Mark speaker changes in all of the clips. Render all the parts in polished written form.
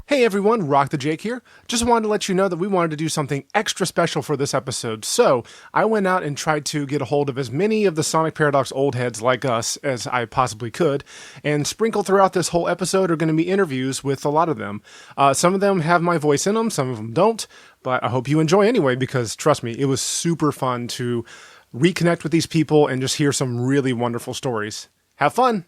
Speaker 1: Hey everyone, Rock the Jake here. Just wanted to let you know that we wanted to do something extra special for this episode. So I went out and tried to get a hold of as many of the Sonic Paradox old heads like us as I possibly could. And sprinkled throughout this whole episode are going to be interviews with a lot of them. Some of them have my voice in them, some of them don't. But I hope you enjoy anyway, because trust me, it was super fun to reconnect with these people and just hear some really wonderful stories. Have fun!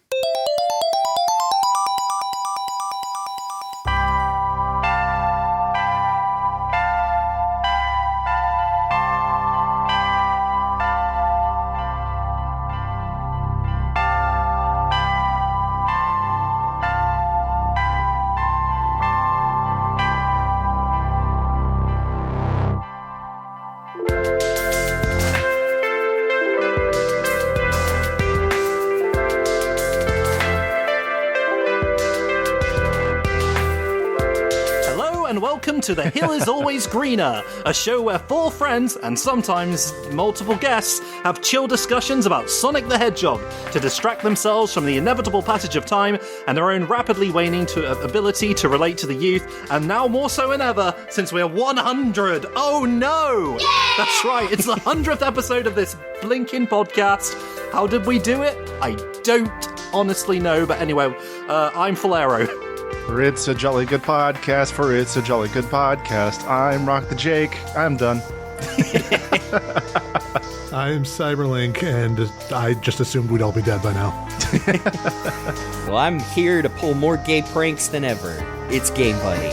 Speaker 2: To The Hill is Always Greener, a show where four friends, and sometimes multiple guests, have chill discussions about Sonic the Hedgehog to distract themselves from the inevitable passage of time and their own rapidly waning ability to relate to the youth, and now more so than ever, since we're 100. Oh no! Yay! That's right, it's the 100th episode of this blinking podcast. How did we do it? I don't honestly know, but anyway, I'm Lythero.
Speaker 1: For It's a Jolly Good Podcast, for It's a Jolly Good Podcast, I'm Rock the Jake. I'm done.
Speaker 3: I'm Cyberlink, and I just assumed we'd all be dead by now.
Speaker 4: Well, I'm here to pull more gay pranks than ever. It's Game Buddy.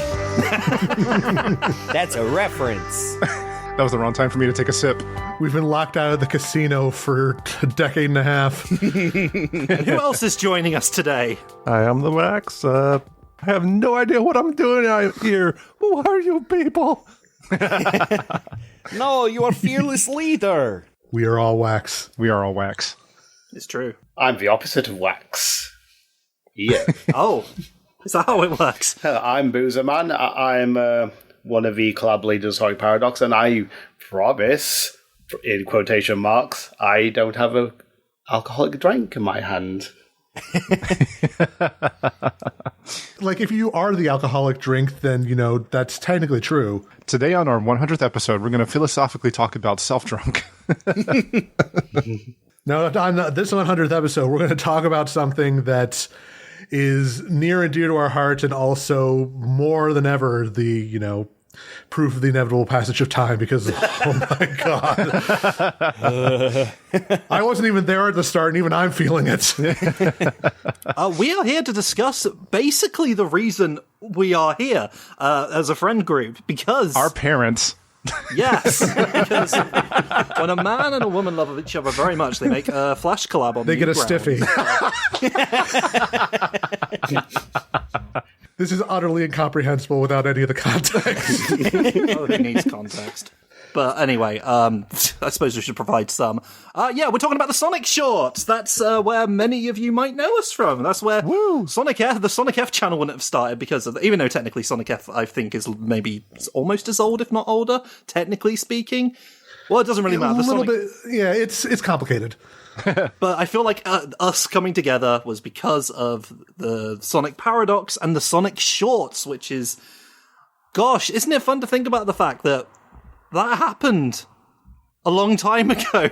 Speaker 4: That's a reference.
Speaker 1: That was the wrong time for me to take a sip.
Speaker 3: We've been locked out of the casino for a decade and a half.
Speaker 2: And who else is joining us today?
Speaker 5: Hi, I'm the Wax. I have no idea what I'm doing out here. Who are you people?
Speaker 4: No, you are fearless leader.
Speaker 3: We are all Wax.
Speaker 1: We are all Wax.
Speaker 2: It's true.
Speaker 6: I'm the opposite of Wax. Yeah.
Speaker 2: Oh, is that how it works?
Speaker 6: I'm Boozerman. I'm one of the collab leaders of Paradox, and I promise, in quotation marks, I don't have an alcoholic drink in my hand.
Speaker 3: Like, if you are the alcoholic drink, then, you know, that's technically true.
Speaker 1: Today on our 100th episode, we're going to philosophically talk about self-drunk.
Speaker 3: Now, on this 100th episode, we're going to talk about something that is near and dear to our hearts, and also more than ever the, you know, proof of the inevitable passage of time, because, oh my God. I wasn't even there at the start, and even I'm feeling it.
Speaker 2: We are here to discuss basically the reason we are here as a friend group, because...
Speaker 1: Our parents.
Speaker 2: Yes, because when a man and a woman love each other very much, they make a Flash collab on
Speaker 3: They get a
Speaker 2: Newgrounds.
Speaker 3: stiffy. This is utterly incomprehensible without any of the context.
Speaker 2: Oh, who needs context? But anyway, I suppose we should provide some. Yeah, we're talking about the Sonic shorts. That's where many of you might know us from. That's where Sonic F, the Sonic F channel wouldn't have started because of even though technically Sonic F, I think, is maybe almost as old, if not older, technically speaking. Well, it doesn't really matter.
Speaker 3: A little bit, yeah, it's complicated.
Speaker 2: But I feel like us coming together was because of the Sonic Paradox and the Sonic shorts, which is, gosh, isn't it fun to think about the fact that happened a long time ago?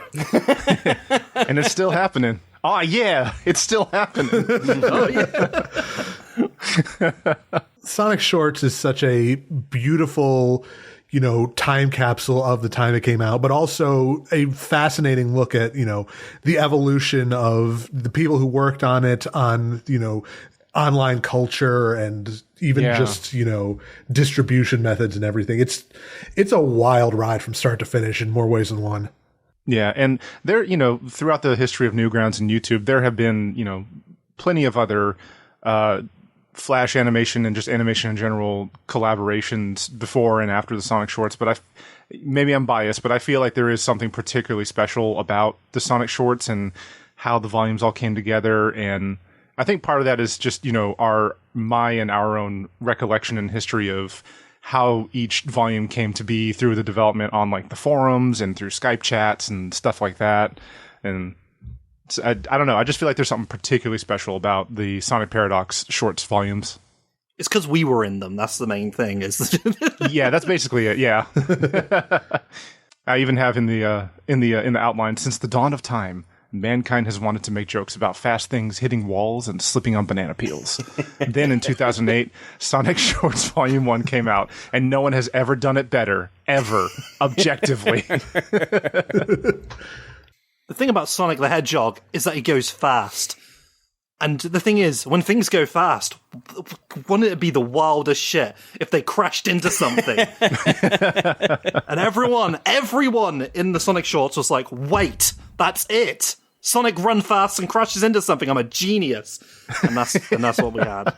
Speaker 1: And it's still happening. Oh, yeah, it's still happening.
Speaker 2: Oh, yeah.
Speaker 3: Sonic Shorts is such a beautiful, you know, time capsule of the time it came out, but also a fascinating look at, you know, the evolution of the people who worked on it, on, you know, online culture and even just, you know, distribution methods and everything. It's a wild ride from start to finish in more ways than one.
Speaker 1: Yeah, and there, you know, throughout the history of Newgrounds and YouTube, there have been, you know, plenty of other Flash animation and just animation in general collaborations before and after the Sonic shorts, but maybe I'm biased, but I feel like there is something particularly special about the Sonic shorts and how the volumes all came together. And I think part of that is just, you know, my and our own recollection and history of how each volume came to be through the development on like the forums and through Skype chats and stuff like that. And I don't know. I just feel like there's something particularly special about the Sonic Paradox shorts volumes.
Speaker 2: It's because we were in them. That's the main thing.
Speaker 1: Yeah, that's basically it. Yeah. I even have in the outline, since the dawn of time, mankind has wanted to make jokes about fast things hitting walls and slipping on banana peels. Then in 2008, Sonic Shorts Volume 1 came out, and no one has ever done it better, ever, objectively.
Speaker 2: The thing about Sonic the Hedgehog is that he goes fast. And the thing is, when things go fast, wouldn't it be the wildest shit if they crashed into something? And everyone in the Sonic Shorts was like, wait, that's it. Sonic run fast and crashes into something. I'm a genius. And that's what we had.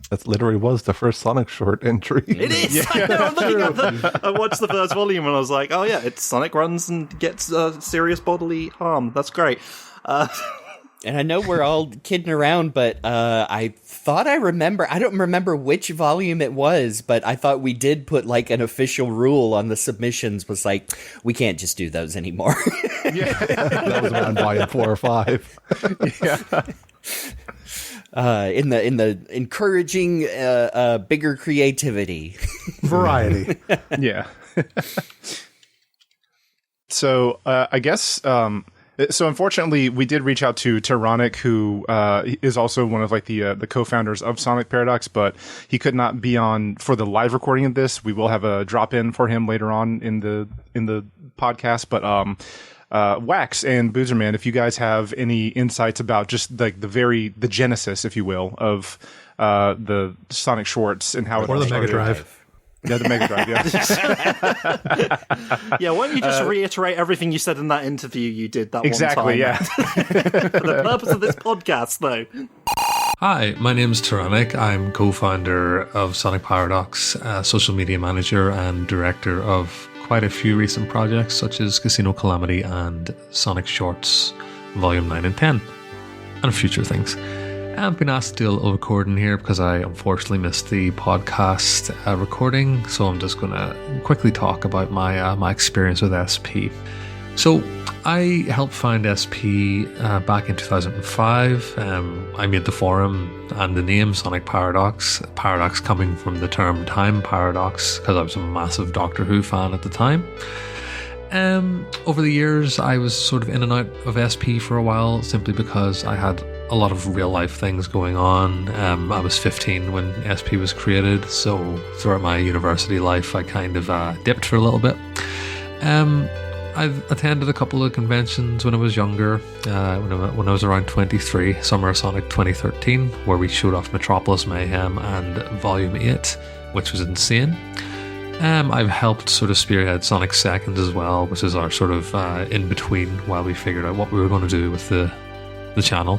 Speaker 5: That literally was the first Sonic short entry.
Speaker 2: It is. Yeah. I know. I'm looking at I watched the first volume and I was like, oh yeah, it's Sonic runs and gets serious bodily harm. That's great.
Speaker 4: And I know we're all kidding around, but I thought I don't remember which volume it was, but I thought we did put like an official rule on the submissions was like, we can't just do those anymore.
Speaker 5: Yeah. That was around volume 4 or 5.
Speaker 4: Yeah. In the encouraging bigger creativity.
Speaker 3: Variety.
Speaker 1: Yeah. So I guess... So unfortunately, we did reach out to Tyrannic, who is also one of like the co-founders of Sonic Paradox, but he could not be on for the live recording of this. We will have a drop in for him later on in the podcast. But Wax and Boozerman, if you guys have any insights about just like the genesis, if you will, of the Sonic Shorts and how it
Speaker 3: or the
Speaker 1: started.
Speaker 3: Mega Drive.
Speaker 1: Yeah, the Mega Drive, yeah.
Speaker 2: Yeah, why don't you just reiterate everything you said in that interview you did that
Speaker 1: exactly,
Speaker 2: one time?
Speaker 1: Exactly, yeah.
Speaker 2: For the purpose of this podcast, though.
Speaker 7: Hi, my name is Tyrannic. I'm co-founder of Sonic Paradox, social media manager and director of quite a few recent projects such as Casino Calamity and Sonic Shorts Volume 9 and 10, and future things. I've been asked to do a little recording here because I unfortunately missed the podcast recording, so I'm just going to quickly talk about my experience with SP. So I helped find SP back in 2005. I made the forum and the name Sonic Paradox, paradox coming from the term time paradox because I was a massive Doctor Who fan at the time. Over the years, I was sort of in and out of SP for a while simply because I had a lot of real life things going on. I was 15 when SP was created, so throughout my university life, I kind of dipped for a little bit. I've attended a couple of conventions when I was younger, when I was around 23, Summer of Sonic 2013, where we showed off Metropolis Mayhem and Volume 8, which was insane. I've helped sort of spearhead Sonic Seconds as well, which is our sort of in-between while we figured out what we were going to do with the channel.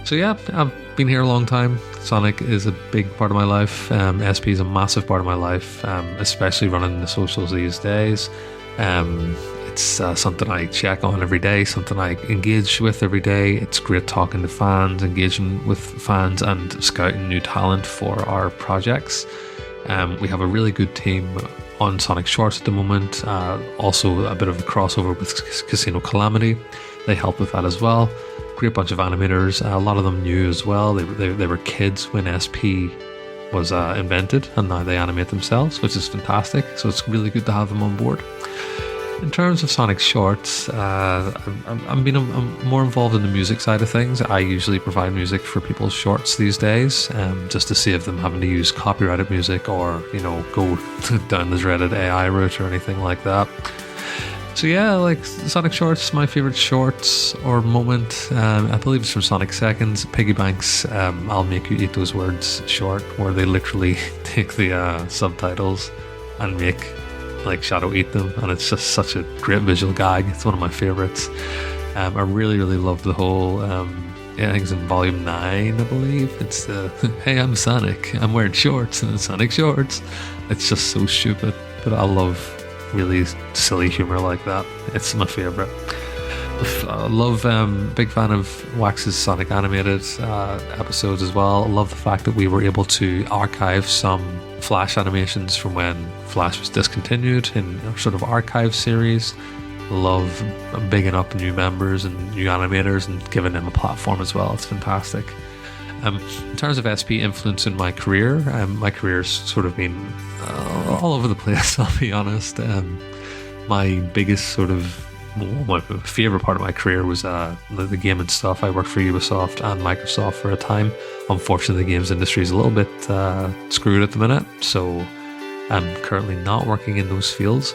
Speaker 7: So yeah, I've been here a long time. Sonic is a big part of my life. SP is a massive part of my life, especially running the socials these days. It's something I check on every day, something I engage with every day. It's great talking to fans, engaging with fans, and scouting new talent for our projects. We have a really good team on Sonic Shorts at the moment. Also a bit of a crossover with Casino Calamity. They help with that as well. Great bunch of animators, a lot of them new as well. They were kids when SP was invented, and now they animate themselves, which is fantastic. So it's really good to have them on board. In terms of Sonic Shorts, I'm more involved in the music side of things. I usually provide music for people's shorts these days, just to save them having to use copyrighted music or, go down the dreaded AI route or anything like that. So yeah, like Sonic Shorts, my favorite shorts or moment, I believe it's from Sonic Seconds, Piggy Banks, I'll Make You Eat Those Words short, where they literally take the subtitles and make like Shadow eat them, and it's just such a great visual gag. It's one of my favorites. I really love the whole I think it's in volume 9, I believe. It's the hey, I'm Sonic, I'm wearing shorts and Sonic shorts. It's just so stupid, but I love really silly humor like that. It's my favorite. I love, big fan of Wax's Sonic animated episodes as well. I love the fact that we were able to archive some Flash animations from when Flash was discontinued in our sort of archive series. Love bigging up new members and new animators and giving them a platform as well. It's fantastic. In terms of SP influence in my career's sort of been all over the place, I'll be honest. My biggest sort of, my favorite part of my career was the gaming stuff. I worked for Ubisoft and Microsoft for a time. Unfortunately, the games industry is a little bit screwed at the minute, so I'm currently not working in those fields.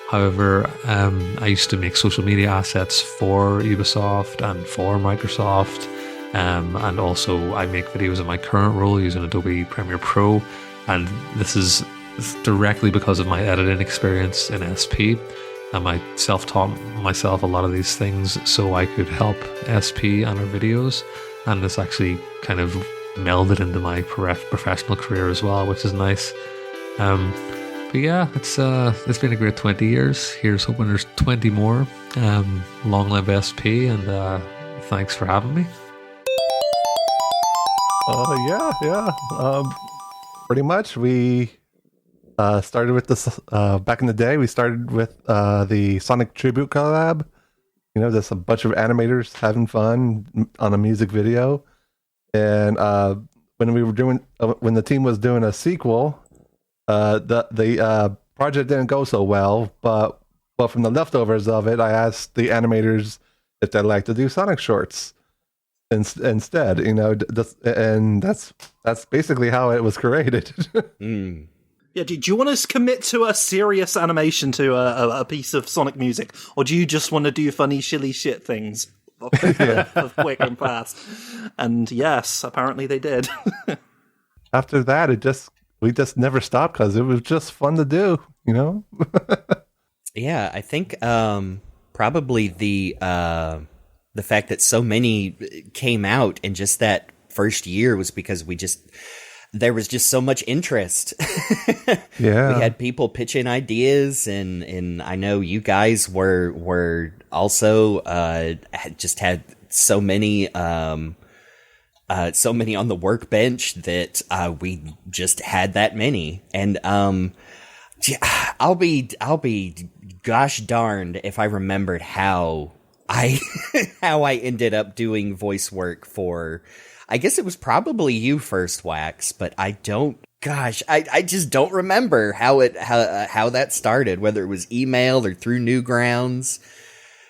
Speaker 7: However, I used to make social media assets for Ubisoft and for Microsoft, and also I make videos in my current role using Adobe Premiere Pro, and this is directly because of my editing experience in SP. And I self-taught myself a lot of these things so I could help SP on our videos, and this actually kind of melded into my professional career as well, which is nice. But yeah, it's been a great 20 years. Here's hoping there's 20 more. Long live SP, and thanks for having me.
Speaker 5: Yeah. Pretty much, we started with this back in the day. We started with the Sonic Tribute collab. You know, just a bunch of animators having fun on a music video. And when the team was doing a sequel, the project didn't go so well. But from the leftovers of it, I asked the animators if they'd like to do Sonic shorts instead. You know, and that's basically how it was created.
Speaker 2: Yeah, do you want to commit to a serious animation to a piece of Sonic music, or do you just want to do funny, shilly shit things of quick and fast? And yes, apparently they did.
Speaker 5: After that, we just never stopped because it was just fun to do, you know?
Speaker 4: Yeah, I think probably the fact that so many came out in just that first year was because there was just so much interest.
Speaker 5: Yeah.
Speaker 4: We had people pitching ideas, and I know you guys were also just had so many on the workbench that we just had that many. And I'll be gosh darned if I remembered how I ended up doing voice work for, I guess it was probably you first, Wax, but I just don't remember how that started, whether it was email or through Newgrounds.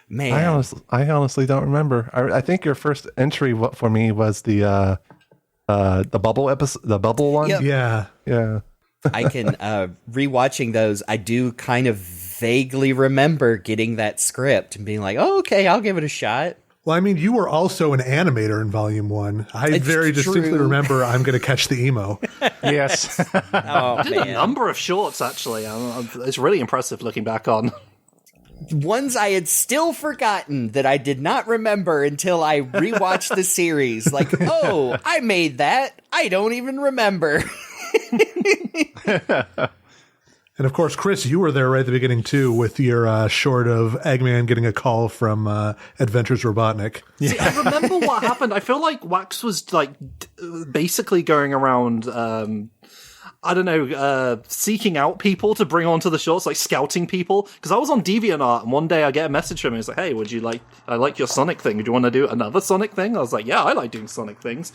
Speaker 4: Man,
Speaker 5: I honestly don't remember. I think your first entry for me was the bubble episode, the bubble one.
Speaker 4: Yep.
Speaker 3: Yeah.
Speaker 4: I can rewatching those. I do kind of vaguely remember getting that script and being like, "Oh, okay, I'll give it a shot."
Speaker 3: Well, I mean, you were also an animator in Volume 1. I
Speaker 4: It's
Speaker 3: very distinctly
Speaker 4: true.
Speaker 3: remember I'm going to catch the emo.
Speaker 1: Yes.
Speaker 4: Oh
Speaker 2: I did a
Speaker 4: man,
Speaker 2: number of shorts, actually. It's really impressive looking back on.
Speaker 4: ones I had still forgotten that I did not remember until I rewatched the series. Like, oh, I made that. I don't even remember.
Speaker 3: And of course, Chris, you were there right at the beginning too with your short of Eggman getting a call from Adventures Robotnik.
Speaker 2: See, I remember what happened. I feel like Wax was like basically going around, I don't know, seeking out people to bring onto the shorts, like scouting people. Because I was on DeviantArt, and one day I get a message from him. He's like, "Hey, I like your Sonic thing. Do you want to do another Sonic thing?" I was like, "Yeah, I like doing Sonic things."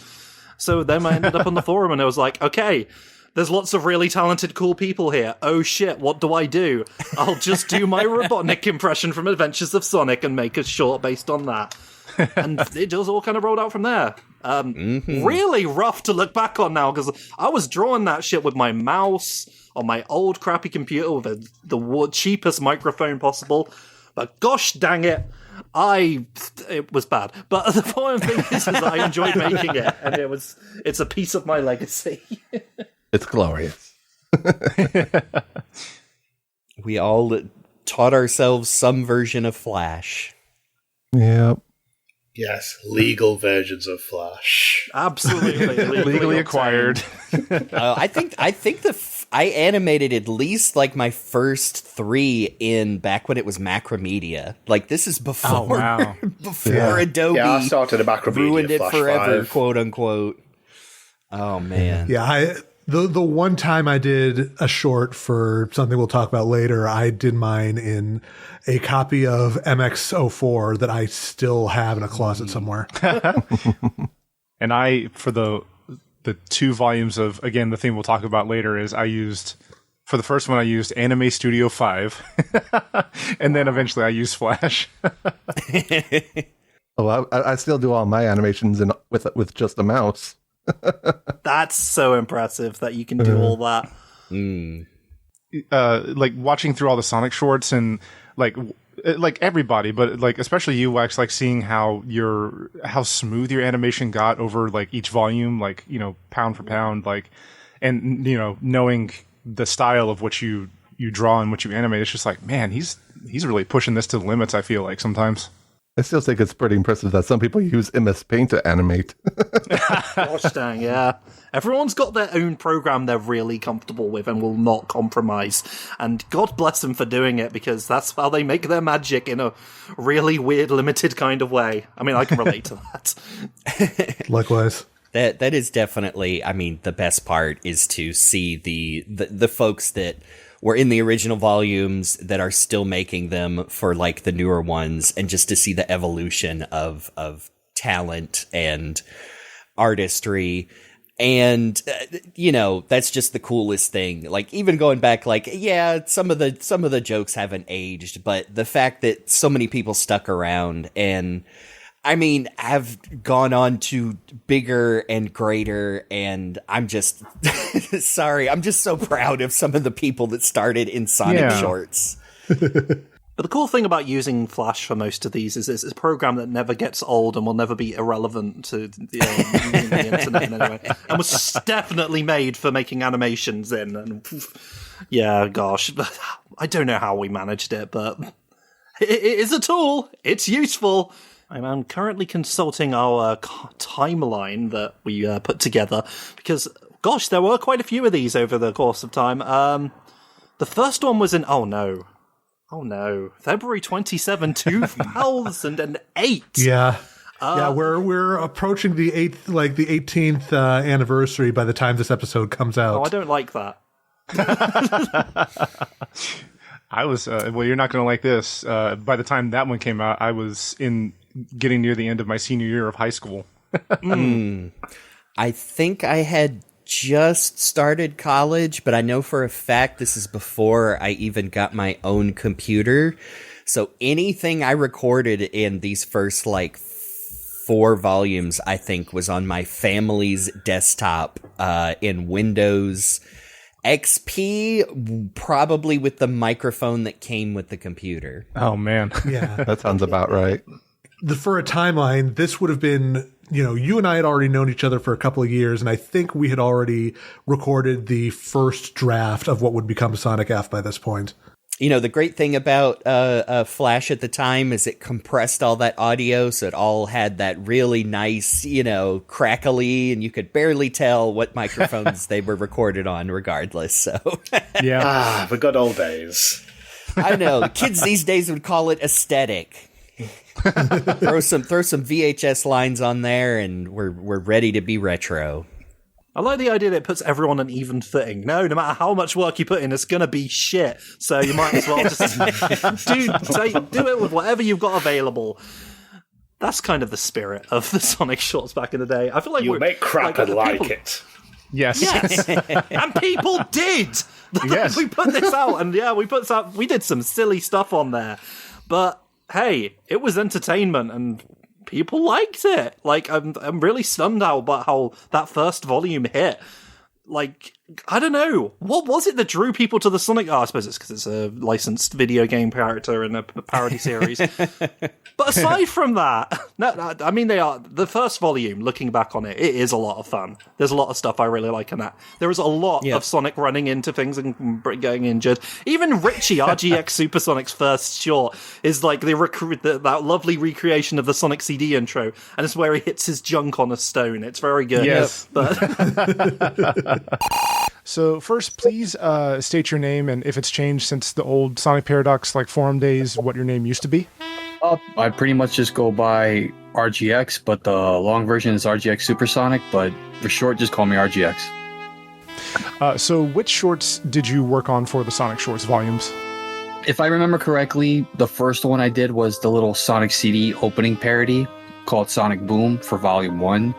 Speaker 2: So then I ended up on the forum, and I was like, "Okay, there's lots of really talented, cool people here. Oh shit, what do? I'll just do my Robotnik impression from Adventures of Sonic and make a short based on that." And it just all kind of rolled out from there. Really rough to look back on now, because I was drawing that shit with my mouse on my old crappy computer with the cheapest microphone possible. But gosh dang it, it was bad. But the point thing is that I enjoyed making it, and it's a piece of my legacy.
Speaker 5: It's glorious.
Speaker 4: We all taught ourselves some version of Flash.
Speaker 5: Yep.
Speaker 6: Yes, legal versions of Flash.
Speaker 2: Absolutely.
Speaker 1: Legally acquired.
Speaker 4: I think I animated at least like my first 3 in back when it was Macromedia. Like this is before before Adobe
Speaker 6: Yeah, I started a Macromedia
Speaker 4: ruined it
Speaker 6: Flash
Speaker 4: forever,
Speaker 6: 5.
Speaker 4: quote unquote. Oh man.
Speaker 3: Yeah, the one time I did a short for something we'll talk about later, I did mine in a copy of MX04 that I still have in a closet somewhere.
Speaker 1: And I, for the the 2 volumes of, again, the thing we'll talk about later is for the first one, I used Anime Studio 5, and then eventually I used Flash.
Speaker 5: Oh, I still do all my animations with just a mouse.
Speaker 2: That's so impressive that you can do all that.
Speaker 1: Like watching through all the Sonic shorts and like everybody, but like especially you, Wax, like seeing how smooth your animation got over like each volume, like, you know, pound for pound, like, and, you know, knowing the style of what you draw and what you animate, it's just like, man, he's really pushing this to the limits, I feel like sometimes.
Speaker 5: I still think it's pretty impressive that some people use MS Paint to animate.
Speaker 2: Gosh dang, yeah. Everyone's got their own program they're really comfortable with and will not compromise. And God bless them for doing it, because that's how they make their magic in a really weird, limited kind of way. I mean, I can relate to that.
Speaker 3: Likewise.
Speaker 4: That is definitely, I mean, the best part is to see the folks that were in the original volumes that are still making them for like the newer ones, and just to see the evolution of talent and artistry. And you know, that's just the coolest thing. Like, even going back, like, yeah, some of the jokes haven't aged, but the fact that so many people stuck around and, I mean, have gone on to bigger and greater, and I'm just sorry. I'm just so proud of some of the people that started in Sonic shorts.
Speaker 2: But the cool thing about using Flash for most of these is it's a program that never gets old and will never be irrelevant to using the internet in any way. And was definitely made for making animations in. And yeah, gosh, I don't know how we managed it, but it is a tool. It's useful. I'm currently consulting our timeline that we put together because, gosh, there were quite a few of these over the course of time. The first one was in, February 27, 2008.
Speaker 3: Yeah. We're approaching the 18th anniversary by the time this episode comes out.
Speaker 2: Oh, I don't like that.
Speaker 1: I was, well, you're not going to like this. By the time that one came out, I was getting near the end of my senior year of high school.
Speaker 4: I think I had just started college, but I know for a fact this is before I even got my own computer. So anything I recorded in these first, 4 volumes, I think, was on my family's desktop in Windows XP, probably with the microphone that came with the computer.
Speaker 1: Oh, man.
Speaker 3: Yeah.
Speaker 5: That sounds about right.
Speaker 3: For a timeline, this would have been, you and I had already known each other for a couple of years, and I think we had already recorded the first draft of what would become Sonic F by this point.
Speaker 4: The great thing about Flash at the time is it compressed all that audio, so it all had that really nice, crackly, and you could barely tell what microphones they were recorded on regardless, so.
Speaker 1: Yeah.
Speaker 6: The good old days.
Speaker 4: I know. The kids these days would call it aesthetic. throw some VHS lines on there, and we're ready to be retro.
Speaker 2: I like the idea that it puts everyone on even footing. No matter how much work you put in, it's gonna be shit. So you might as well just do it with whatever you've got available. That's kind of the spirit of the Sonic shorts back in the day. I feel like
Speaker 6: you make crap and like it.
Speaker 1: Yes.
Speaker 2: And people did.
Speaker 1: Yes.
Speaker 2: We put this out, and we did some silly stuff on there, but hey, it was entertainment, and people liked it. I'm really stunned about how that first volume hit. I don't know. What was it that drew people to the Sonic? I suppose it's because it's a licensed video game character in a parody series. But aside from that, I mean, they are the first volume. Looking back on it, it is a lot of fun. There's a lot of stuff I really like in that. There is a lot of Sonic running into things and getting injured. Even Richie, RGX Supersonic's first short, is that lovely recreation of the Sonic CD intro, and it's where he hits his junk on a stone. It's very good.
Speaker 1: Yes.
Speaker 2: But
Speaker 1: So first, please state your name and if it's changed since the old Sonic Paradox forum days, what your name used to be.
Speaker 8: I pretty much just go by RGX, but the long version is RGX Supersonic, but for short, just call me RGX.
Speaker 1: So which shorts did you work on for the Sonic Shorts volumes?
Speaker 8: If I remember correctly, the first one I did was the little Sonic CD opening parody called Sonic Boom for Volume 1.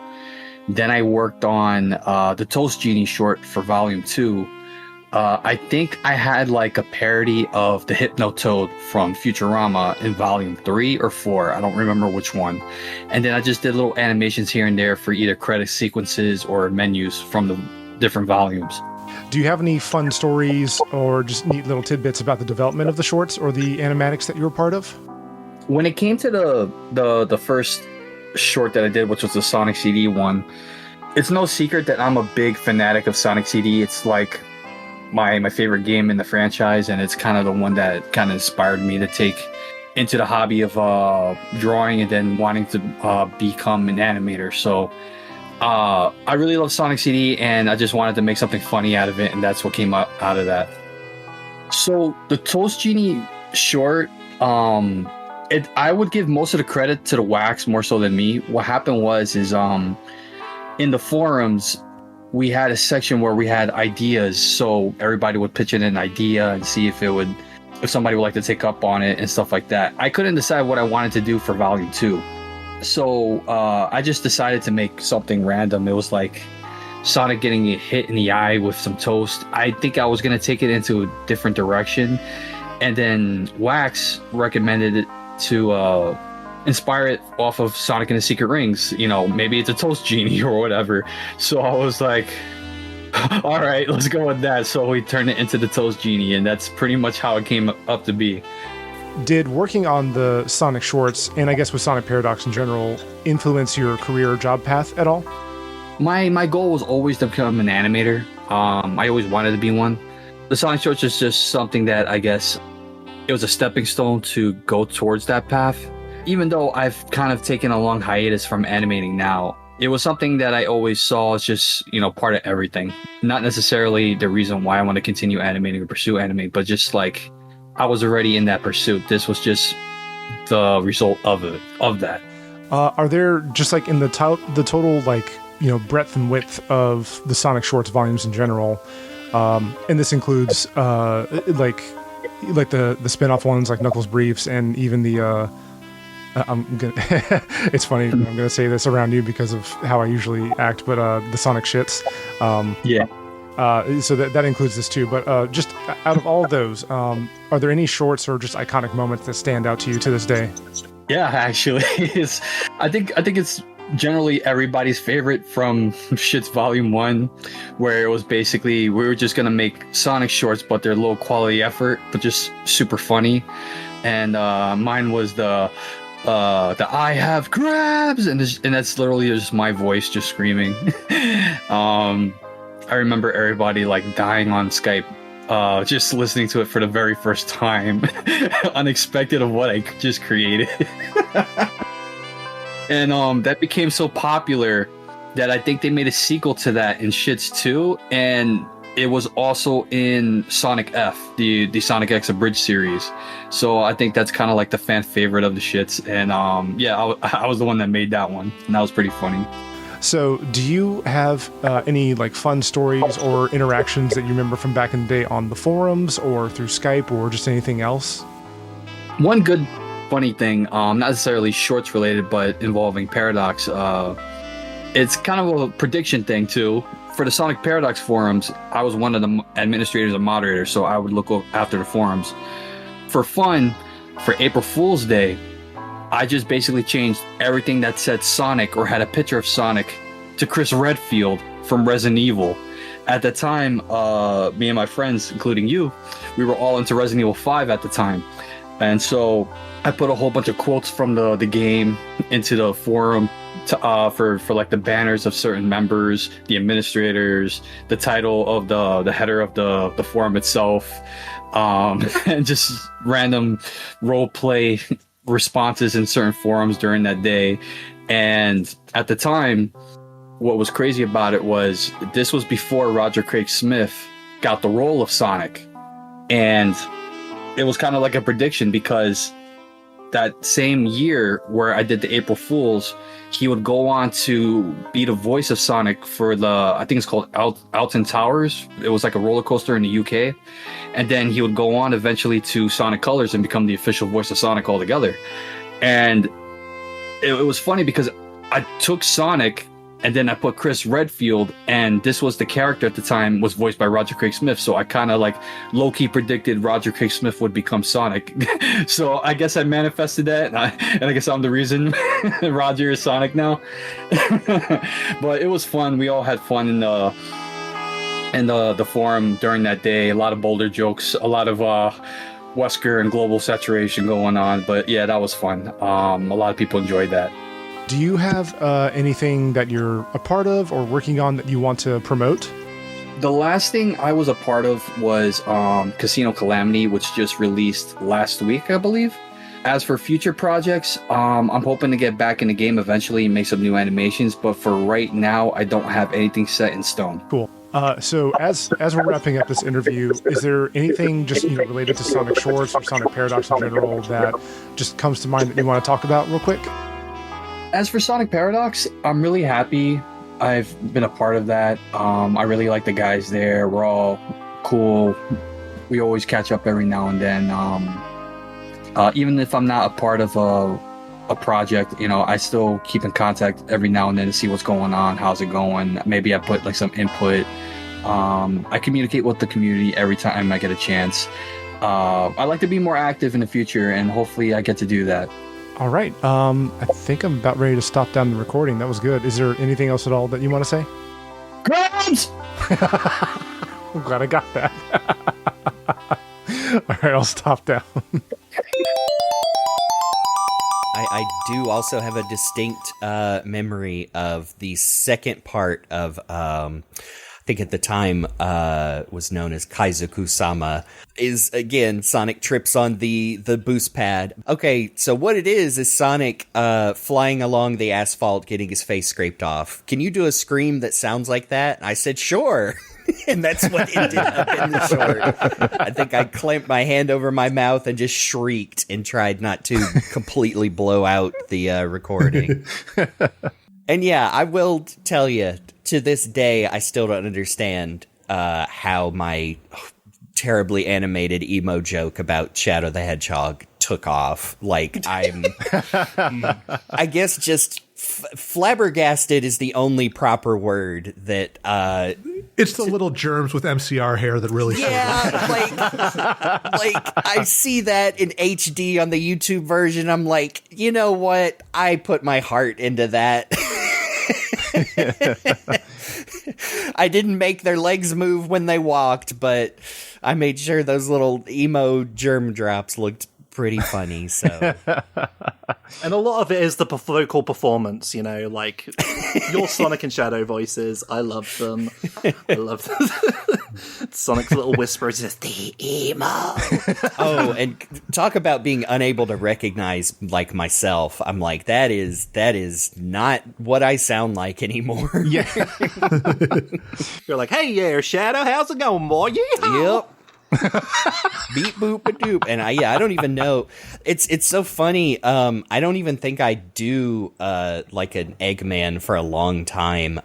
Speaker 8: Then I worked on the Toast Genie short for Volume 2. I think I had like a parody of the Hypnotoad from Futurama in Volume 3 or 4. I don't remember which one. And then I just did little animations here and there for either credit sequences or menus from the different volumes.
Speaker 1: Do you have any fun stories or just neat little tidbits about the development of the shorts or the animatics that you were part of?
Speaker 8: When it came to the first short that I did, which was the Sonic CD one, it's no secret that I'm a big fanatic of Sonic CD. It's like my favorite game in the franchise, and it's kind of the one that kind of inspired me to take into the hobby of drawing and then wanting to become an animator. So I really love Sonic CD, and I just wanted to make something funny out of it, and that's what came out of that. So the Toast Genie short, I would give most of the credit to the Wax more so than me. What happened was in the forums, we had a section where we had ideas, so everybody would pitch in an idea and see if somebody would like to take up on it and stuff like that. I couldn't decide what I wanted to do for Volume 2. So I just decided to make something random. It was like Sonic getting hit in the eye with some toast. I think I was going to take it into a different direction. And then Wax recommended it to inspire it off of Sonic and the Secret Rings. You know, maybe it's a Toast Genie or whatever. So I was like, all right, let's go with that. So we turned it into the Toast Genie, and that's pretty much how it came up to be.
Speaker 1: Did working on the Sonic shorts, and I guess with Sonic Paradox in general, influence your career or job path at all?
Speaker 8: My goal was always to become an animator. I always wanted to be one. The Sonic shorts is just something that I guess it was a stepping stone to go towards that path. Even though I've kind of taken a long hiatus from animating now, it was something that I always saw as just, part of everything. Not necessarily the reason why I want to continue animating or pursue anime, but just like I was already in that pursuit. This was just the result of that.
Speaker 1: Are there just like in the total breadth and width of the Sonic shorts volumes in general, and this includes like the spin-off ones like Knuckles Briefs and even the it's funny, I'm gonna say this around you because of how I usually act, but the Sonic shits. So that includes this too. But just out of all of those, are there any shorts or just iconic moments that stand out to you to this day?
Speaker 8: Yeah, actually, I think it's generally everybody's favorite from Shits Volume 1, where it was basically we were just gonna make Sonic shorts, but they're low quality effort, but just super funny. And mine was the I have crabs, and that's literally just my voice just screaming. I remember everybody like dying on Skype, just listening to it for the very first time, unexpected of what I just created. And that became so popular that I think they made a sequel to that in Shits 2, and it was also in Sonic F, the Sonic X Abridged series. So I think that's kind of like the fan favorite of the Shits. And I was the one that made that one, and that was pretty funny.
Speaker 1: So do you have any like fun stories or interactions that you remember from back in the day on the forums or through Skype or just anything else?
Speaker 8: One good funny thing, not necessarily shorts related, but involving Paradox. It's kind of a prediction thing too. For the Sonic Paradox forums, I was one of the administrators and moderators, so I would look after the forums. For fun, for April Fool's Day, I just basically changed everything that said Sonic or had a picture of Sonic to Chris Redfield from Resident Evil. At the time, me and my friends, including you, we were all into Resident Evil 5 at the time. And so I put a whole bunch of quotes from the game into the forum for like the banners of certain members, the administrators, the title of the header of the forum itself, and just random role play responses in certain forums during that day. And at the time, what was crazy about it was this was before Roger Craig Smith got the role of Sonic, and it was kind of like a prediction because that same year where I did the April Fools, he would go on to be the voice of Sonic for I think it's called Alton Towers. It was like a roller coaster in the UK. And then he would go on eventually to Sonic Colors and become the official voice of Sonic altogether. And it was funny because I took Sonic And then I put Chris Redfield, and this was the character at the time was voiced by Roger Craig Smith. So I kind of like low-key predicted Roger Craig Smith would become Sonic. So I guess I manifested that, and I guess I'm the reason Roger is Sonic now. But it was fun. We all had fun in the forum during that day. A lot of Boulder jokes, a lot of Wesker and global saturation going on. But yeah, that was fun. A lot of people enjoyed that.
Speaker 1: Do you have anything that you're a part of or working on that you want to promote?
Speaker 8: The last thing I was a part of was Casino Calamity, which just released last week, I believe. As for future projects, I'm hoping to get back in the game eventually and make some new animations. But for right now, I don't have anything set in stone.
Speaker 1: Cool. So as we're wrapping up this interview, is there anything just related to Sonic Shorts or Sonic Paradox in general that just comes to mind that you want to talk about real quick?
Speaker 8: As for Sonic Paradox, I'm really happy I've been a part of that. I really like the guys there. We're all cool. We always catch up every now and then. Even if I'm not a part of a project, I still keep in contact every now and then to see what's going on, how's it going. Maybe I put like some input. I communicate with the community every time I get a chance. I'd like to be more active in the future, and hopefully I get to do that.
Speaker 1: All right. I think I'm about ready to stop down the recording. That was good. Is there anything else at all that you want to say?
Speaker 8: Grabs!
Speaker 1: I'm glad I got that. All right, I'll stop down.
Speaker 4: I do also have a distinct memory of the second part of, I think at the time was known as Kaizoku-sama, is, again, Sonic trips on the boost pad. Okay, so what it is Sonic flying along the asphalt getting his face scraped off. Can you do a scream that sounds like that? I said, sure. And that's what ended up in the short. I think I clamped my hand over my mouth and just shrieked and tried not to completely blow out the recording. And yeah, I will tell you, to this day, I still don't understand how my terribly animated emo joke about Shadow the Hedgehog took off. Like, I guess just flabbergasted is the only proper word that
Speaker 3: it's the little germs with MCR hair that really show up.
Speaker 4: like I see that in HD on the YouTube version. I'm like, you know what? I put my heart into that. I didn't make their legs move when they walked, but I made sure those little emo germ drops looked pretty funny. So,
Speaker 2: and a lot of it is the vocal performance, like your Sonic and Shadow voices. I love them. I love them. Sonic's little whisper is just the emo.
Speaker 4: Oh, and talk about being unable to recognize like myself. I'm like, that is not what I sound like anymore.
Speaker 1: Yeah.
Speaker 2: You're like, hey, yeah, Shadow, how's it going, boy? Yeah.
Speaker 4: Yep. Beep boop a doop. And I don't even know. It's so funny. I don't even think I do like an Eggman for a long time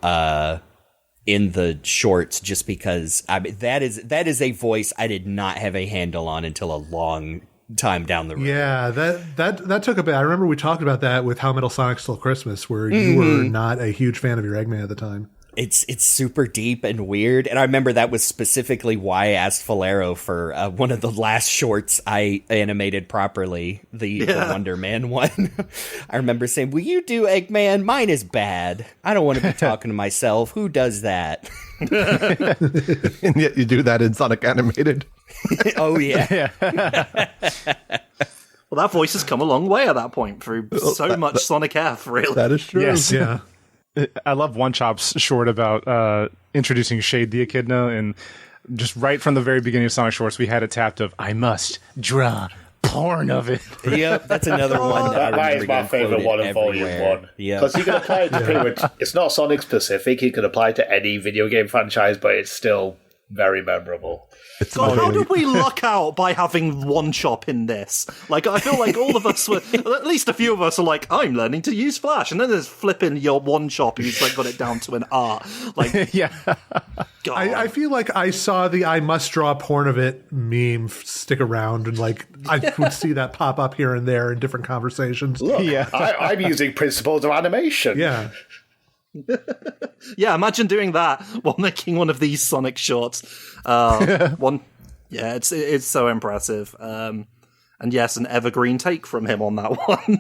Speaker 4: in the shorts, just because that is a voice I did not have a handle on until a long time down the road.
Speaker 3: Yeah, that took a bit. I remember we talked about that with How Metal Sonic Stole Christmas, where you were not a huge fan of your Eggman at the time.
Speaker 4: It's super deep and weird, and I remember that was specifically why I asked Valero for one of the last shorts I animated properly, the Wonder Man one. I remember saying, will you do Eggman? Mine is bad. I don't want to be talking to myself. Who does that?
Speaker 5: And yet you do that in Sonic Animated.
Speaker 4: Oh, yeah.
Speaker 2: Well, that voice has come a long way at that point through so much Sonic F, really.
Speaker 5: That is true.
Speaker 1: Yes.
Speaker 3: Yeah.
Speaker 1: I love One Chop's short about introducing Shade the Echidna, and just right from the very beginning of Sonic Shorts, we had it tapped of, I must draw porn of it.
Speaker 4: Yep, that's another one that
Speaker 6: That is my favourite one in Volume 1.
Speaker 4: Yeah.
Speaker 6: Because you can apply it to pretty much, it's not Sonic specific, you can apply it to any video game franchise, but it's still very memorable.
Speaker 2: God, how did we luck out by having One Chop in this? Like, I feel like all of us were, at least a few of us are like, I'm learning to use Flash, and then there's flipping your One Chop who's like got it down to an art. Like,
Speaker 1: Yeah.
Speaker 2: God.
Speaker 3: I feel like I saw the I must draw porn of it meme stick around, and like I would see that pop up here and there in different conversations.
Speaker 6: Look,
Speaker 1: Yeah.
Speaker 6: I'm using principles of animation.
Speaker 3: Yeah.
Speaker 2: Yeah, imagine doing that while making one of these Sonic shorts. It's so impressive. And yes, an evergreen take from him on that one.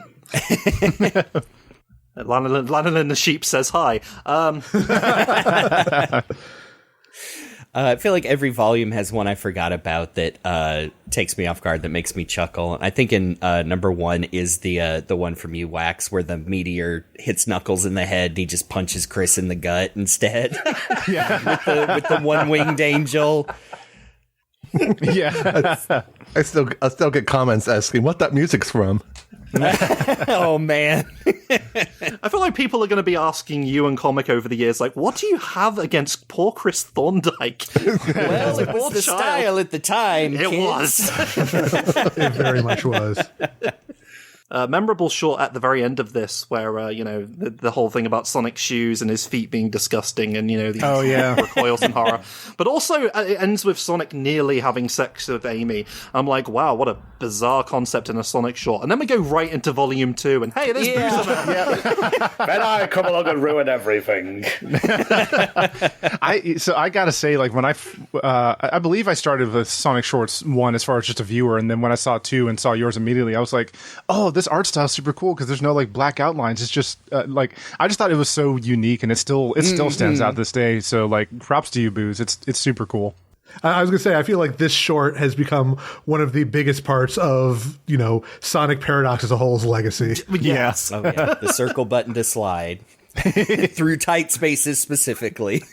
Speaker 2: Lanolin the sheep says hi.
Speaker 4: I feel like every volume has one I forgot about that takes me off guard, that makes me chuckle. I think in number 1 is the one from you, Wax, where the meteor hits Knuckles in the head and he just punches Chris in the gut instead. Yeah, with the one-winged angel.
Speaker 1: Yeah.
Speaker 5: I still get comments asking what that music's from.
Speaker 4: Oh man.
Speaker 2: I feel like people are going to be asking you and Comic over the years, like, what do you have against poor Chris Thorndike?
Speaker 4: Well, it was the style at the time.
Speaker 2: It
Speaker 4: kids.
Speaker 2: was.
Speaker 3: It very much was.
Speaker 2: Memorable short at the very end of this, where the whole thing about Sonic's shoes and his feet being disgusting, and the recoils in horror. But also, it ends with Sonic nearly having sex with Amy. I'm like, wow, what a bizarre concept in a Sonic short. And then we go right into Volume 2, and hey, there's Boozerman.
Speaker 6: Then I come along and ruin everything.
Speaker 1: I gotta say, like, when I believe I started with Sonic Shorts 1 as far as just a viewer, and then when I saw 2 and saw yours immediately, I was like, oh, this art style is super cool because there's no like black outlines. It's just like, I just thought it was so unique, and it still stands out this day. So like, props to you, Booz. It's super cool.
Speaker 3: I was going to say, I feel like this short has become one of the biggest parts of, Sonic Paradox as a whole's legacy.
Speaker 2: Yes.
Speaker 4: Oh, yeah. The circle button to slide. Through tight spaces specifically.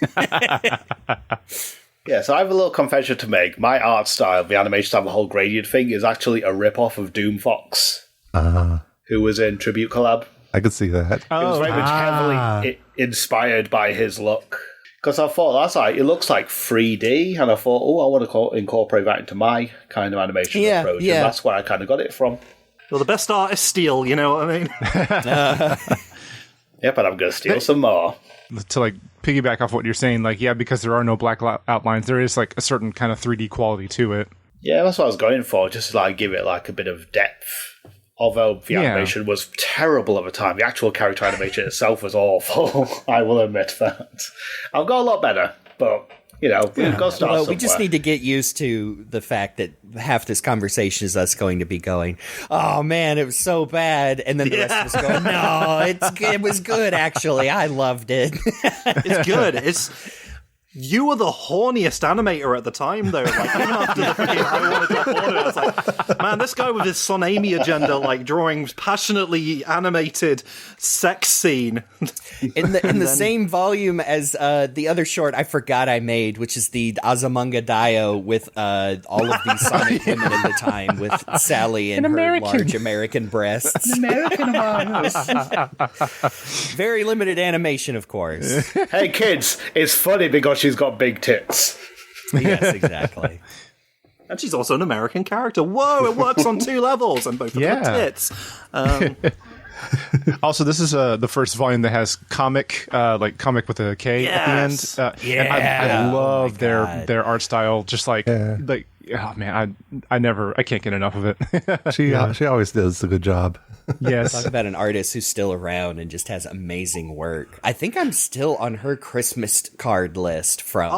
Speaker 6: Yeah, so I have a little confession to make. My art style, the animation style, the whole gradient thing, is actually a rip-off of Doom Fox, who was in Tribute Collab.
Speaker 5: I could see that.
Speaker 6: It was very much heavily inspired by his look. Because I thought, that's like, it looks like 3D, and I thought, I want to incorporate that into my kind of animation approach.
Speaker 4: Yeah.
Speaker 6: And that's where I kind of got it from.
Speaker 2: Well, the best art is steel, you know what I mean?
Speaker 6: Yep, and I'm going to steal some more.
Speaker 1: To like piggyback off what you're saying, like, yeah, because there are no black outlines, there is like a certain kind of 3D quality to it.
Speaker 6: Yeah, that's what I was going for, just to like give it like a bit of depth. Although the animation was terrible at the time, the actual character animation itself was awful. I will admit that. I've got a lot better, but we've got to start somewhere.
Speaker 4: We just need to get used to the fact that half this conversation is us going to be going, oh man, it was so bad, and then the rest of us going, no, it was good actually. I loved it.
Speaker 2: It's good. You were the horniest animator at the time, though. Like, even after the freaking I wanted to afford it, I was like, man, this guy with his Son Amy agenda, like drawing passionately animated sex scene.
Speaker 4: In the same volume as the other short I forgot I made, which is the Azumanga Daioh with all of these Sonic women in the time, with Sally and her large American breasts.
Speaker 6: American ones.
Speaker 4: Very limited animation, of course.
Speaker 6: Hey, kids, it's funny because she's got big tits.
Speaker 4: Yes, exactly.
Speaker 2: And she's also an American character. Whoa, it works on 2 levels, and both of her tits.
Speaker 1: Also, this is the first volume that has comic with a K at the end. And I love their art style. Just like oh man, I can't get enough of it.
Speaker 5: She always does a good job.
Speaker 1: Yes.
Speaker 4: Talk about an artist who's still around and just has amazing work. I think I'm still on her Christmas card list from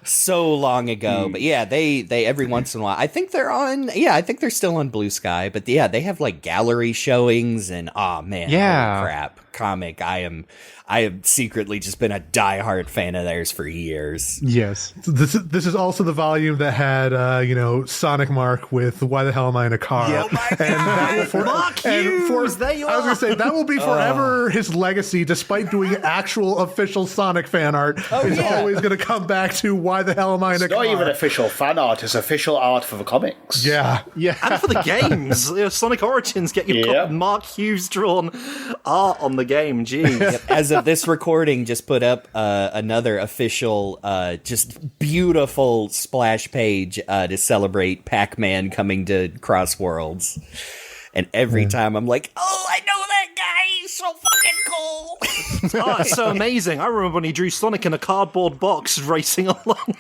Speaker 4: so long ago. But yeah, they every once in a while, I think they're still on Blue Sky. But yeah, they have like gallery showings and holy crap, comic. I have secretly just been a diehard fan of theirs for years.
Speaker 1: Yes.
Speaker 3: This is also the volume that had Sonic Mark with "Why the Hell Am I in a Car?"
Speaker 2: Oh my God, Mark Hughes! There you are.
Speaker 3: I was going to say that will be forever his legacy, despite doing actual official Sonic fan art. It's always going to come back to "Why the Hell Am I in a Car?"
Speaker 6: It's not even official fan art; it's official art for the comics.
Speaker 3: Yeah.
Speaker 2: And for the games, Sonic Origins, get your Mark Hughes drawn art on the game. Jeez.
Speaker 4: As of this recording, just put up another official, just beautiful splash page to celebrate Pac-Man coming to Cross Worlds. And every time I'm like, oh, I know that guy. He's so fucking cool.
Speaker 2: It's so amazing. I remember when he drew Sonic in a cardboard box racing along.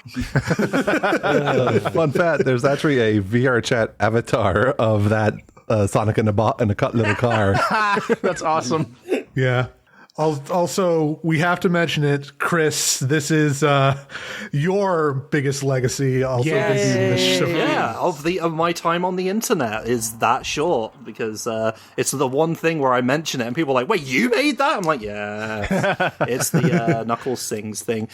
Speaker 5: Fun fact, there's actually a VR chat avatar of that Sonic in a little car.
Speaker 1: That's awesome.
Speaker 3: Yeah. Also, we have to mention it, Chris. This is your biggest legacy. Also,
Speaker 2: of my time on the internet is that short, because it's the one thing where I mention it and people are like, "Wait, you made that?" I'm like, "Yeah." It's the Knuckles sings thing.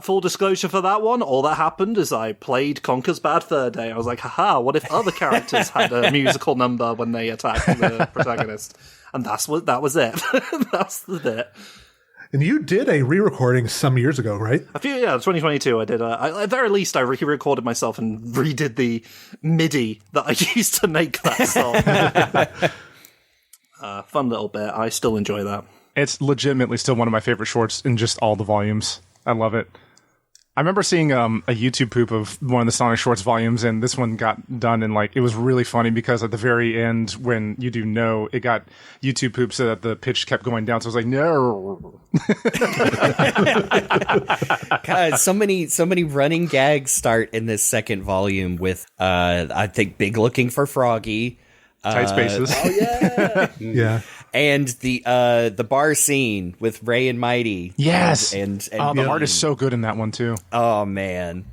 Speaker 2: Full disclosure for that one, all that happened is I played Conker's Bad Fur Day. I was like, "Haha! What if other characters had a musical number when they attacked the protagonist?" And that was it. That's the bit.
Speaker 3: And you did a re-recording some years ago, right?
Speaker 2: 2022 I did. At the very least, I re-recorded myself and redid the MIDI that I used to make that song. Fun little bit. I still enjoy that.
Speaker 1: It's legitimately still one of my favorite shorts in just all the volumes. I love it. I remember seeing a YouTube poop of one of the Sonic Shorts volumes, and this one got done, and it was really funny because at the very end, when you do no, it got YouTube poop so that the pitch kept going down. So I was like, no.
Speaker 4: God, so many running gags start in this second volume with, I think, Big looking for Froggy.
Speaker 1: Tight spaces.
Speaker 4: Oh yeah,
Speaker 3: yeah.
Speaker 4: And the bar scene with Ray and Mighty.
Speaker 1: Yes,
Speaker 4: and
Speaker 1: the art is so good in that one too.
Speaker 4: Oh man,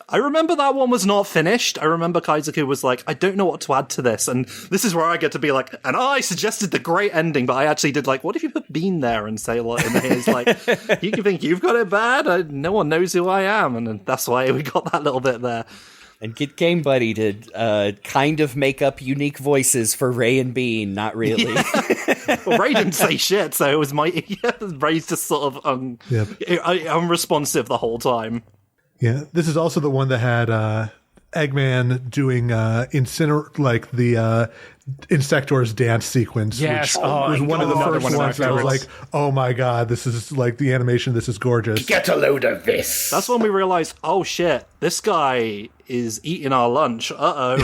Speaker 2: I remember that one was not finished. I remember Kaizoku was like, I don't know what to add to this, and this is where I get to be like, and I suggested the great ending, but I actually did what if you put Bean there and say in his you can think you've got it bad, no one knows who I am, and that's why we got that little bit there.
Speaker 4: And get Game Buddy to kind of make up unique voices for Ray and Bean, not really.
Speaker 2: Yeah. Well, Ray didn't say shit, so it was Ray's just sort of unresponsive the whole time.
Speaker 3: Yeah, this is also the one that had Eggman doing the Insector's dance sequence.
Speaker 1: Yes,
Speaker 3: which was one of the first ones that I was like, oh my god, this is the animation, this is gorgeous.
Speaker 6: Get a load of this.
Speaker 2: That's when we realized, oh shit, this guy is eating our lunch. Insector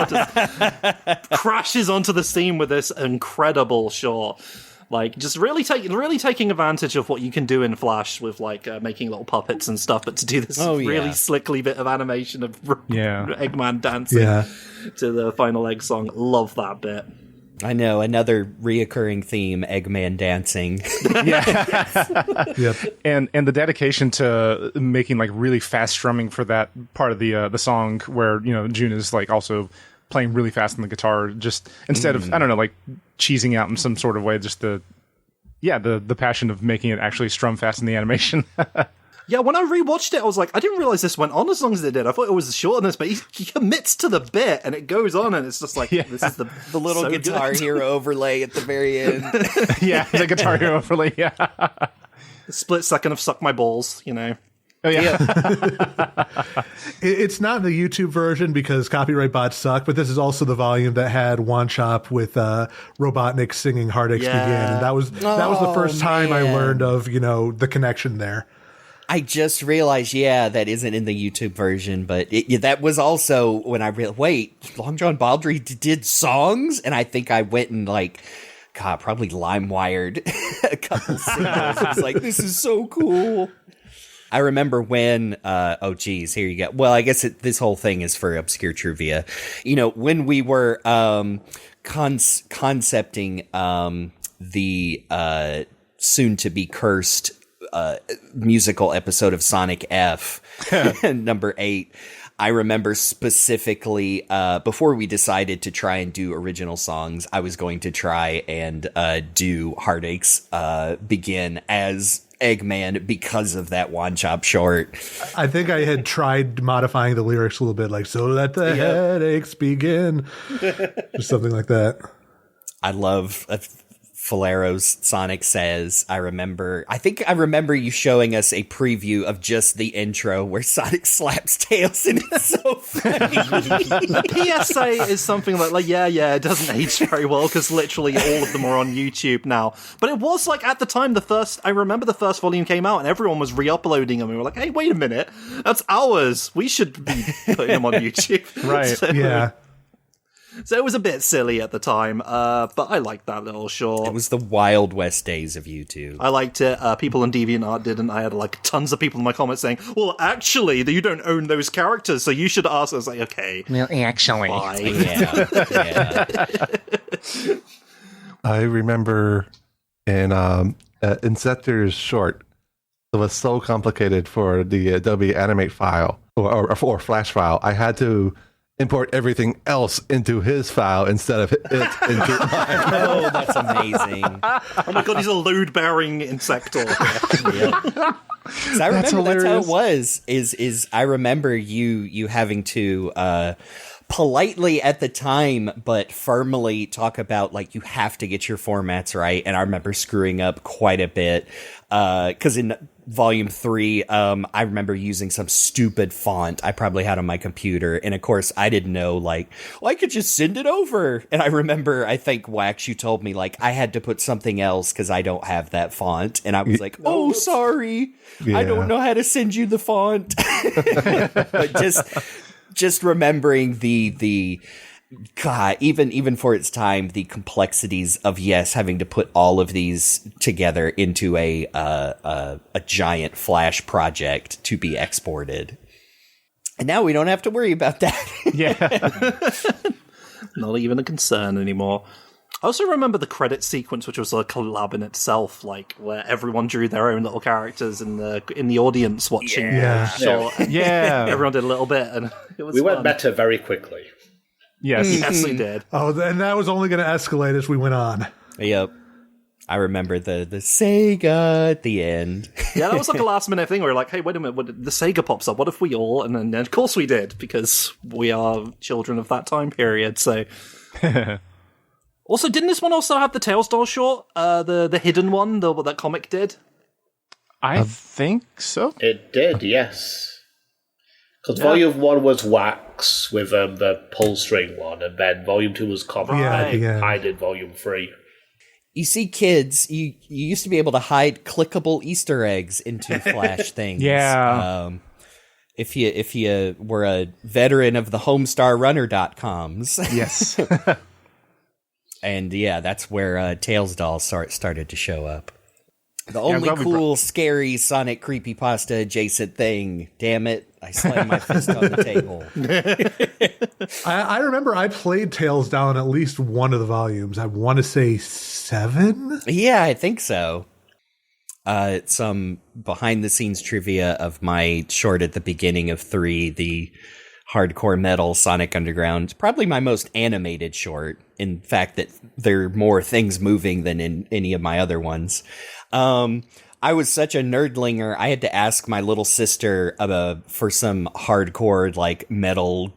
Speaker 2: just crashes onto the scene with this incredible shot. Just really taking advantage of what you can do in Flash with making little puppets and stuff, but to do this really slickly bit of animation of Eggman dancing to the Final Egg song. Love that bit.
Speaker 4: I know, another reoccurring theme, Eggman dancing.
Speaker 1: Yep. And the dedication to making really fast strumming for that part of the song where June is also playing really fast on the guitar, just instead of, I don't know, cheesing out in some sort of way, just the passion of making it actually strum fast in the animation.
Speaker 2: Yeah, when I rewatched it, I was like, I didn't realize this went on as long as it did. I thought it was short on this, but he commits to the bit, and it goes on, and it's just this is the
Speaker 4: little guitar hero overlay at the very end.
Speaker 1: Yeah, the guitar hero overlay, yeah.
Speaker 2: The split second of suck my balls,
Speaker 1: Oh, yeah.
Speaker 3: It's not the YouTube version because copyright bots suck, but this is also the volume that had One Shop with Robotnik singing Heartaches Begin. And that was the first time I learned of, the connection there.
Speaker 4: I just realized, that isn't in the YouTube version, but that was also when I realized, wait, Long John Baldry did songs? And I think I went and probably LimeWired a couple singles. I was like, this is so cool. I remember when, here you go. Well, I guess this whole thing is for obscure trivia. When we were concepting the soon-to-be cursed musical episode of Sonic F, number 8, I remember specifically, before we decided to try and do original songs, I was going to try and do Heartaches Begin as Eggman because of that One Chop short.
Speaker 3: I think I had tried modifying the lyrics a little bit, so let the headaches begin. Or something like that.
Speaker 4: I love Filero's Sonic Says. I think I remember you showing us a preview of just the intro where Sonic slaps Tails, and it's so funny.
Speaker 2: The PSA is something it doesn't age very well because literally all of them are on YouTube now. But it was at the time I remember the first volume came out and everyone was re-uploading them. We were like, hey, wait a minute, that's ours. We should be putting them on YouTube.
Speaker 1: Right.
Speaker 3: Yeah.
Speaker 2: So it was a bit silly at the time, but I liked that little short.
Speaker 4: It was the Wild West days of YouTube.
Speaker 2: I liked it. People on DeviantArt didn't. I had tons of people in my comments saying, well, actually, you don't own those characters, so you should ask. I was like, okay.
Speaker 9: Well, actually.
Speaker 4: Yeah.
Speaker 5: I remember and Inceptor's short. It was so complicated for the Adobe Animate file or Flash file. I had to import everything else into his file instead of it into mine.
Speaker 4: Oh, that's amazing.
Speaker 2: Oh my god, he's a load-bearing insector.
Speaker 4: Yep. So I remember that's how it was. Is I remember you having to politely at the time, but firmly talk about like you have to get your formats right. And I remember screwing up quite a bit because in Volume 3, I remember using some stupid font I probably had on my computer. And of course, I didn't know, like, well, I could just send it over. And I remember, I think, Wax, you told me, like, I had to put something else because I don't have that font. And I was like, oh, sorry.
Speaker 5: Yeah.
Speaker 4: I don't know how to send you the font. But just remembering the God, even for its time, the complexities of having to put all of these together into a giant Flash project to be exported, and now we don't have to worry about that.
Speaker 1: Yeah,
Speaker 2: Not even a concern anymore. I also remember the credit sequence, which was a collab in itself, like where everyone drew their own little characters in the audience watching.
Speaker 3: Yeah.
Speaker 1: yeah.
Speaker 2: Everyone did a little bit, and it was.
Speaker 6: We went
Speaker 2: fun.
Speaker 6: meta very quickly.
Speaker 1: Yes.
Speaker 2: Yes, we did.
Speaker 3: Oh, and that was only going to escalate as we went on.
Speaker 4: Yep. I remember the Sega at the end.
Speaker 2: Yeah, that was like a last minute thing where we're like, hey, wait a minute, the Sega pops up. What if we all? And then of course we did, because we are children of that time period. So. Also, didn't this one also have the Tails doll short? The hidden one, what that comic did?
Speaker 1: I think so.
Speaker 6: It did, yes. Because Volume 1 was Wax with the pull string one, and then Volume 2 was comic.
Speaker 3: Yeah.
Speaker 6: I did Volume 3.
Speaker 4: You see, kids, you used to be able to hide clickable Easter eggs into Flash things.
Speaker 1: Yeah.
Speaker 4: If you were a veteran of the HomestarRunner.coms.
Speaker 1: Yes.
Speaker 4: And yeah, that's where Tails dolls started to show up. The only
Speaker 1: glad we
Speaker 4: cool, scary Sonic creepypasta adjacent thing. Damn it. I slammed my fist on the table.
Speaker 3: I remember I played Tails down at least one of the volumes. I want to say 7?
Speaker 4: Yeah, I think so. Some behind-the-scenes trivia of my short at the beginning of 3, the hardcore metal Sonic Underground. Probably my most animated short. In fact, that there are more things moving than in any of my other ones. I was such a nerdlinger, I had to ask my little sister for some hardcore, like, metal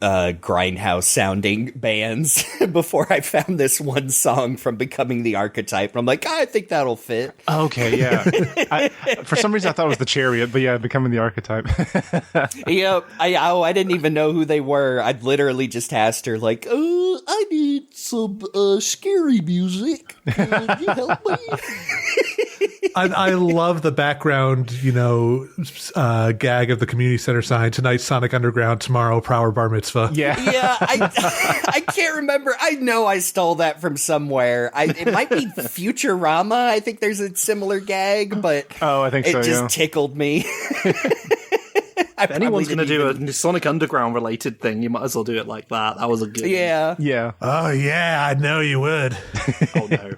Speaker 4: grindhouse sounding bands before I found this one song from Becoming the Archetype. And I'm like, I think that'll fit.
Speaker 1: Okay, yeah. For some reason, I thought it was the Chariot, but yeah, Becoming the Archetype.
Speaker 4: Yep. I didn't even know who they were. I'd literally just asked her, like, I need some scary music. Can you help me?
Speaker 3: I love the background, gag of the community center sign. Tonight, Sonic Underground. Tomorrow, Prower Bar Mitzvah.
Speaker 1: Yeah.
Speaker 4: Yeah, I can't remember. I know I stole that from somewhere. It might be Futurama. I think there's a similar gag, but
Speaker 1: I think so,
Speaker 4: it just tickled me.
Speaker 2: If anyone's going to do a Sonic Underground related thing, you might as well do it like that. That was a good one.
Speaker 1: Yeah.
Speaker 3: Oh, yeah, I know you would.
Speaker 2: Oh, no.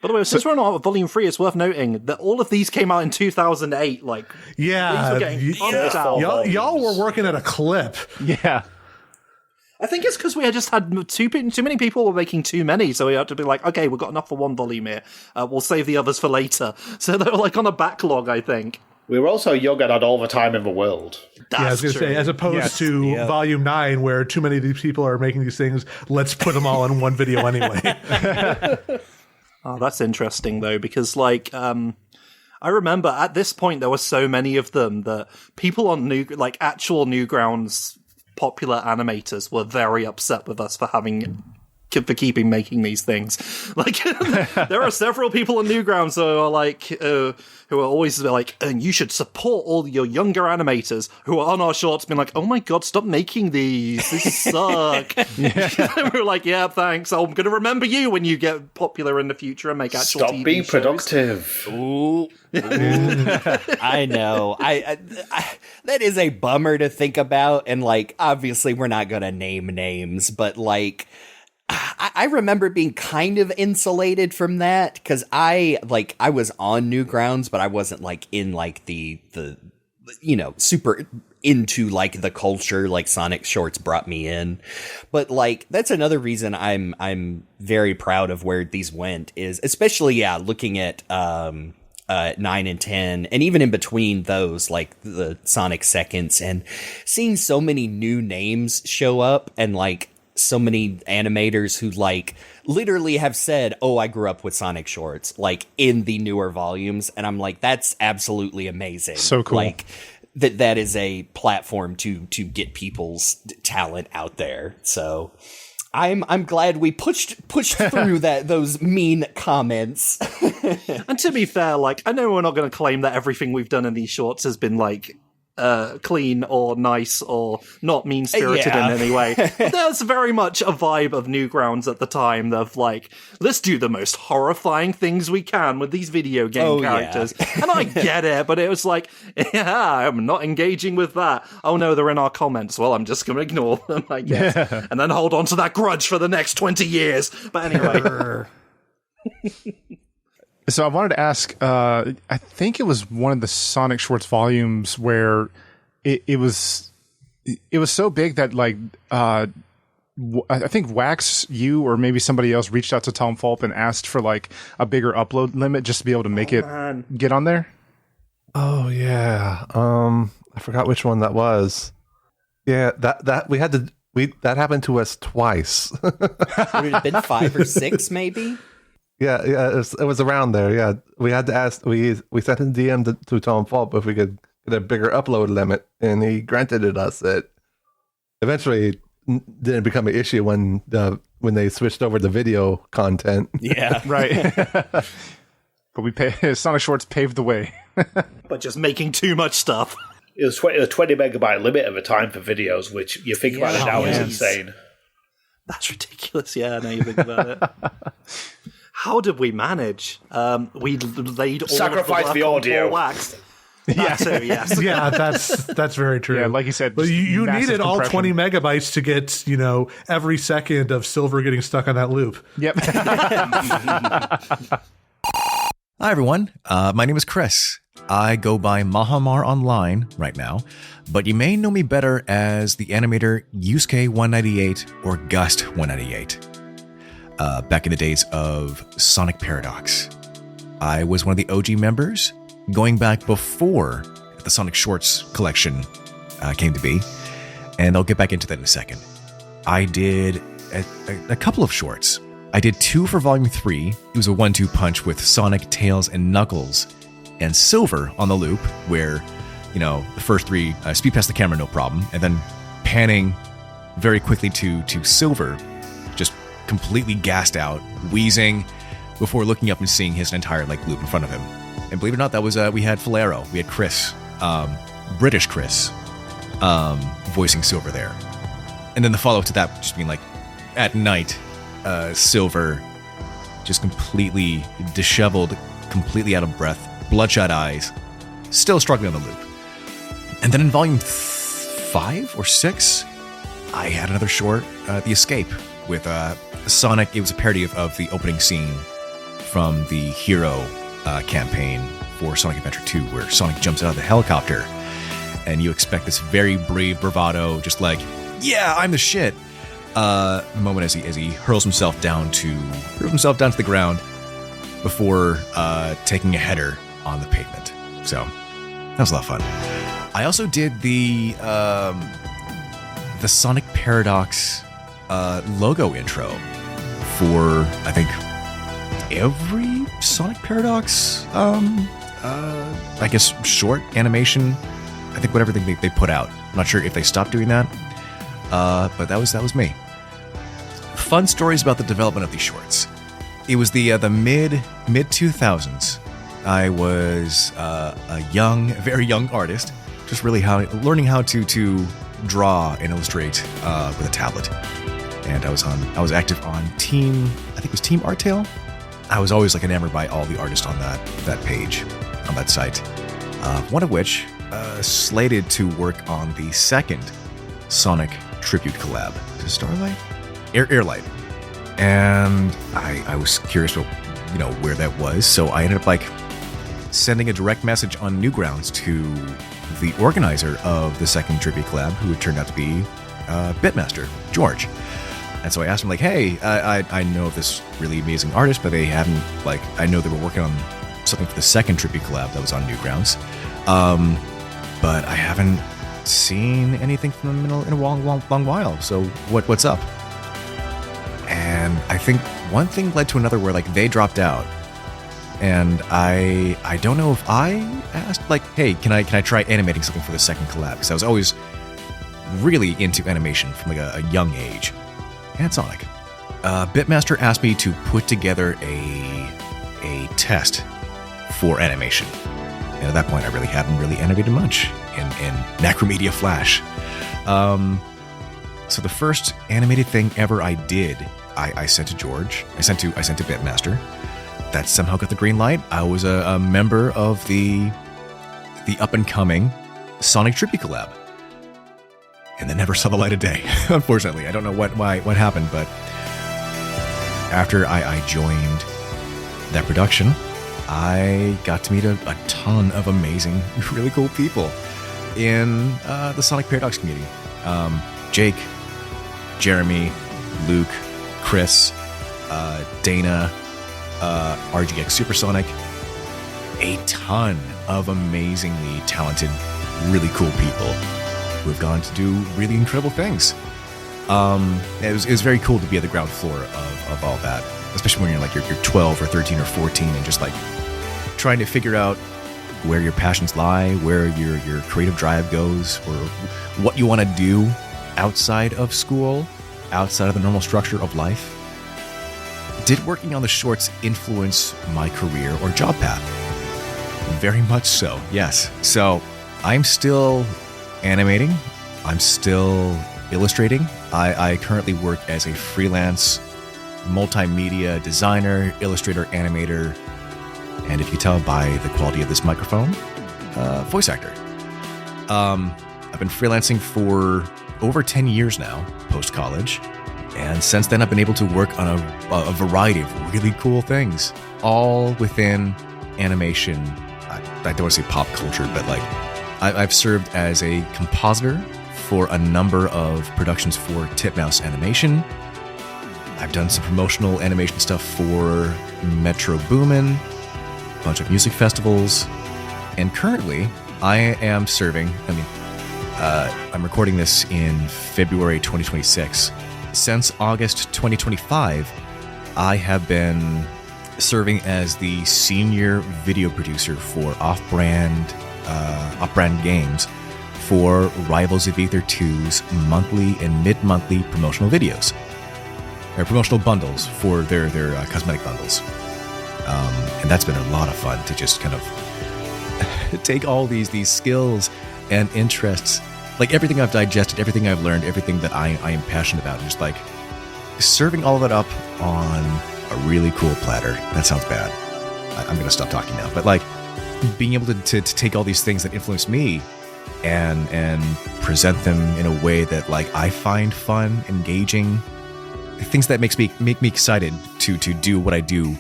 Speaker 2: By the way, since we're on Volume 3, it's worth noting that all of these came out in 2008. Like,
Speaker 3: Yeah.
Speaker 2: these were getting pumped out.
Speaker 3: Y'all were working at a clip.
Speaker 1: Yeah.
Speaker 2: I think it's because we had just had too many people were making too many, so we had to be like, okay, we've got enough for one volume here. We'll save the others for later. So they were like on a backlog, I think.
Speaker 6: We were also young and had all the time in the world.
Speaker 3: I was going to say, as opposed to Volume 9, where too many of these people are making these things, let's put them all in one video anyway.
Speaker 2: Oh, that's interesting, though, because, like, I remember at this point there were so many of them that people on actual Newgrounds popular animators were very upset with us for keeping making these things. Like, there are several people on Newgrounds who are like, who are always like, and you should support all your younger animators who are on our shorts, being like, oh my god, stop making these suck. And we're like, yeah, thanks. I'm going to remember you when you get popular in the future and make actual
Speaker 6: Stop
Speaker 2: TV
Speaker 6: being
Speaker 2: shows.
Speaker 6: productive.
Speaker 4: Ooh. I know. I that is a bummer to think about, and like, obviously we're not going to name names, but like, I remember being kind of insulated from that because I was on Newgrounds, but I wasn't like in like the super into like the culture like Sonic Shorts brought me in. But like that's another reason I'm very proud of where these went, is especially looking at 9 and 10 and even in between those, like the Sonic seconds, and seeing so many new names show up and like so many animators who like literally have said, "Oh, I grew up with Sonic Shorts," like in the newer volumes, and I'm like, that's absolutely amazing.
Speaker 1: So cool.
Speaker 4: Like that is a platform to get people's talent out there. So I'm glad we pushed through those mean comments.
Speaker 2: And to be fair, like, I know we're not going to claim that everything we've done in these shorts has been like clean or nice or not mean-spirited in any way. But there's very much a vibe of Newgrounds at the time of like, let's do the most horrifying things we can with these video game characters. Yeah. And I get it, but it was like, I'm not engaging with that. Oh no, they're in our comments. Well, I'm just going to ignore them, I guess. Yeah. And then hold on to that grudge for the next 20 years. But anyway.
Speaker 1: So I wanted to ask, I think it was one of the Sonic Shorts volumes where it was so big that like I think Wax, you or maybe somebody else reached out to Tom Fulp and asked for like a bigger upload limit just to be able to make get on there.
Speaker 5: Oh yeah, I forgot which one that was. Yeah, that we had to that happened to us twice.
Speaker 4: Would it have been 5 or 6 maybe?
Speaker 5: Yeah, it was around there. Yeah, we had to ask. We sent a DM to Tom Fulp if we could get a bigger upload limit, and he granted it us. It eventually didn't become an issue when they switched over to video content.
Speaker 4: Yeah,
Speaker 1: right. But Sonic Shorts paved the way.
Speaker 2: But just making too much stuff.
Speaker 6: It was a 20 megabyte limit of a time for videos, which you think about it now is insane.
Speaker 2: That's ridiculous. Yeah, now you think about it. How did we manage? We laid all
Speaker 6: sacrifice the audio.
Speaker 2: Wax. Yeah, too, yes.
Speaker 3: Yeah, that's very true.
Speaker 1: Yeah, like you said,
Speaker 3: but you needed all 20 megabytes to get every second of Silver getting stuck on that loop.
Speaker 1: Yep.
Speaker 9: Hi everyone, my name is Chris. I go by Mahamarr online right now, but you may know me better as the animator Yusuke198 or Gust198. Back in the days of Sonic Paradox. I was one of the OG members, going back before the Sonic Shorts collection came to be, and I'll get back into that in a second. I did a couple of shorts. I did 2 for Volume 3. It was a 1-2 punch with Sonic, Tails, and Knuckles, and Silver on the loop, where, the first 3 speed past the camera, no problem, and then panning very quickly to Silver, just completely gassed out, wheezing, before looking up and seeing his entire loop in front of him. And believe it or not, that was we had Lythero, we had Chris, British Chris, voicing Silver there. And then the follow-up to that just being at night, Silver just completely disheveled, completely out of breath, bloodshot eyes, still struggling on the loop. And then in volume 5 or 6, I had another short, The Escape, with Sonic. It was a parody of the opening scene from the Hero campaign for Sonic Adventure 2, where Sonic jumps out of the helicopter, and you expect this very brave bravado, just yeah, I'm the shit, moment as he hurls himself down to the ground before taking a header on the pavement. So that was a lot of fun. I also did the Sonic Paradox logo intro for, I think, every Sonic Paradox I guess short animation, I think whatever they put out. I'm not sure if they stopped doing that, but that was me. Fun stories about the development of these shorts. It was the mid 2000s. I was a very young artist, just really learning how to draw and illustrate with a tablet. And I was active on Team, I think it was Team Arttail. I was always enamored by all the artists on that page, on that site. One of which slated to work on the second Sonic tribute collab to Starlight? Airlight. and I was curious, where that was. So I ended up sending a direct message on Newgrounds to the organizer of the second trivia collab, who turned out to be Bitmaster George. And so I asked him, hey, I know of this really amazing artist, but they haven't, I know they were working on something for the second tribute collab that was on Newgrounds, but I haven't seen anything from them in a long while. So what's up? And I think one thing led to another where they dropped out, and I don't know if I asked hey, can I try animating something for the second collab, because I was always really into animation from a young age. And Sonic. Bitmaster asked me to put together a test for animation. And at that point, I really hadn't animated much in Macromedia Flash. So the first animated thing ever I did, I sent to George. I sent to Bitmaster. That somehow got the green light. I was a member of the up-and-coming Sonic Tribute Collab. And then never saw the light of day, unfortunately. I don't know what happened, but after I joined that production, I got to meet a ton of amazing, really cool people in the Sonic Paradox community. Jake, Jeremy, Luke, Chris, Dana, RGX Supersonic, a ton of amazingly talented, really cool people who have gone to do really incredible things. It was very cool to be at the ground floor of all that, especially when you're you're 12 or 13 or 14 and just trying to figure out where your passions lie, where your creative drive goes, or what you want to do outside of school, outside of the normal structure of life. Did working on the shorts influence my career or job path? Very much so, yes. So I'm still animating. I'm still illustrating. I currently work as a freelance multimedia designer, illustrator, animator, and if you tell by the quality of this microphone, voice actor. I've been freelancing for over 10 years now, post-college, and since then I've been able to work on a variety of really cool things, all within animation. I don't want to say pop culture, but I've served as a compositor for a number of productions for Titmouse Animation. I've done some promotional animation stuff for Metro Boomin, a bunch of music festivals, and currently I am serving, I'm recording this in February 2026. Since August 2025, I have been serving as the senior video producer for off-brand games for Rivals of Aether 2's monthly and mid-monthly promotional videos. Or promotional bundles for their cosmetic bundles. And that's been a lot of fun to just kind of take all these skills and interests, everything I've digested, everything I've learned, everything that I am passionate about, and just serving all of it up on a really cool platter. That sounds bad. I'm going to stop talking now. But being able to take all these things that influence me and present them in a way that I find fun, engaging, things that make me excited to do what I do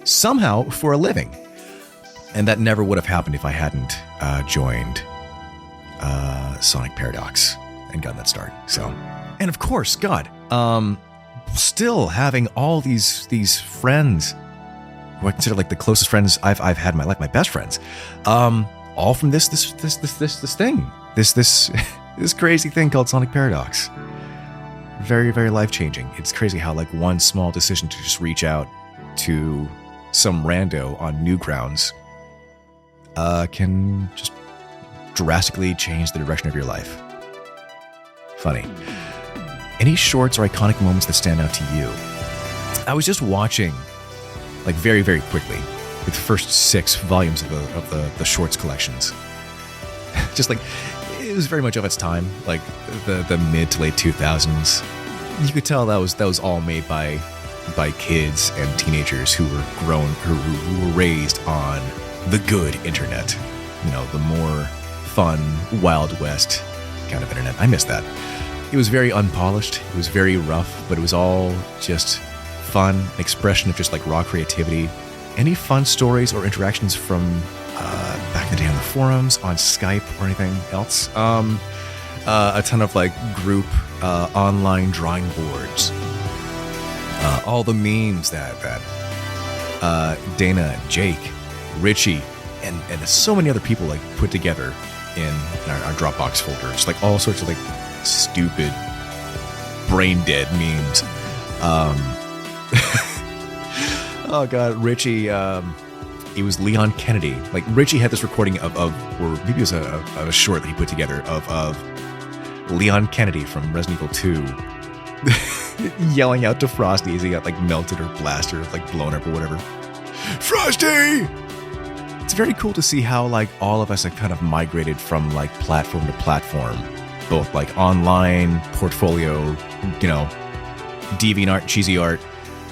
Speaker 9: somehow for a living. And that never would have happened if I hadn't joined Sonic Paradox and gotten that start. So, and of course, God, still having all these friends who I consider the closest friends I've had in my life, my best friends, all from this thing, this crazy thing called Sonic Paradox. Very, very life-changing. It's crazy how one small decision to just reach out to some rando on Newgrounds can just drastically change the direction of your life. Funny. Any shorts or iconic moments that stand out to you? I was just watching, very, very quickly, the first 6 volumes of the shorts collections. Just it was very much of its time, the mid to late 2000s. You could tell that was all made by kids and teenagers who were raised on the good internet. The more fun, Wild West kind of internet. I miss that. It was very unpolished. It was very rough, but it was all just fun, expression of just like raw creativity. Any fun stories or interactions from back in the day on the forums, on Skype, or anything else? A ton of like group online drawing boards. All the memes that Dana, Jake, Richie, and so many other people like put together in our Dropbox folder. Just like all sorts of like stupid, brain dead memes. Oh god, Richie. It was Leon Kennedy. Like Richie had this recording of or maybe it was a short that he put together of Leon Kennedy from Resident Evil 2 yelling out to Frosty as he got like melted or blasted or like blown up or whatever. Frosty! It's very cool to see how like all of us have kind of migrated from like platform to platform, both like online, portfolio, you know, DeviantArt, cheesy art,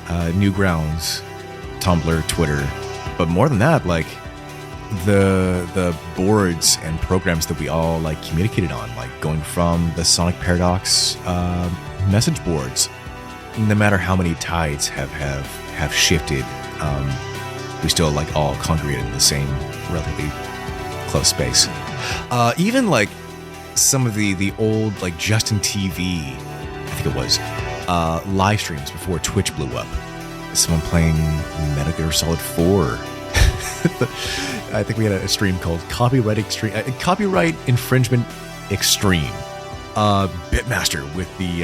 Speaker 9: Newgrounds, Tumblr, Twitter, but more than that, like the boards and programs that we all like communicated on, like going from the Sonic Paradox message boards. No matter how many tides have shifted, we still like all congregated in the same relatively close space. Even like some of the old like Justin TV, I think it was, live streams before Twitch blew up. Someone playing Metal Gear Solid 4. I think we had a stream called Copyright Infringement Extreme. Bitmaster with the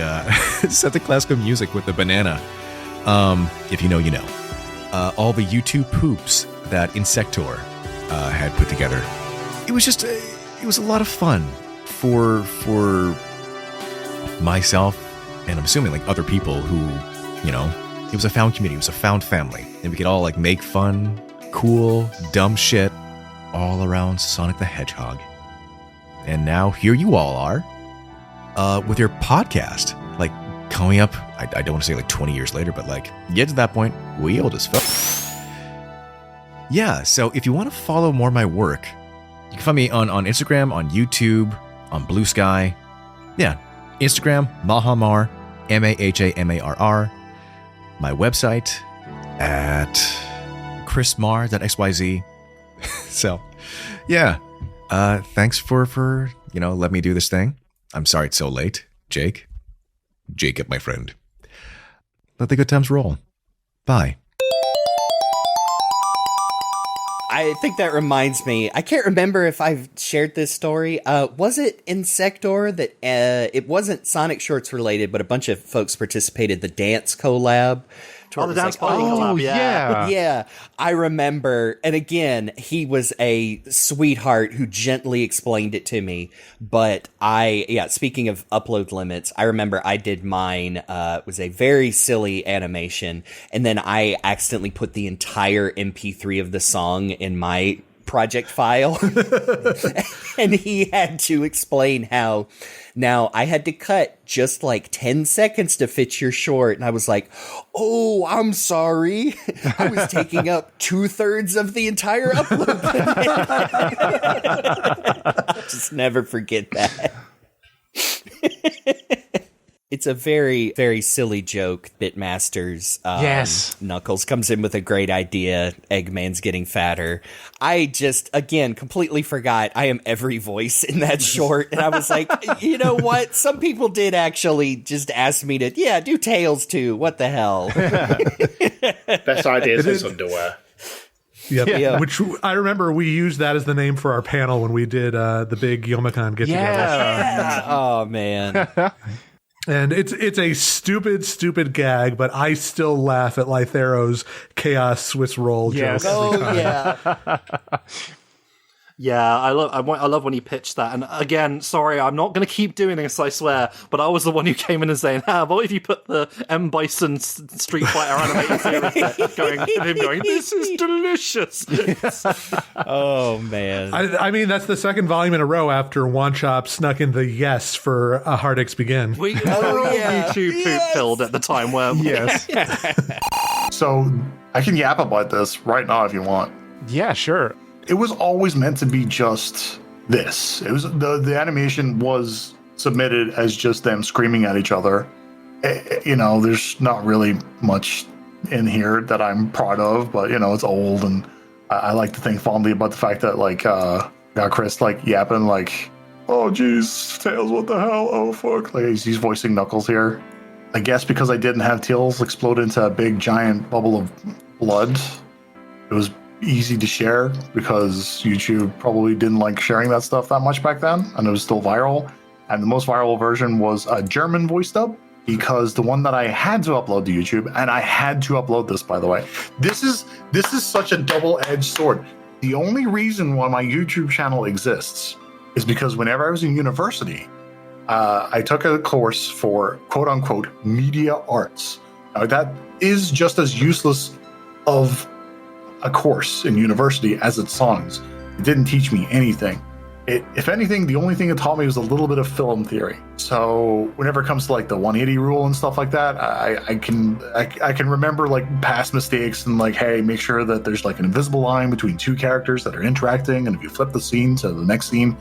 Speaker 9: Santa Classical music with the banana. If you know, you know. All the YouTube poops that Insector had put together. It was just, it was a lot of fun for myself, and I'm assuming like other people who, you know, it was a found community, it was a found family, and we could all like make fun, cool, dumb shit all around Sonic the Hedgehog. And now here you all are with your podcast, like coming up, I don't want to say like 20 years later, but like get to that point, we old as fuck. Yeah, so if you want to follow more of my work, you can find me on Instagram, on YouTube, on Blue Sky. Yeah, Instagram, Mahamarr, Mahamarr. My website at chrismarr.xyz. So, yeah, thanks for you know, let me do this thing. I'm sorry it's so late, Jacob, my friend. Let the good times roll. Bye.
Speaker 4: I think that reminds me. I can't remember if I've shared this story. Was it Insector that it wasn't Sonic Shorts related, but a bunch of folks participated, the dance collab?
Speaker 2: Oh, the dance party collab, yeah.
Speaker 4: Yeah, I remember. And again, he was a sweetheart who gently explained it to me. But speaking of upload limits, I remember I did mine. It was a very silly animation. And then I accidentally put the entire MP3 of the song in my project file. And he had to explain how. Now, I had to cut just like 10 seconds to fit your short. And I was like, oh, I'm sorry. I was taking up 2/3 of the entire upload. I'll just never forget that. It's a very, very silly joke. Bitmaster's
Speaker 1: yes.
Speaker 4: Knuckles comes in with a great idea. Eggman's getting fatter. I just, again, completely forgot I am every voice in that short. And I was like, you know what? Some people did actually just ask me to, do Tails too. What the hell?
Speaker 6: Best ideas is underwear.
Speaker 3: Yep.
Speaker 4: Yeah.
Speaker 3: Which I remember we used that as the name for our panel when we did the big Youmacon get together.
Speaker 4: Yeah. Oh, man.
Speaker 3: And it's a stupid gag, but I still laugh at Lythero's chaos Swiss roll joke.
Speaker 4: Oh, yeah.
Speaker 2: Yeah, I love when he pitched that. And again, sorry, I'm not going to keep doing this, I swear. But I was the one who came in and saying, what if you put the M. Bison Street Fighter animated series going, this is delicious.
Speaker 4: Oh, man.
Speaker 3: I mean, that's the second volume in a row after One Chop snuck in the yes for A Heartaches Begin.
Speaker 2: We YouTube poop-pilled at the time where...
Speaker 1: Yes.
Speaker 10: So I can yap about this right now if you want.
Speaker 1: Yeah, sure.
Speaker 10: It was always meant to be just this. It was the animation was submitted as just them screaming at each other. You know, there's not really much in here that I'm proud of, but it's old, and I like to think fondly about the fact that got Chris yapping oh geez, Tails, what the hell? Oh fuck! He's voicing Knuckles here. I guess because I didn't have Tails explode into a big giant bubble of blood, it was easy to share because YouTube probably didn't like sharing that stuff that much back then, and it was still viral. And the most viral version was a German voice dub, because the one that I had to upload to YouTube, and I had to upload this, by the way. This is such a double-edged sword. The only reason why my YouTube channel exists is because whenever I was in university, I took a course for quote-unquote media arts. Now, that is just as useless of a course in university as it sounds. It didn't teach me anything. If anything, the only thing it taught me was a little bit of film theory. So whenever it comes to the 180 rule and stuff like that, I can remember past mistakes and hey, make sure that there's an invisible line between two characters that are interacting, and if you flip the scene to the next scene,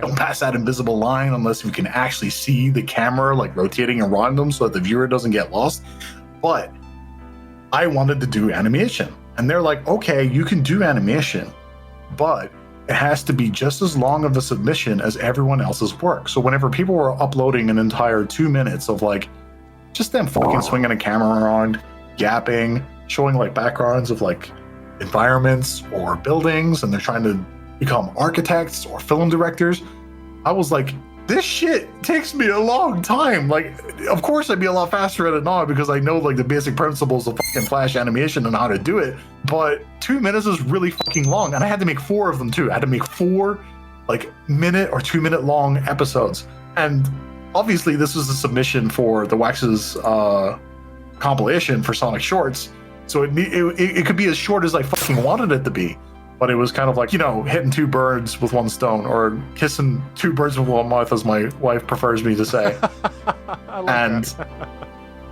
Speaker 10: don't pass that invisible line unless you can actually see the camera rotating around them so that the viewer doesn't get lost. But I wanted to do animation, and they're like, okay, you can do animation, but it has to be just as long of a submission as everyone else's work. So whenever people were uploading an entire 2 minutes of just them fucking swinging a camera around, yapping, showing backgrounds of environments or buildings, and they're trying to become architects or film directors, I was like, this shit takes me a long time. Of course I'd be a lot faster at it now because I know the basic principles of fucking Flash animation and how to do it. But 2 minutes is really fucking long, and I had to make 4 of them too. I had to make 4 minute or 2 minute long episodes. And obviously this was a submission for the Wax's compilation for Sonic Shorts, so it could be as short as I fucking wanted it to be. But it was kind of hitting 2 birds with 1 stone, or kissing 2 birds with 1 mouth, as my wife prefers me to say.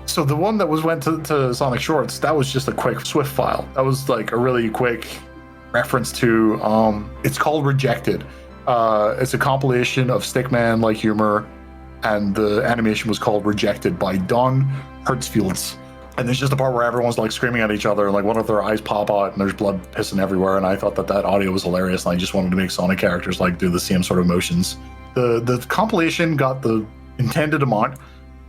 Speaker 10: So the one that went to Sonic Shorts, that was just a quick Swift file. That was a really quick reference to, it's called Rejected. It's a compilation of Stickman-like humor, and the animation was called Rejected by Don Hertzfields. And there's just a part where everyone's screaming at each other, and one of their eyes pop out, and there's blood pissing everywhere. And I thought that audio was hilarious, and I just wanted to make Sonic characters do the same sort of motions. The compilation got the intended amount,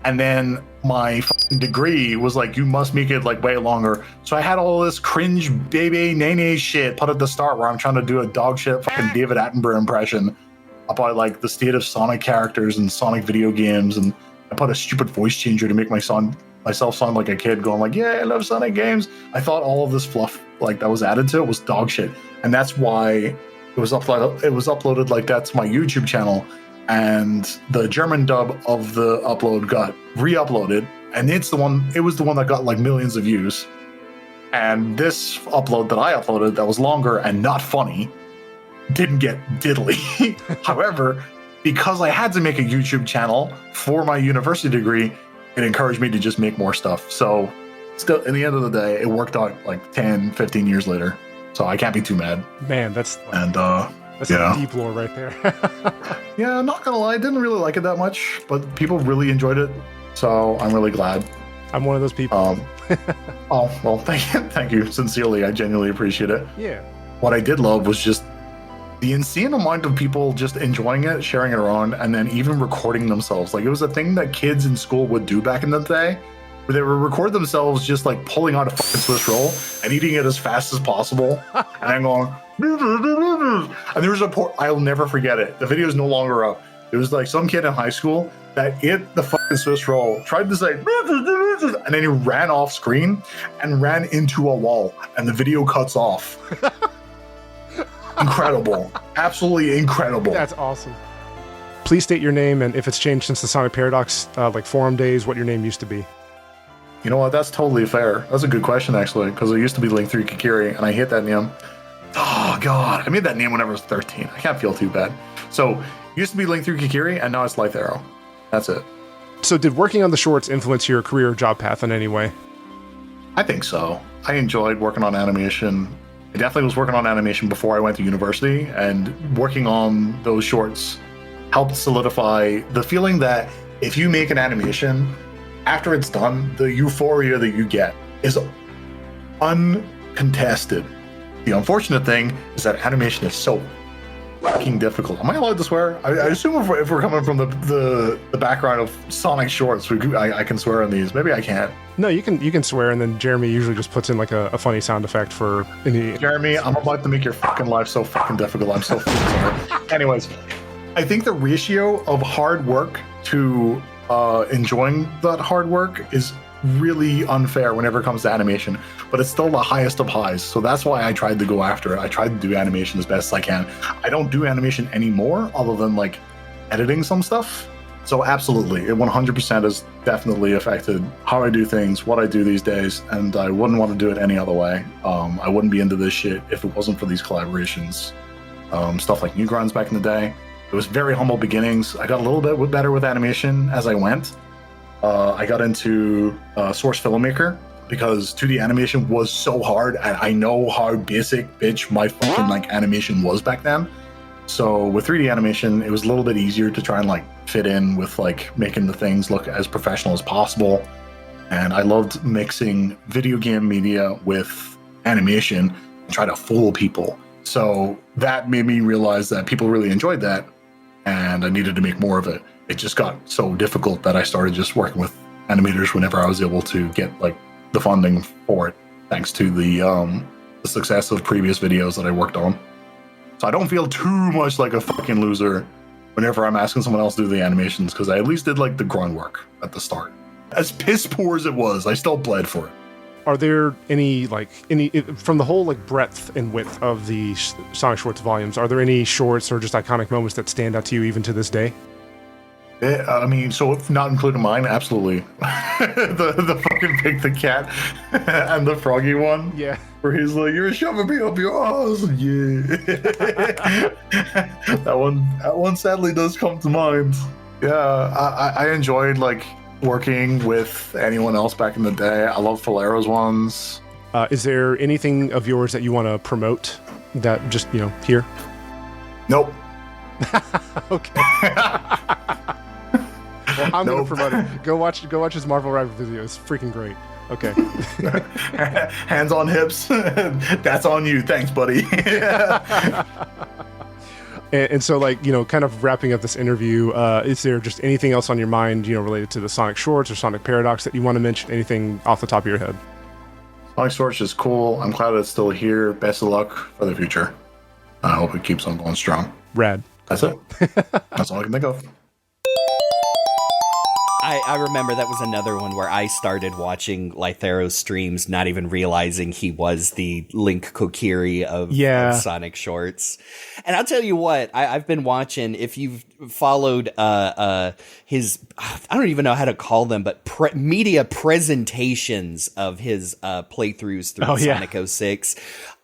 Speaker 10: and then my fucking degree was you must make it way longer. So I had all this cringe baby nene shit put at the start where I'm trying to do a dog shit fucking David Attenborough impression about the state of Sonic characters and Sonic video games, and I put a stupid voice changer to make myself sound like a kid going yeah, I love Sonic games. I thought all of this fluff that was added to it was dog shit, and that's why it was uploaded like that to my YouTube channel. And the German dub of the upload got re-uploaded, and it was the one that got millions of views. And this upload that I uploaded that was longer and not funny didn't get diddly. However, because I had to make a YouTube channel for my university degree, it encouraged me to just make more stuff. So still, in the end of the day, it worked out 10, 15 years later. So I can't be too mad.
Speaker 1: Man, that's deep lore right there.
Speaker 10: Yeah, I'm not gonna lie, I didn't really like it that much, but people really enjoyed it. So I'm really glad.
Speaker 1: I'm one of those people.
Speaker 10: Oh, well, thank you. Sincerely, I genuinely appreciate it.
Speaker 1: Yeah.
Speaker 10: What I did love was just the insane amount of people just enjoying it, sharing it around, and then even recording themselves. It was a thing that kids in school would do back in the day, where they would record themselves just pulling out a fucking Swiss roll and eating it as fast as possible, and then going, and there was I'll never forget it. The video is no longer up. It was some kid in high school that ate the fucking Swiss roll, tried to say, and then he ran off screen and ran into a wall, and the video cuts off. Incredible. Absolutely incredible.
Speaker 1: That's awesome. Please state your name, and if it's changed since the Sonic Paradox forum days, what your name used to be.
Speaker 10: You know what? That's totally fair. That's a good question, actually, because it used to be Link3 Kikiri, and I hate that name. Oh, God. I made that name when I was 13. I can't feel too bad. So, it used to be Link3 Kikiri, and now it's Lythero. That's it.
Speaker 1: So, did working on the shorts influence your career or job path in any way?
Speaker 10: I think so. I enjoyed working on animation. I definitely was working on animation before I went to university, and working on those shorts helped solidify the feeling that if you make an animation, after it's done, the euphoria that you get is uncontested. The unfortunate thing is that animation is so fucking difficult. Am I allowed to swear? I assume if we're coming from the background of Sonic shorts, I can swear on these. Maybe I can't.
Speaker 1: No, you can swear, and then Jeremy usually just puts in like a funny sound effect for any.
Speaker 10: Jeremy, I'm about to make your fucking life so fucking difficult. I'm so fucking sorry. Anyways, I think the ratio of hard work to enjoying that hard work is really unfair whenever it comes to animation, but it's still the highest of highs. So that's why I tried to go after it. I tried to do animation as best as I can. I don't do animation anymore other than like editing some stuff. So absolutely, it 100% has definitely affected how I do things, what I do these days, and I wouldn't want to do it any other way. I wouldn't be into this shit if it wasn't for these collaborations. Stuff like Newgrounds back in the day. It was very humble beginnings. I got a little bit better with animation as I went. I got into Source Filmmaker because 2D animation was so hard, and I know how basic bitch my fucking like animation was back then. So with 3D animation, it was a little bit easier to try and like fit in with like making the things look as professional as possible. And I loved mixing video game media with animation and try to fool people. So that made me realize that people really enjoyed that, and I needed to make more of it. It just got so difficult that I started just working with animators whenever I was able to get like the funding for it, thanks to the success of previous videos that I worked on. So I don't feel too much like a fucking loser whenever I'm asking someone else to do the animations, because I at least did like the grunt work at the start. As piss poor as it was, I still bled for it.
Speaker 1: Are there any from the whole like breadth and width of the Sonic Shorts volumes? Are there any shorts or just iconic moments that stand out to you even to this day?
Speaker 10: I mean, so if not including mine, absolutely. the fucking Pick the Cat and the Froggy one.
Speaker 1: Yeah.
Speaker 10: Where he's like, "You're shoving me up your ass." Yeah. that one sadly does come to mind. Yeah, I enjoyed like working with anyone else back in the day. I love Lythero's ones.
Speaker 1: Is there anything of yours that you want to promote that just, here?
Speaker 10: Nope.
Speaker 1: Okay. Well, I'm going to promote it. Go watch his Marvel Rival video. It's freaking great. Okay.
Speaker 10: Hands on hips. That's on you. Thanks, buddy.
Speaker 1: And so, like, kind of wrapping up this interview, is there just anything else on your mind, related to the Sonic Shorts or Sonic Paradox that you want to mention? Anything off the top of your head?
Speaker 10: Sonic Shorts is cool. I'm glad it's still here. Best of luck for the future. I hope it keeps on going strong.
Speaker 1: Rad.
Speaker 10: That's it. That's all I can think of.
Speaker 4: I remember that was another one where I started watching Lythero's streams, not even realizing he was the Link Kokiri of Sonic Shorts. And I'll tell you what, I've been watching, if you've followed his, I don't even know how to call them, but media presentations of his playthroughs through Sonic 06.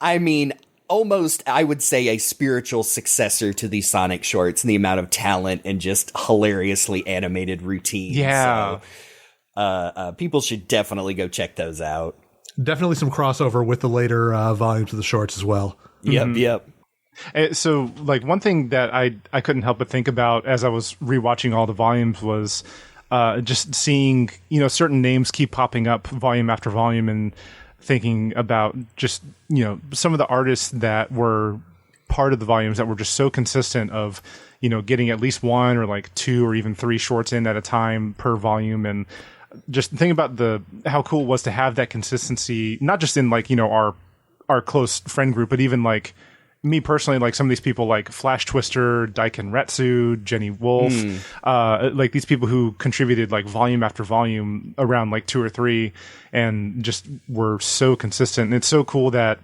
Speaker 4: I mean, almost, I would say, a spiritual successor to the Sonic Shorts in the amount of talent and just hilariously animated routines.
Speaker 1: Yeah.
Speaker 4: So, people should definitely go check those out.
Speaker 3: Definitely some crossover with the later volumes of the shorts as well.
Speaker 4: Yep.
Speaker 1: So, like, one thing that I couldn't help but think about as I was rewatching all the volumes was just seeing, certain names keep popping up volume after volume, and thinking about just, some of the artists that were part of the volumes that were just so consistent of, getting at least one or like two or even three shorts in at a time per volume. And just think about how cool it was to have that consistency, not just in like, our close friend group, but even like me personally, like some of these people like Flash Twister, Daiken Retsu, Jenny Wolf, like these people who contributed like volume after volume around like 2 or 3 and just were so consistent. And it's so cool that,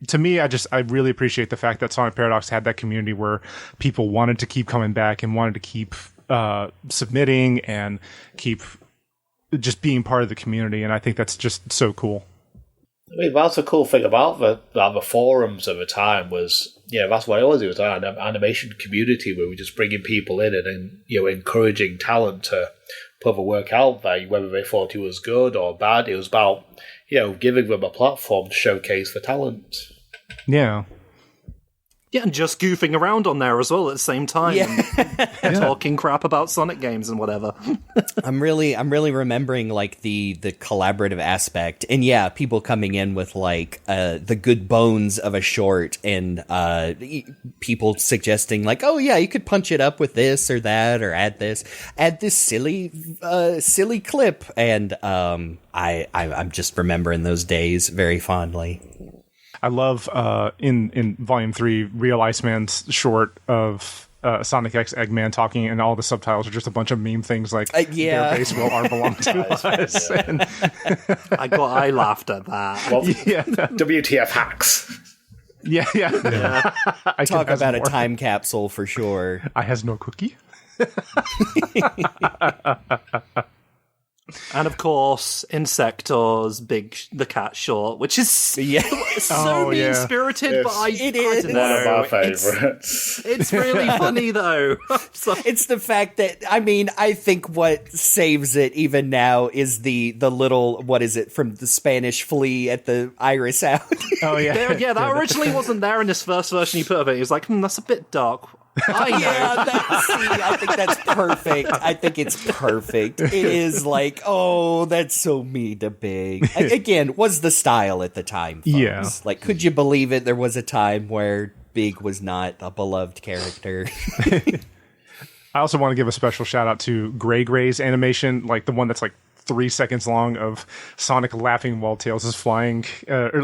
Speaker 1: to me, I really appreciate the fact that Sonic Paradox had that community where people wanted to keep coming back and wanted to keep submitting and keep just being part of the community. And I think that's just so cool.
Speaker 6: I mean, that's the cool thing about the forums at the time was, that's what I always do, was an animation community where we're just bringing people in and encouraging talent to put the work out there, whether they thought it was good or bad. It was about, giving them a platform to showcase the talent.
Speaker 1: Yeah.
Speaker 2: Yeah, and just goofing around on there as well at the same time.
Speaker 4: Yeah.
Speaker 2: And talking crap about Sonic games and whatever.
Speaker 4: I'm really remembering like the collaborative aspect, and yeah, people coming in with like the good bones of a short, and people suggesting like, oh yeah, you could punch it up with this or that, or add this silly clip, and I'm just remembering those days very fondly.
Speaker 1: I love in Volume 3, Real Iceman's short of Sonic X Eggman talking, and all the subtitles are just a bunch of meme things like their base will are belong to us. And
Speaker 2: I laughed at that.
Speaker 6: Well, WTF hacks.
Speaker 1: Yeah.
Speaker 4: Talk about a time capsule for sure.
Speaker 1: I has no cookie.
Speaker 2: And of course, Insector's the cat short, which is so mean-spirited, but I don't know.
Speaker 6: One of our favourites.
Speaker 2: It's really funny, though.
Speaker 4: It's the fact that, I mean, I think what saves it even now is the little, what is it, from the Spanish flea at the iris out.
Speaker 1: Oh, yeah.
Speaker 2: That originally wasn't there in this first version he put of it. He was like, that's a bit dark.
Speaker 4: I think that's perfect. I think it's perfect. It is like, oh, that's so mean to Big. Again, was the style at the time, folks.
Speaker 1: Yeah.
Speaker 4: Like, could you believe it? There was a time where Big was not a beloved character.
Speaker 1: I also want to give a special shout out to Gray's animation, like the one that's like 3 seconds long of Sonic laughing while Tails is flying. Because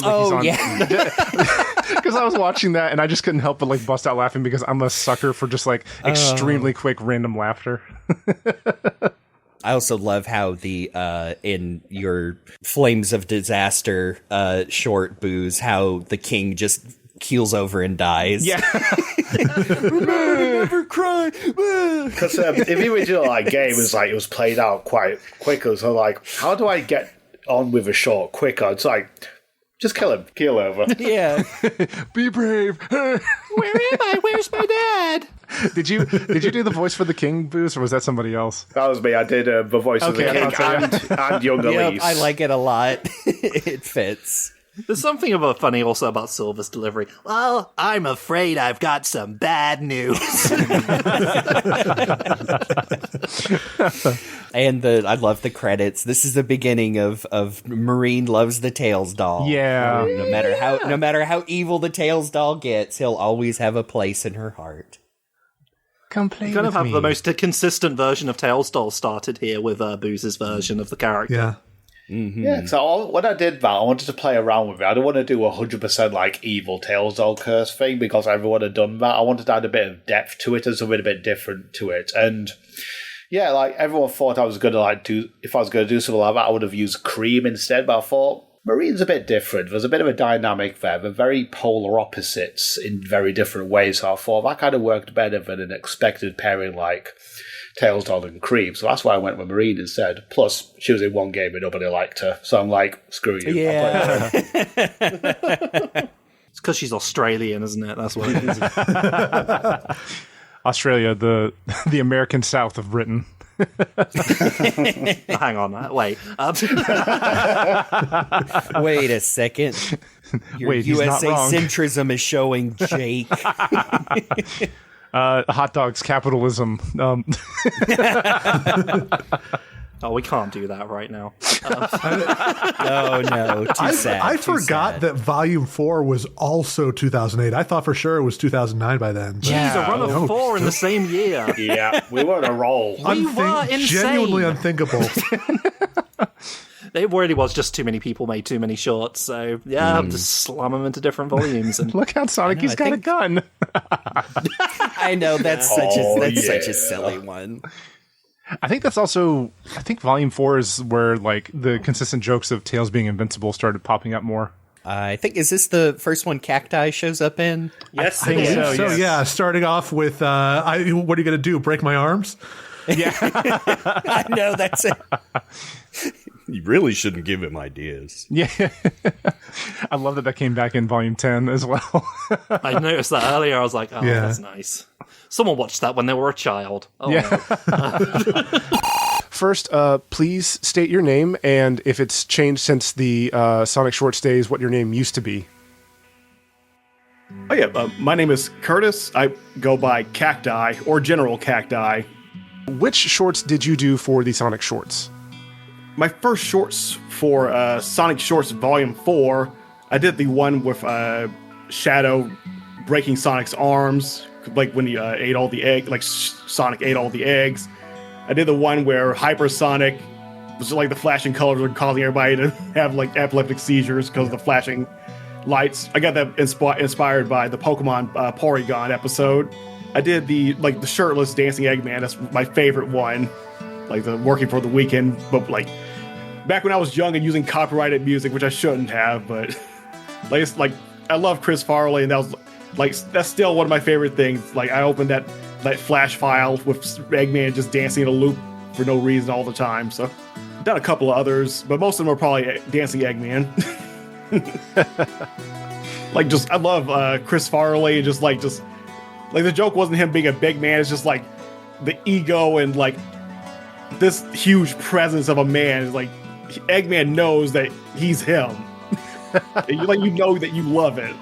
Speaker 1: I was watching that and I just couldn't help but like bust out laughing because I'm a sucker for just like extremely quick random laughter.
Speaker 4: I also love how the in your Flames of Disaster short Booze, how the king just keels over and dies.
Speaker 1: Yeah.
Speaker 4: Never cry.
Speaker 6: Because if the original game was like, it was played out quite quicker, so like, how do I get on with a short quicker? It's like, just kill him, keel over.
Speaker 4: Yeah.
Speaker 1: Be brave.
Speaker 2: Where am I? Where's my dad?
Speaker 1: Did you do the voice for the king, Booze, or was that somebody else?
Speaker 6: That was me. I did the voice of the king and Young Elise.
Speaker 4: I like it a lot. It fits.
Speaker 2: There's something funny also about Silver's delivery. Well, I'm afraid I've got some bad news.
Speaker 4: And I love the credits. This is the beginning of Marine loves the Tails doll.
Speaker 1: Yeah.
Speaker 4: No matter how evil the Tails doll gets, he'll always have a place in her heart.
Speaker 1: Come play
Speaker 2: You kind of
Speaker 1: with
Speaker 2: have
Speaker 1: me.
Speaker 2: the most consistent version of Tails doll started here with Booze's version of the character.
Speaker 3: Yeah.
Speaker 4: Mm-hmm.
Speaker 6: Yeah, so when I did that, I wanted to play around with it. I don't want to do 100% like evil Tails doll curse thing because everyone had done that. I wanted to add a bit of depth to it and something a bit different to it. And yeah, like everyone thought I was going to if I was going to do something like that, I would have used cream instead. But I thought Marine's a bit different. There's a bit of a dynamic there. They're very polar opposites in very different ways. So I thought that kind of worked better than an expected pairing like Tails doll and Cream, so that's why I went with Marine instead. Plus, she was in one game and nobody liked her, so I'm like, screw you.
Speaker 4: Yeah.
Speaker 2: It's because she's Australian, isn't it? That's what it is.
Speaker 1: Australia, the American South of Britain.
Speaker 2: Hang on, wait.
Speaker 4: Wait a second. Your
Speaker 1: Wait, he's not
Speaker 4: USA
Speaker 1: wrong.
Speaker 4: centrism is showing, Jake.
Speaker 1: Hot dogs, capitalism.
Speaker 2: Oh, we can't do that right now.
Speaker 4: No, too sad.
Speaker 3: I
Speaker 4: too
Speaker 3: forgot
Speaker 4: sad.
Speaker 3: that Volume 4 was also 2008. I thought for sure it was 2009 by then. but-
Speaker 2: Jeez, a run of 4 in the same year.
Speaker 6: Yeah, we were on a roll.
Speaker 2: We were insane.
Speaker 3: Genuinely unthinkable.
Speaker 2: It really was just too many people made too many shorts, so yeah, just slam them into different volumes. And
Speaker 1: Look out, Sonic, he's got a gun.
Speaker 4: I know that's such a silly one.
Speaker 1: I think that's also, Volume 4 is where like the consistent jokes of Tails being invincible started popping up more.
Speaker 4: I think, is this the first one Cacti shows up in?
Speaker 2: yes,
Speaker 1: I think
Speaker 2: it
Speaker 1: so,
Speaker 2: is.
Speaker 3: So
Speaker 1: yes.
Speaker 3: yeah, starting off with, what are you going to do? Break my arms?
Speaker 4: I know, that's it. You really shouldn't give him ideas.
Speaker 1: Yeah. I love that came back in Volume 10 as well.
Speaker 2: I noticed that earlier. I was like, oh,
Speaker 3: Yeah.
Speaker 2: that's nice. Someone watched that when they were a child. Oh,
Speaker 1: Yeah. First, please state your name and if it's changed since the Sonic Shorts days, what your name used to be.
Speaker 11: Oh yeah, my name is Curtis. I go by Cacti or General Cacti.
Speaker 12: Which shorts did you do for the Sonic Shorts?
Speaker 11: My first shorts for Sonic Shorts Volume 4, I did the one with Shadow breaking Sonic's arms, like when he ate all the eggs, like Sonic ate all the eggs. I did the one where Hypersonic was like the flashing colors were causing everybody to have like epileptic seizures because of the flashing lights. I got that inspired by the Pokemon Porygon episode. I did the shirtless dancing Eggman. That's my favorite one. Like the working for the weekend, but like back when I was young and using copyrighted music, which I shouldn't have, but like I love Chris Farley, and that was like that's still one of my favorite things. Like I opened that flash file with Eggman just dancing in a loop for no reason all the time. So I've done a couple of others, but most of them are probably dancing Eggman. I love Chris Farley, and just like the joke wasn't him being a big man, it's just like the ego and like this huge presence of a man. Is like Eggman knows that he's him. you know that you love it.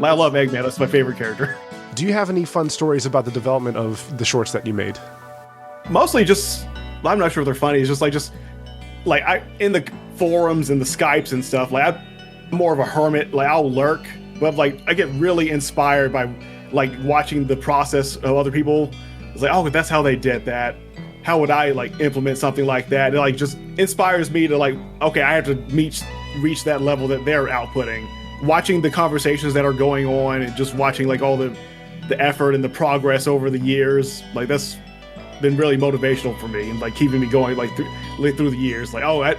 Speaker 11: I love Eggman. That's my favorite character.
Speaker 12: Do you have any fun stories about the development of the shorts that you made?
Speaker 11: Mostly just, I'm not sure if they're funny. It's just I in the forums and the Skypes and stuff. Like I'm more of a hermit. Like I'll lurk, but like I get really inspired by like watching the process of other people. It's like, oh, that's how they did that. How would I like implement something like that? It like just inspires me to like, okay, I have to reach that level that they're outputting. Watching the conversations that are going on and just watching like all the effort and the progress over the years, like that's been really motivational for me and like keeping me going like through the years. Like, oh, I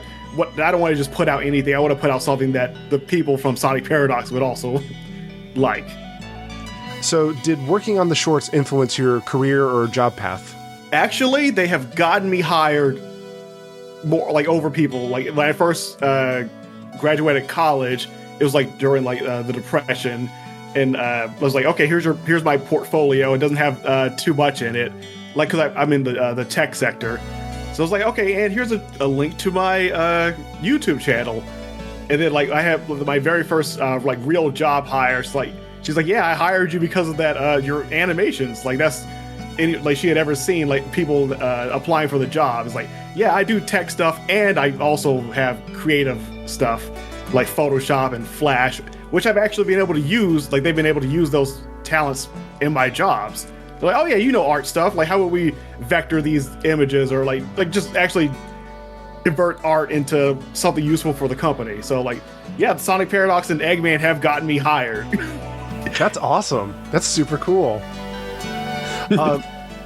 Speaker 11: don't want to just put out anything. I want to put out something that the people from Sonic Paradox would also like.
Speaker 12: So did working on the shorts influence your career or job path?
Speaker 11: Actually, they have gotten me hired more like over people. Like when I first graduated college, it was like during like the Depression, and I was like, okay, here's my portfolio. It doesn't have too much in it, like because I'm in the tech sector. So I was like, okay, and here's a link to my YouTube channel, and then like I have my very first like real job hire. So, like she's like, yeah, I hired you because of that your animations. Like that's. Like she had ever seen like people applying for the job. It's like, yeah, I do tech stuff and I also have creative stuff like Photoshop and Flash, which I've actually been able to use. Like they've been able to use those talents in my jobs. They're like, oh yeah, you know art stuff. Like how would we vector these images or like just actually convert art into something useful for the company? So like, yeah, Sonic Paradox and Eggman have gotten me hired.
Speaker 12: That's awesome. That's super cool.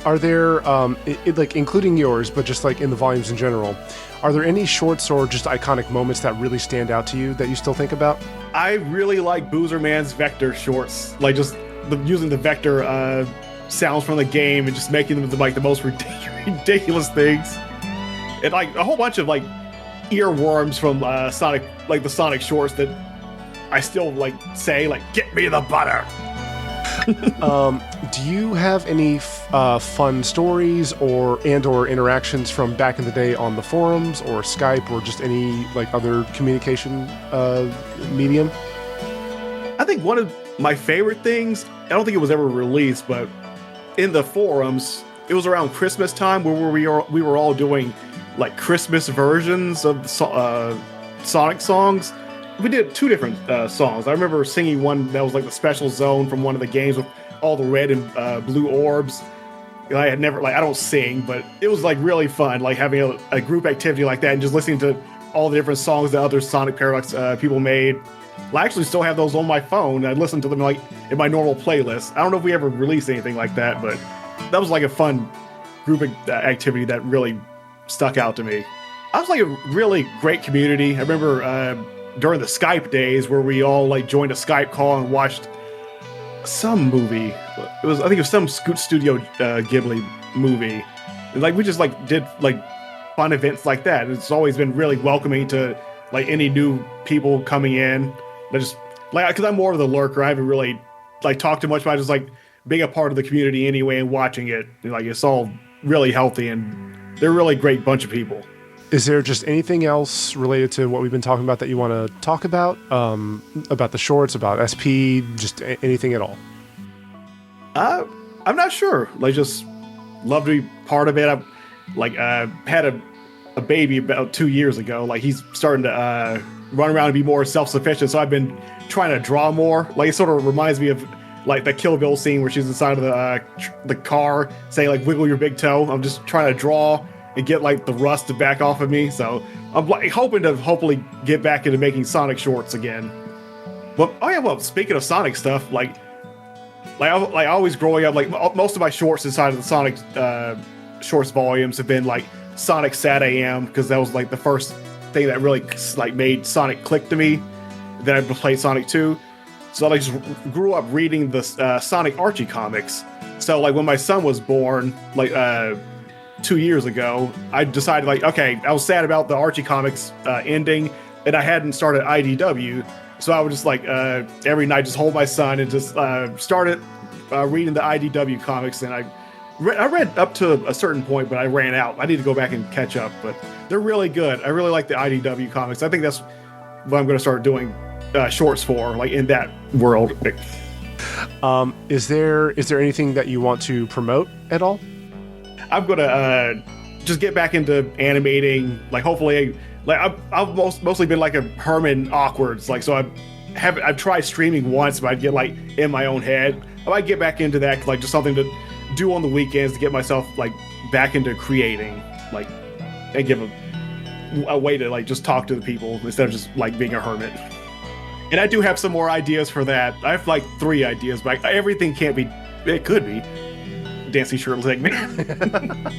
Speaker 12: Are there, like including yours, but just like in the volumes in general, are there any shorts or just iconic moments that really stand out to you that you still think about?
Speaker 11: I really like Boozerman's vector shorts, like just using the vector sounds from the game and just making them like the most ridiculous things, and like a whole bunch of like earworms from Sonic, like the Sonic shorts that I still like say like, get me the butter.
Speaker 12: Do you have any fun stories or interactions from back in the day on the forums or Skype or just any like other communication medium?
Speaker 11: I think one of my favorite things, I don't think it was ever released, but in the forums, it was around Christmas time where we were all doing like Christmas versions of Sonic songs. We did two different songs. I remember singing one that was like the special zone from one of the games with all the red and blue orbs. I had never, like, I don't sing, but it was like really fun, like having a group activity like that and just listening to all the different songs that other Sonic Paradox people made. Well, I actually still have those on my phone. I listen to them like in my normal playlist. I don't know if we ever released anything like that, but that was like a fun group activity that really stuck out to me. I was like a really great community. I remember during the Skype days where we all like joined a Skype call and watched some movie. I think it was some Studio Ghibli movie. And like we just like did like fun events like that. It's always been really welcoming to like any new people coming in. I just like, because I'm more of the lurker. I haven't really like talked too much about just like being a part of the community anyway and watching it. Like it's all really healthy and they're a really great bunch of people.
Speaker 12: Is there just anything else related to what we've been talking about that you want to talk about the shorts, about SP, just anything at all?
Speaker 11: I'm not sure. Like, just love to be part of it. I had a baby about 2 years ago. Like, he's starting to run around and be more self-sufficient. So I've been trying to draw more. Like, it sort of reminds me of like the Kill Bill scene where she's inside of the car saying like, "Wiggle your big toe." I'm just trying to draw and get like the rust to back off of me. So I'm like hoping to hopefully get back into making Sonic shorts again. But well, speaking of Sonic stuff, like always growing up, like most of my shorts inside of the Sonic shorts volumes have been like Sonic Sat AM, because that was like the first thing that really like made Sonic click to me. Then I played Sonic 2. So I just grew up reading the Sonic Archie comics. So like when my son was born, like 2 years ago, I decided like, okay, I was sad about the Archie comics ending, and I hadn't started IDW. So I would just like every night just hold my son and just started reading the IDW comics. And I read up to a certain point, but I ran out. I need to go back and catch up, but they're really good. I really like the IDW comics. I think that's what I'm going to start doing shorts for, like in that world.
Speaker 12: Is there anything that you want to promote at all?
Speaker 11: I'm gonna just get back into animating. Like hopefully, like I've mostly been like a Herman Awkwards. Like so I've tried streaming once, but I'd get like in my own head. I might get back into that, like just something to do on the weekends to get myself like back into creating, like, and give a way to like just talk to the people instead of just like being a hermit. And I do have some more ideas for that. I have like 3 ideas, but everything can't be. It could be dancing shirtless Eggman.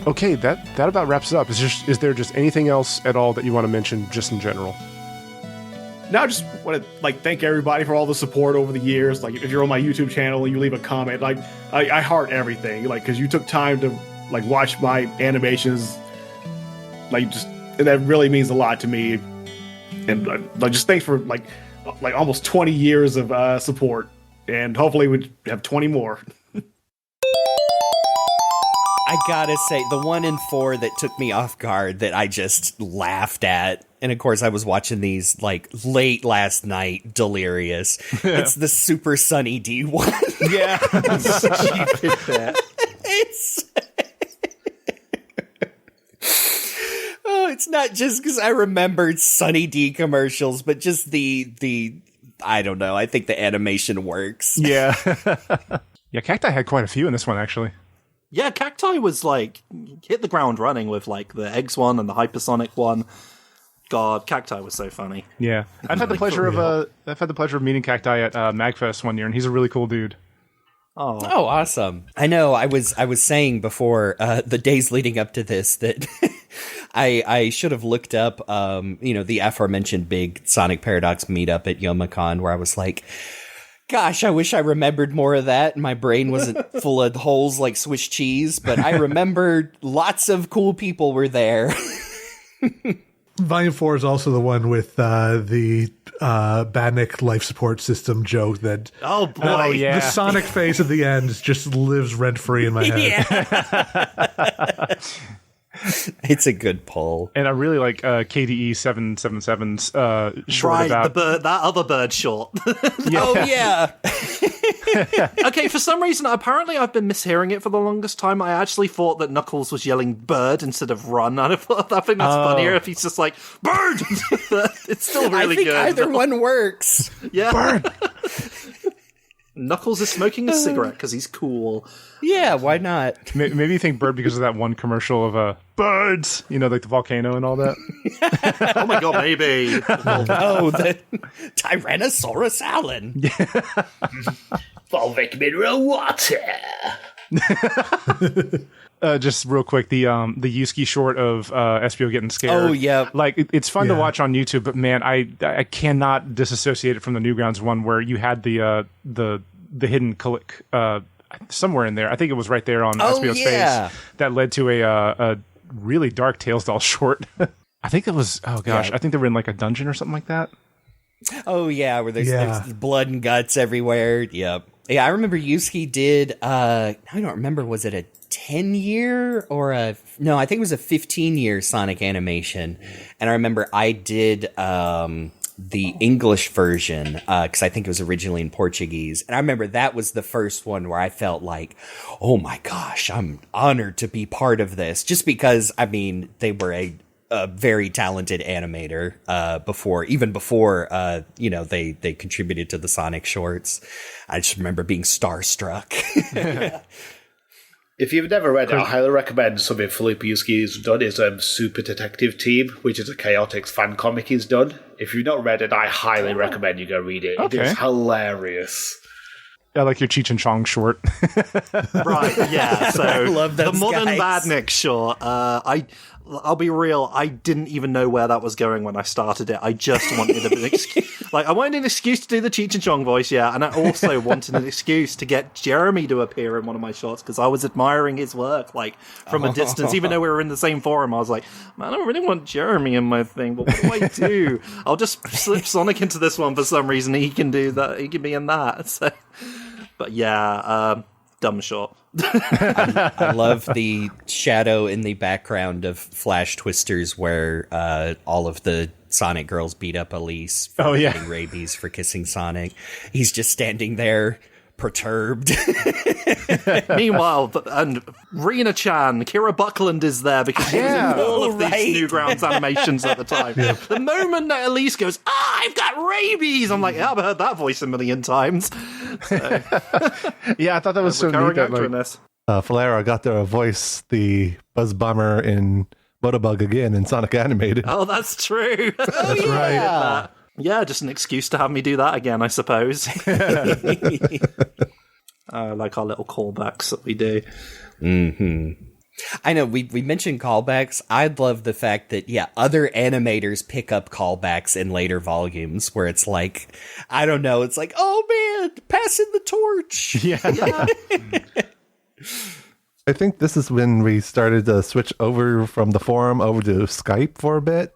Speaker 12: Okay, that about wraps it up. Is there just anything else at all that you want to mention, just in general?
Speaker 11: Now, I just want to like thank everybody for all the support over the years. Like, if you're on my YouTube channel and you leave a comment, like I heart everything. Like, because you took time to like watch my animations. Like, just and that really means a lot to me. And like, just thanks for like almost 20 years of support, and hopefully we have 20 more.
Speaker 4: I gotta say, the 1 in 4 that took me off guard that I just laughed at, and of course I was watching these like late last night, delirious. It's the Super Sunny D one.
Speaker 2: Yeah, she did that.
Speaker 4: It's not just because I remembered Sunny D commercials, but just the I don't know. I think the animation works.
Speaker 1: Yeah.
Speaker 12: Yeah, Cacti had quite a few in this one, actually.
Speaker 2: Yeah, Cacti was like hit the ground running with like the eggs one and the hypersonic one. God, Cacti was so funny.
Speaker 1: Yeah, I've had the pleasure of meeting Cacti at Magfest one year, and he's a really cool dude.
Speaker 4: Oh, awesome! I know. I was saying before the days leading up to this that I should have looked up, the aforementioned big Sonic Paradox meetup at Youmacon, where I was like, gosh, I wish I remembered more of that. My brain wasn't full of holes like Swiss cheese, but I remembered lots of cool people were there.
Speaker 3: Volume 4 is also the one with the Badnik life support system joke that the Sonic face at the end just lives rent-free in my head.
Speaker 4: Yeah. It's a good pull.
Speaker 1: And I really like KDE 777's short about...
Speaker 2: that other bird short.
Speaker 4: Oh, yeah.
Speaker 2: Okay, for some reason, apparently I've been mishearing it for the longest time. I actually thought that Knuckles was yelling bird instead of run. I think that's funnier if he's just like, bird! It's still really good.
Speaker 4: I think either one works.
Speaker 2: Yeah.
Speaker 1: Bird!
Speaker 2: Knuckles is smoking a cigarette because he's cool.
Speaker 4: Yeah, why not?
Speaker 1: Maybe you think bird because of that one commercial of birds, like the volcano and all that.
Speaker 2: Oh my god, maybe.
Speaker 4: The Tyrannosaurus Allen.
Speaker 6: Volvic mineral water.
Speaker 1: Just real quick, the Yusuke short of Espio getting scared.
Speaker 4: Oh yeah,
Speaker 1: like it's fun to watch on YouTube, but man, I cannot disassociate it from the Newgrounds one where you had the hidden click somewhere in there. I think it was right there on Espio's face that led to a really dark Tails doll short. I think it was. Oh gosh, I think they were in like a dungeon or something like that.
Speaker 4: Oh yeah, where there's blood and guts everywhere. Yep. Yeah, I remember Yusuke did, I don't remember, was it a 10-year or no, I think it was a 15-year Sonic animation. And I remember I did the English version, because I think it was originally in Portuguese. And I remember that was the first one where I felt like, oh my gosh, I'm honored to be part of this. Just because, I mean, they were a very talented animator before they contributed to the Sonic shorts. I just remember being starstruck.
Speaker 6: If you've never read it, I highly recommend something Felipe Yusuke has done is Super Detective Team, which is a Chaotix fan comic he's done. If you've not read it, I highly recommend you go read it.
Speaker 1: Okay.
Speaker 6: It is hilarious.
Speaker 1: Yeah, like your Cheech and Chong short.
Speaker 2: Right, yeah. So
Speaker 4: I love those
Speaker 2: the modern
Speaker 4: guys.
Speaker 2: Badnik short. I'll be real. I didn't even know where that was going when I started it. I just wanted an excuse. Like, I wanted an excuse to do the Cheech and Chong voice, yeah, and I also wanted an excuse to get Jeremy to appear in one of my shorts because I was admiring his work, like, from a distance. Even though we were in the same forum, I was like, man, I don't really want Jeremy in my thing, but what do I do? I'll just slip Sonic into this one for some reason. He can do that. He can be in that. So, but yeah, dumb short.
Speaker 4: I love the shadow in the background of Flash Twisters where all of the Sonic girls beat up Elise for getting rabies for kissing Sonic. He's just standing there, perturbed.
Speaker 2: Meanwhile, and Rena-chan, Kira Buckland is there because she was in all of these Newgrounds animations at the time. Yeah. The moment that Elise goes, I've got rabies! I'm like, yeah, I've heard that voice a million times. So,
Speaker 1: yeah, I thought that was so neat.
Speaker 5: Valera got to voice the Buzz Bomber in Motobug again in Sonic Animated.
Speaker 2: Oh, that's true.
Speaker 3: That's right.
Speaker 2: Yeah, just an excuse to have me do that again, I suppose. Like our little callbacks that we do.
Speaker 4: Mm-hmm. I know, we mentioned callbacks. I'd love the fact that, other animators pick up callbacks in later volumes where it's like, I don't know, it's like, oh man, passing the torch.
Speaker 1: Yeah.
Speaker 5: I think this is when we started to switch over from the forum over to Skype for a bit.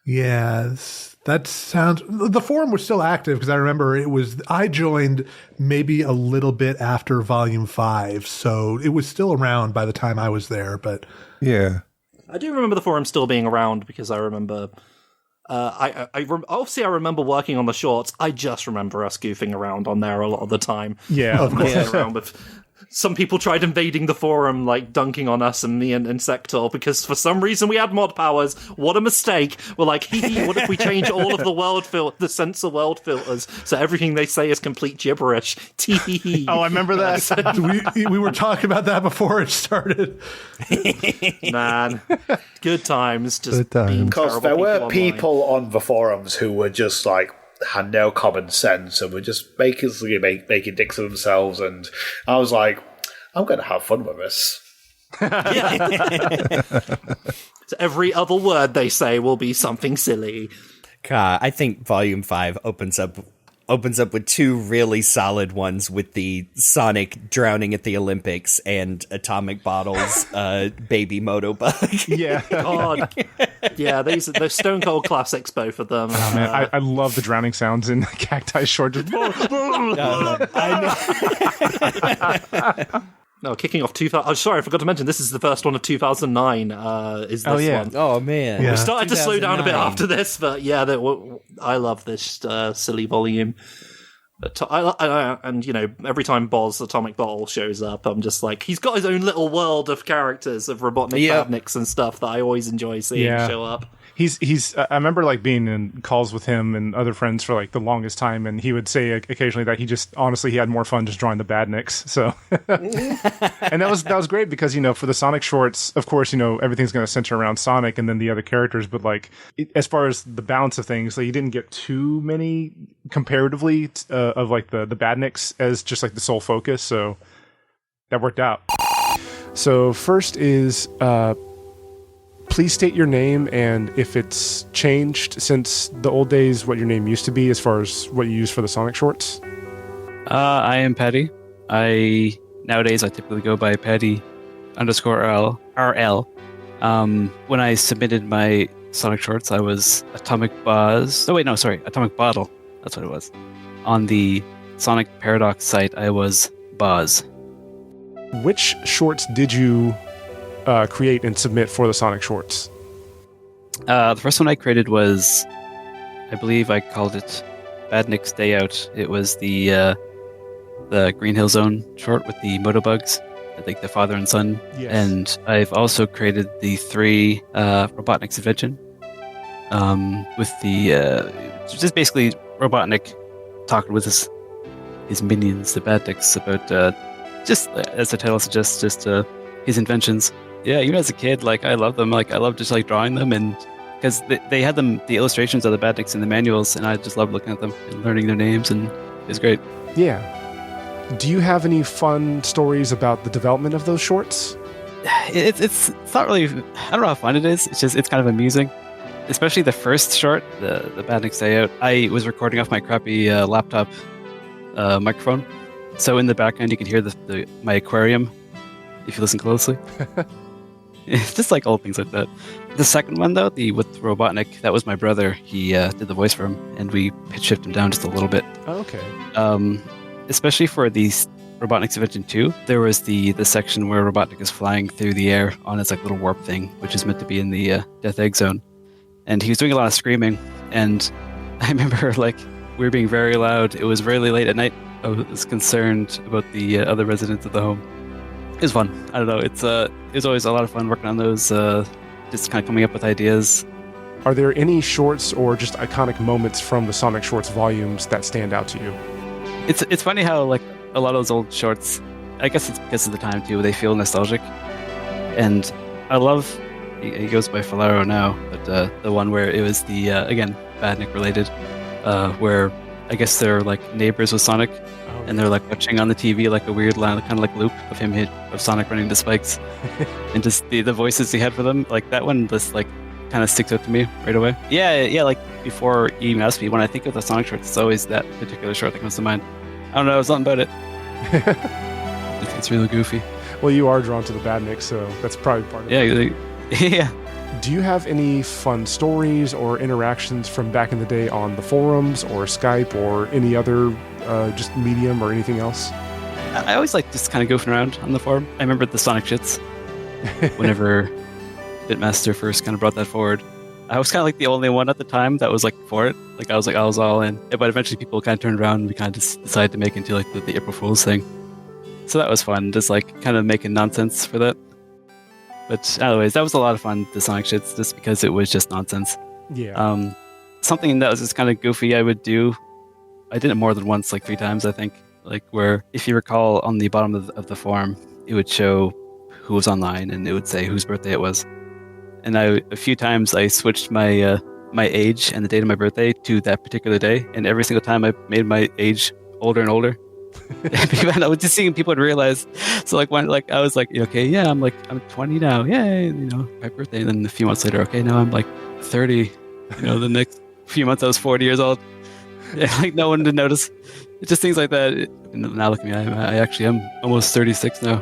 Speaker 3: Yes, that sounds. The forum was still active because I remember I joined maybe a little bit after Volume 5, so it was still around by the time I was there. But
Speaker 5: yeah,
Speaker 2: I do remember the forum still being around because I remember. Obviously, I remember working on the shorts. I just remember us goofing around on there a lot of the time.
Speaker 1: Yeah,
Speaker 2: of course. Around with. Some people tried invading the forum, like dunking on us and me and Insector, because for some reason we had mod powers. What a mistake! We're like, what if we change all of the censor world filters so everything they say is complete gibberish?
Speaker 1: Oh, I remember that.
Speaker 3: we were talking about that before it started.
Speaker 2: Man, good times.
Speaker 5: Good times.
Speaker 6: Because there were people on the forums who were just like, had no common sense and were just making dicks of themselves, and I was like, I'm going to have fun with this.
Speaker 2: So every other word they say will be something silly.
Speaker 4: God, I think Volume 5 opens up with two really solid ones with the Sonic drowning at the Olympics and Atomic Bottles baby Motobug.
Speaker 1: Yeah.
Speaker 2: God. Yeah, they're Stone Cold classics, both of them.
Speaker 1: Oh, man, I love the drowning sounds in Cacti short. Just
Speaker 2: No, kicking off 2000. Oh, sorry, I forgot to mention this is the first one of 2009. Is this one?
Speaker 4: Oh man,
Speaker 2: we started to slow down a bit after this, but yeah, I love this silly volume. And every time Boz Atomic Bottle shows up, I'm just like, he's got his own little world of characters of Robotnik Badniks and stuff that I always enjoy seeing show up.
Speaker 1: He's I remember like being in calls with him and other friends for like the longest time, and he would say occasionally that he had more fun just drawing the Badniks. So and that was great because for the Sonic shorts, of course, everything's going to center around Sonic and then the other characters, but like as far as the balance of things, like you didn't get too many comparatively of like the Badniks as just like the sole focus, so that worked out. So first is please state your name and if it's changed since the old days, what your name used to be as far as what you use for the Sonic shorts.
Speaker 13: I am Paddy. Nowadays I typically go by Paddy _RL. When I submitted my Sonic shorts, I was Atomic Bottle. That's what it was. On the Sonic Paradox site, I was Boz.
Speaker 12: Which shorts did you create and submit for the Sonic Shorts?
Speaker 13: The first one I created was, I believe I called it Badnick's Day Out. It was the Green Hill Zone short with the Motobugs, I think the father and son.
Speaker 12: Yes.
Speaker 13: And I've also created the 3 Robotnik's Invention, with the just basically Robotnik talking with his minions, the Badniks, about just as the title suggests, just his inventions. Yeah, even as a kid, like I love them. Like I love just like drawing them, and because they had the illustrations of the Badniks in the manuals, and I just loved looking at them and learning their names, and it was great.
Speaker 12: Yeah. Do you have any fun stories about the development of those shorts?
Speaker 13: It's not really. I don't know how fun it is. It's kind of amusing, especially the first short, the Badnick's Day Out. I was recording off my crappy laptop microphone, so in the background you can hear my aquarium if you listen closely. It's just like old things like that. The second one though, with Robotnik, that was my brother. He did the voice for him, and we pitch shifted him down just a little bit.
Speaker 12: Oh, okay.
Speaker 13: Especially for the Robotnik's Invention 2, there was the section where Robotnik is flying through the air on his like little warp thing, which is meant to be in the Death Egg Zone, and he was doing a lot of screaming. And I remember like we were being very loud. It was really late at night. I was concerned about the other residents of the home. It was fun. I don't know. It was always a lot of fun working on those. Just kind of coming up with ideas.
Speaker 12: Are there any shorts or just iconic moments from the Sonic Shorts volumes that stand out to you?
Speaker 13: It's funny how like a lot of those old shorts, I guess it's because of the time too, they feel nostalgic. And I love, he goes by Lythero now, but the one where it was the again Badnik related, where I guess they're like neighbors with Sonic, and they're like watching on the TV like a weird line, kind of like loop of of Sonic running the spikes, and just the voices he had for them, like that one just like kind of sticks out to me right away. Yeah, like before you even asked me, when I think of the Sonic shorts, it's always that particular short that comes to mind. I don't know, it's something about it. It's really goofy.
Speaker 12: Well, you are drawn to the Badnik, so that's probably part of
Speaker 13: it. Yeah.
Speaker 12: Do you have any fun stories or interactions from back in the day on the forums or Skype or any other just medium or anything else?
Speaker 13: I always like just kind of goofing around on the forum. I remember the Sonic shits whenever Bitmaster first kind of brought that forward. I was kind of like the only one at the time that was like for it. Like I was all in. But eventually people kind of turned around and we kind of just decided to make it into like the April Fool's thing. So that was fun, just like kind of making nonsense for that. But anyways, that was a lot of fun, the Sonic shits, just because it was just nonsense.
Speaker 12: Yeah.
Speaker 13: Something that was just kind of goofy I would do, I did it more than once, like 3 times I think, like where if you recall on the bottom of the forum, it would show who was online and it would say whose birthday it was. And a few times I switched my my age and the date of my birthday to that particular day, and every single time I made my age older and older. And I was just seeing people would realize. So like when I was like, okay, yeah, I'm 20 now, yay, my birthday. And then a few months later, okay, now I'm like 30. The next few months I was 40 years old. Yeah, like no one did notice. It's just things like that. Now look at me, I actually am almost 36 now.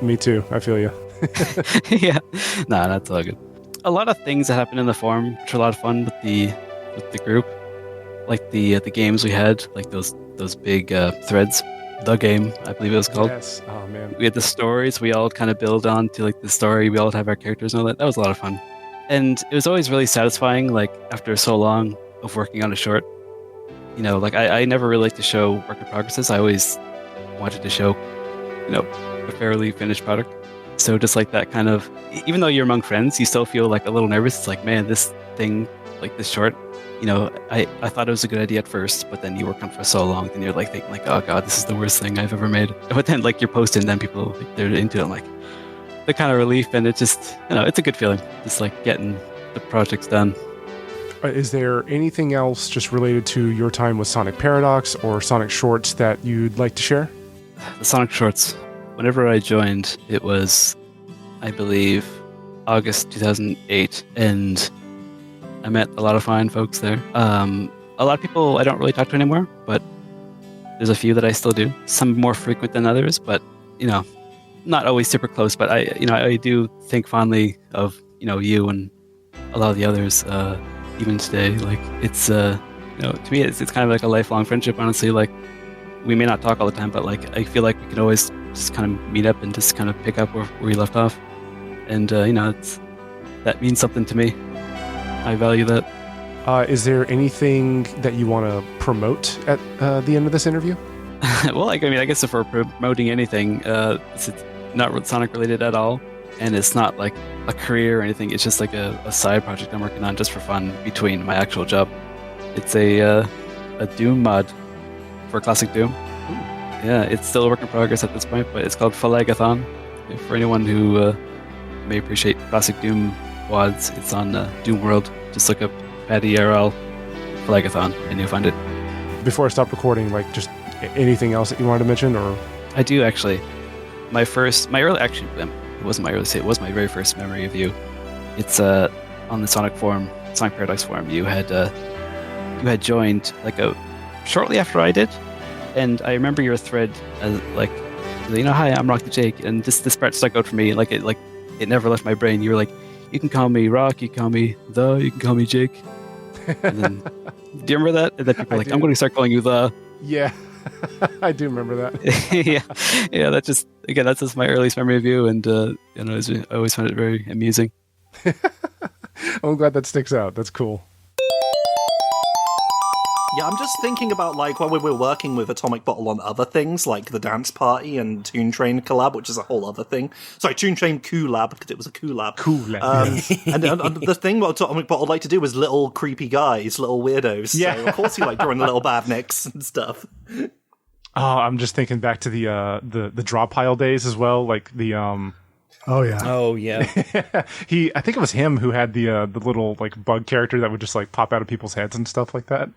Speaker 12: Me too. I feel you.
Speaker 13: Yeah, nah, that's all good. A lot of things that happened in the forum, which are a lot of fun with the group, like the games we had, like those big threads. The game, I believe it was called.
Speaker 12: Yes. Oh man.
Speaker 13: We had the stories. We all kind of build on to like the story. We all have our characters and all that. That was a lot of fun, and it was always really satisfying. Like after so long of working on a short, like I never really liked to show work in progresses. I always wanted to show, a fairly finished product. So just like that kind of, even though you're among friends, you still feel like a little nervous. It's like, man, this thing, like this short, I thought it was a good idea at first, but then you work on it for so long, and you're like thinking like, oh god, this is the worst thing I've ever made. But then like you're posting, and then people they're into it, and, like the kind of relief, and it just, it's a good feeling, just like getting the projects done.
Speaker 12: Is there anything else just related to your time with Sonic Paradox or Sonic Shorts that you'd like to share?
Speaker 13: The Sonic Shorts. Whenever I joined, it was, I believe, August 2008, and I met a lot of fine folks there. A lot of people I don't really talk to anymore, but there's a few that I still do. Some more frequent than others, but not always super close. But I do think fondly of you and a lot of the others, even today. Like it's to me, it's kind of like a lifelong friendship. Honestly, like we may not talk all the time, but like I feel like we can always just kind of meet up and just kind of pick up where we left off. And that means something to me. I value that.
Speaker 12: Is there anything that you want to promote at the end of this interview?
Speaker 13: Well, I guess if we're promoting anything, it's not Sonic related at all, and it's not like a career or anything. It's just like a side project I'm working on just for fun between my actual job. It's a Doom mod for Classic Doom. Yeah, it's still a work in progress at this point, but it's called Flagathon. For anyone who may appreciate Classic Doom wads, it's on Doom World. Just look up Paddy RL Flagathon and you'll find it.
Speaker 12: Before I stop recording, like just anything else that you wanted to mention, or?
Speaker 13: I do actually. It wasn't my early, it was my very first memory of you. It's on the Sonic Paradox forum. You had joined shortly after I did, and I remember your thread hi, I'm Rock the Jake, and this part stuck out for me. It never left my brain. You were like, you can call me Rock, you can call me The, you can call me Jake. And then, do you remember that? And then people were like, I'm going to start calling you The.
Speaker 12: Yeah, I do remember that.
Speaker 13: yeah. That's just my earliest memory of you, and I always found it very amusing.
Speaker 12: I'm glad that sticks out. That's cool.
Speaker 2: Yeah, I'm just thinking about when we were working with Atomic Bottle on other things, like the Dance Party and Toon Train collab, which is a whole other thing. Sorry, Toon Train collab, because it was a collab. And the thing what Atomic Bottle liked to do was little creepy guys, little weirdos. Yeah. So of course he liked drawing the little badniks and stuff.
Speaker 1: Oh, I'm just thinking back to the draw pile days as well, like the
Speaker 3: Oh yeah.
Speaker 1: I think it was him who had the little like bug character that would just like pop out of people's heads and stuff like that.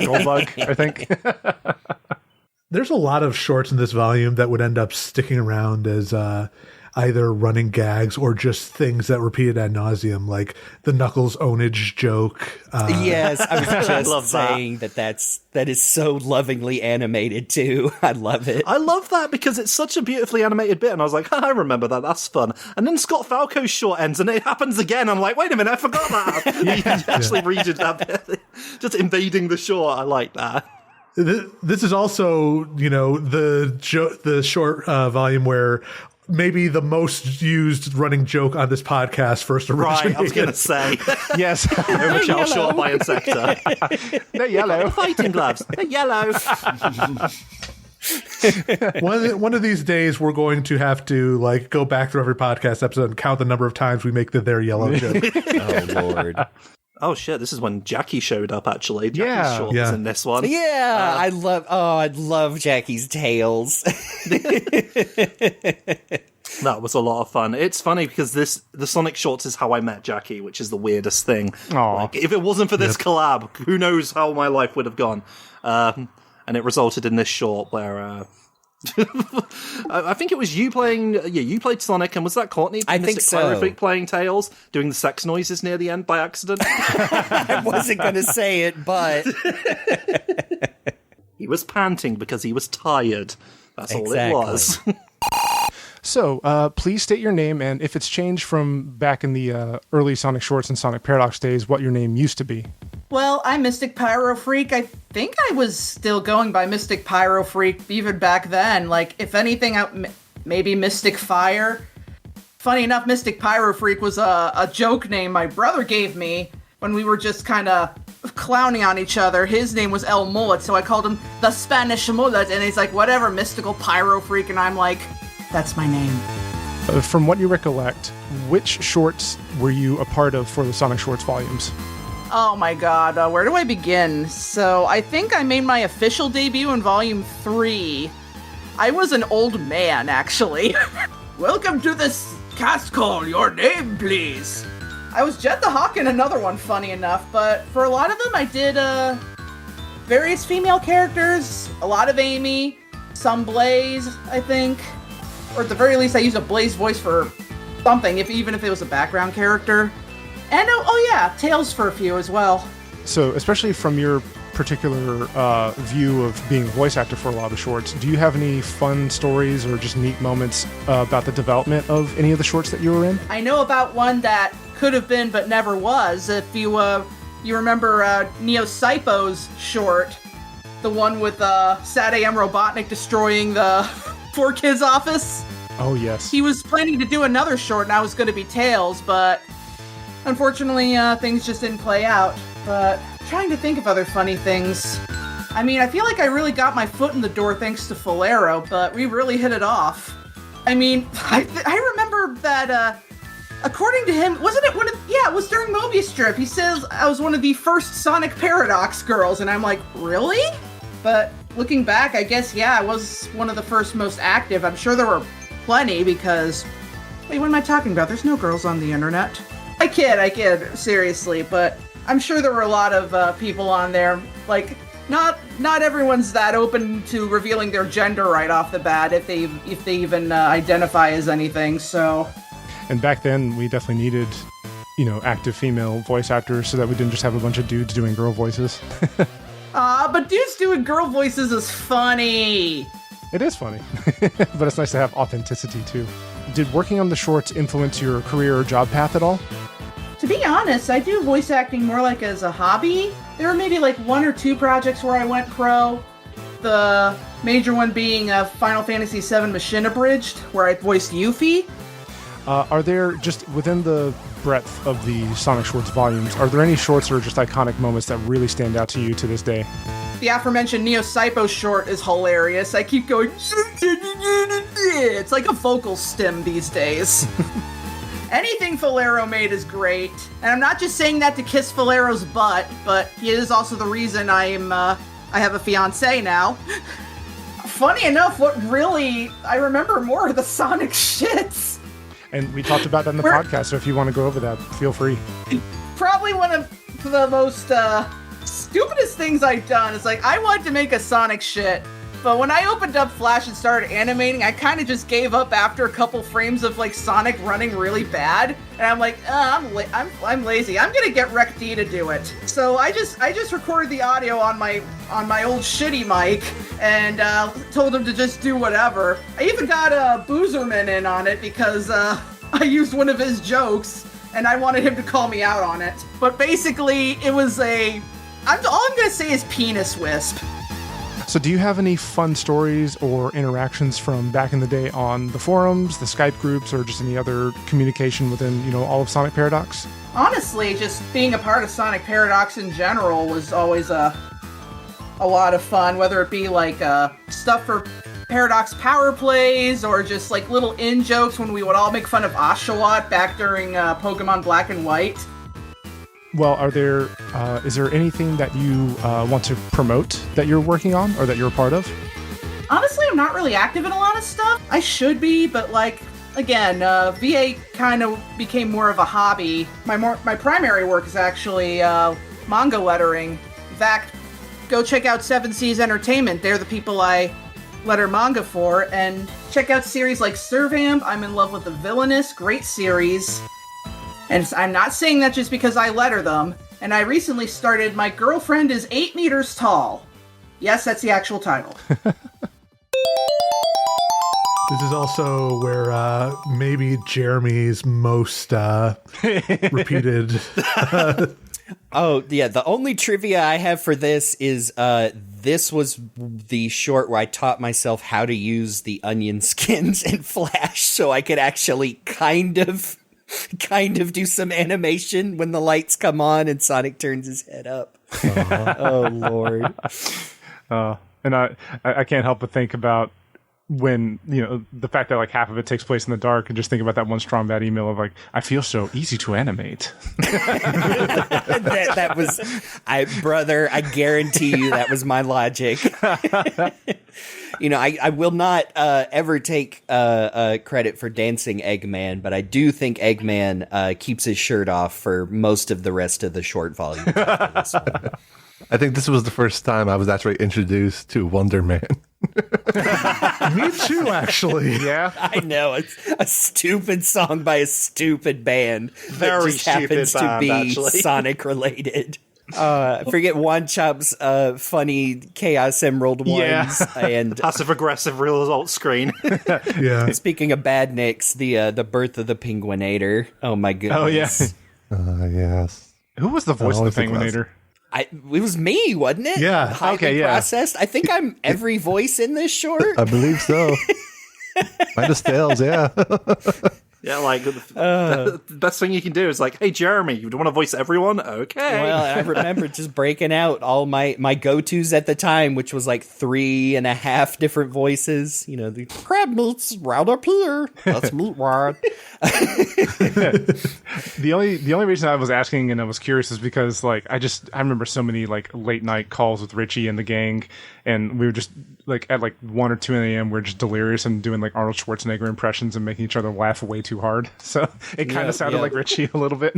Speaker 1: Gold bug, I think.
Speaker 3: There's a lot of shorts in this volume that would end up sticking around as either running gags or just things that repeated ad nauseum, like the Knuckles ownage joke.
Speaker 4: Yes, I was just saying that is so lovingly animated too. I love it.
Speaker 2: I love that because it's such a beautifully animated bit, and I was like, I remember that, that's fun. And then Scott Falco's short ends, and it happens again. I'm like, wait a minute, I forgot that. He actually redid that bit. Just invading the short, I like that.
Speaker 3: This is also, the short volume where maybe the most used running joke on this podcast first originated.
Speaker 2: Right, I was going to say.
Speaker 1: Yes.
Speaker 2: Michelle Short by Insecta.
Speaker 1: They're yellow.
Speaker 2: Fighting gloves. They're yellow.
Speaker 3: One of these days, we're going to have to go back through every podcast episode and count the number of times we make the "they're yellow" joke.
Speaker 4: Oh Lord!
Speaker 2: Oh shit! This is when Jackie showed up. Actually, Jackie's short was in this one.
Speaker 4: Yeah, I love Jackie's tails.
Speaker 2: That was a lot of fun. It's funny because the Sonic shorts is how I met Jackie, which is the weirdest thing. If it wasn't for this collab, who knows how my life would have gone. And it resulted in this short where I think it was you playing. Yeah, you played Sonic, and was that Courtney?
Speaker 4: I think so.
Speaker 2: Playing Tails, doing the sex noises near the end by accident.
Speaker 4: I wasn't going to say it, but
Speaker 2: he was panting because he was tired. That's all it was.
Speaker 12: So, please state your name, and if it's changed from back in the early Sonic Shorts and Sonic Paradox days, what your name used to be.
Speaker 14: Well, I'm Mystic Pyro Freak. I think I was still going by Mystic Pyro Freak even back then. If anything, maybe Mystic Fire. Funny enough, Mystic Pyro Freak was a joke name my brother gave me when we were just kind of clowning on each other. His name was El Mullet, so I called him the Spanish Mullet, and he's like, whatever, Mystical Pyro Freak, and I'm like, that's my name.
Speaker 12: From what you recollect, which shorts were you a part of for the Sonic Shorts volumes?
Speaker 14: Oh my god, where do I begin? So, I think I made my official debut in Volume 3. I was an old man, actually. Welcome to this cast call. Your name, please. I was Jet the Hawk in another one, funny enough, but for a lot of them I did various female characters, a lot of Amy, some Blaze, I think. Or at the very least I used a Blaze voice for something, even if it was a background character. And Tails for a few as well.
Speaker 12: So, especially from your particular view of being a voice actor for a lot of the shorts, do you have any fun stories or just neat moments about the development of any of the shorts that you were in?
Speaker 14: I know about one that could have been but never was. If you remember Neo Saipo's short, the one with Sad AM Robotnik destroying the 4Kids office.
Speaker 12: Oh, yes.
Speaker 14: He was planning to do another short, and I was going to be Tails, but unfortunately, things just didn't play out. But trying to think of other funny things. I mean, I feel like I really got my foot in the door thanks to Falero, but we really hit it off. I mean, I remember that, according to him, wasn't it it was during Mobius Strip. He says I was one of the first Sonic Paradox girls, and I'm like, really? But looking back, I guess, yeah, I was one of the first most active. I'm sure there were plenty because, wait, what am I talking about? There's no girls on the internet. I kid, seriously, but I'm sure there were a lot of people on there. Like, not everyone's that open to revealing their gender right off the bat if they even identify as anything, so.
Speaker 12: And back then, we definitely needed, active female voice actors so that we didn't just have a bunch of dudes doing girl voices.
Speaker 14: But dudes doing girl voices is funny.
Speaker 12: It is funny, but it's nice to have authenticity, too. Did working on the shorts influence your career or job path at all?
Speaker 14: To be honest, I do voice acting more like as a hobby. There were maybe like 1 or 2 projects where I went pro. The major one being Final Fantasy VII Machine Abridged, where I voiced Yuffie.
Speaker 12: Are there, just within the breadth of the Sonic Shorts volumes, are there any shorts or just iconic moments that really stand out to you to this day?
Speaker 14: The aforementioned Neo Saipo short is hilarious. I keep going, it's like a vocal stem these days. Anything Falero made is great. And I'm not just saying that to kiss Falero's butt, but he is also the reason I have a fiancé now. Funny enough, what really I remember more of the Sonic shits.
Speaker 12: And we talked about that in the podcast, so if you want to go over that, feel free.
Speaker 14: Probably one of the most stupidest things I've done is like, I wanted to make a Sonic shit, but when I opened up Flash and started animating, I kind of just gave up after a couple frames of like Sonic running really bad, and I'm like, I'm lazy. I'm gonna get Rec D to do it. So I just recorded the audio on my old shitty mic and told him to just do whatever. I even got Boozerman in on it because I used one of his jokes and I wanted him to call me out on it. But basically, it was all I'm gonna say is penis wisp.
Speaker 12: So do you have any fun stories or interactions from back in the day on the forums, the Skype groups, or just any other communication within, all of Sonic Paradox?
Speaker 14: Honestly, just being a part of Sonic Paradox in general was always a lot of fun, whether it be like stuff for Paradox Power Plays or just like little in-jokes when we would all make fun of Oshawott back during Pokemon Black and White.
Speaker 12: Well, is there anything that you want to promote that you're working on or that you're a part of?
Speaker 14: Honestly, I'm not really active in a lot of stuff. I should be, but again, VA kind of became more of a hobby. My primary work is actually manga lettering. In fact, go check out 7 Seas Entertainment. They're the people I letter manga for. And check out series like Servamp, I'm in Love with the Villainous, great series. And I'm not saying that just because I letter them. And I recently started My Girlfriend is 8 Meters Tall. Yes, that's the actual title.
Speaker 3: This is also where maybe Jeremy's most repeated.
Speaker 4: Oh, yeah. The only trivia I have for this is this was the short where I taught myself how to use the onion skins in Flash so I could actually kind of do some animation when the lights come on and Sonic turns his head up. Oh, Lord.
Speaker 12: And I can't help but think about when, the fact that like half of it takes place in the dark, and just think about that one Strong Bad email of like, I feel so easy to animate.
Speaker 4: that was, brother, I guarantee you that was my logic. I will not ever take credit for dancing Eggman, but I do think Eggman keeps his shirt off for most of the rest of the short volume.
Speaker 5: I think this was the first time I was actually introduced to Wonder Man.
Speaker 3: Me too, actually.
Speaker 12: Yeah,
Speaker 4: I know. It's a stupid song by a stupid band that just happens to be Sonic related. I forget One Chop's funny Chaos Emerald ones and
Speaker 2: passive aggressive result screen.
Speaker 3: Yeah.
Speaker 4: Speaking of bad nicks, the birth of the Penguinator. Oh my goodness.
Speaker 12: Oh yeah.
Speaker 5: Yes.
Speaker 1: Who was the voice of the Penguinator?
Speaker 4: It was me, wasn't it?
Speaker 3: Yeah.
Speaker 4: Highly processed. I think I'm every voice in this short.
Speaker 5: I believe so. Minus Tails, yeah.
Speaker 2: Yeah, like the best thing you can do is like, hey, Jeremy, you want to voice everyone? Okay.
Speaker 4: Well, I remember just breaking out all my go-tos at the time, which was like 3.5 different voices. You know, the crab meat's right up here. That's meat rod.
Speaker 1: The only reason I was asking and I was curious is because like I remember so many like late night calls with Richie and the gang, and we were just like at like 1 or 2 a.m. we're just delirious and doing like Arnold Schwarzenegger impressions and making each other laugh way too hard. So it kind of sounded like Richie a little bit.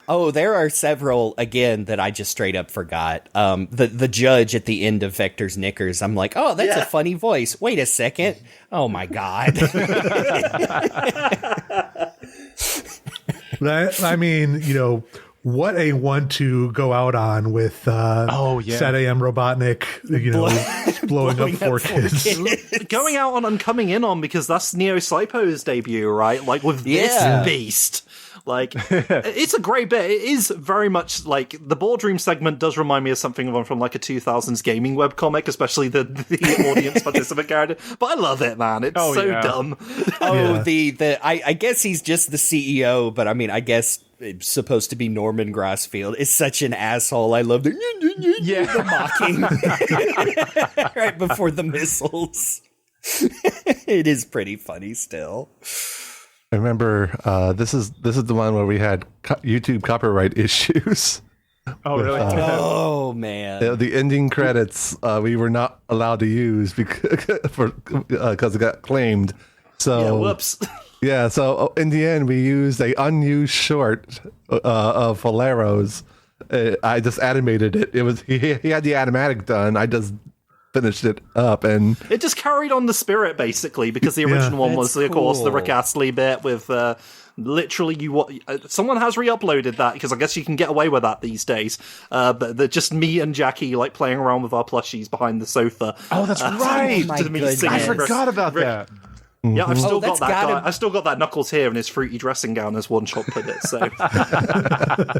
Speaker 4: Oh, there are several again that I just straight up forgot. The judge at the end of Vector's Knickers. I'm like, oh, that's a funny voice. Wait a second. Oh my god.
Speaker 3: I mean, you know, what a one to go out on with Sad AM Robotnik, you know, blowing up 4 kids.
Speaker 2: Going out on and coming in on, because that's Neo Slipo's debut, right? Like with this beast. Like, it's a great bit. It is very much like the boardroom segment does remind me of something from like a 2000s gaming webcomic, especially the audience participant character. But I love it, man. It's dumb.
Speaker 4: I guess he's just the CEO, but I mean, I guess it's supposed to be Norman Grossfield. Is such an asshole. I love the mocking right before the missiles. It is pretty funny still.
Speaker 5: I remember this is the one where we had YouTube copyright issues.
Speaker 1: Oh, really?
Speaker 4: Oh, man.
Speaker 5: The ending credits we were not allowed to use because it got claimed. So
Speaker 2: whoops.
Speaker 5: Yeah, so in the end we used a unused short of Lythero's. I just animated it. It was he had the animatic done. I just finished it up, and
Speaker 2: it just carried on the spirit basically, because the original one was of course the Rick Astley bit with literally someone has re-uploaded that, because I guess you can get away with that these days, but they're just me and Jackie like playing around with our plushies behind the sofa.
Speaker 1: Oh, that's right. I forgot about that.
Speaker 2: Yeah, I've still got that guy. I've still got that Knuckles here in his fruity dressing gown, as One Shot put it. So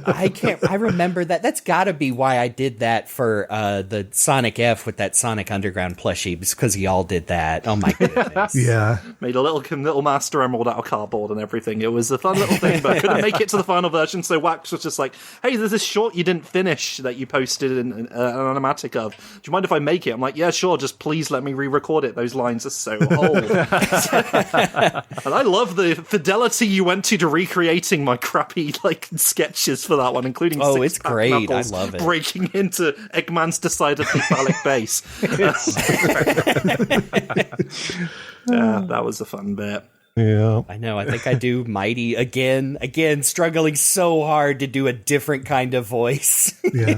Speaker 4: I remember that. That's got to be why I did that for the Sonic F with that Sonic Underground plushie, because y'all did that. Oh my goodness!
Speaker 3: Yeah,
Speaker 2: made a little Master Emerald out of cardboard and everything. It was a fun little thing, but couldn't make it to the final version. So Wax was just like, "Hey, there's this short you didn't finish that you posted an animatic of. Do you mind if I make it?" I'm like, "Yeah, sure. Just please let me re-record it. Those lines are so old." And I love the fidelity you went to recreating my crappy like sketches for that one, incling
Speaker 4: it's great.
Speaker 2: Knuckles
Speaker 4: I love it.
Speaker 2: breaking into Eggman's decidedly phallic base. That was a fun bit.
Speaker 5: Yeah,
Speaker 4: I know. I think I do Mighty again, struggling so hard to do a different kind of voice.
Speaker 3: Yeah.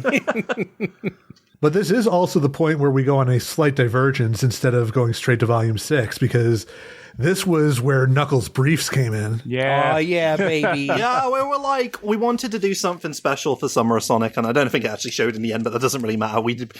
Speaker 3: But this is also the point where we go on a slight divergence instead of going straight to volume 6, because this was where Knuckles' briefs came in.
Speaker 1: Yeah.
Speaker 4: Oh, yeah, baby.
Speaker 2: Yeah, we were like, we wanted to do something special for Summer of Sonic, and I don't think it actually showed in the end, but that doesn't really matter. We did.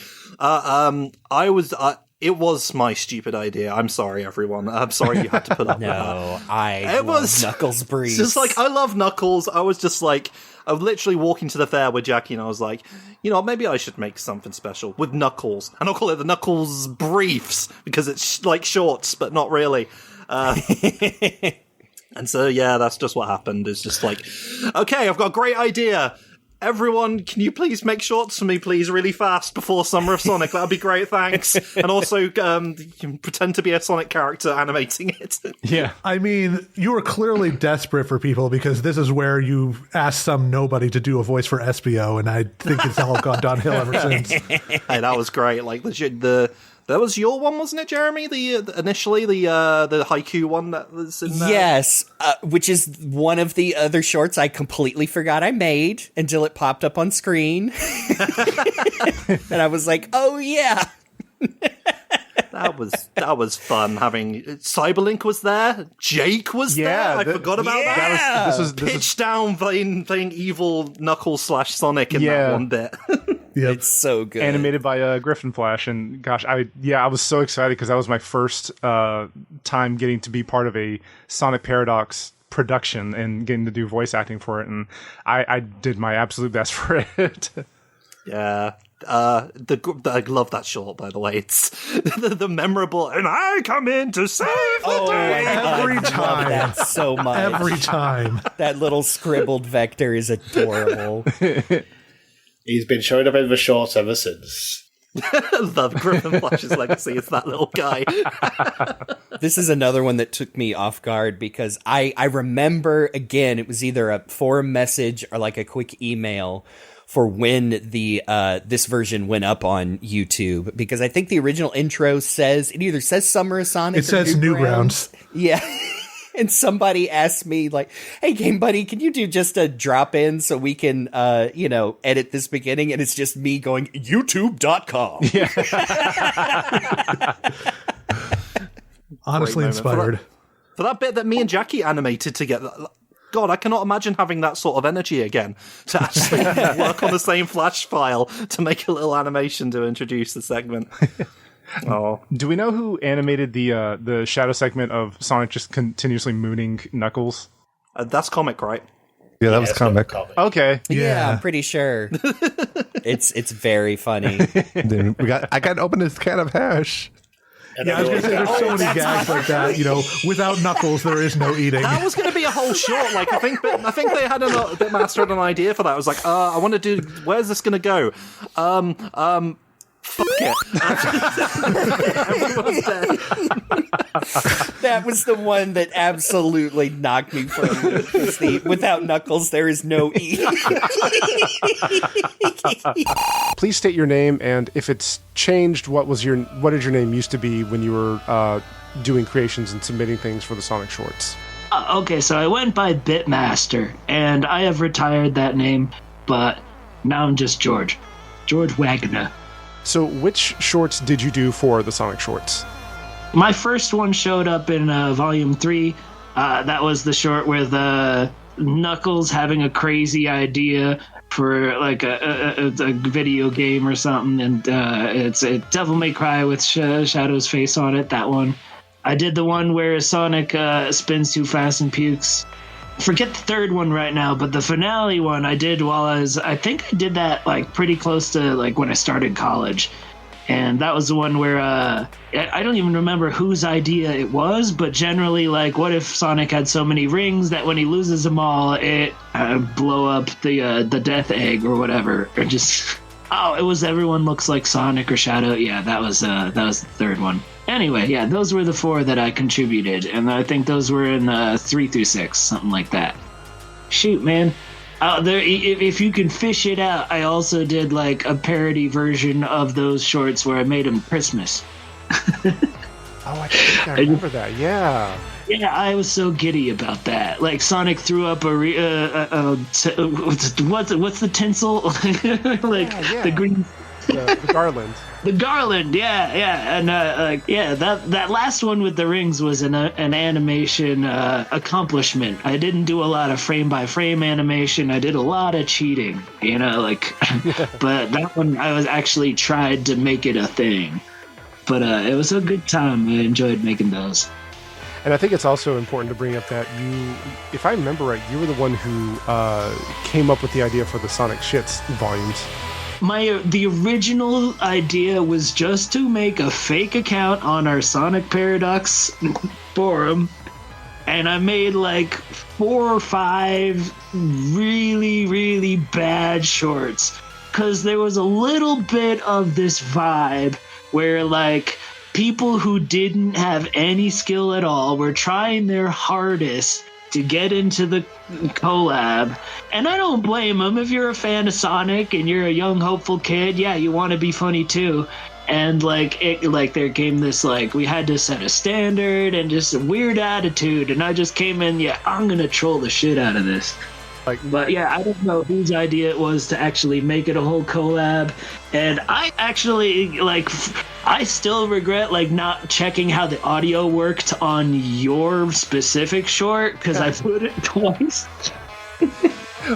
Speaker 2: It was my stupid idea. I'm sorry, everyone. I'm sorry you had to put up with that.
Speaker 4: I love Knuckles' briefs.
Speaker 2: Just like, I love Knuckles. I was just like, I was literally walking to the fair with Jackie, and I was like, you know, maybe I should make something special with Knuckles. And I'll call it the Knuckles Briefs, because it's like shorts, but not really. And so, yeah, that's just what happened. It's just like, okay, I've got a great idea. Everyone, can you please make shorts for me, please, really fast before Summer of Sonic? That'd be great, thanks. And also, you can pretend to be a Sonic character animating it.
Speaker 1: Yeah.
Speaker 3: I mean, you were clearly desperate for people, because this is where you asked some nobody to do a voice for SBO, and I think it's all gone downhill ever since.
Speaker 2: Hey, that was great. Like, that was your one, wasn't it, Jeremy? Initially the haiku one that was in there?
Speaker 4: Yes, which is one of the other shorts I completely forgot I made until it popped up on screen. And I was like, oh, yeah.
Speaker 2: That was fun. Having Cyberlink was there, Jake was there. I forgot about that. This was Pitch Down playing evil Knuckles / Sonic in that one bit.
Speaker 3: Yep.
Speaker 4: It's so good.
Speaker 1: Animated by Griffin Flash, and gosh, I was so excited because that was my first time getting to be part of a Sonic Paradox production and getting to do voice acting for it, and I did my absolute best for it.
Speaker 2: Yeah. I love that short, by the way. It's the memorable, and I come in to save the day.
Speaker 3: Every time.
Speaker 4: That so much.
Speaker 3: Every time.
Speaker 4: That little scribbled vector is adorable.
Speaker 6: He's been showing up in the shorts ever since.
Speaker 2: The Griffin Flash's legacy is that little guy.
Speaker 4: This is another one that took me off guard because I remember, again, it was either a forum message or like a quick email for when the this version went up on YouTube, because I think the original intro says, it either says Summer of Sonic
Speaker 3: It says Newgrounds.
Speaker 4: Yeah. And somebody asked me, like, hey, Game Buddy, can you do just a drop-in so we can, edit this beginning? And it's just me going, youtube.com.
Speaker 3: Yeah. Honestly inspired.
Speaker 2: For that bit that me and Jackie animated together, God, I cannot imagine having that sort of energy again to actually work on the same Flash file to make a little animation to introduce the segment.
Speaker 1: Oh, do we know who animated the shadow segment of Sonic just continuously mooning Knuckles?
Speaker 2: That's comic, right?
Speaker 5: Yeah, that was comic.
Speaker 1: Okay,
Speaker 4: yeah, I'm pretty sure. It's very funny.
Speaker 5: Dude, I got to open this can of hash.
Speaker 3: Yeah, I was going to say, there's so many gags like that. You know, without Knuckles, there is no eating.
Speaker 2: That was going to be a whole short. Like, I think they had Bitmaster had an idea for that. I was like, I want to do. Where's this going to go? Fuck it. Everyone's dead.
Speaker 4: That was the one that absolutely knocked me from the without Knuckles, there is no E.
Speaker 12: Please state your name, and if it's changed, what did your name used to be when you were doing creations and submitting things for the Sonic Shorts?
Speaker 15: Okay, so I went by Bitmaster, and I have retired that name, but now I'm just George Wagner.
Speaker 12: So which shorts did you do for the Sonic Shorts?
Speaker 15: My first one showed up in Volume 3. That was the short with Knuckles having a crazy idea for like a video game or something, and it's a Devil May Cry with Shadow's face on it, that one. I did the one where Sonic spins too fast and pukes. Forget the third one right now, but the finale one I did I think I did that like pretty close to like when I started college. And that was the one where I don't even remember whose idea it was, but generally, like, what if Sonic had so many rings that when he loses them all, it blow up the death egg or whatever, or just it was everyone looks like Sonic or Shadow. Yeah, that was the third one. Anyway, yeah, those were the 4 that I contributed, and I think those were in 3 through 6, something like that. Shoot, man. If you can fish it out, I also did like a parody version of those shorts where I made them Christmas.
Speaker 12: I think I remember that. Yeah.
Speaker 15: Yeah, I was so giddy about that. Like Sonic threw up what's the tinsel? The green.
Speaker 12: The garland.
Speaker 15: The garland, yeah, and that last one with the rings was an animation accomplishment. I didn't do a lot of frame by frame animation. I did a lot of cheating, but that one I was actually tried to make it a thing. But it was a good time. I enjoyed making those.
Speaker 12: And I think it's also important to bring up that you, if I remember right, you were the one who came up with the idea for the Sonic Shits volumes.
Speaker 15: The original idea was just to make a fake account on our Sonic Paradox forum, and I made like 4 or 5 really, really bad shorts, because there was a little bit of this vibe where like people who didn't have any skill at all were trying their hardest to get into the collab, and I don't blame them. If you're a fan of Sonic and you're a young hopeful kid, yeah, you want to be funny too. And there came this like we had to set a standard and just a weird attitude, and I just came in, I'm gonna troll the shit out of this. But yeah, I don't know whose idea it was to actually make it a whole collab, and I actually I still regret not checking how the audio worked on your specific short, because I put it twice.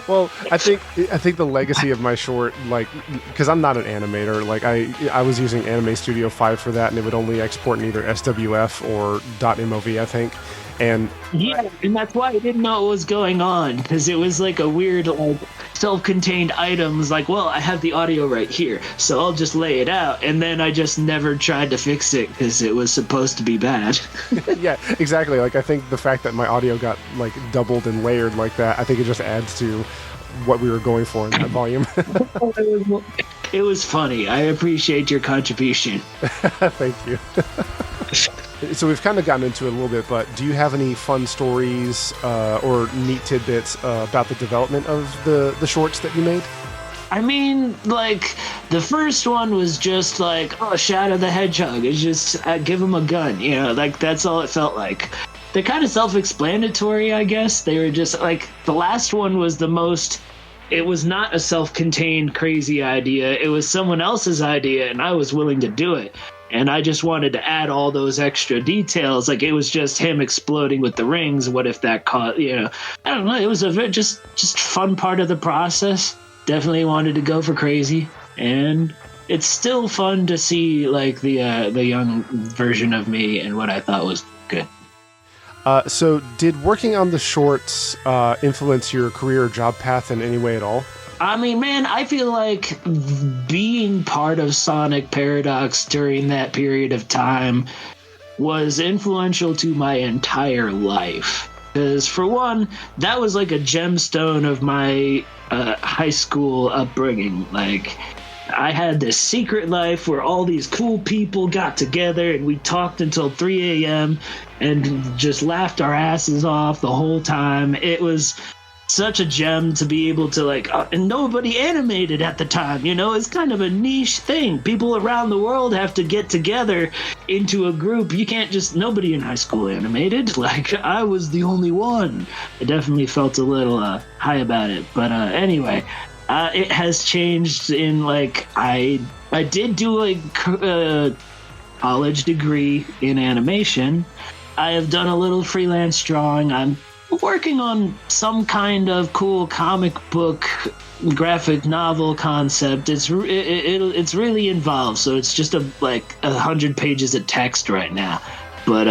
Speaker 12: Well, I think the legacy of my short, because I'm not an animator, I was using Anime Studio 5 for that, and it would only export in either SWF or .mov, I think.
Speaker 1: And
Speaker 15: yeah, and that's why I didn't know what was going on, because it was like a weird, like, self-contained items. Like, well, I have the audio right here, so I'll just lay it out, and then I just never tried to fix it because it was supposed to be bad.
Speaker 12: Yeah, exactly. Like, I think the fact that my audio got like doubled and layered like that, I think it just adds to what we were going for in that volume.
Speaker 15: It was funny. I appreciate your contribution.
Speaker 12: Thank you. So we've kind of gotten into it a little bit, but do you have any fun stories or neat tidbits about the development of the shorts that you made?
Speaker 15: I mean, like, the first one was just like, oh, Shadow the Hedgehog. It's just, give him a gun, you know, like, that's all it felt like. They're kind of self-explanatory, I guess. They were just, like, the last one was the most, it was not a self-contained crazy idea. It was someone else's idea, and I was willing to do it. And I just wanted to add all those extra details. Like, it was just him exploding with the rings. What if that caught, you know, I don't know. It was a very, just fun part of the process. Definitely wanted to go for crazy. And it's still fun to see, like, the young version of me and what I thought was good.
Speaker 12: So did working on the shorts influence your career or job path in any way at all?
Speaker 15: I mean, man, I feel like being part of Sonic Paradox during that period of time was influential to my entire life. Because, for one, that was like a gemstone of my high school upbringing. Like, I had this secret life where all these cool people got together and we talked until 3 a.m. and just laughed our asses off the whole time. It was such a gem to be able to, like, and nobody animated at the time, you know. It's kind of a niche thing. People around the world have to get together into a group. You can't just, nobody in high school animated. Like, I was the only one. I definitely felt a little high about it, but anyway, it has changed in, like, I did do a college degree in animation. I have done a little freelance drawing. I'm working on some kind of cool comic book graphic novel concept. It's really involved, so it's just like 100 pages of text right now, but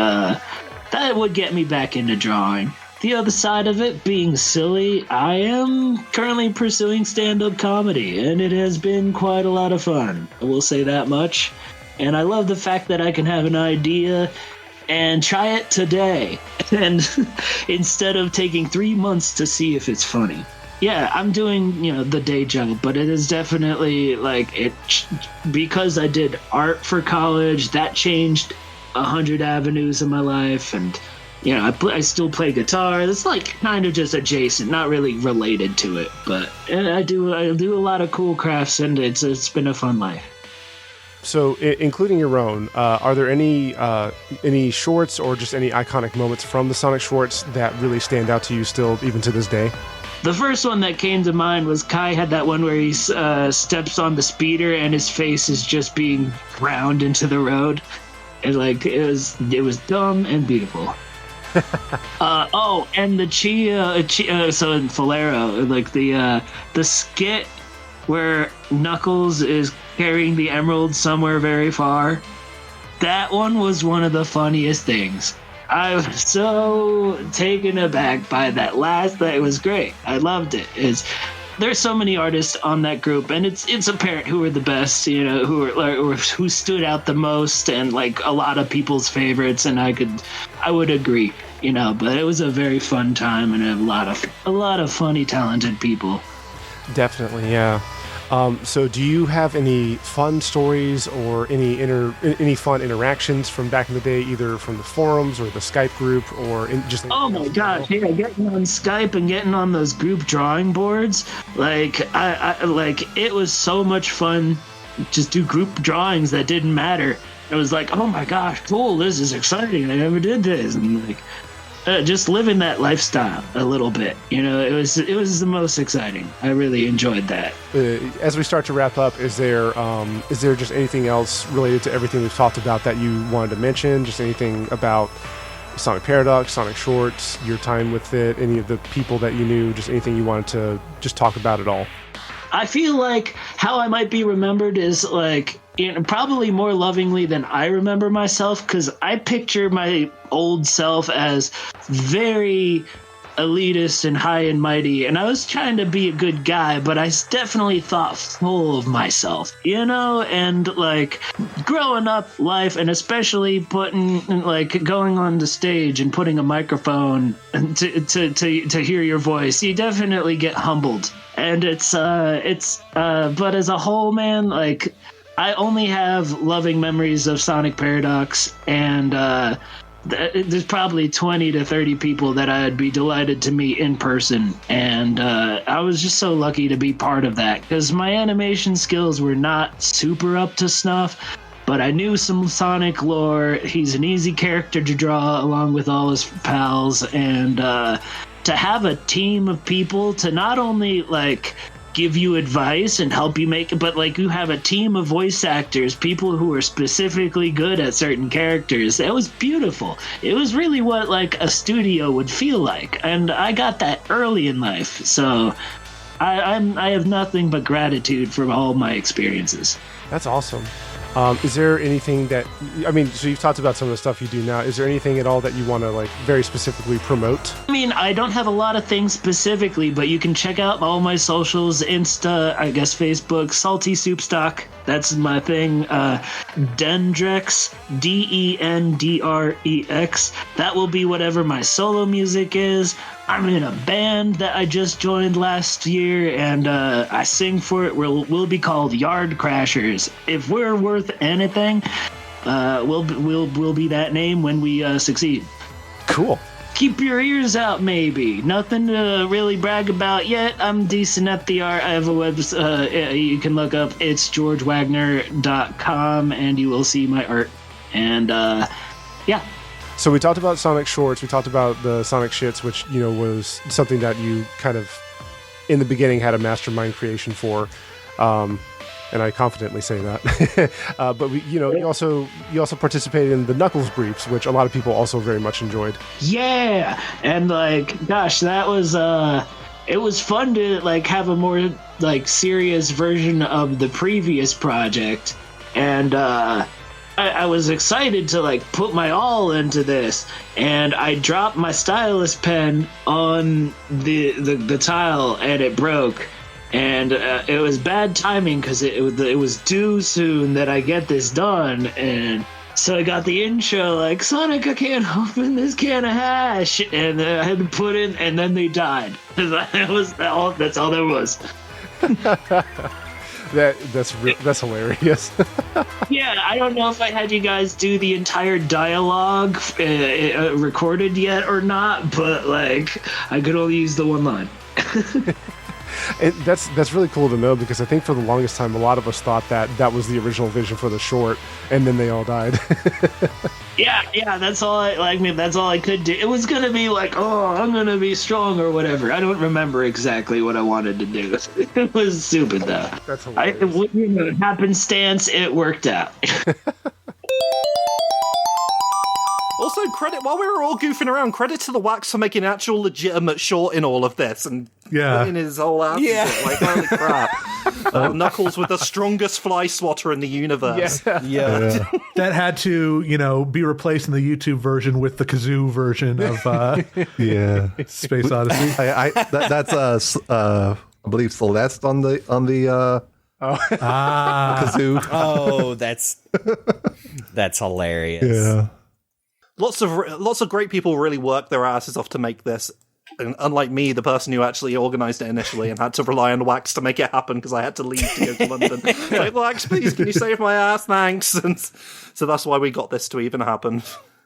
Speaker 15: that would get me back into drawing. The other side of it, being silly, I am currently pursuing stand-up comedy, and it has been quite a lot of fun, I will say that much. And I love the fact that I can have an idea and try it today, and instead of taking 3 months to see if it's funny. Yeah, I'm doing, you know, the day job, but it is definitely, like, because I did art for college, that changed 100 avenues in my life, and, you know, I still play guitar. It's, like, kind of just adjacent, not really related to it, but I do a lot of cool crafts, and it's been a fun life.
Speaker 12: So, including your own, are there any shorts or just any iconic moments from the Sonic shorts that really stand out to you still, even to this day?
Speaker 15: The first one that came to mind was Kai had that one where he steps on the speeder and his face is just being ground into the road. And, like, it was dumb and beautiful. And the so in Falero, like the skit where Knuckles is carrying the emerald somewhere very far. That one was one of the funniest things. I was so taken aback by that last. That was great. I loved it. There's so many artists on that group, and it's apparent who are the best, you know, who stood out the most, and, like, a lot of people's favorites. And I would agree, you know. But it was a very fun time and a lot of funny, talented people.
Speaker 12: Definitely, yeah. So do you have any fun stories or any fun interactions from back in the day, either from the forums or the Skype group or just... Oh my
Speaker 15: gosh, yeah, getting on Skype and getting on those group drawing boards, like, I it was so much fun. Just do group drawings that didn't matter. It was like, oh my gosh, cool, this is exciting, I never did this. And, like, just living that lifestyle a little bit, you know, it was the most exciting. I really enjoyed that.
Speaker 12: As we start to wrap up, is there just anything else related to everything we've talked about that you wanted to mention? Just anything about Sonic Paradox, Sonic Shorts, your time with it, any of the people that you knew, just anything you wanted to just talk about at all?
Speaker 15: I feel like how I might be remembered is like probably more lovingly than I remember myself, because I picture my old self as very elitist and high and mighty, and I was trying to be a good guy, but I definitely thought full of myself, you know. And like growing up life, and especially going on the stage and putting a microphone to hear your voice, you definitely get humbled. And but as a whole, man, like I only have loving memories of Sonic Paradox, and there's probably 20 to 30 people that I'd be delighted to meet in person. And I was just so lucky to be part of that, because my animation skills were not super up to snuff, but I knew some Sonic lore. He's an easy character to draw along with all his pals. And to have a team of people to not only like give you advice and help you make it, but like you have a team of voice actors, people who are specifically good at certain characters. That was beautiful. It was really what like a studio would feel like, and I got that early in life. So I have nothing but gratitude for all my experiences.
Speaker 12: That's awesome. Is there anything that, I mean, so you've talked about some of the stuff you do now. Is there anything at all that you want to like very specifically promote?
Speaker 15: I mean, I don't have a lot of things specifically, but you can check out all my socials, Insta, I guess Facebook, Salty Soup Stock. That's my thing. Dendrex, Dendrex. That will be whatever my solo music is. I'm in a band that I just joined last year, and I sing for it. We'll be called Yard Crashers. If we're worth anything, we'll be that name when we succeed.
Speaker 12: Cool.
Speaker 15: Keep your ears out, maybe. Nothing to really brag about yet. I'm decent at the art. I have a website you can look up. It's georgewagner.com, and you will see my art. And yeah.
Speaker 12: So we talked about Sonic Shorts, we talked about the Sonic Shits, which, you know, was something that you kind of, in the beginning, had a mastermind creation for, and I confidently say that. But you also participated in the Knuckles briefs, which a lot of people also very much enjoyed.
Speaker 15: Yeah, and like, gosh, that was it was fun to like have a more like serious version of the previous project, and I was excited to like put my all into this, and I dropped my stylus pen on the tile and it broke, and it was bad timing because it was due soon that I get this done, and so I got the intro like, Sonic, I can't open this can of hash, and I had to put in, and then they died. That's all there was.
Speaker 12: That's hilarious.
Speaker 15: Yeah, I don't know if I had you guys do the entire dialogue recorded yet or not, but like I could only use the one line.
Speaker 12: That's really cool to know, because I think for the longest time a lot of us thought that was the original vision for the short, and then they all died.
Speaker 15: Yeah, that's all that's all I could do. It was gonna be like, oh, I'm gonna be strong or whatever. I don't remember exactly what I wanted to do. It was stupid though.
Speaker 12: That's hilarious.
Speaker 15: Happenstance, it worked out.
Speaker 2: Also, credit, while we were all goofing around, credit to the Wax for making an actual legitimate short in all of this and putting his whole ass into it. Like, holy crap. Knuckles with the strongest fly swatter in the universe.
Speaker 3: Yeah. That had to, be replaced in the YouTube version with the kazoo version of Space Odyssey.
Speaker 5: That's I believe Celeste on the kazoo.
Speaker 4: Oh, that's hilarious.
Speaker 5: Yeah.
Speaker 2: Lots of great people really worked their asses off to make this. And unlike me, the person who actually organised it initially and had to rely on Wax to make it happen because I had to leave to go to London. Like, Wax, please, can you save my ass? Thanks. And so that's why we got this to even happen.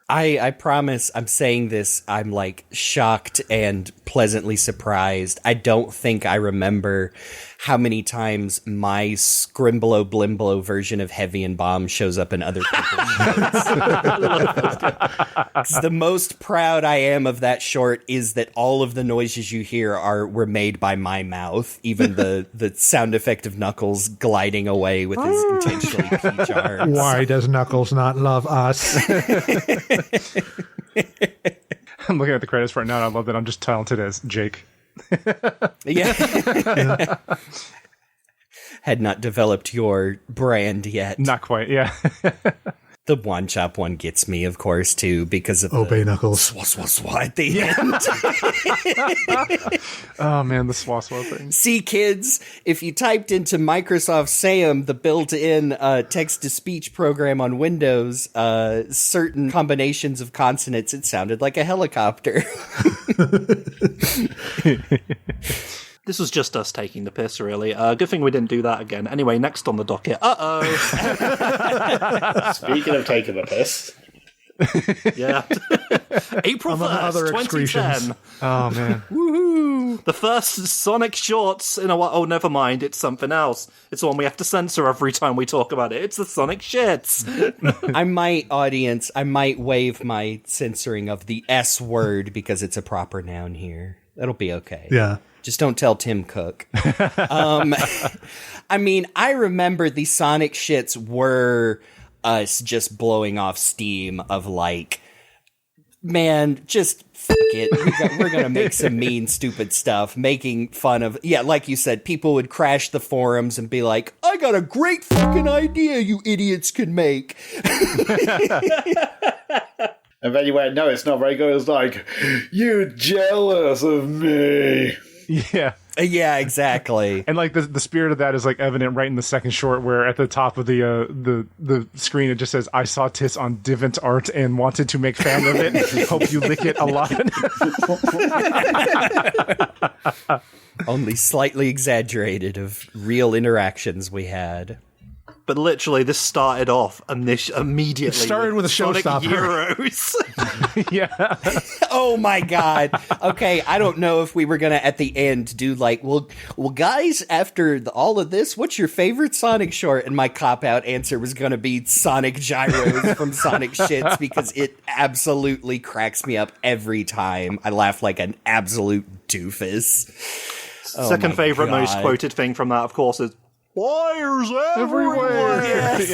Speaker 4: I promise I'm saying this, I'm like shocked and pleasantly surprised. I don't think I remember how many times my Scrimblow Blimblow version of Heavy and Bomb shows up in other people's shorts. The most proud I am of that short is that all of the noises you hear were made by my mouth, even the sound effect of Knuckles gliding away with his intentionally peach arms.
Speaker 3: Why does Knuckles not love us?
Speaker 1: I'm looking at the credits right now, and I love that I'm just talented as Jake.
Speaker 4: Yeah. had not developed your brand yet.
Speaker 1: Not quite, yeah.
Speaker 4: The one chop one gets me, of course, too, because of
Speaker 3: Obey Knuckles.
Speaker 4: Swah, swah, swah at the end.
Speaker 1: Oh, man, the swah swah thing.
Speaker 4: See, kids, if you typed into Microsoft SAM, the built-in text-to-speech program on Windows, certain combinations of consonants, it sounded like a helicopter.
Speaker 2: This was just us taking the piss, really. Good thing we didn't do that again. Anyway, next on the docket. Uh-oh.
Speaker 6: Speaking of taking the piss.
Speaker 2: Yeah. April 1st, 2010.
Speaker 1: Oh, man.
Speaker 2: Woohoo! The first Sonic shorts in a while. Oh, never mind. It's something else. It's one we have to censor every time we talk about it. It's the Sonic shits.
Speaker 4: I might waive my censoring of the S word because it's a proper noun here. That'll be okay.
Speaker 3: Yeah.
Speaker 4: Just don't tell Tim Cook. I mean, I remember the Sonic shits were us just blowing off steam of like, man, just fuck it. We're going to make some mean, stupid stuff, making fun of, yeah, like you said, people would crash the forums and be like, I got a great fucking idea you idiots can make.
Speaker 6: And then you went, no, it's not very good. It's like, you jealous of me.
Speaker 1: Yeah.
Speaker 4: Yeah, exactly.
Speaker 1: And like the spirit of that is like evident right in the second short, where at the top of the screen it just says, "I saw tits on DeviantArt and wanted to make fan of it. Hope you lick it a lot."
Speaker 4: Only slightly exaggerated of real interactions we had.
Speaker 2: But literally, this started off immediately.
Speaker 3: It started with a
Speaker 2: Sonic
Speaker 3: showstopper.
Speaker 2: Heroes.
Speaker 1: Yeah.
Speaker 4: Oh my god. Okay, I don't know if we were gonna at the end do like, well, guys, after all of this, what's your favorite Sonic short? And my cop-out answer was gonna be Sonic Gyros from Sonic Shits, because it absolutely cracks me up every time. I laugh like an absolute doofus.
Speaker 2: Second favorite, most quoted thing from that, of course, is wires everywhere.
Speaker 4: Yes.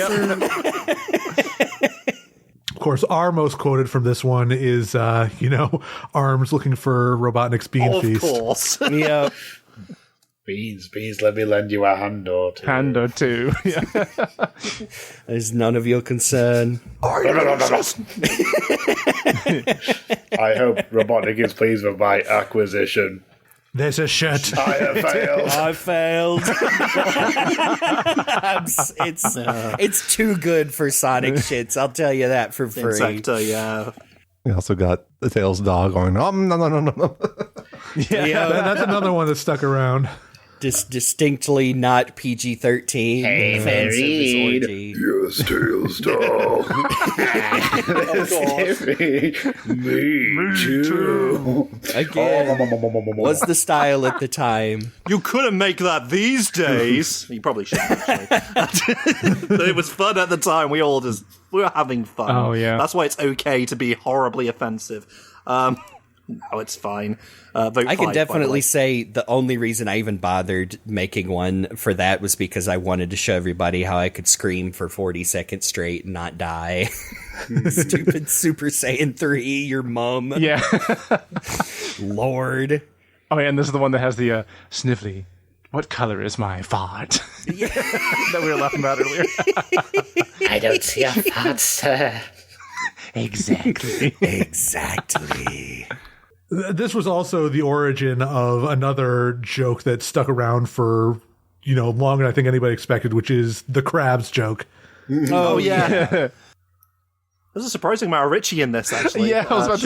Speaker 3: Of course, our most quoted from this one is, Arms looking for Robotnik's bean feast.
Speaker 2: Of course.
Speaker 4: Yeah.
Speaker 6: Beans, let me lend you a hand or two.
Speaker 1: Yeah.
Speaker 4: There's none of your concern.
Speaker 6: I hope Robotnik is pleased with my acquisition.
Speaker 3: There's a shirt.
Speaker 6: I have failed.
Speaker 4: I failed. It's too good for Sonic shits. I'll tell you that for free.
Speaker 2: Exactly, yeah.
Speaker 5: We also got the Tails dog going, no.
Speaker 3: Yeah, that's another one that stuck around.
Speaker 4: Distinctly not PG-13.
Speaker 6: Hey, Farid.
Speaker 10: Yes, Tails dog.
Speaker 6: Me too.
Speaker 4: Again, was the style at the time.
Speaker 2: You couldn't make that these days. You probably shouldn't, actually. But it was fun at the time. We were having fun.
Speaker 1: Oh, yeah.
Speaker 2: That's why it's okay to be horribly offensive. No, it's fine.
Speaker 4: I can definitely say the only reason I even bothered making one for that was because I wanted to show everybody how I could scream for 40 seconds straight and not die. Stupid Super Saiyan 3, your mum.
Speaker 1: Yeah.
Speaker 4: Lord.
Speaker 1: Oh, yeah, and this is the one that has the sniffly. What color is my fart? That we were laughing about earlier.
Speaker 6: I don't see a fart, sir.
Speaker 1: Exactly.
Speaker 4: Exactly.
Speaker 3: This was also the origin of another joke that stuck around for, longer than I think anybody expected, which is the crabs joke.
Speaker 2: Oh, yeah. There's a surprising amount of Richie in this, actually.
Speaker 1: Yeah, I was about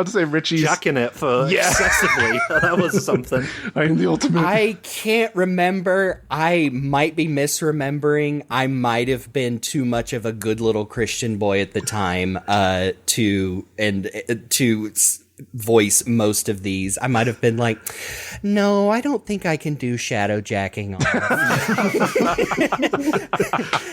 Speaker 1: to say Richie's
Speaker 2: jacking it for excessively. That was something.
Speaker 1: I am the ultimate.
Speaker 4: I can't remember. I might be misremembering. I might have been too much of a good little Christian boy at the time to voice most of these. I might have been like, no, I don't think I can do shadow jacking off.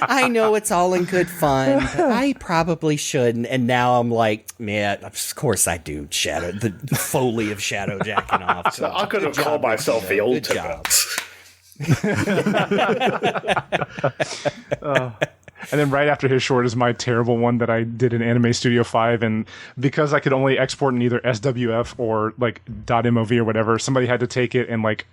Speaker 4: I know it's all in good fun, but I probably shouldn't. And now I'm like, man, of course I do the foley of shadow jacking off.
Speaker 6: So I could have called myself the ultimate.
Speaker 1: And then right after his short is my terrible one that I did in Anime Studio 5, and because I could only export in either SWF or like .mov or whatever, somebody had to take it and like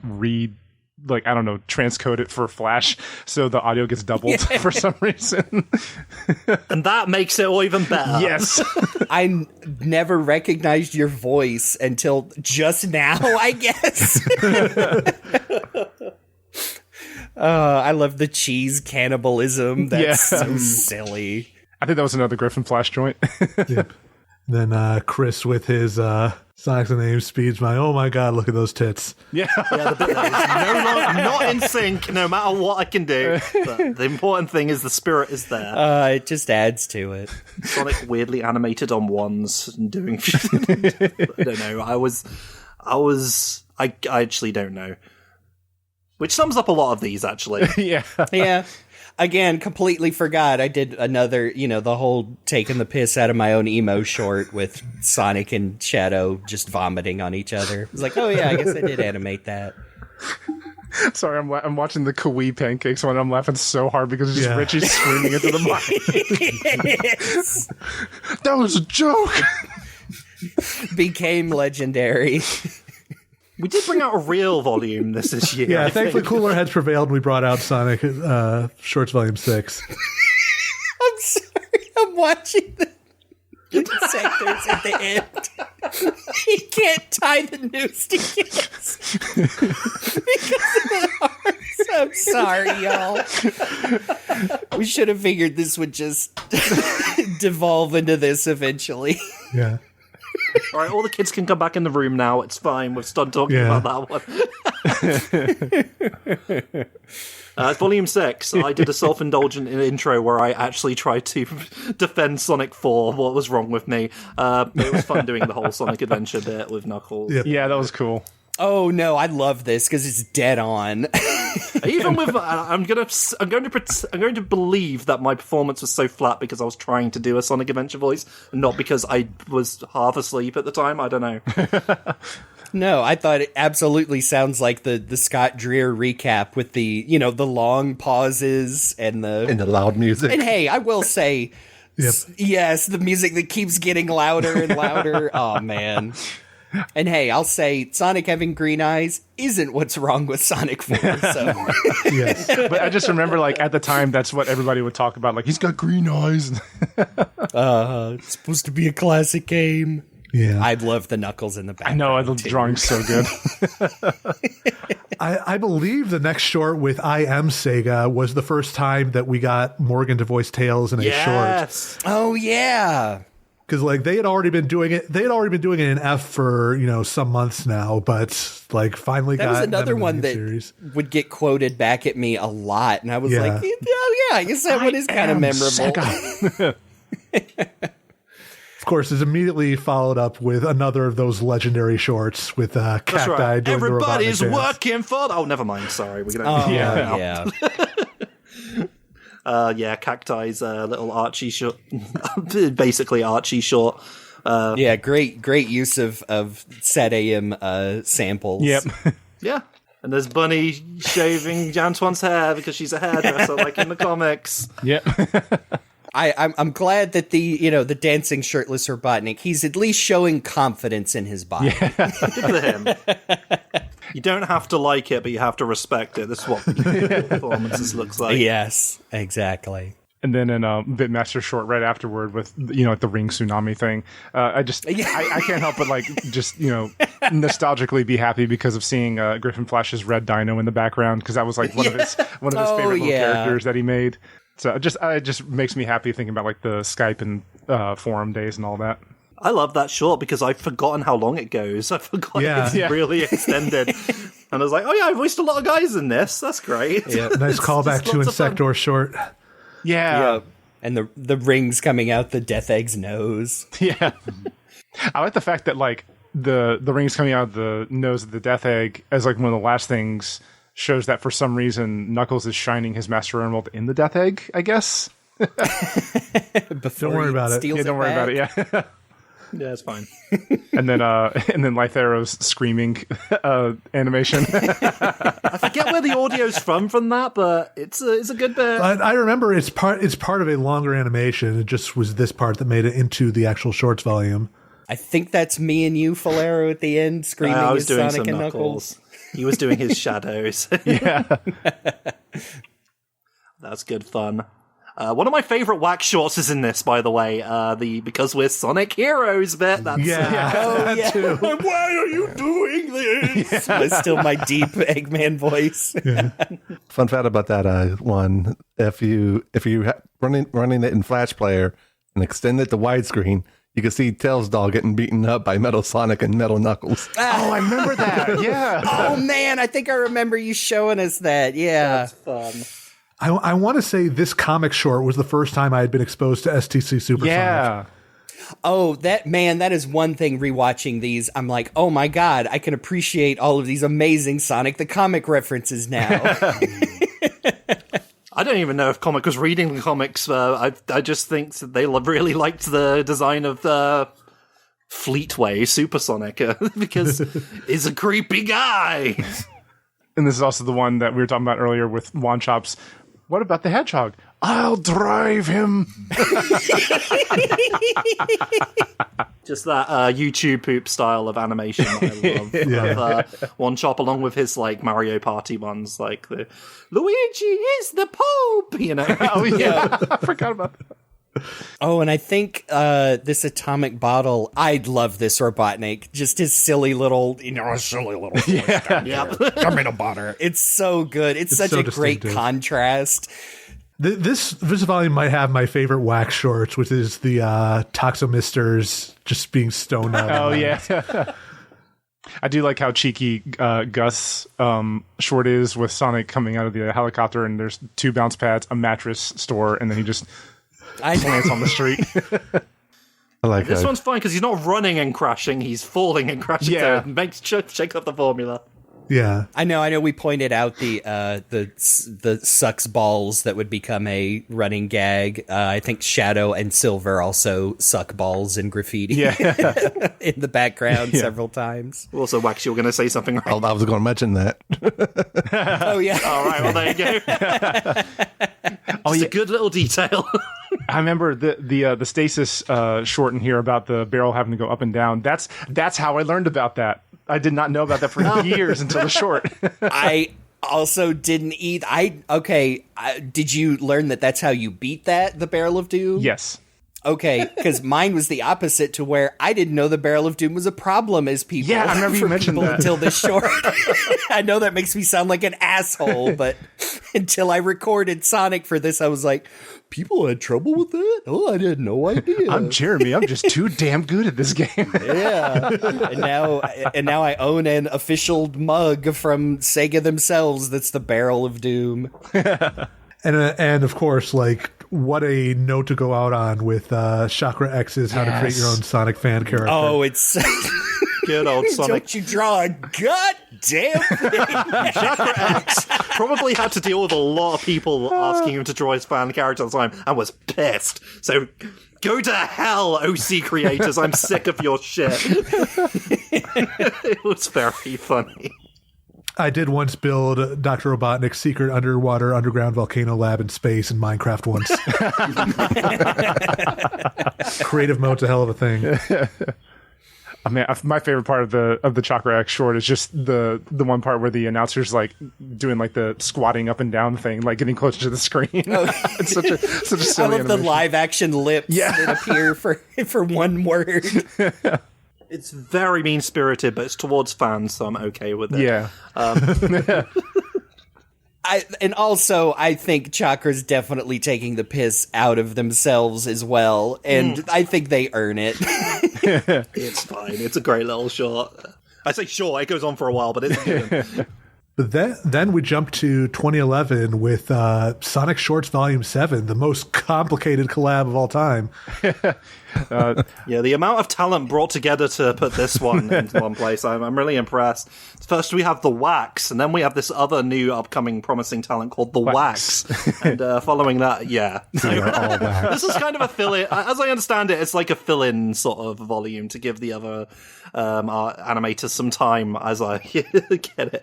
Speaker 1: like, I don't know, transcode it for Flash so the audio gets doubled for some reason.
Speaker 2: And that makes it all even better.
Speaker 1: Yes.
Speaker 4: I never recognized your voice until just now, I guess. I love the cheese cannibalism. That's so silly.
Speaker 1: I think that was another Griffin Flash joint.
Speaker 3: Yep. Then Chris with his Sonic's the name speeds my, oh my god, look at those tits.
Speaker 2: Yeah, the bit that is not in sync, no matter what I can do. But the important thing is the spirit is there.
Speaker 4: It just adds to it.
Speaker 2: Sonic weirdly animated on ones and doing. I don't know. I actually don't know. Which sums up a lot of these, actually.
Speaker 4: Yeah. Again, completely forgot. I did another, the whole taking the piss out of my own emo short with Sonic and Shadow just vomiting on each other. I was like, oh yeah, I guess I did animate that.
Speaker 1: Sorry, I'm watching the KaDoYuu pancakes one. I'm laughing so hard because it's just Richie screaming into the mic.
Speaker 4: Yes.
Speaker 1: That was a joke.
Speaker 4: Became legendary.
Speaker 2: We did bring out a real volume this year.
Speaker 3: Yeah, thankfully cooler heads prevailed and we brought out Sonic Shorts Volume 6.
Speaker 4: I'm sorry, I'm watching the sectors at the end. He can't tie the noose together because of the hearts. I'm sorry, y'all. We should have figured this would just devolve into this eventually.
Speaker 3: Yeah.
Speaker 2: All right, all the kids can come back in the room now. It's fine. We've done talking about that one. It's Volume 6. I did a self-indulgent intro where I actually tried to defend Sonic 4, what was wrong with me. It was fun doing the whole Sonic Adventure bit with Knuckles.
Speaker 1: Yep. Yeah, that was cool.
Speaker 4: Oh no, I love this because it's dead on.
Speaker 2: Even with, I'm going to believe that my performance was so flat because I was trying to do a Sonic Adventure voice, and not because I was half asleep at the time. I don't know.
Speaker 4: No, I thought it absolutely sounds like the Scott Dreer recap with the the long pauses and the
Speaker 5: loud music.
Speaker 4: And hey, I will say, yes, the music that keeps getting louder and louder. Oh man. And hey, I'll say Sonic having green eyes isn't what's wrong with Sonic 4. So.
Speaker 1: Yes. But I just remember, like, at the time, that's what everybody would talk about. Like, he's got green eyes.
Speaker 4: It's supposed to be a classic game.
Speaker 3: Yeah.
Speaker 4: I love the Knuckles in the back.
Speaker 1: I know, the drawing's so good.
Speaker 3: I believe the next short with I Am Sega was the first time that we got Morgan to voice Tails in a short.
Speaker 4: Oh, yeah.
Speaker 3: Because like they had already been doing it in F for some months now, but like finally
Speaker 4: that
Speaker 3: got
Speaker 4: was another one that
Speaker 3: series.
Speaker 4: Would get quoted back at me a lot, and I was like, oh yeah, I guess that one is kind of memorable.
Speaker 3: Of course, is immediately followed up with another of those legendary shorts with Cacti
Speaker 2: right.
Speaker 3: doing
Speaker 2: Everybody's
Speaker 3: the robot
Speaker 2: working for. Oh, never mind. Sorry, we can.
Speaker 4: Yeah.
Speaker 2: Cacti's little Archie short, basically Archie short.
Speaker 4: Great use of Sad AM samples.
Speaker 1: Yep.
Speaker 2: Yeah. And there's Bunny shaving Antoine's hair because she's a hairdresser, like in the comics.
Speaker 1: Yep.
Speaker 4: I'm glad that the dancing shirtless Robotnik, he's at least showing confidence in his body.
Speaker 2: Good for him. You don't have to like it, but you have to respect it. This is what performances looks like.
Speaker 4: Yes, exactly.
Speaker 1: And then in Bitmaster short right afterward with like the ring tsunami thing, I can't help but just nostalgically be happy because of seeing Griffin Flash's red dino in the background, because that was like one of his favorite little characters that he made. So it just makes me happy thinking about like the Skype and forum days and all that.
Speaker 2: I love that short because I've forgotten how long it goes. I forgot it's really extended. And I was like, oh yeah, I voiced a lot of guys in this. That's great.
Speaker 3: Yeah. Nice callback to Insector short.
Speaker 1: Yeah.
Speaker 4: And the rings coming out the Death Egg's nose.
Speaker 1: Yeah. I like the fact that like the rings coming out of the nose of the Death Egg as like one of the last things shows that for some reason Knuckles is shining his Master Emerald in the Death Egg, I guess.
Speaker 3: Don't worry about it.
Speaker 1: Yeah, don't worry about it. Yeah.
Speaker 2: Yeah, it's fine.
Speaker 1: and then Lythero's screaming animation.
Speaker 2: I forget where the audio's from that, but it's a good bit.
Speaker 3: I remember it's part of a longer animation. It just was this part that made it into the actual shorts volume.
Speaker 4: I think that's me and you, Falero, at the end screaming as Sonic and Knuckles.
Speaker 2: He was doing his shadows.
Speaker 1: Yeah.
Speaker 2: That's good fun. One of my favorite wax shorts is in this, by the way. The Because We're Sonic Heroes bit. That's,
Speaker 3: Too.
Speaker 4: Why are you doing this? That's still my deep Eggman voice.
Speaker 5: Fun fact about that one: if you running it in Flash Player and extend it to widescreen, you can see Tails Doll getting beaten up by Metal Sonic and Metal Knuckles.
Speaker 1: Oh, I remember that. Yeah.
Speaker 4: Oh man, I think I remember you showing us that. Yeah,
Speaker 2: that's fun.
Speaker 3: I want to say this comic short was the first time I had been exposed to STC Supersonic.
Speaker 1: Yeah.
Speaker 4: Oh, that is one thing rewatching these. I'm like, oh my God, I can appreciate all of these amazing Sonic the Comic references now.
Speaker 2: I don't even know if Comic was reading the comics. I just think that they really liked the design of the Fleetway Supersonic because he's a creepy guy.
Speaker 1: And this is also the one that we were talking about earlier with Wand Chops. What about the hedgehog? I'll drive him.
Speaker 2: Just that YouTube poop style of animation that I love. One Chop along with his like Mario Party ones, like the Luigi is the Pope, you know.
Speaker 1: Oh yeah, I forgot about that.
Speaker 4: Oh, and I think this atomic bottle, I'd love this Robotnik. Just his silly little, silly little voice.
Speaker 2: Yeah.
Speaker 4: Come in a butter. It's so good. It's such
Speaker 3: so
Speaker 4: a great
Speaker 3: distinctive.
Speaker 4: contrast.
Speaker 3: This volume might have my favorite wax shorts, which is the Toxomisters just being stoned up.
Speaker 1: Oh yeah. I do like how cheeky Gus short is with Sonic coming out of the helicopter, and there's 2 bounce pads, a mattress store, and then he just plants on the street.
Speaker 5: I like
Speaker 2: this
Speaker 5: that.
Speaker 2: one's fine because he's not running and crashing; he's falling and crashing.
Speaker 1: Yeah.
Speaker 2: So it makes shake up the formula.
Speaker 3: Yeah,
Speaker 4: I know. We pointed out the sucks balls that would become a running gag. I think Shadow and Silver also suck balls in graffiti.
Speaker 1: Yeah.
Speaker 4: In the background several times.
Speaker 2: Also, Wax, you were going to say something, right?
Speaker 5: I was going to mention that.
Speaker 4: Oh yeah.
Speaker 2: All right. Well, there you go. A good little detail.
Speaker 1: I remember the stasis short in here about the barrel having to go up and down. That's how I learned about that. I did not know about that for years until the short.
Speaker 4: I also didn't eat. Did you learn that that's how you beat the Barrel of Doom?
Speaker 1: Yes.
Speaker 4: Okay, because mine was the opposite, to where I didn't know the Barrel of Doom was a problem as people.
Speaker 1: Yeah, I remember you mentioned that.
Speaker 4: Until this short. I know that makes me sound like an asshole, but until I recorded Sonic for this, I was like, people had trouble with that? Oh, I had no idea.
Speaker 1: I'm Jeremy. I'm just too damn good at this game.
Speaker 4: Yeah. And now I own an official mug from Sega themselves that's the Barrel of Doom.
Speaker 3: and of course, like, what a note to go out on with Chakra X's How to Create Your Own Sonic Fan Character.
Speaker 4: Oh, it's
Speaker 2: good old Sonic.
Speaker 4: Don't you draw a goddamn thing.
Speaker 2: Chakra X probably had to deal with a lot of people asking him to draw his fan character all the time and was pissed. So go to hell, OC creators. I'm sick of your shit. It was very funny.
Speaker 3: I did once build Dr. Robotnik's secret underground volcano lab in space in Minecraft once. Creative mode's a hell of a thing.
Speaker 1: I mean, my favorite part of the Chakra X short is just the one part where the announcer's like doing like the squatting up and down thing, like getting closer to the screen. It's such a silly
Speaker 4: I love the live action lips that appear for one word.
Speaker 2: It's very mean-spirited, but it's towards fans, so I'm okay with it.
Speaker 1: Yeah.
Speaker 4: I think Chakra's definitely taking the piss out of themselves as well, and I think they earn it.
Speaker 2: It's fine. It's a great little short. I say short, it goes on for a while, but it's good.
Speaker 3: But then we jump to 2011 with Sonic Shorts Volume 7, the most complicated collab of all time.
Speaker 2: Yeah, the amount of talent brought together to put this one into one place, I'm really impressed. First we have the Wax, and then we have this other new upcoming promising talent called the Wax. And following that, So,
Speaker 5: all wax.
Speaker 2: this is kind of a fill-in. As I understand it, it's like a fill-in sort of volume to give the other animators some time as I get it.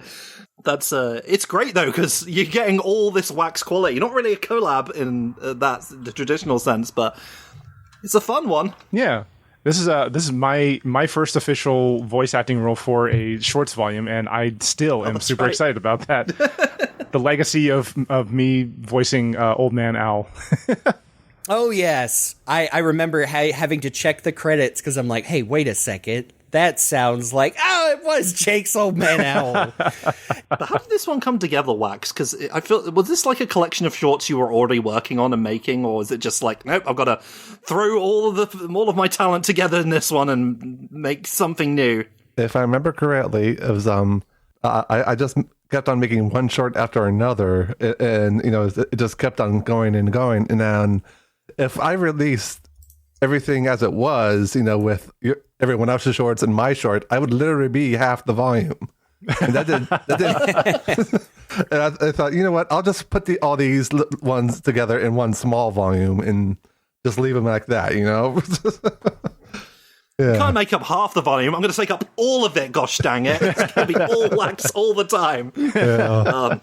Speaker 2: That's it's great though, because you're getting all this Wax quality. Not really a collab in the traditional sense, but it's a fun one.
Speaker 1: Yeah. This is my first official voice acting role for a shorts volume, and I still am super excited about that. The legacy of me voicing Old Man Owl.
Speaker 4: Oh, yes. I remember having to check the credits because I'm like, hey, wait a second. That sounds like, it was Jake's Old Man Owl.
Speaker 2: But how did this one come together, Wax? Because I feel, was this like a collection of shorts you were already working on and making, or is it just like, nope, I've got to throw all of my talent together in this one and make something new?
Speaker 5: If I remember correctly, it was I just kept on making one short after another, and it just kept on going and going, and then if I released everything as it was, with everyone else's shorts and my short, I would literally be half the volume. And that did. And I thought, you know what? I'll just put all these ones together in one small volume and just leave them like that.
Speaker 2: Yeah. Can't make up half the volume. I'm going to take up all of it. Gosh dang it! It's going to be all Wax all the time.
Speaker 1: Yeah.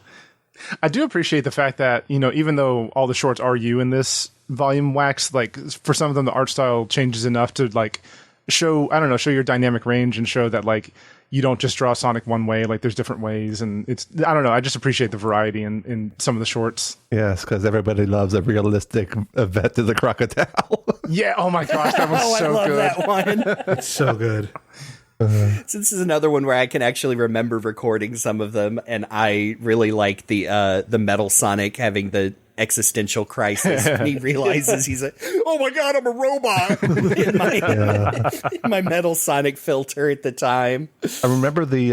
Speaker 1: I do appreciate the fact that even though all the shorts are you in this volume, Wax, like for some of them the art style changes enough to like show your dynamic range and show that like you don't just draw Sonic one way, like there's different ways, and I just appreciate the variety in some of the shorts.
Speaker 5: Yes, because everybody loves a realistic vet to the crocodile.
Speaker 1: Yeah, oh my gosh, that was so
Speaker 4: I love
Speaker 1: good.
Speaker 4: that one.
Speaker 3: It's so good.
Speaker 4: So this is another one where I can actually remember recording some of them, and I really like the Metal Sonic having the existential crisis when he realizes he's oh my god, I'm a robot in my Metal Sonic filter at the time.
Speaker 5: I remember the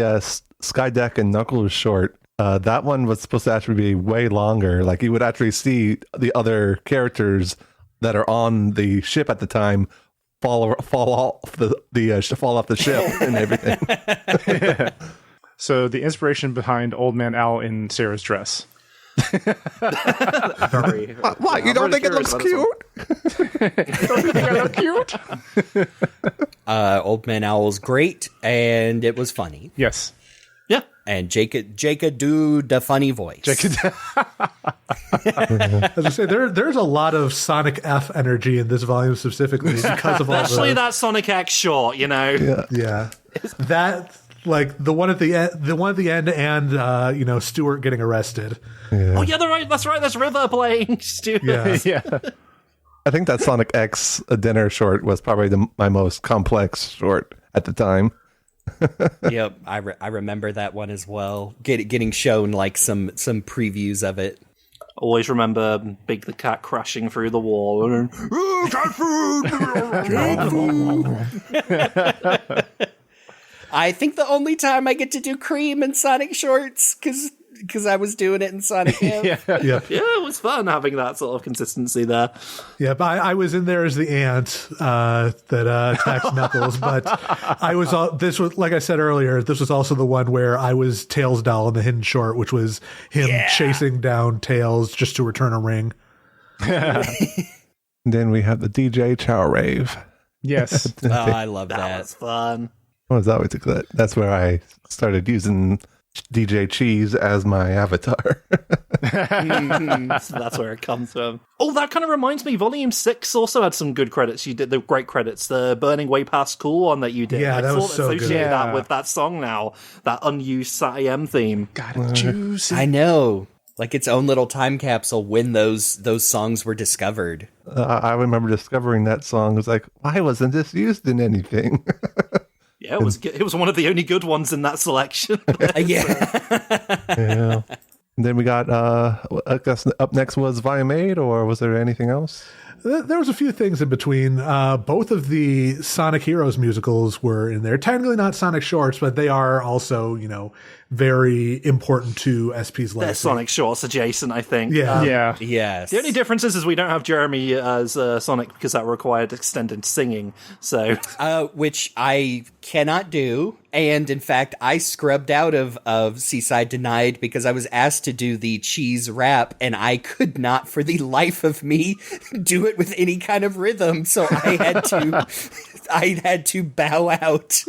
Speaker 5: Skydeck and Knuckles short. That one was supposed to actually be way longer. Like you would actually see the other characters that are on the ship at the time fall off the ship and everything.
Speaker 1: So the inspiration behind Old Man Owl in Sarah's dress.
Speaker 5: What? You don't think it looks cute?
Speaker 1: Don't you think I look cute?
Speaker 4: Old Man Owl's great, and it was funny.
Speaker 1: Yes.
Speaker 4: Yeah. And Jake do the funny voice.
Speaker 3: As I say, there's a lot of Sonic F energy in this volume specifically because of all
Speaker 2: especially that Sonic X short,
Speaker 3: Yeah. That like the one at the end, and Stuart getting arrested.
Speaker 5: Yeah.
Speaker 2: Oh yeah, that's right. There's River playing Stuart.
Speaker 3: Yeah.
Speaker 5: I think that Sonic X dinner short was probably my most complex short at the time.
Speaker 4: Yep, I remember that one as well. Getting shown like some previews of it.
Speaker 2: Always remember Big the Cat crashing through the wall and cat food.
Speaker 4: I think the only time I get to do Cream in Sonic shorts because I was doing it in Sonic F.
Speaker 3: Yeah,
Speaker 2: it was fun having that sort of consistency there.
Speaker 3: Yeah, but I was in there as the ant that attacked Knuckles. But this was like I said earlier. This was also the one where I was Tails doll in the hidden short, which was him chasing down Tails just to return a ring.
Speaker 5: Then we have the DJ Chow Rave.
Speaker 1: Yes,
Speaker 4: I love that.
Speaker 2: That was fun.
Speaker 5: What was always good. That's where I started using DJ Cheese as my avatar.
Speaker 2: So that's where it comes from. Oh, that kind of reminds me. Volume 6 also had some good credits. You did the great credits. The Burning Way Past Cool one that you did.
Speaker 3: Yeah,
Speaker 2: I
Speaker 3: that was so good.
Speaker 2: associate that with that song now. That unused SAT-AM theme.
Speaker 1: Got it juicy.
Speaker 4: I know. Like its own little time capsule when those songs were discovered.
Speaker 5: I remember discovering that song. It was like, why wasn't this used in anything?
Speaker 2: Yeah, it was one of the only good ones in that selection.
Speaker 5: Yeah. And then we got, I guess up next was Volume 8, or was there anything else?
Speaker 3: There was a few things in between. Both of the Sonic Heroes musicals were in there. Technically not Sonic shorts, but they are also, very important to SP's legacy.
Speaker 2: They're Sonic shorts adjacent, I think.
Speaker 3: Yeah.
Speaker 4: Yes.
Speaker 2: The only difference is we don't have Jeremy as Sonic because that required extended singing. So,
Speaker 4: which I cannot do. And in fact, I scrubbed out of Seaside Denied because I was asked to do the cheese rap, and I could not, for the life of me, do it with any kind of rhythm. So I had to bow out.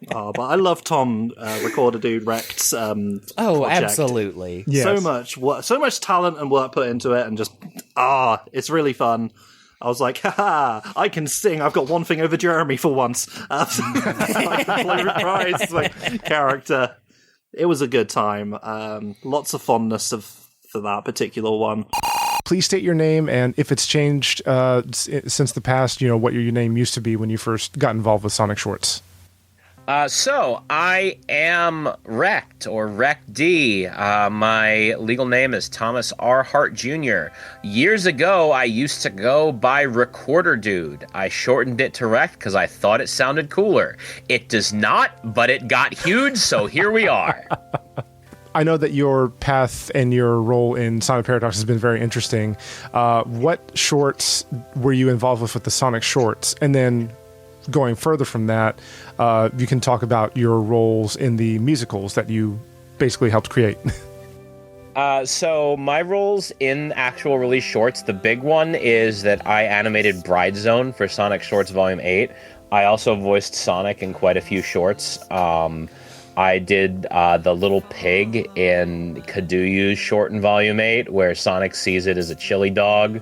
Speaker 2: Oh, but I love Tom Recorder Dude Rect's project.
Speaker 4: Absolutely.
Speaker 2: Yes. So much talent and work put into it, and just it's really fun. I was like, haha, I can sing. I've got one thing over Jeremy for once. I can play reprise my character. It was a good time. Lots of fondness for that particular one.
Speaker 12: Please state your name, and if it's changed since the past, what your name used to be when you first got involved with Sonic Shorts.
Speaker 16: So I am Wrecked, or Wrecked D. My legal name is Thomas R. Hart Jr. Years ago, I used to go by Recorder Dude. I shortened it to Wrecked because I thought it sounded cooler. It does not, but it got huge, so here we are.
Speaker 12: I know that your path and your role in Sonic Paradox has been very interesting. What shorts were you involved with the Sonic Shorts? And then going further from that, you can talk about your roles in the musicals that you basically helped create.
Speaker 16: So my roles in actual release shorts, the big one is that I animated Bride Zone for Sonic Shorts Volume 8. I also voiced Sonic in quite a few shorts. I did the little pig in KaDoYuu's short in Volume 8, where Sonic sees it as a chili dog.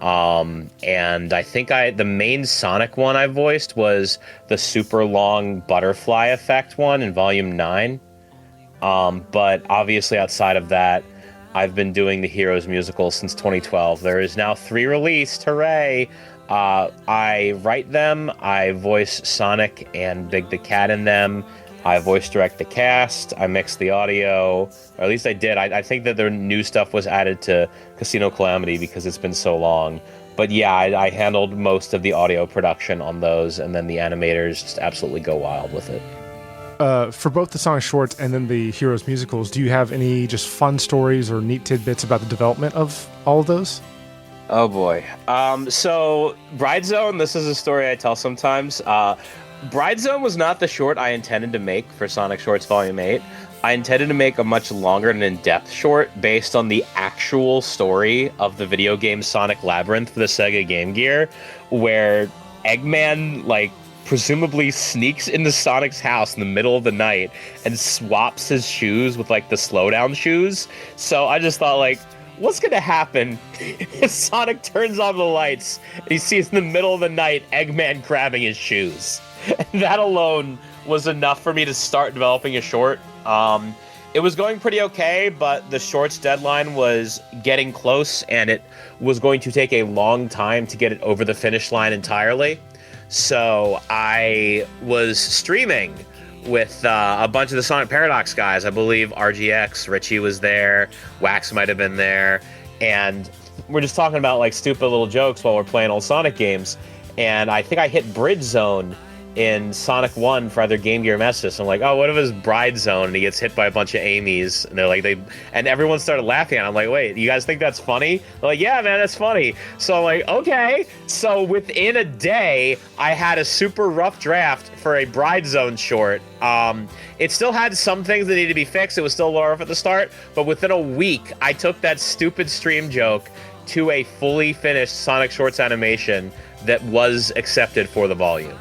Speaker 16: And I think the main Sonic one I voiced was the super long butterfly effect one in Volume 9. But obviously outside of that, I've been doing the Heroes musical since 2012. There is now 3 released, hooray! I write them, I voice Sonic and Big the Cat in them, I voice direct the cast, I mix the audio, or at least I did. I think that the new stuff was added to Casino Calamity because it's been so long. But yeah, I handled most of the audio production on those, and then the animators just absolutely go wild with it.
Speaker 12: For both the Sonic Shorts and then the Heroes musicals, do you have any just fun stories or neat tidbits about the development of all of those?
Speaker 16: Oh boy. So Bride Zone, this is a story I tell sometimes. Bride Zone was not the short I intended to make for Sonic Shorts Volume 8. I intended to make a much longer and in-depth short based on the actual story of the video game Sonic Labyrinth for the Sega Game Gear, where Eggman, presumably sneaks into Sonic's house in the middle of the night and swaps his shoes with, the slowdown shoes. So I just thought, what's gonna happen if Sonic turns on the lights and he sees in the middle of the night Eggman grabbing his shoes? And that alone was enough for me to start developing a short. It was going pretty okay, but the short's deadline was getting close, and it was going to take a long time to get it over the finish line entirely. So I was streaming with a bunch of the Sonic Paradox guys. I believe RGX, Richie was there, Wax might have been there, and we're just talking about stupid little jokes while we're playing old Sonic games. And I think I hit Bridge Zone in Sonic 1 for either Game Gear or Master System. I'm like, oh, what if it's Bride Zone and he gets hit by a bunch of Amy's? And and everyone started laughing. And I'm like, wait, you guys think that's funny? They're like, yeah, man, that's funny. So I'm like, okay. So within a day, I had a super rough draft for a Bride Zone short. It still had some things that needed to be fixed. It was still a little rough at the start. But within a week, I took that stupid stream joke to a fully finished Sonic Shorts animation that was accepted for the volume.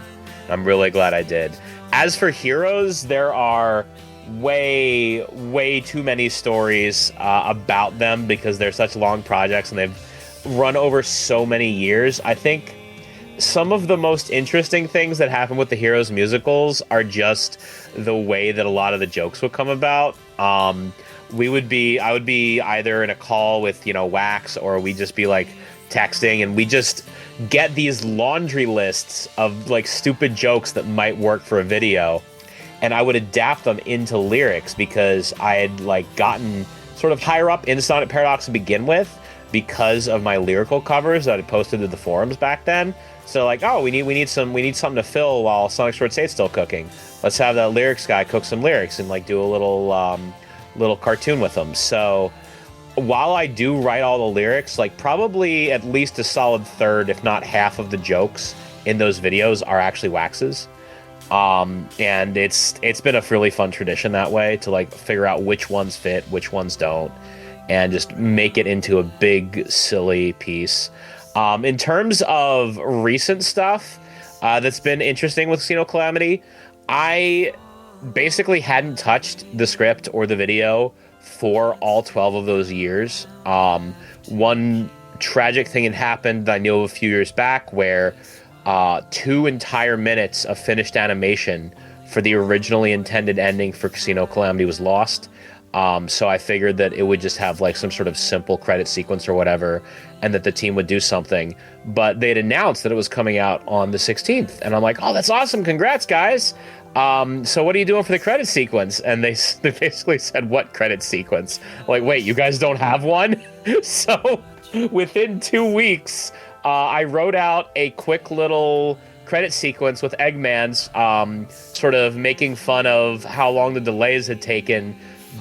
Speaker 16: I'm really glad I did. As for Heroes, there are way, way too many stories about them because they're such long projects and they've run over so many years. I think some of the most interesting things that happen with the Heroes musicals are just the way that a lot of the jokes would come about. I would be either in a call with, Wax, or we'd just be texting, and we just get these laundry lists of stupid jokes that might work for a video, and I would adapt them into lyrics because I had gotten sort of higher up in Sonic Paradox to begin with because of my lyrical covers that I posted to the forums back then. So we need something to fill while Sonic Shorts 8's still cooking. Let's have that lyrics guy cook some lyrics and do a little cartoon with them. So while I do write all the lyrics, probably at least a solid third, if not half of the jokes in those videos are actually Wax's. And it's been a really fun tradition that way to figure out which ones fit, which ones don't, and just make it into a big, silly piece. In terms of recent stuff that's been interesting with Casino Calamity, I basically hadn't touched the script or the video for all 12 of those years. One tragic thing had happened that I knew of a few years back where 2 entire minutes of finished animation for the originally intended ending for Casino Calamity was lost. So I figured that it would just have like some sort of simple credit sequence or whatever, and that the team would do something. But they'd announced that it was coming out on the 16th, and I'm like, oh, that's awesome! Congrats, guys! So what are you doing for the credit sequence? And they basically said, what credit sequence? Like, wait, you guys don't have one? So within 2 weeks, I wrote out a quick little credit sequence with Eggman's sort of making fun of how long the delays had taken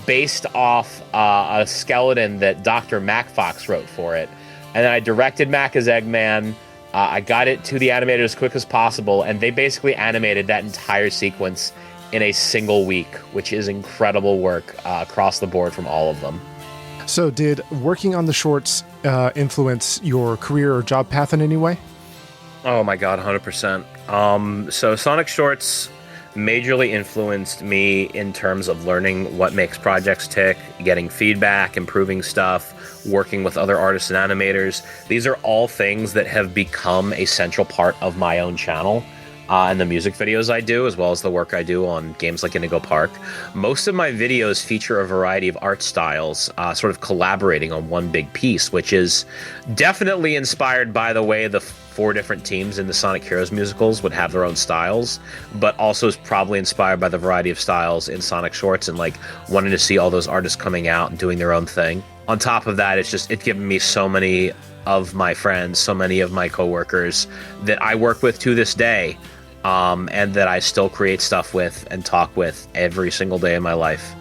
Speaker 16: based off a skeleton that Dr. Mac Fox wrote for it. And then I directed Mac as Eggman. I got it to the animator as quick as possible, and they basically animated that entire sequence in a single week, which is incredible work across the board from all of them.
Speaker 12: So did working on the shorts influence your career or job path in any way?
Speaker 16: Oh my god, 100%. So Sonic Shorts majorly influenced me in terms of learning what makes projects tick, getting feedback, improving stuff, working with other artists and animators. These are all things that have become a central part of my own channel and the music videos I do, as well as the work I do on games like Indigo Park. Most of my videos feature a variety of art styles, sort of collaborating on one big piece, which is definitely inspired by the way the 4 different teams in the Sonic Heroes musicals would have their own styles, but also is probably inspired by the variety of styles in Sonic Shorts and like wanting to see all those artists coming out and doing their own thing. On top of that, it's given me so many of my friends, so many of my coworkers that I work with to this day, and that I still create stuff with and talk with every single day of my life.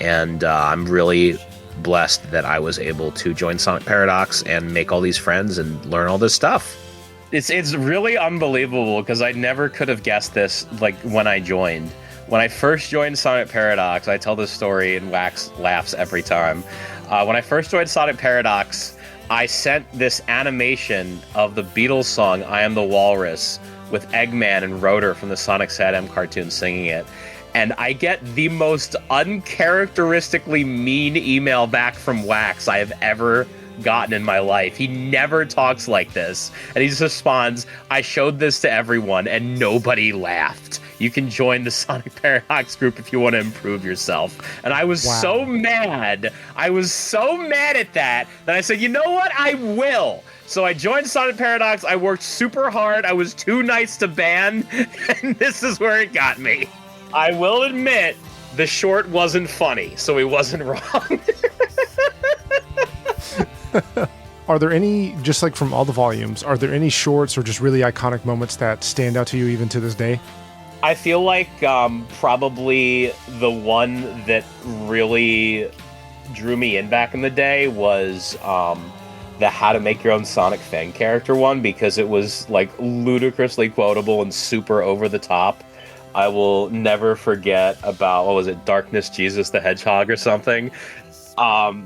Speaker 16: And I'm really blessed that I was able to join Sonic Paradox and make all these friends and learn all this stuff. It's really unbelievable because I never could have guessed this like when I joined. When I first joined Sonic Paradox, I tell this story and Wax laughs every time. When I first joined Sonic Paradox, I sent this animation of the Beatles song I Am the Walrus with Eggman and Rotor from the Sonic SatM cartoon singing it. And I get the most uncharacteristically mean email back from Wax I have ever gotten in my life. He never talks like this. And he just responds, I showed this to everyone and nobody laughed. You can join the Sonic Paradox group if you want to improve yourself. And I was so mad. I was so mad at that I said, you know what? I will. So I joined Sonic Paradox. I worked super hard. I was too nice to ban. And this is where it got me. I will admit the short wasn't funny, so he wasn't wrong.
Speaker 12: Are there any, just like from all the volumes, are there any shorts or just really iconic moments that stand out to you even to this day?
Speaker 16: I feel like probably the one that really drew me in back in the day was the How to Make Your Own Sonic fan character one, because it was like ludicrously quotable and super over the top. I will never forget about, what was it, Darkness Jesus the Hedgehog or something.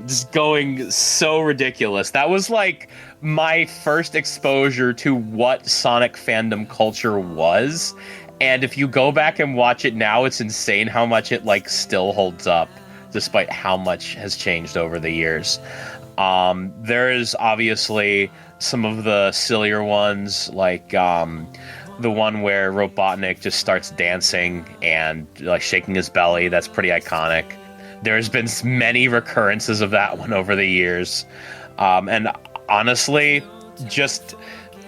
Speaker 16: Just going so ridiculous. That was like my first exposure to what Sonic fandom culture was. And if you go back and watch it now, it's insane how much it like still holds up, despite how much has changed over the years. There is obviously some of the sillier ones, like the one where Robotnik just starts dancing and like shaking his belly. That's pretty iconic. There's been many recurrences of that one over the years. And honestly,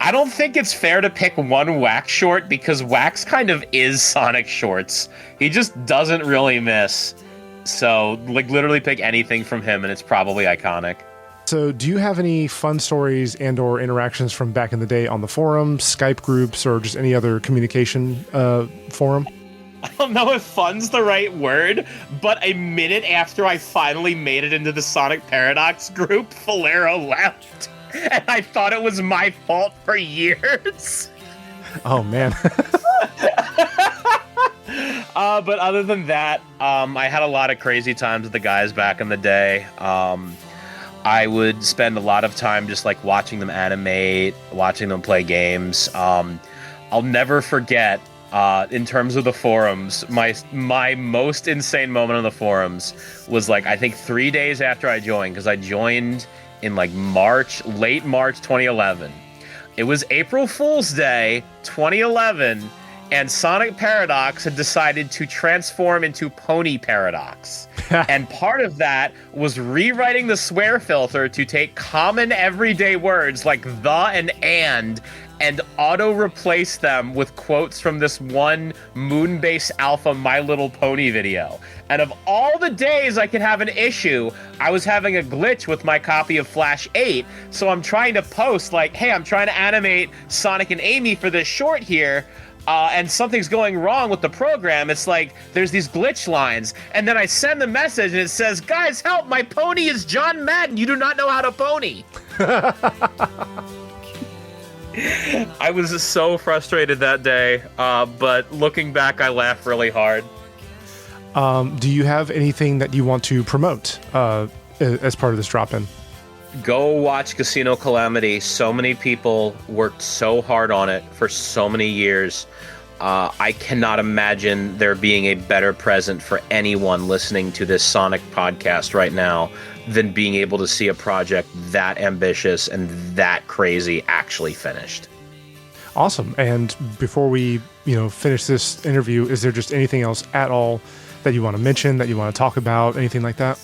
Speaker 16: I don't think it's fair to pick one Wax short, because Wax kind of is Sonic Shorts. He just doesn't really miss. So, like, literally pick anything from him and it's probably iconic.
Speaker 12: So do you have any fun stories and or interactions from back in the day on the forums, Skype groups, or just any other communication forum?
Speaker 16: I don't know if fun's the right word, but a minute after I finally made it into the Sonic Paradox group, Lythero left. And I thought it was my fault for years.
Speaker 12: Oh, man.
Speaker 16: But other than that, I had a lot of crazy times with the guys back in the day. I would spend a lot of time just like watching them animate, watching them play games. I'll never forget, in terms of the forums, my most insane moment on the forums was like, I think 3 days after I joined, because I joined in like late March 2011. It was April Fool's Day 2011, and Sonic Paradox had decided to transform into Pony Paradox. And part of that was rewriting the swear filter to take common everyday words like the and auto-replace them with quotes from this one Moonbase Alpha My Little Pony video. And of all the days I could have an issue, I was having a glitch with my copy of Flash 8, so I'm trying to post like, hey, I'm trying to animate Sonic and Amy for this short here, and something's going wrong with the program. It's like, there's these glitch lines, and then I send the message and it says, guys, help, my pony is John Madden, you do not know how to pony. I was just so frustrated that day, but looking back, I laughed really hard.
Speaker 12: Do you have anything that you want to promote as part of this drop-in?
Speaker 16: Go watch Casino Calamity. So many people worked so hard on it for so many years. I cannot imagine there being a better present for anyone listening to this Sonic podcast right now than being able to see a project that ambitious and that crazy actually finished.
Speaker 12: Awesome. And before we, finish this interview, is there just anything else at all that you want to mention, that you want to talk about, anything like that?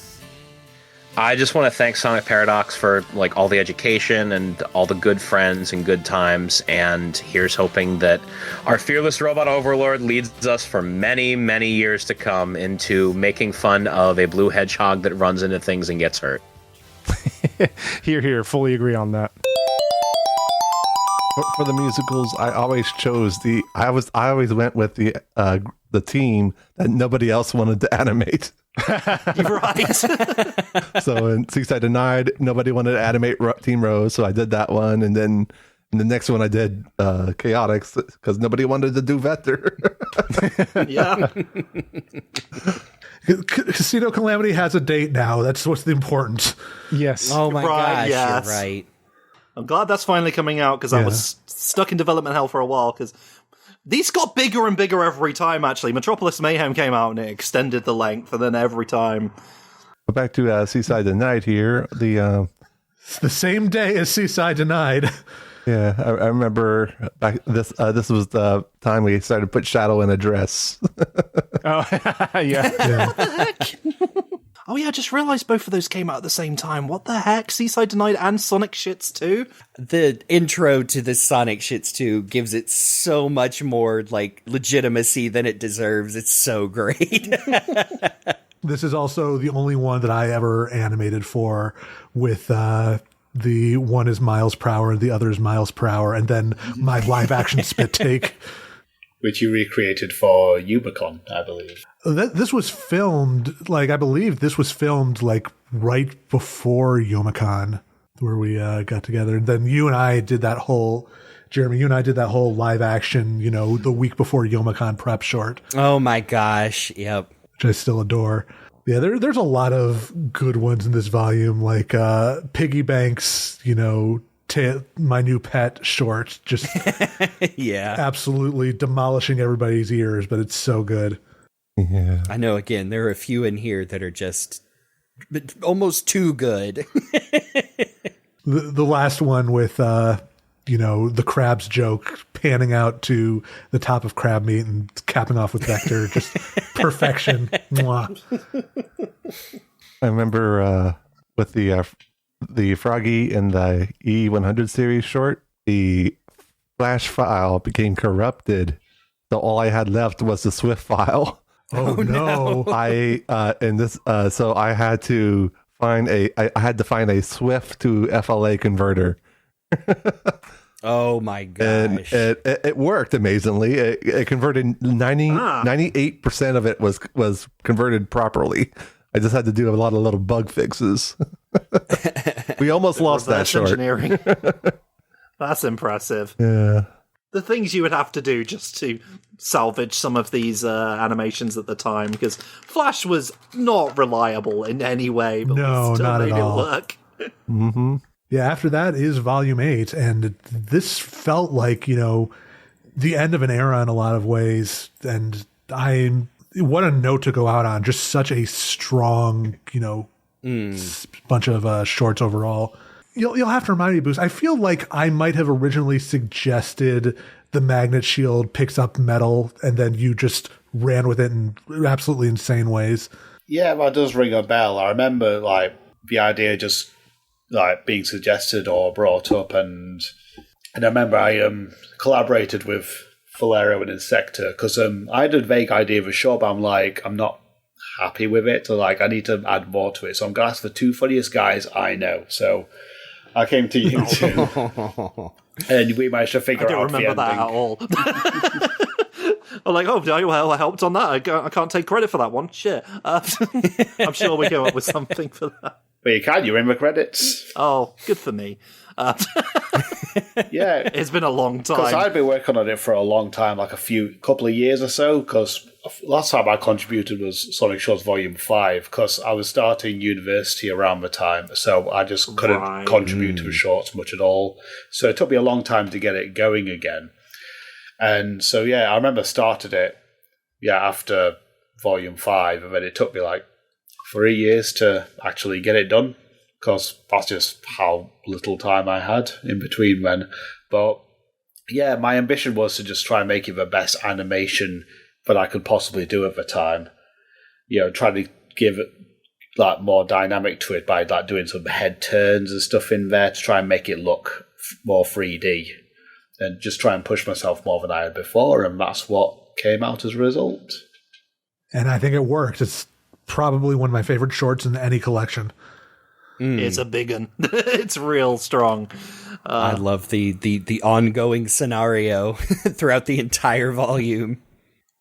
Speaker 16: I just want to thank Sonic Paradox for like all the education and all the good friends and good times, and here's hoping that our fearless robot overlord leads us for many, many years to come into making fun of a blue hedgehog that runs into things and gets hurt.
Speaker 12: Here, fully agree on that.
Speaker 5: For the musicals, I always chose I always went with the team that nobody else wanted to animate.
Speaker 2: Right.
Speaker 5: So in Seaside Denied, nobody wanted to animate Team Rose, so I did that one, and then in the next one I did Chaotix because nobody wanted to do Vector.
Speaker 2: Yeah.
Speaker 3: Casino Calamity has a date now. That's what's the important.
Speaker 12: Yes.
Speaker 4: Oh my gosh,
Speaker 2: yes.
Speaker 4: You're right.
Speaker 2: I'm glad that's finally coming out because I was stuck in development hell for a while because these got bigger and bigger every time, actually. Metropolis Mayhem came out and it extended the length, and then every time.
Speaker 5: Go back to Seaside Denied here. The
Speaker 3: same day as Seaside Denied.
Speaker 5: Yeah, I remember back this was the time we started to put Shadow in a dress.
Speaker 12: Oh, yeah.
Speaker 2: What the heck? Oh yeah, I just realised both of those came out at the same time. What the heck? Seaside Denied and Sonic Shits 2?
Speaker 4: The intro to the Sonic Shits 2 gives it so much more like legitimacy than it deserves. It's so great.
Speaker 3: This is also the only one that I ever animated for with the one is miles per hour and the other is miles per hour, and then my live action spit take.
Speaker 6: Which you recreated for Ubicon, I believe.
Speaker 3: This was filmed, I believe this was filmed, right before Yomicon, where we got together. And then you and I did that whole, Jeremy, live action, the week before Yomicon prep short.
Speaker 4: Oh my gosh, yep.
Speaker 3: Which I still adore. Yeah, there's a lot of good ones in this volume, like Piggy Banks, My New Pet short, just
Speaker 4: yeah,
Speaker 3: absolutely demolishing everybody's ears, but it's so good.
Speaker 5: Yeah,
Speaker 4: I know. Again, there are a few in here that are just almost too good.
Speaker 3: The last one with the crab's joke panning out to the top of crab meat and capping off with Vector, just perfection. Mwah.
Speaker 5: I remember with the Froggy and the E100 series short, the Flash file became corrupted, so all I had left was the Swift file.
Speaker 3: Oh no!
Speaker 5: So I had to find a Swift to FLA converter.
Speaker 4: Oh my gosh!
Speaker 5: And it worked amazingly. It converted 98% of it was converted properly. I just had to do a lot of little bug fixes. We almost lost that short.
Speaker 2: Engineering. That's impressive.
Speaker 5: Yeah.
Speaker 2: The things you would have to do just to salvage some of these animations at the time, because Flash was not reliable in any way, but
Speaker 3: no,
Speaker 2: we still
Speaker 3: not
Speaker 2: made
Speaker 3: at all.
Speaker 2: it work.
Speaker 5: Mm-hmm.
Speaker 3: Yeah, after that is Volume 8, and this felt like, the end of an era in a lot of ways, and what a note to go out on. Just such a strong, bunch of shorts overall. You'll have to remind me, Boost. I feel like I might have originally suggested the magnet shield picks up metal, and then you just ran with it in absolutely insane ways.
Speaker 6: Yeah, that does ring a bell. I remember like the idea just like being suggested or brought up, and I remember I collaborated with Lythero and Insector because I had a vague idea of a show, but I'm not happy with it. So like I need to add more to it. So I'm gonna ask the two funniest guys I know. So I came to you two, and we managed to figure out the ending.
Speaker 2: I don't remember that at all. I'm like, oh, well, I helped on that. I can't take credit for that one. Shit. I'm sure we came up with something for that.
Speaker 6: But you can. You're in the credits.
Speaker 2: Oh, good for me.
Speaker 6: Yeah,
Speaker 2: it's been a long time.
Speaker 6: Because I've been working on it for a long time, like couple of years or so. Because last time I contributed was Sonic Shorts Volume 5. Because I was starting university around the time, so I just couldn't contribute to the shorts much at all. So it took me a long time to get it going again. And so yeah, I remember started it after Volume 5, and then it took me like 3 years to actually get it done. Because that's just how little time I had in between then. But yeah, my ambition was to just try and make it the best animation that I could possibly do at the time. Try to give it like more dynamic to it by like doing some head turns and stuff in there to try and make it look more 3D. And just try and push myself more than I had before. And that's what came out as a result.
Speaker 3: And I think it worked. It's probably one of my favorite shorts in any collection.
Speaker 2: It's a big one. It's real strong.
Speaker 4: I love the ongoing scenario throughout the entire volume.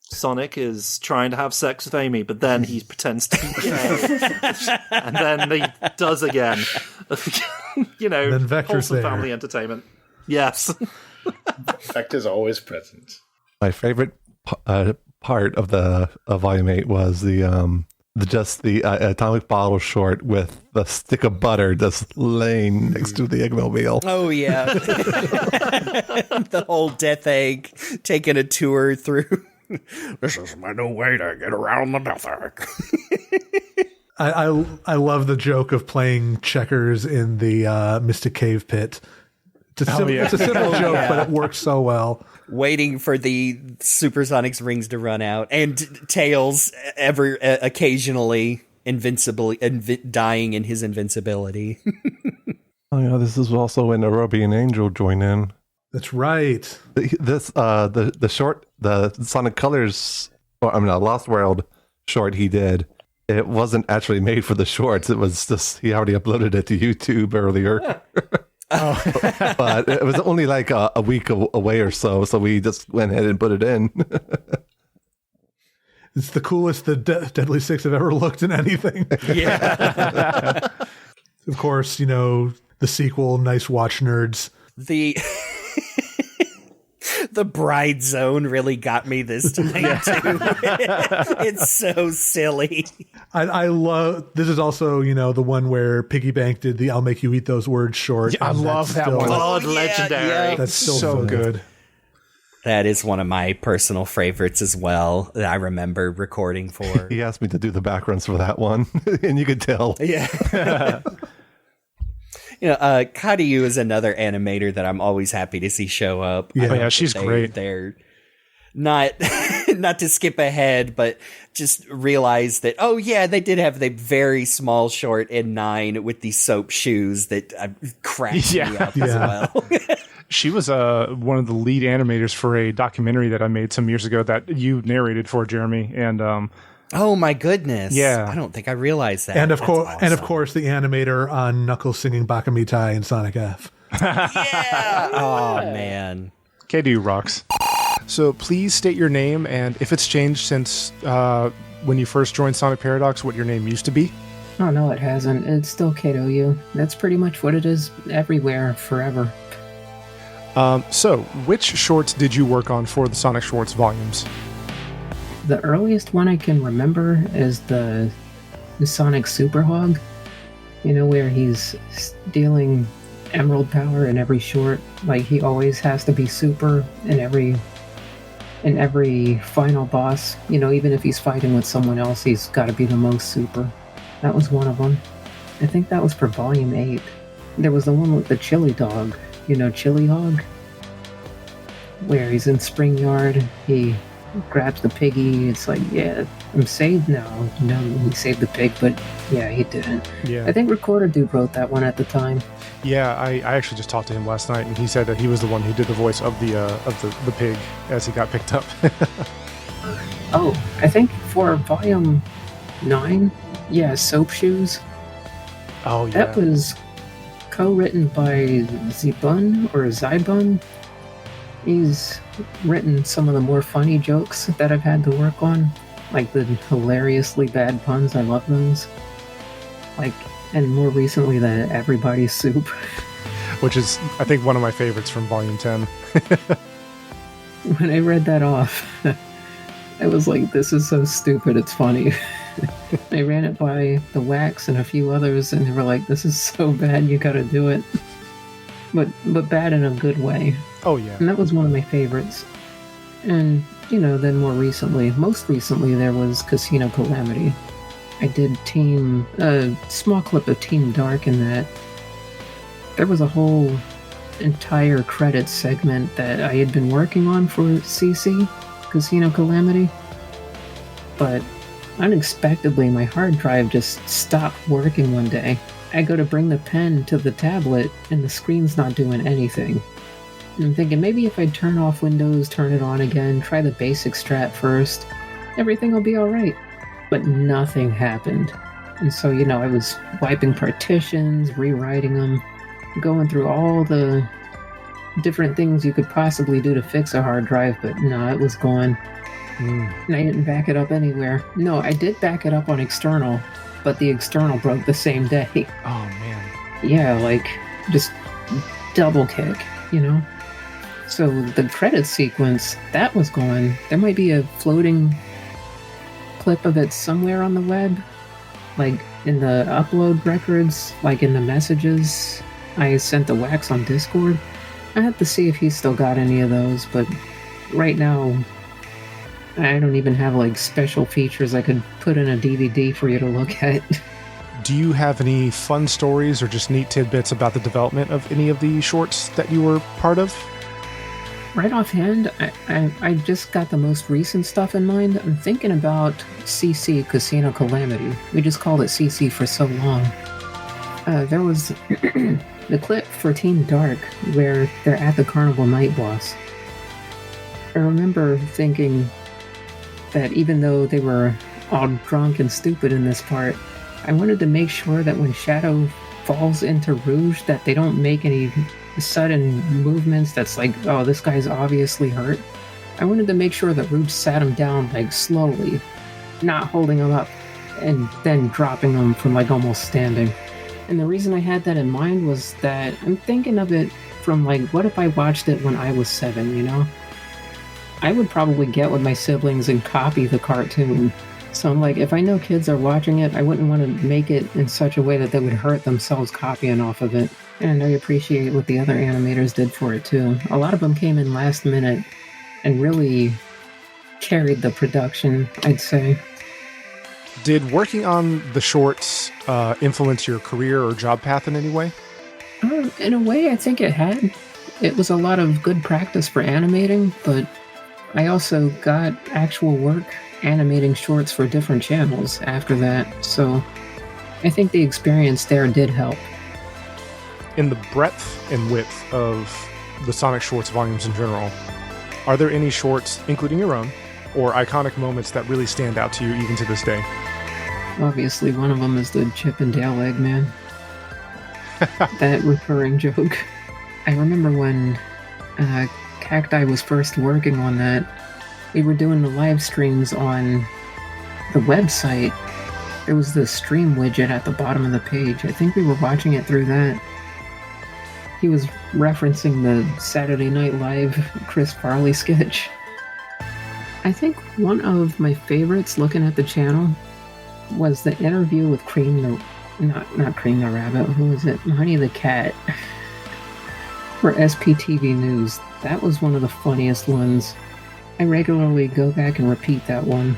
Speaker 2: Sonic is trying to have sex with Amy, but then he pretends to be gay. And then he does again.
Speaker 3: Then Vector's
Speaker 2: wholesome
Speaker 3: there.
Speaker 2: family entertainment. Yes.
Speaker 6: Vector's always present.
Speaker 5: My favorite part of the Volume 8 was the atomic bottle short with the stick of butter just laying next to the eggmobile.
Speaker 4: Oh yeah. The whole death egg taking a tour through. This is my new way to get around the death egg.
Speaker 3: I love the joke of playing checkers in the Mystic Cave pit. It's a simple joke, but it works so well.
Speaker 4: Waiting for the Supersonic's rings to run out, and Tails occasionally dying in his invincibility.
Speaker 5: Oh yeah, this is also when Aerobian Angel joined in.
Speaker 3: That's right.
Speaker 5: The short, the Sonic Colors, Lost World short he did. It wasn't actually made for the shorts. It was just he already uploaded it to YouTube earlier. But it was only like a week away or so we just went ahead and put it in.
Speaker 3: It's the coolest the Deadly Six have ever looked in anything.
Speaker 4: Yeah.
Speaker 3: Of course, the sequel, Nice Watch Nerds.
Speaker 4: The Bride Zone really got me this time too. It's so silly.
Speaker 3: I love this is also the one where Piggy Bank did the "I'll make you eat those words" short.
Speaker 12: I love that one.
Speaker 2: Legendary.
Speaker 3: Yeah. That's so good.
Speaker 4: That is one of my personal favorites as well that I remember recording for.
Speaker 5: He asked me to do the backgrounds for that one, and you could tell.
Speaker 4: Yeah. KaDoYuu is another animator that I'm always happy to see show up.
Speaker 12: Yeah, she's great.
Speaker 4: They're not to skip ahead, but just realize that, they did have the very small short in 9 with these soap shoes that cracked me up as well.
Speaker 1: She was one of the lead animators for a documentary that I made some years ago that you narrated for, Jeremy, and
Speaker 4: oh my goodness!
Speaker 1: Yeah,
Speaker 4: I don't think I realized that.
Speaker 3: And of course, the animator on Knuckles singing Bakamitai in Sonic F.
Speaker 4: Yeah! Oh man,
Speaker 1: KaDoYuu rocks. So please state your name and if it's changed since when you first joined Sonic Paradox, what your name used to be.
Speaker 17: Oh no, it hasn't. It's still KaDoYuu. That's pretty much what it is everywhere, forever.
Speaker 1: So which shorts did you work on for the Sonic Shorts volumes?
Speaker 17: The earliest one I can remember is the Sonic Super Hog, where he's stealing emerald power in every short. Like, he always has to be super in every final boss. Even if he's fighting with someone else, he's got to be the most super. That was one of them. I think that was for Volume 8. There was the one with the chili dog. You know, Chili Hog? Where he's in Spring Yard, he grabs the piggy, it's like, yeah, I'm saved now. No, he saved the pig, but yeah, he didn't.
Speaker 1: Yeah.
Speaker 17: I think Recorder Dude wrote that one at the time.
Speaker 1: Yeah, I actually just talked to him last night, and he said that he was the one who did the voice of the pig as he got picked up.
Speaker 17: Oh, I think for Volume 9, yeah, Soap Shoes.
Speaker 1: Oh, yeah.
Speaker 17: That was co-written by Zybun. He's written some of the more funny jokes that I've had to work on, like the hilariously bad puns. I love those. Like, and more recently, the Everybody's Soup,
Speaker 1: which is, I think, one of my favorites from Volume 10.
Speaker 17: When I read that off, I was like, this is so stupid, it's funny. I ran it by the Wax and a few others, and they were like, this is so bad, you gotta do it. But bad in a good way.
Speaker 1: Oh, yeah.
Speaker 17: And that was one of my favorites. And, you know, then most recently, there was Casino Calamity. I did a small clip of Team Dark in that. There was a whole entire credits segment that I had been working on for CC, Casino Calamity. But unexpectedly, my hard drive just stopped working one day. I go to bring the pen to the tablet, and the screen's not doing anything. And I'm thinking, maybe if I turn off Windows, turn it on again, try the basic strat first, everything will be alright. But nothing happened. And so, you know, I was wiping partitions, rewriting them, going through all the different things you could possibly do to fix a hard drive, but no, it was gone. And I didn't back it up anywhere. No, I did back it up on external, but the external broke the same day.
Speaker 1: Oh, man.
Speaker 17: Yeah, like, just double kick, you know? So the credit sequence, that was gone. There might be a floating clip of it somewhere on the web, like in the upload records, like in the messages I sent the Wax on Discord. I have to see if he's still got any of those, but right now I don't even have like special features I could put in a DVD for you to look at.
Speaker 1: Do you have any fun stories or just neat tidbits about the development of any of the shorts that you were part of?
Speaker 17: Right offhand, I just got the most recent stuff in mind. I'm thinking about CC, Casino Calamity. We just called it CC for so long. There was the clip for Team Dark where they're at the Carnival Night Boss. I remember thinking that even though they were all drunk and stupid in this part, I wanted to make sure that when Shadow falls into Rouge that they don't make any sudden movements that's like, oh, this guy's obviously hurt. I wanted to make sure that Rouge sat him down like slowly, not holding him up and then dropping him from like almost standing. And the reason I had that in mind was that I'm thinking of it from like, what if I watched it when I was 7, you know? I would probably get with my siblings and copy the cartoon. So I'm like, if I know kids are watching it, I wouldn't want to make it in such a way that they would hurt themselves copying off of it. And I appreciate what the other animators did for it too. A lot of them came in last minute and really carried the production, I'd say.
Speaker 1: Did working on the shorts influence your career or job path in any way?
Speaker 17: In a way, I think it had. It was a lot of good practice for animating, but I also got actual work animating shorts for different channels after that, so I think the experience there did help.
Speaker 1: In the breadth and width of the Sonic Shorts volumes in general, are there any shorts, including your own, or iconic moments that really stand out to you even to this day?
Speaker 17: Obviously, one of them is the Chip and Dale Eggman. That recurring joke. I remember when Cacti was first working on that, we were doing the live streams on the website. There was the stream widget at the bottom of the page. I think we were watching it through that. He was referencing the Saturday Night Live Chris Farley sketch. I think one of my favorites looking at the channel was the interview with Cream the... Not Cream the Rabbit, who was it? Honey the Cat. For SPTV News. That was one of the funniest ones. I regularly go back and repeat that one.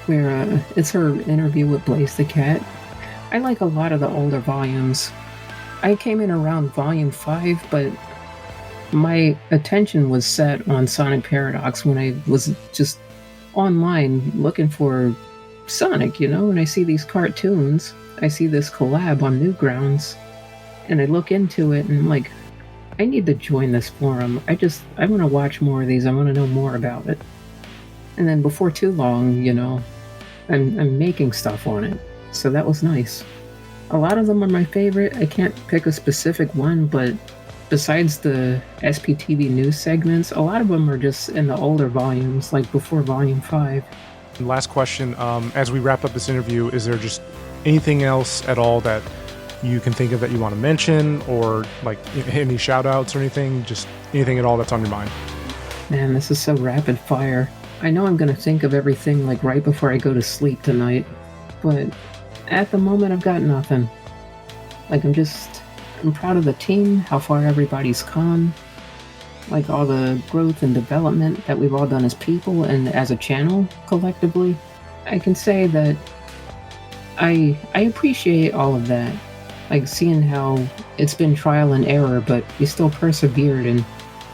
Speaker 17: Where it's her interview with Blaze the Cat, I like a lot of the older volumes. I came in around volume 5, but my attention was set on Sonic Paradox when I was just online looking for Sonic, and I see these cartoons. I see this collab on Newgrounds, and I look into it, and I'm like, I need to join this forum. I want to watch more of these. I want to know more about it. And then before too long, I'm making stuff on it. So that was nice. A lot of them are my favorite. I can't pick a specific one, but besides the SPTV news segments, a lot of them are just in the older volumes, like before volume 5.
Speaker 1: And last question, as we wrap up this interview, is there just anything else at all that you can think of that you want to mention, or like any shout outs or anything? Just anything at all that's on your mind?
Speaker 17: Man, this is so rapid fire. I know I'm going to think of everything like right before I go to sleep tonight, but at the moment I've got nothing. Like I'm proud of the team, how far everybody's come, like all the growth and development that we've all done as people and as a channel collectively. I can say that I appreciate all of that. Like seeing how it's been trial and error, but we still persevered, and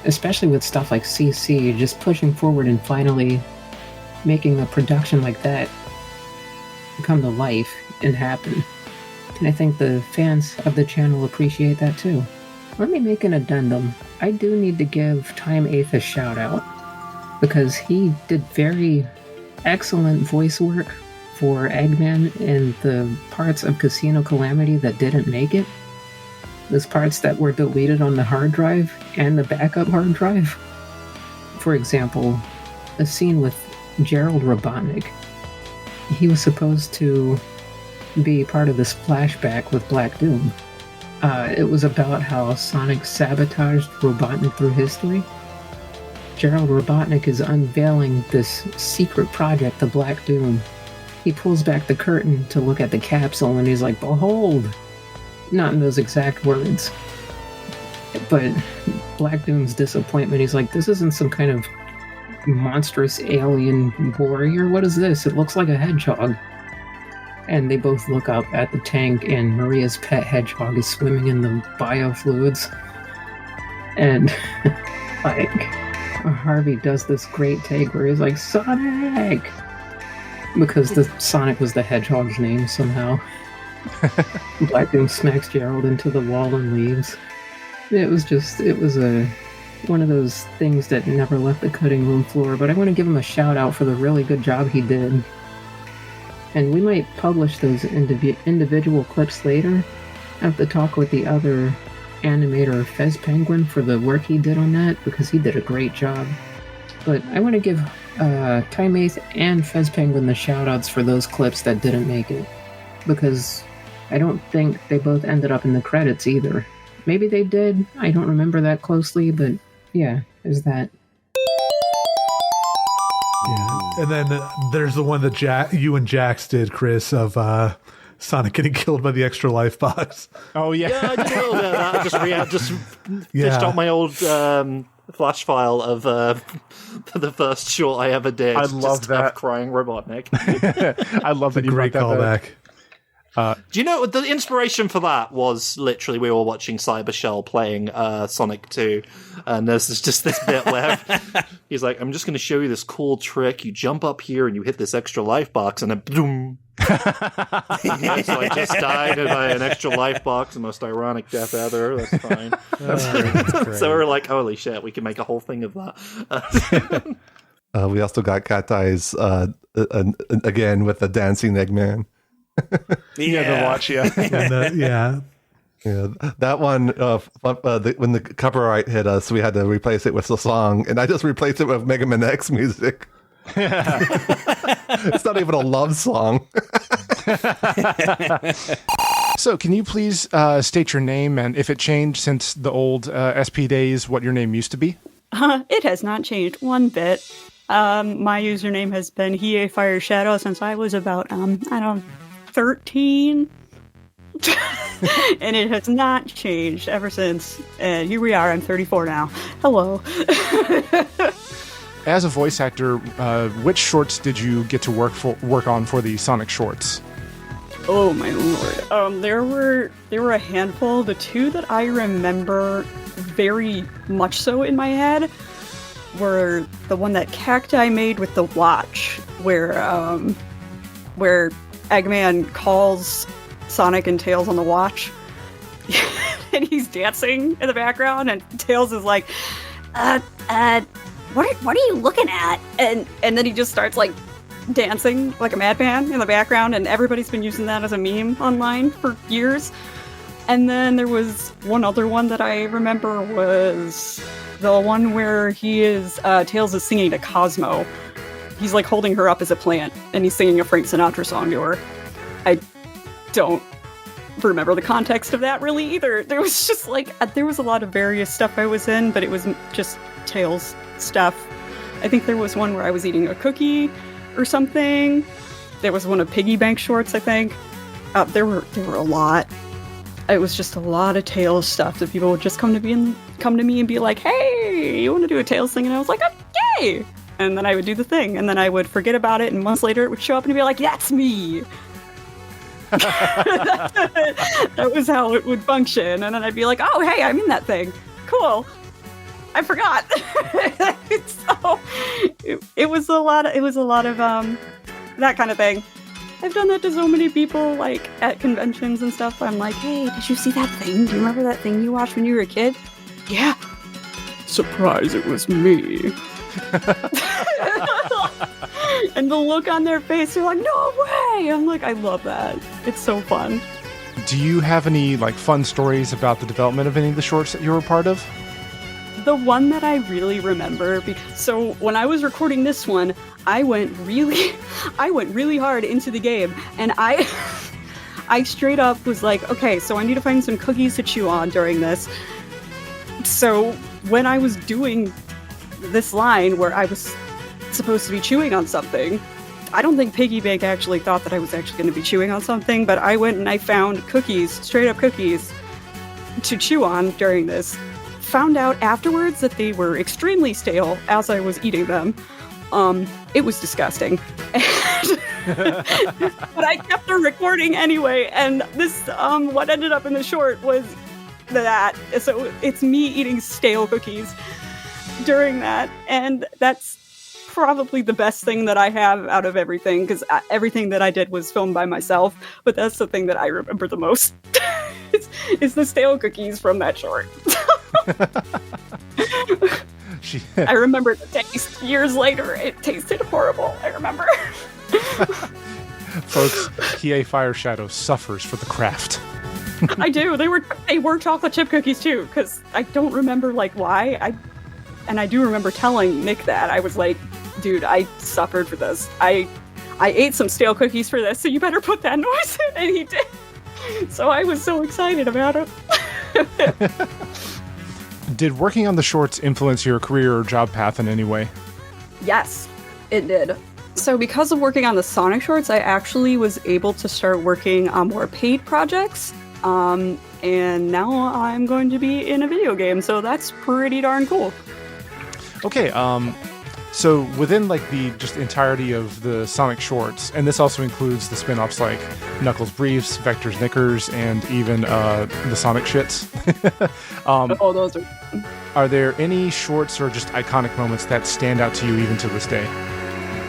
Speaker 17: especially with stuff like CC, just pushing forward and finally making a production like that come to life and happen. And I think the fans of the channel appreciate that too. Let me make an addendum. I do need to give Time 8th a shout out, because he did very excellent voice work for Eggman in the parts of Casino Calamity that didn't make it. Those parts that were deleted on the hard drive and the backup hard drive. For example, a scene with Gerald Robotnik. He was supposed to be part of this flashback with Black Doom. It was about how Sonic sabotaged Robotnik through history. Gerald Robotnik is unveiling this secret project, the Black Doom. He pulls back the curtain to look at the capsule and he's like, "Behold!" Not in those exact words. But Black Doom's disappointment, he's like, "This isn't some kind of monstrous alien warrior. What is this? It looks like a hedgehog." And they both look up at the tank, and Maria's pet hedgehog is swimming in the biofluids. And, like, Harvey does this great take where he's like, "Sonic!" Because the Sonic was the hedgehog's name somehow. Black Doom smacks Gerald into the wall and leaves. It was one of those things that never left the cutting room floor, but I want to give him a shout out for the really good job he did. And we might publish those individual clips later. I have to talk with the other animator, Fez Penguin, for the work he did on that, because he did a great job. But I want to give Time 8th and Fez Penguin the shout outs for those clips that didn't make it, because I don't think they both ended up in the credits either. Maybe they did, I don't remember that closely, but yeah, there's that.
Speaker 3: Yeah, and then there's the one that you and Jax did, Chris, of Sonic getting killed by the extra life box.
Speaker 1: Oh yeah,
Speaker 2: I did a little bit of that. I just fished out my old flash file of the first short I ever did.
Speaker 1: I love that.
Speaker 2: Crying Robotnik.
Speaker 1: I love that you
Speaker 3: great
Speaker 1: brought that
Speaker 3: callback.
Speaker 2: Do you know the inspiration for that was literally we were watching Cyber Shell playing Sonic 2, and there's just this bit where he's like, "I'm just going to show you this cool trick. You jump up here and you hit this extra life box, and then boom." So I just died by an extra life box, the most ironic death ever. That's fine.
Speaker 3: That's great.
Speaker 2: So we're like, "Holy shit, we can make a whole thing of that."
Speaker 5: We also got Cacti's again with the dancing Eggman.
Speaker 1: The watch,
Speaker 3: Yeah,
Speaker 5: that one. When the copyright hit us, we had to replace it with the song, and I just replaced it with Mega Man X music. It's not even a love song.
Speaker 1: So, can you please state your name and if it changed since the old SP days, what your name used to be?
Speaker 18: It has not changed one bit. My username has been Hieifireshadow since I was about 13. And it has not changed ever since. And here we are. I'm 34 now. Hello.
Speaker 1: As a voice actor, which shorts did you get to work on for the Sonic shorts?
Speaker 18: Oh my lord. There were a handful. The two that I remember very much so in my head were the one that Cacti made with the watch, where Eggman calls Sonic and Tails on the watch, and he's dancing in the background, and Tails is like, what are you looking at? And then he just starts like dancing like a madman in the background, and everybody's been using that as a meme online for years. And then there was one other one that I remember was the one where Tails is singing to Cosmo. He's like holding her up as a plant, and he's singing a Frank Sinatra song to her. I don't remember the context of that really either. There was just like, there was a lot of various stuff I was in, but it was just Tails stuff. I think there was one where I was eating a cookie or something. There was one of Piggy Bank shorts, I think. There were a lot. It was just a lot of Tails stuff that people would just come to me and be like, "Hey, you want to do a Tails thing?" And I was like, "Okay." And then I would do the thing, and then I would forget about it, and months later it would show up and be like, "That's me." That was how it would function, and then I'd be like, "Oh, hey, I'm in that thing. Cool. I forgot." So it was a lot of that kind of thing. I've done that to so many people, like at conventions and stuff. I'm like, "Hey, did you see that thing? Do you remember that thing you watched when you were a kid?" "Yeah." "Surprise, it was me." And the look on their face, they're like, "No way!" I'm like, I love that. It's so fun.
Speaker 1: Do you have any like fun stories about the development of any of the shorts that you were a part of?
Speaker 18: The one that I really remember, so when I was recording this one, I went really hard into the game, and I straight up was like, okay, so I need to find some cookies to chew on during this. So when I was doing this line where I was supposed to be chewing on something, I don't think Piggy Bank actually thought that I was actually going to be chewing on something, but I went and I found cookies, straight up cookies, to chew on during this. Found out afterwards that they were extremely stale as I was eating them. It was disgusting. But I kept the recording anyway, and this, what ended up in the short was that. So it's me eating stale cookies during that, and that's probably the best thing that I have out of everything, because everything that I did was filmed by myself, but that's the thing that I remember the most. It's the stale cookies from that short. I remember the taste years later. It tasted horrible. I remember.
Speaker 1: Folks, Hieifireshadow suffers for the craft.
Speaker 18: I do. They were chocolate chip cookies too, because I don't remember like why. I do remember telling Nick that. I was like, "Dude, I suffered for this. I ate some stale cookies for this, so you better put that noise in," and he did. So I was so excited about it.
Speaker 1: Did working on the shorts influence your career or job path in any way?
Speaker 18: Yes, it did. So because of working on the Sonic shorts, I actually was able to start working on more paid projects. And now I'm going to be in a video game, so that's pretty darn cool.
Speaker 1: Okay, so within like the just entirety of the Sonic shorts, and this also includes the spin-offs like Knuckles Briefs, Vector's Knickers, and even the Sonic shits.
Speaker 18: Those are...
Speaker 1: Are there any shorts or just iconic moments that stand out to you even to this day?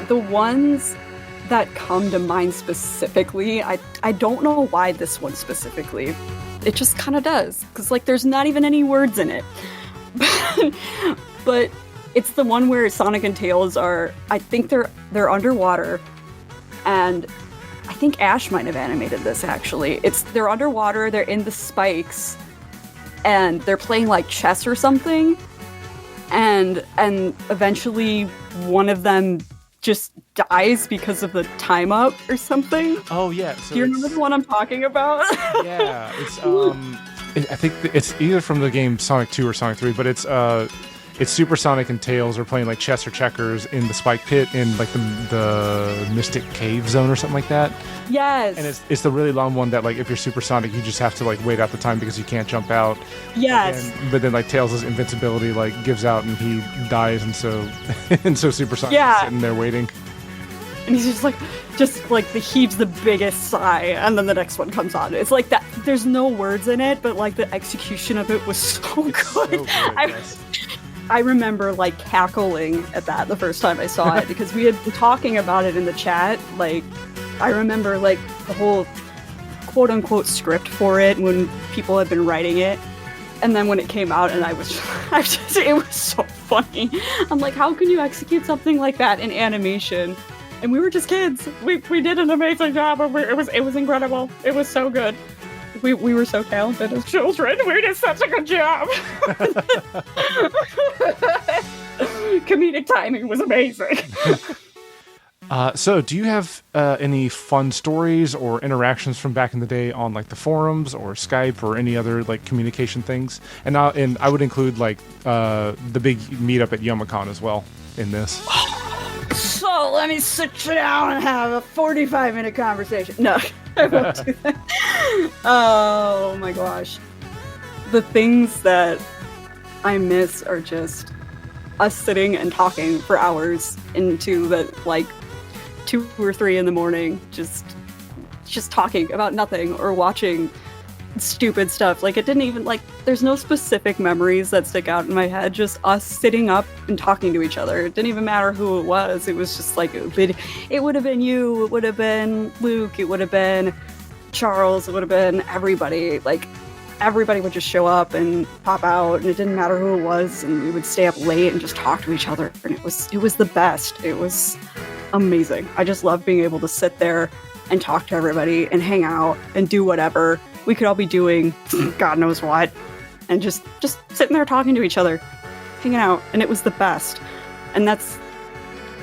Speaker 18: The ones that come to mind specifically, I don't know why this one specifically. It just kind of does, because like there's not even any words in it. But it's the one where Sonic and Tails are, I think they're underwater, and I think Ash might have animated this actually. They're underwater, they're in the spikes, and they're playing like chess or something, and eventually one of them just dies because of the time up or something.
Speaker 1: Oh yeah. So
Speaker 18: do you remember the one I'm talking about?
Speaker 1: Yeah, it's I think it's either from the game Sonic 2 or Sonic 3, but it's Super Sonic and Tails are playing like chess or checkers in the spike pit in like the Mystic Cave Zone or something like that.
Speaker 18: Yes.
Speaker 1: And it's the really long one that like if you're Super Sonic, you just have to like wait out the time because you can't jump out.
Speaker 18: Yes.
Speaker 1: But then like Tails' invincibility like gives out and he dies, and so Super Sonic is sitting there waiting.
Speaker 18: And he's just like, just like heaves the biggest sigh, and then the next one comes on. It's like that. There's no words in it, but like the execution of it was so good. I remember like cackling at that the first time I saw it because we had been talking about it in the chat. Like, I remember like the whole quote unquote script for it when people had been writing it. And then when it came out, and it was so funny. I'm like, how can you execute something like that in animation? And we were just kids. We did an amazing job. It was incredible. It was so good. We were so talented as children. We did such a good job. Comedic timing was amazing.
Speaker 1: So do you have any fun stories or interactions from back in the day on like the forums or Skype or any other like communication things? And I would include like the big meetup at Youmacon as well in this.
Speaker 18: So let me sit down and have a 45-minute conversation. No, I won't do that. Oh my gosh. The things that I miss are just us sitting and talking for hours into the like 2 or 3 in the morning, just talking about nothing or watching stupid stuff. Like, it didn't even, like, there's no specific memories that stick out in my head, just us sitting up and talking to each other. It didn't even matter who it was. It was just like, it would have been you, it would have been Luke, it would have been Charles, it would have been everybody. Like, everybody would just show up and pop out, and it didn't matter who it was, and we would stay up late and just talk to each other, and it was the best. It was amazing. I just love being able to sit there and talk to everybody and hang out and do whatever. We could all be doing God knows what, and just sitting there talking to each other, hanging out, and it was the best. And that's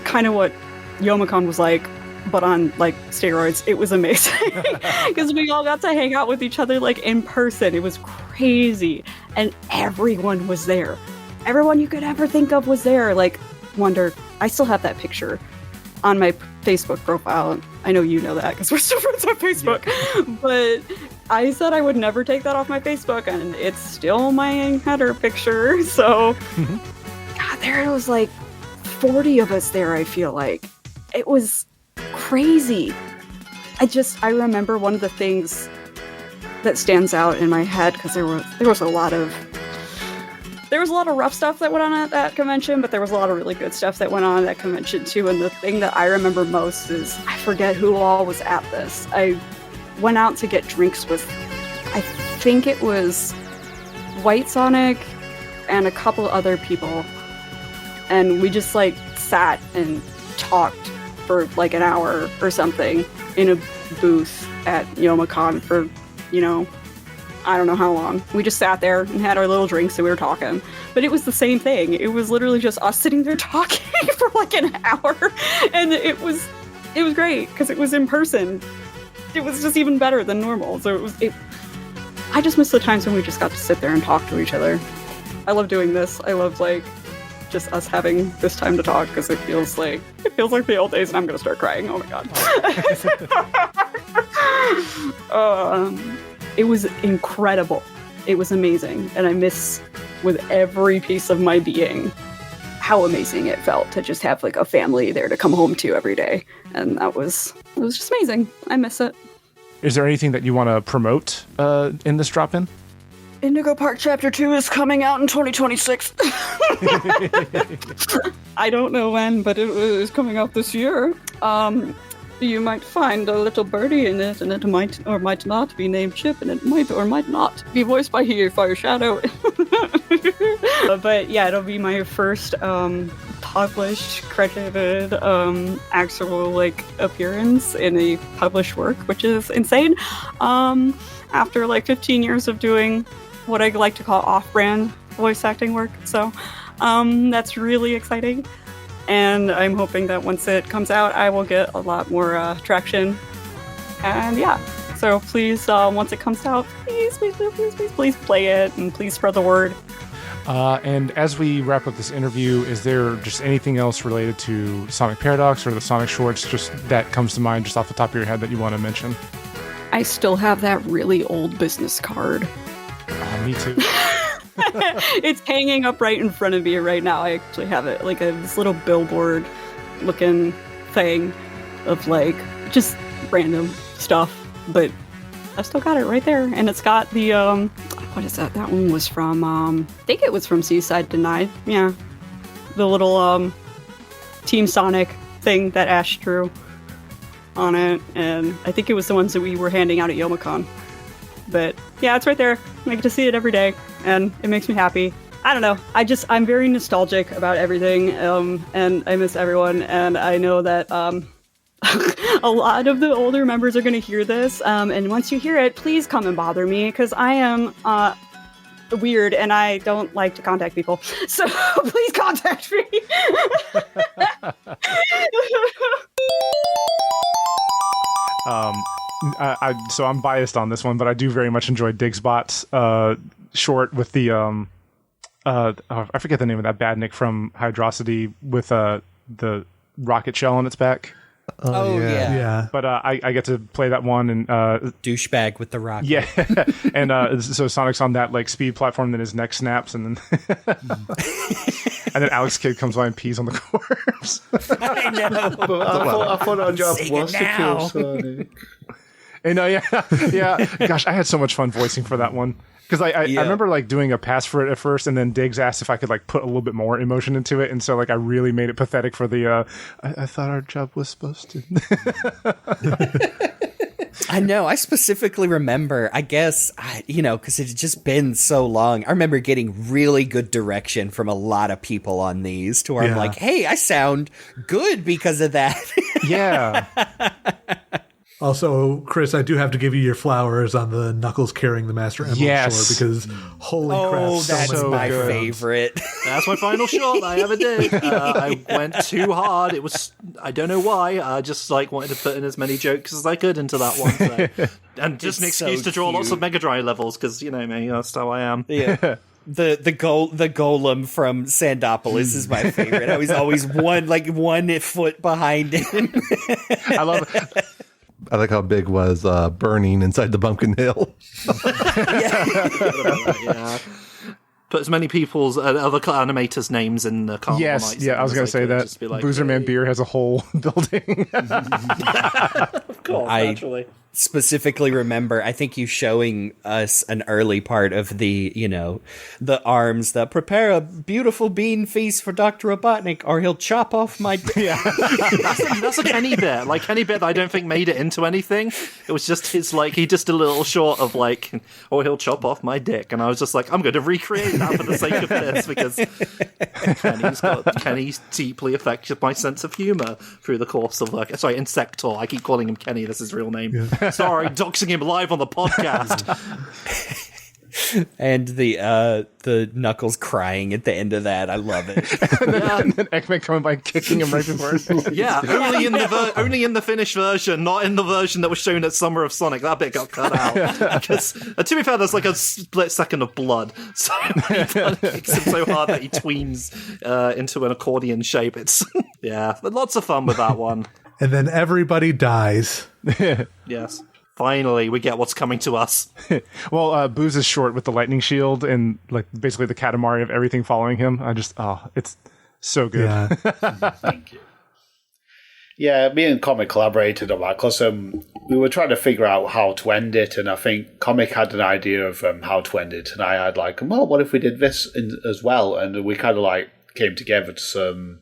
Speaker 18: kind of what Youmacon was like, but on like steroids. It was amazing because we all got to hang out with each other like in person. It was crazy, and everyone was there. Everyone you could ever think of was there. Like, wonder, I still have that picture on my Facebook profile. I know you know that because we're still friends on Facebook. Yeah. But I said I would never take that off my Facebook, and it's still my header picture. So, God, there was like 40 of us there, I feel like. It was crazy. I remember one of the things that stands out in my head, because there was a lot of rough stuff that went on at that convention, but there was a lot of really good stuff that went on at that convention too. And the thing that I remember most is, I forget who all was at this. I went out to get drinks with, I think it was White Sonic and a couple other people. And we just like sat and talked for like an hour or something in a booth at Youmacon for, I don't know how long. We just sat there and had our little drinks and we were talking. But it was the same thing. It was literally just us sitting there talking for like an hour. And it was great because it was in person. It was just even better than normal. So I just miss the times when we just got to sit there and talk to each other. I love doing this. I love like just us having this time to talk, because it feels like the old days, and I'm gonna start crying. Oh my god. It was incredible. It was amazing, and I miss with every piece of my being how amazing it felt to just have like a family there to come home to every day, and it was just amazing. I miss it.
Speaker 1: Is there anything that you want to promote in this drop-in?
Speaker 18: Indigo Park Chapter 2 is coming out in 2026. I don't know when, but it is coming out this year. You might find a little birdie in it, and it might or might not be named Chip, and it might or might not be voiced by Hieifireshadow. But yeah, it'll be my first published, credited, actual like appearance in a published work, which is insane. After like 15 years of doing what I like to call off-brand voice acting work. So that's really exciting. And I'm hoping that once it comes out, I will get a lot more traction. And yeah, so please, once it comes out, please play it, and please spread the word.
Speaker 1: And as we wrap up this interview, is there just anything else related to Sonic Paradox or the Sonic Shorts just that comes to mind just off the top of your head that you want to mention?
Speaker 18: I still have that really old business card.
Speaker 1: Me too.
Speaker 18: It's hanging up right in front of me right now. I actually have it, like this little billboard looking thing of like just random stuff, but I still got it right there. And it's got the, what is that? That one was from, I think it was from Seaside Denied. Yeah. The little, Team Sonic thing that Ash drew on it. And I think it was the ones that we were handing out at Youmacon. But yeah, it's right there. I get to see it every day, and it makes me happy. I don't know. I'm very nostalgic about everything, and I miss everyone. And I know that a lot of the older members are going to hear this. And once you hear it, please come and bother me, because I am weird and I don't like to contact people. So please contact me.
Speaker 1: So I'm biased on this one, but I do very much enjoy Digsbot's short with the I forget the name of that badnik from Hydrosity with the rocket shell on its back.
Speaker 4: Yeah.
Speaker 1: But I get to play that one and
Speaker 4: douchebag with the rocket.
Speaker 1: Yeah, and so Sonic's on that like speed platform, then his neck snaps, and then and then Alex Kidd comes by and pees on the corpse.
Speaker 4: I know.
Speaker 6: But I thought our job was to kill Sonic.
Speaker 1: And yeah. Gosh, I had so much fun voicing for that one. Because I remember like doing a pass for it at first, and then Diggs asked if I could like put a little bit more emotion into it, and so like I really made it pathetic for the. I thought our job was supposed to.
Speaker 4: I know. I specifically remember. I guess because it had just been so long. I remember getting really good direction from a lot of people on these, to where I'm like, "Hey, I sound good because of that."
Speaker 1: Yeah.
Speaker 3: Also, Chris, I do have to give you your flowers on the Knuckles carrying the Master Emerald sword, because holy crap,
Speaker 4: that's
Speaker 3: so
Speaker 4: my
Speaker 3: good.
Speaker 4: favorite.
Speaker 2: That's my final shot I ever did. I went too hard. It was, I don't know why. I just like wanted to put in as many jokes as I could into that one. So. And just an excuse to draw lots of Mega Drive levels, because, you know me, that's how I am.
Speaker 4: Yeah. The golem from Sandopolis is my favorite. I was always 1 foot behind him.
Speaker 1: I love it.
Speaker 5: I like how Big was burning inside the pumpkin hill.
Speaker 2: Yeah. Put as many people's other animators' names in the Carnival
Speaker 1: Yes,
Speaker 2: Nights
Speaker 1: yeah, I was going to say that.
Speaker 2: Like,
Speaker 1: Boozerman Beer has a whole building.
Speaker 2: Of course, naturally.
Speaker 4: Specifically remember, I think you showing us an early part of the, the arms that prepare a beautiful bean feast for Dr. Robotnik, or he'll chop off my dick.
Speaker 2: Yeah. that's a Kenny bit. Like, Kenny bit that I don't think made it into anything. It was just his, he just a little short of, or he'll chop off my dick. And I was just like, I'm going to recreate that for the sake of this, because Kenny's deeply affected my sense of humor through the course of, Insector. I keep calling him Kenny. That's his real name. Yeah. Sorry, doxing him live on the podcast.
Speaker 4: And the Knuckles crying at the end of that, I love it.
Speaker 1: and then Eggman coming by kicking him right before it.
Speaker 2: Yeah, only in the finished version, not in the version that was shown at Summer of Sonic. That bit got cut out. Because, to be fair, there's a split second of blood. So he kicks him so hard that he tweens into an accordion shape. It's lots of fun with that one.
Speaker 3: And then everybody dies.
Speaker 2: Yes. Finally, we get what's coming to us.
Speaker 1: Well, Booz is short with the lightning shield and basically the Katamari of everything following him. It's so good.
Speaker 3: Yeah.
Speaker 6: Thank you. Yeah, me and Comic collaborated on that because we were trying to figure out how to end it, and I think Comic had an idea of how to end it, and I had what if we did this as well? And we kind of came together to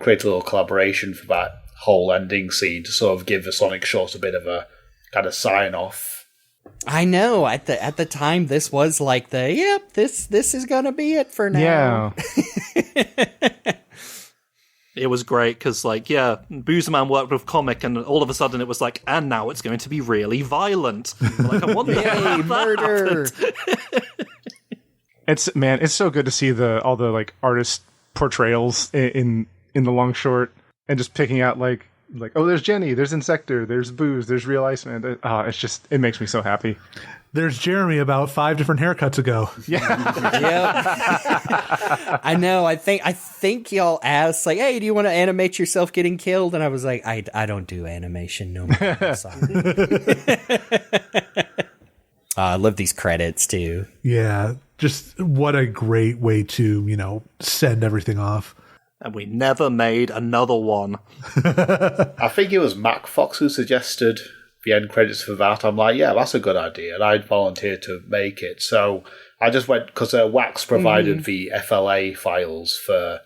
Speaker 6: create a little collaboration for that whole ending scene to sort of give the Sonic short a bit of a kind of sign off.
Speaker 4: I know at the time this was this is gonna be it for now.
Speaker 1: Yeah.
Speaker 2: It was great because Boozerman worked with Comic, and all of a sudden it was and now it's going to be really violent. I want
Speaker 4: Yay, murder.
Speaker 1: It's so good to see all the artist portrayals in the long short. And just picking out there's Jenny, there's Insector, there's Booz, there's Real Iceman. It makes me so happy.
Speaker 3: There's Jeremy about 5 different haircuts ago.
Speaker 1: Yeah.
Speaker 4: Yep. I know. I think y'all asked hey, do you want to animate yourself getting killed? And I was like, I don't do animation no more. I'm sorry. I love these credits too.
Speaker 3: Yeah. Just what a great way to, send everything off.
Speaker 2: And we never made another one.
Speaker 6: I think it was Mac Fox who suggested the end credits for that. I'm like, yeah, that's a good idea. And I'd volunteered to make it. So I just went, because Wax provided the FLA files for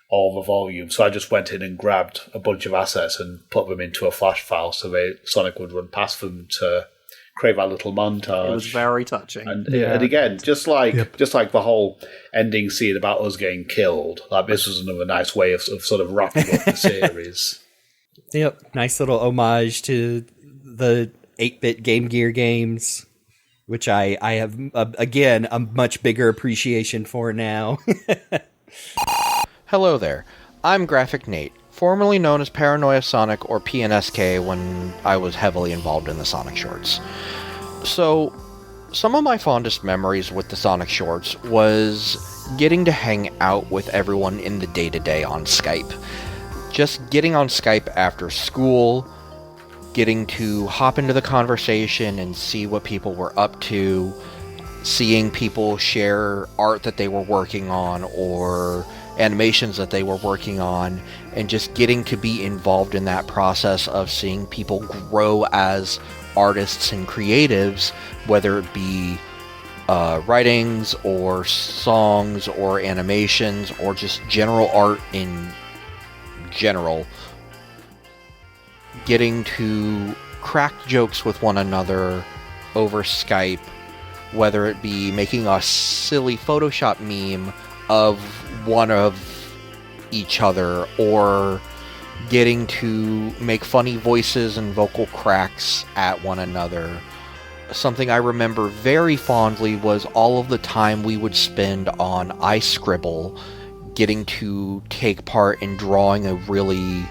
Speaker 6: all the volumes. So I just went in and grabbed a bunch of assets and put them into a flash file so Sonic would run past them to create that little montage.
Speaker 2: It was very touching.
Speaker 6: And again, just like the whole ending scene about us getting killed, like this was another nice way of sort of wrapping up the series.
Speaker 4: Yep, nice little homage to the 8-bit Game Gear games, which I have, again, a much bigger appreciation for now.
Speaker 19: Hello there, I'm Graphic Nate, formerly known as Paranoia Sonic or PNSK when I was heavily involved in the Sonic Shorts. So, some of my fondest memories with the Sonic Shorts was getting to hang out with everyone in the day-to-day on Skype. Just getting on Skype after school, getting to hop into the conversation and see what people were up to, seeing people share art that they were working on or animations that they were working on, and just getting to be involved in that process of seeing people grow as artists and creatives, whether it be writings or songs or animations or just general art in general. Getting to crack jokes with one another over Skype, whether it be making a silly Photoshop meme of one of each other, or getting to make funny voices and vocal cracks at one another. Something I remember very fondly was all of the time we would spend on iScribble, getting to take part in drawing a really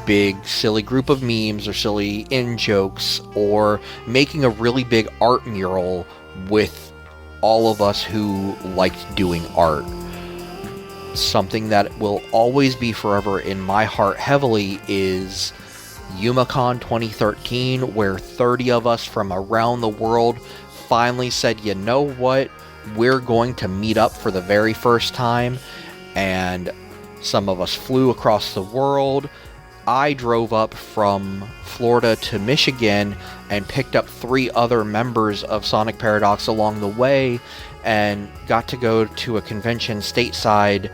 Speaker 19: big, silly group of memes or silly in-jokes, or making a really big art mural with all of us who liked doing art. Something that will always be forever in my heart heavily is YumaCon 2013, where 30 of us from around the world finally said, you know what, we're going to meet up for the very first time, and some of us flew across the world. I drove up from Florida to Michigan and picked up 3 other members of Sonic Paradox along the way, and got to go to a convention stateside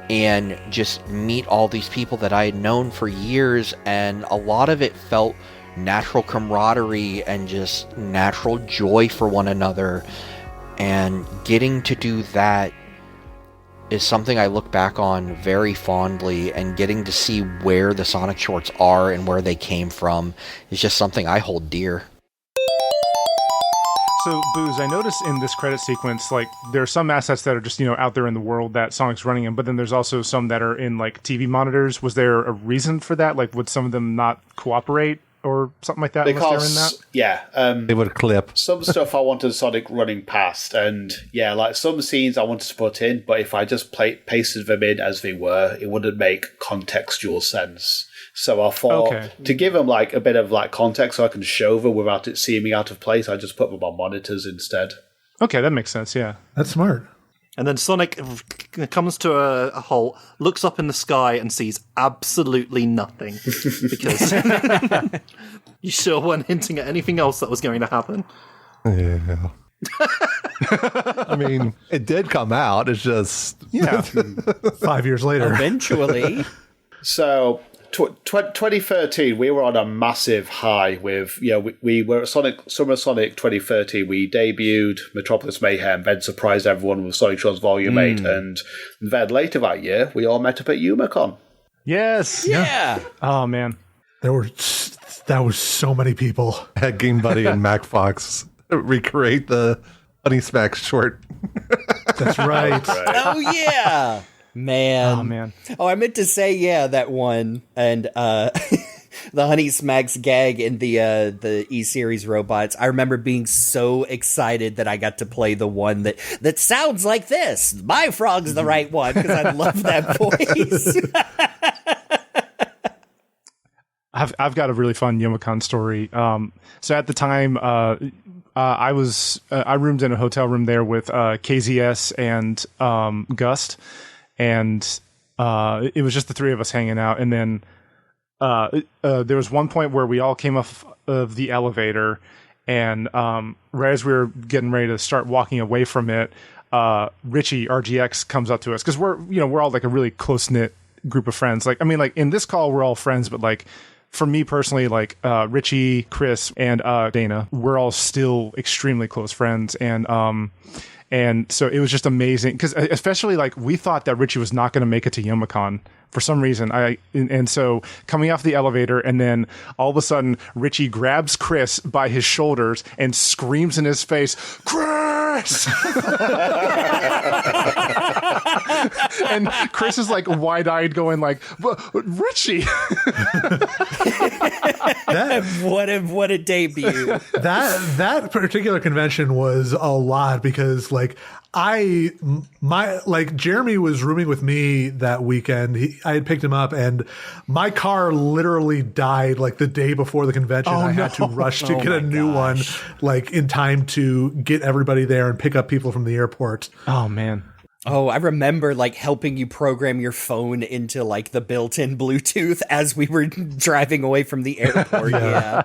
Speaker 19: and just meet all these people that I had known for years, and a lot of it felt natural camaraderie and just natural joy for one another. And getting to do that is something I look back on very fondly, and getting to see where the Sonic Shorts are and where they came from is just something I hold dear.
Speaker 1: So, Booze, I noticed in this credit sequence, like, there are some assets that are just, out there in the world that Sonic's running in, but then there's also some that are in, like, TV monitors. Was there a reason for that? Like, would some of them not cooperate or something like that?
Speaker 6: Because,
Speaker 5: they would clip.
Speaker 6: Some stuff I wanted Sonic running past, and, like, some scenes I wanted to put in, but if I just pasted them in as they were, it wouldn't make contextual sense. So I thought, to give them like a bit of like context so I can show them without it seeming out of place, I just put them on monitors instead.
Speaker 1: Okay, that makes sense, yeah.
Speaker 3: That's smart.
Speaker 2: And then Sonic comes to a halt, looks up in the sky and sees absolutely nothing. Because you sure weren't hinting at anything else that was going to happen.
Speaker 5: Yeah. I mean, it did come out. It's just
Speaker 3: 5 years later.
Speaker 4: Eventually.
Speaker 6: So 2013, we were on a massive high with, we were at Summer Sonic 2013. We debuted Metropolis Mayhem, then surprised everyone with Sonic Shorts Volume 8. And then later that year, we all met up at YumaCon.
Speaker 1: Yes.
Speaker 4: Yeah.
Speaker 1: Oh, man.
Speaker 3: That was so many people.
Speaker 5: Had Game Buddy and Mac Fox recreate the Honey Smack short.
Speaker 3: That's right.
Speaker 4: Oh, yeah. Man.
Speaker 1: Oh, man.
Speaker 4: Oh, I meant to say, that one. And the Honey Smacks gag in the E-Series robots. I remember being so excited that I got to play the one that sounds like this. My frog's the right one, because I love that voice.
Speaker 1: I've got a really fun YumaCon story. So at the time, I roomed in a hotel room there with KZS and Gust. And it was just the three of us hanging out, and then there was one point where we all came off of the elevator, and right as we were getting ready to start walking away from it, Richie RGX comes up to us, because we're all like a really close knit group of friends. Like, I mean, like in this call we're all friends, but like for me personally, like Richie, Chris, and Dana, we're all still extremely close friends, and so it was just amazing, because especially like we thought that Richie was not going to make it to Youmacon for some reason. And so coming off the elevator, and then all of a sudden Richie grabs Chris by his shoulders and screams in his face, "Chris!" And Chris is like wide-eyed, going like, "Richie!"
Speaker 4: What a debut!
Speaker 3: That particular convention was a lot, because like Jeremy was rooming with me that weekend. I had picked him up, and my car literally died like the day before the convention. I had to rush to get a new one, like in time to get everybody there and pick up people from the airport.
Speaker 1: Oh man.
Speaker 4: Oh, I remember like helping you program your phone into like the built-in Bluetooth as we were driving away from the airport. Yeah.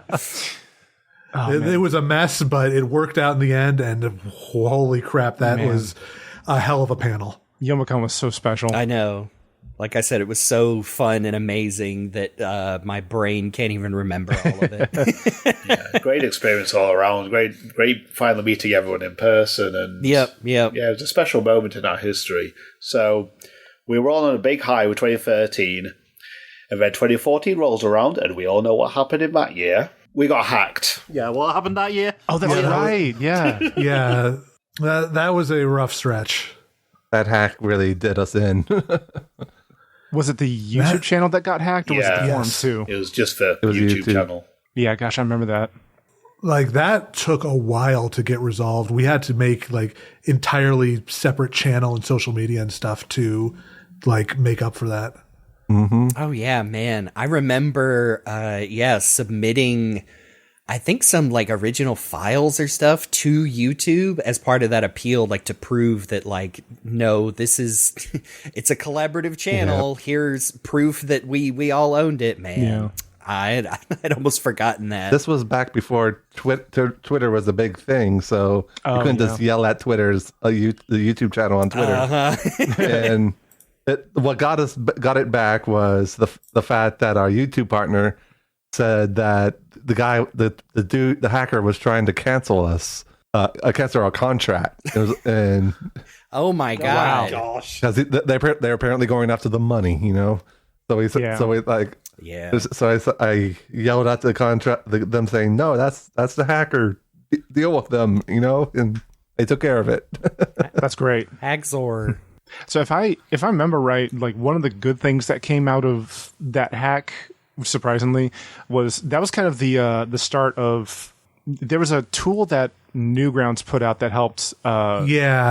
Speaker 3: It was a mess, but it worked out in the end, and holy crap, that was a hell of a panel.
Speaker 1: Youmacon was so special.
Speaker 4: I know. Like I said, it was so fun and amazing that my brain can't even remember all of it.
Speaker 6: Yeah, great experience all around. Great finally meeting everyone in person. And
Speaker 4: Yep.
Speaker 6: Yeah, it was a special moment in our history. So we were all on a big high with 2013, and then 2014 rolls around, and we all know what happened in that year. We got hacked.
Speaker 2: Yeah, what happened that year?
Speaker 1: Oh, that's right. Yeah.
Speaker 3: Yeah. That was a rough stretch.
Speaker 5: That hack really did us in.
Speaker 1: Was it the YouTube channel that got hacked, or was it the forum too?
Speaker 6: It was just the YouTube channel.
Speaker 1: Yeah, gosh, I remember that.
Speaker 3: Like, that took a while to get resolved. We had to make like entirely separate channel and social media and stuff to like make up for that.
Speaker 5: Mm-hmm.
Speaker 4: Oh yeah, man. I remember submitting I think some like original files or stuff to YouTube as part of that appeal, like to prove that like, no, this is it's a collaborative channel. Yeah. Here's proof that we all owned it, man. Yeah. I'd almost forgotten that.
Speaker 5: This was back before Twitter was a big thing, so you couldn't just yell at the YouTube channel on Twitter. And what got it back was the fact that our YouTube partner said that the hacker was trying to cancel us, cancel our contract, and
Speaker 4: oh my god,
Speaker 2: gosh,
Speaker 5: because they're apparently going after the money, you know. So I yelled at the contract, them saying, "No, that's the hacker. Deal with them," you know, and they took care of it.
Speaker 1: That's great,
Speaker 4: Hackzor.
Speaker 1: So if I remember right, like one of the good things that came out of that hack, surprisingly, was kind of the start of. There was a tool that Newgrounds put out that helped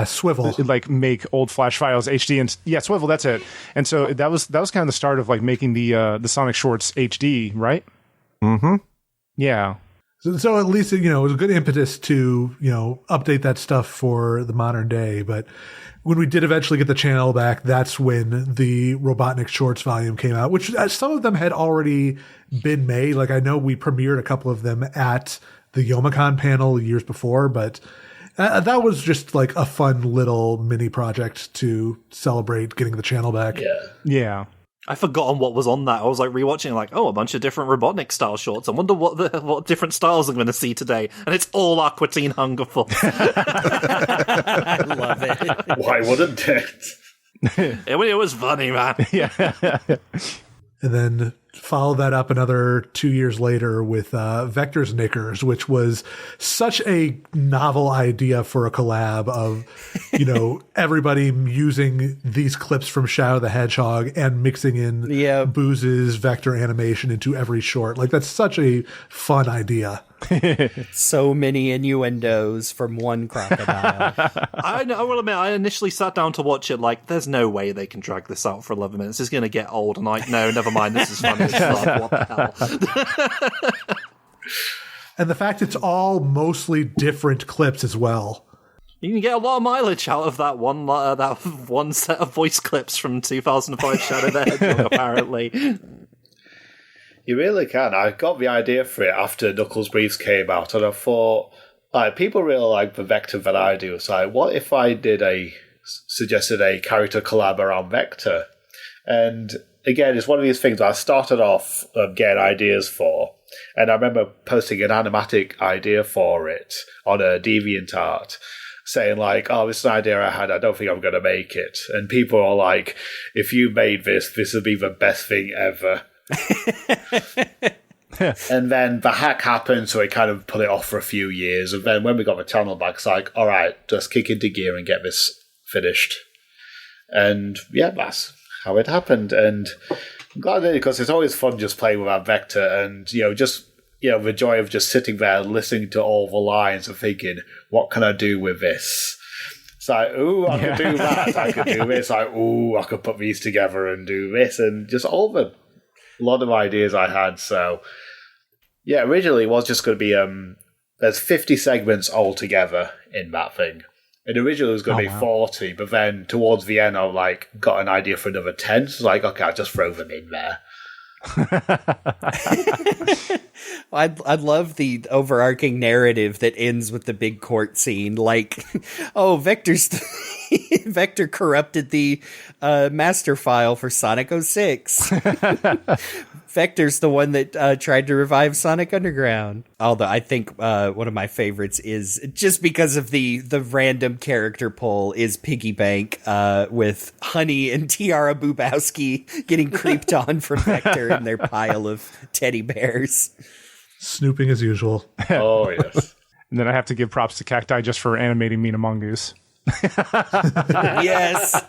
Speaker 3: Swivel,
Speaker 1: like make old flash files HD, and Swivel, that's it. And so that was kind of the start of like making the Sonic Shorts HD, right?
Speaker 5: Mm-hmm.
Speaker 1: Yeah.
Speaker 3: So at least, you know, it was a good impetus to, you know, update that stuff for the modern day. But when we did eventually get the channel back, that's when the Robotnik Shorts volume came out, which some of them had already been made. Like, I know we premiered a couple of them at the Youmacon panel years before, but that was just like a fun little mini project to celebrate getting the channel back.
Speaker 1: Yeah.
Speaker 2: I've forgotten what was on that. I was like rewatching, like, a bunch of different Robotnik style shorts. I wonder what different styles I'm going to see today. And it's all Aqua Teen Hunger Force.
Speaker 4: I love it.
Speaker 6: Why wouldn't it?
Speaker 2: It was funny, man.
Speaker 1: Yeah.
Speaker 3: And then follow that up another 2 years later with Vector's Knickers, which was such a novel idea for a collab of, you know, everybody using these clips from Shadow the Hedgehog and mixing in Booz's vector animation into every short. Like, that's such a fun idea.
Speaker 4: So many innuendos from one crocodile.
Speaker 2: I will admit, I initially sat down to watch it like, there's no way they can drag this out for 11 minutes. It's going to get old. And like, no, never mind. This is funny. It's like, what the hell?
Speaker 3: And the fact it's all mostly different clips as well.
Speaker 2: You can get a lot of mileage out of that one set of voice clips from 2005 Shadow the Hedgehog, apparently.
Speaker 6: You really can. I got the idea for it after Knuckles Briefs came out, and I thought, like, people really like the Vector that I do. It's like, what if I suggested a character collab around Vector? And again, it's one of these things I started off getting ideas for, and I remember posting an animatic idea for it on a DeviantArt, saying like, oh, this is an idea I had, I don't think I'm going to make it. And people are like, if you made this would be the best thing ever. And then the hack happened, so it kind of put it off for a few years. And then when we got the channel back, it's like, all right, just kick into gear and get this finished. And yeah, that's how it happened. And I'm glad I did it, because it's always fun just playing with that Vector, and the joy of just sitting there listening to all the lines and thinking, what can I do with this? It's like, ooh, I could do that, I could do this, like, ooh, I could put these together and do this, and just all the lot of ideas I had. So yeah, originally it was just going to be there's 50 segments altogether in that thing. And originally it was going to be 40, but then towards the end I got an idea for another 10. So like, okay, I'll just throw them in there.
Speaker 4: I'd love the overarching narrative that ends with the big court scene. Like, oh, Vector corrupted the master file for Sonic 06. Vector's the one that tried to revive Sonic Underground. Although I think one of my favorites is, just because of the random character poll, is Piggy Bank with Honey and Tiara Boobowski getting creeped on from Vector in their pile of teddy bears.
Speaker 3: Snooping as usual.
Speaker 6: Oh, yes.
Speaker 1: And then I have to give props to Cacti just for animating Mean Among Us.
Speaker 4: Yes.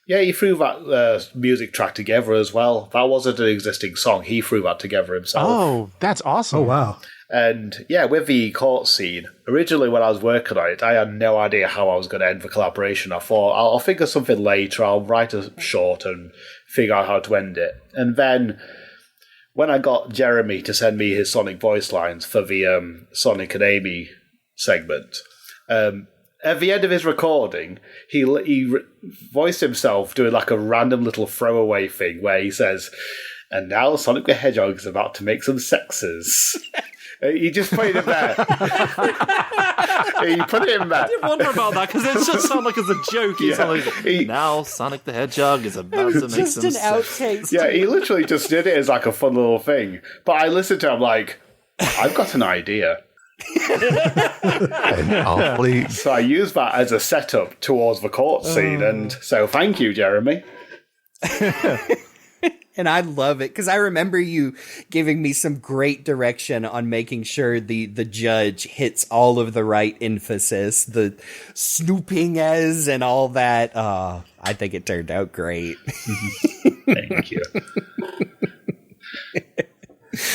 Speaker 6: Yeah, he threw that music track together as well. That wasn't an existing song. He threw that together himself.
Speaker 1: Oh, that's awesome.
Speaker 3: Oh, wow.
Speaker 6: And yeah, with the court scene, originally when I was working on it, I had no idea how I was going to end the collaboration. I thought, I'll think of something later, I'll write a short and figure out how to end it. And then when I got Jeremy to send me his Sonic voice lines for the Sonic and Amy segment, at the end of his recording, he voiced himself doing like a random little throwaway thing where he says, and now Sonic the Hedgehog is about to make some sexes. He just put it in there. He put it in there.
Speaker 2: I did wonder about that, because it just sounded like it's a joke. Now Sonic the Hedgehog is about to make some
Speaker 4: Just an outtake.
Speaker 6: Yeah, he literally just did it as like a fun little thing. But I listened to him like, I've got an idea. So I used that as a setup towards the court scene, and so thank you, Jeremy.
Speaker 4: And I love it, because I remember you giving me some great direction on making sure the judge hits all of the right emphasis, the snooping as and all that. I think it turned out great.
Speaker 6: Thank you.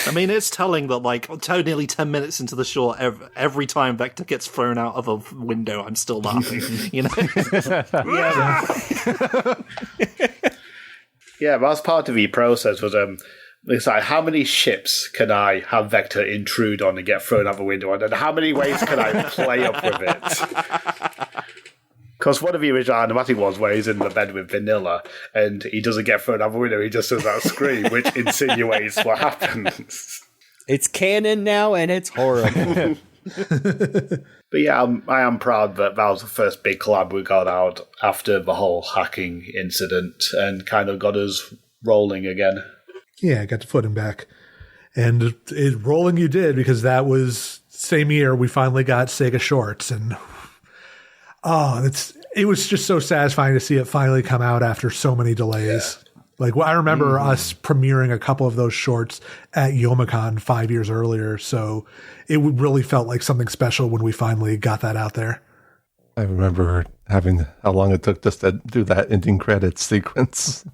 Speaker 2: I mean, it's telling that, like, nearly 10 minutes into the short, every time Vector gets thrown out of a window, I'm still laughing, you know?
Speaker 6: Yeah, but as part of the process was, it's like, how many ships can I have Vector intrude on and get thrown out the window on, and how many ways can I play up with it? Because one of the original animatic ones where he's in the bed with Vanilla and he doesn't get thrown out the window, he just does that scream, which insinuates what happens.
Speaker 4: It's canon now, and it's horrible.
Speaker 6: But yeah, I am proud that was the first big collab we got out after the whole hacking incident and kind of got us rolling again.
Speaker 3: Yeah, I got the footing back. And rolling you did, because that was same year we finally got Sega Shorts, and it was just so satisfying to see it finally come out after so many delays. Yeah. Like, I remember us premiering a couple of those shorts at Youmacon 5 years earlier, so it really felt like something special when we finally got that out there.
Speaker 5: I remember having how long it took just to do that ending credits sequence.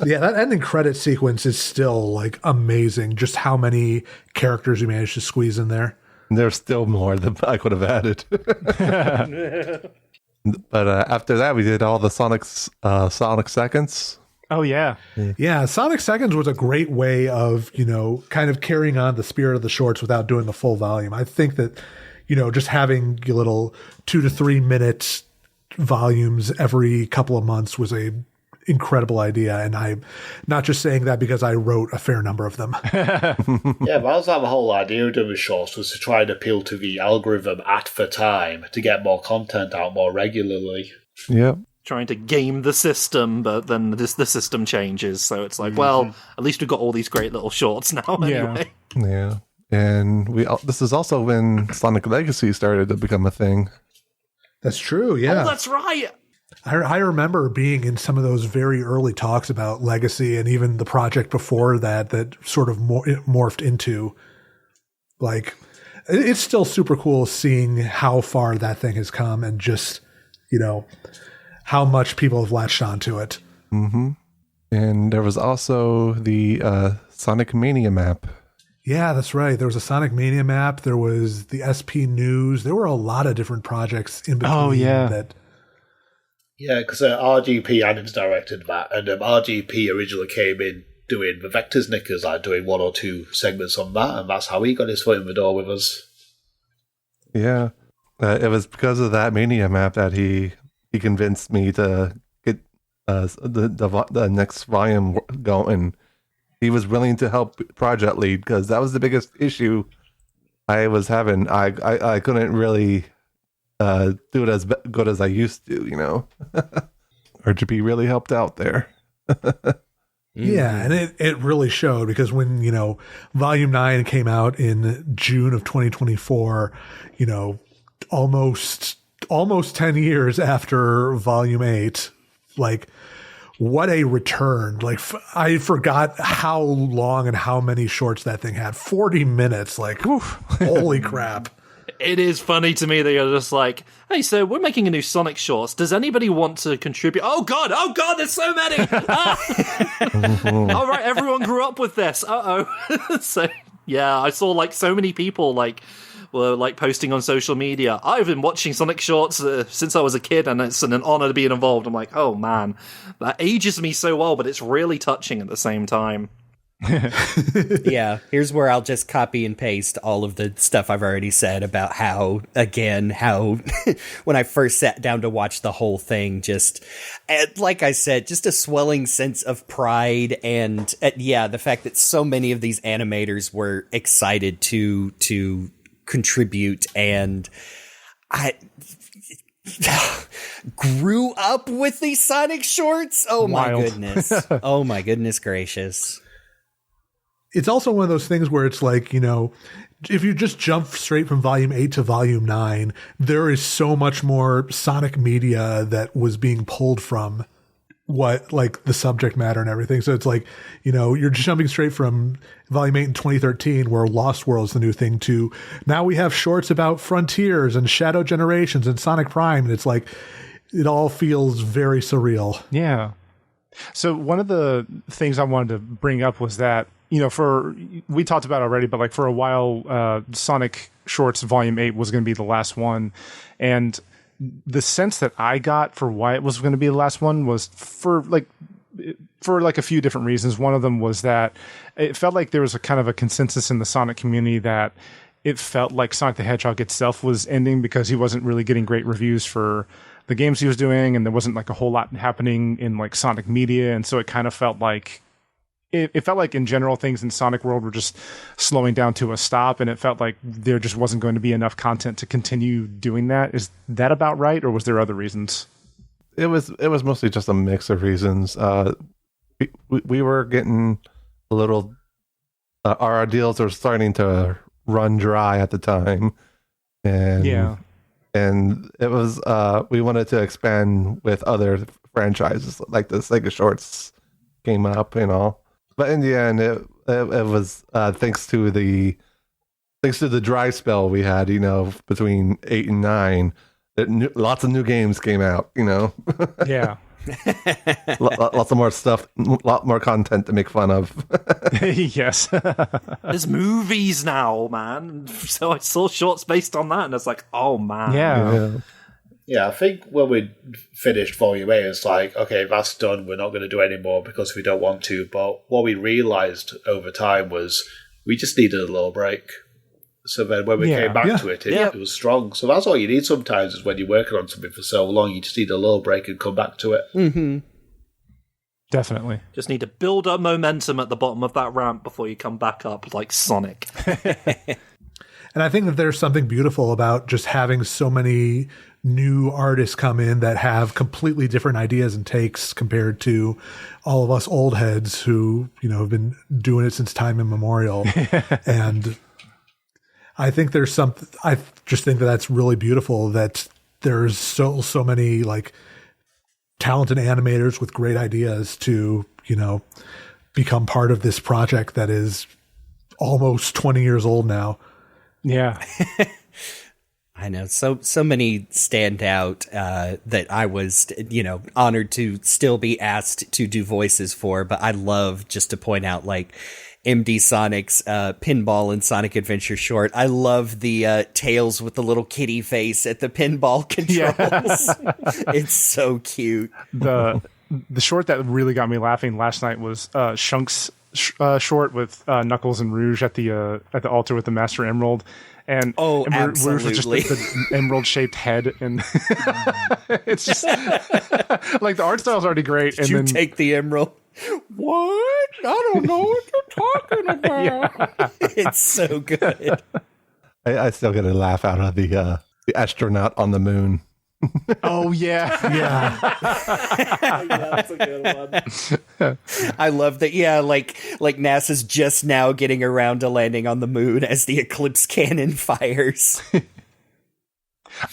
Speaker 3: Yeah, that ending credit sequence is still like amazing. Just how many characters we managed to squeeze in there.
Speaker 5: And there's still more that I could have added. But after that, we did all the Sonic Seconds.
Speaker 1: Oh, yeah.
Speaker 3: Yeah, Sonic Seconds was a great way of, kind of carrying on the spirit of the shorts without doing the full volume. I think that, just having your little 2 to 3 minute volumes every couple of months was a incredible idea, and I'm not just saying that because I wrote a fair number of them.
Speaker 6: Yeah, but also the whole idea of doing shorts was to try and appeal to the algorithm at the time to get more content out more regularly.
Speaker 5: Yep.
Speaker 2: Trying to game the system, but then the system changes, so it's like, well, at least we've got all these great little shorts now anyway.
Speaker 5: Yeah. And this is also when Sonic Legacy started to become a thing.
Speaker 3: That's true, yeah.
Speaker 2: Oh, that's right.
Speaker 3: I remember being in some of those very early talks about Legacy, and even the project before that sort of morphed into, like, it's still super cool seeing how far that thing has come, and just, how much people have latched onto it.
Speaker 5: Mm-hmm. And there was also the Sonic Mania map.
Speaker 3: Yeah, that's right. There was a Sonic Mania map. There was the SP News. There were a lot of different projects in between.
Speaker 1: Oh, yeah.
Speaker 6: Yeah, because RGP admins directed that, and RGP originally came in doing the Vectors Knickers, like doing 1 or 2 segments on that, and that's how he got his foot in the door with us.
Speaker 5: Yeah, it was because of that Mania map that he convinced me to get the next volume going. He was willing to help project lead because that was the biggest issue I was having. I couldn't really do it as good as I used to, RGP really helped out there.
Speaker 3: Yeah, and it really showed, because when, Volume 9 came out in June of 2024, almost 10 years after Volume 8, like, what a return. Like, I forgot how long and how many shorts that thing had. 40 minutes, like, holy crap.
Speaker 2: It is funny to me that you're just like, hey, so we're making a new Sonic Shorts. Does anybody want to contribute? Oh God, there's so many. All right, everyone grew up with this. So, yeah, I saw like so many people were like posting on social media. I've been watching Sonic Shorts since I was a kid, and it's an honor to be involved. I'm like, oh man, that ages me so well, but it's really touching at the same time.
Speaker 4: Yeah, here's where I'll just copy and paste all of the stuff I've already said about how when I first sat down to watch the whole thing, just like I said, just a swelling sense of pride, and the fact that so many of these animators were excited to contribute, and I grew up with these Sonic shorts. Oh my goodness. Oh my goodness gracious.
Speaker 3: It's also one of those things where it's like, if you just jump straight from Volume 8 to Volume 9, there is so much more Sonic media that was being pulled from the subject matter and everything. So it's like, you're jumping straight from Volume 8 in 2013, where Lost World's the new thing, to now we have shorts about Frontiers and Shadow Generations and Sonic Prime. And it's like, it all feels very surreal.
Speaker 1: Yeah. So one of the things I wanted to bring up was that, we talked about it already, but like for a while, Sonic Shorts Volume 8 was going to be the last one. And the sense that I got for why it was going to be the last one was for a few different reasons. One of them was that it felt like there was a kind of a consensus in the Sonic community that it felt like Sonic the Hedgehog itself was ending, because he wasn't really getting great reviews for the games he was doing, and there wasn't like a whole lot happening in like Sonic media. And so it kind of felt like it felt like in general things in Sonic World were just slowing down to a stop, and it felt like there just wasn't going to be enough content to continue doing that. Is that about right, or was there other reasons?
Speaker 5: It was mostly just a mix of reasons. We were getting a little our deals were starting to run dry at the time, and it was we wanted to expand with other franchises, like the Sega Shorts came up and all. But in the end, it was thanks to the dry spell we had, between 8 and 9, lots of new games came out,
Speaker 1: Yeah.
Speaker 5: Lots of more stuff, a lot more content to make fun of.
Speaker 1: Yes.
Speaker 2: There's movies now, man. So I saw shorts based on that, and it's like, oh man.
Speaker 6: Yeah, I think when we finished Volume 8, it's like, okay, that's done. We're not going to do any more because we don't want to. But what we realized over time was we just needed a little break. So then when we came back to it, it was strong. So that's all you need sometimes is when you're working on something for so long, you just need a little break and come back to it.
Speaker 4: Mm-hmm.
Speaker 1: Definitely.
Speaker 2: Just need to build up momentum at the bottom of that ramp before you come back up like Sonic.
Speaker 3: And I think that there's something beautiful about just having so many new artists come in that have completely different ideas and takes compared to all of us old heads who, have been doing it since time immemorial. And I think I just think that that's really beautiful that there's so many like talented animators with great ideas to, become part of this project that is almost 20 years old now.
Speaker 1: Yeah.
Speaker 4: I know. So many stand out that I was, honored to still be asked to do voices for. But I love just to point out, like, MD Sonic's pinball and Sonic Adventure short. I love the Tails with the little kitty face at the pinball controls. It's so cute.
Speaker 1: The short that really got me laughing last night was Shunk's short with Knuckles and Rouge at the altar with the Master Emerald, and Rouge with just the emerald-shaped head, and it's just like the art style's already great.
Speaker 4: Did you take the emerald? What? I don't know what you're talking about. It's so good.
Speaker 5: I still get a laugh out of the astronaut on the moon.
Speaker 1: Oh yeah.
Speaker 4: That's a good one. I love that. Yeah, like NASA's just now getting around to landing on the moon as the Eclipse cannon fires.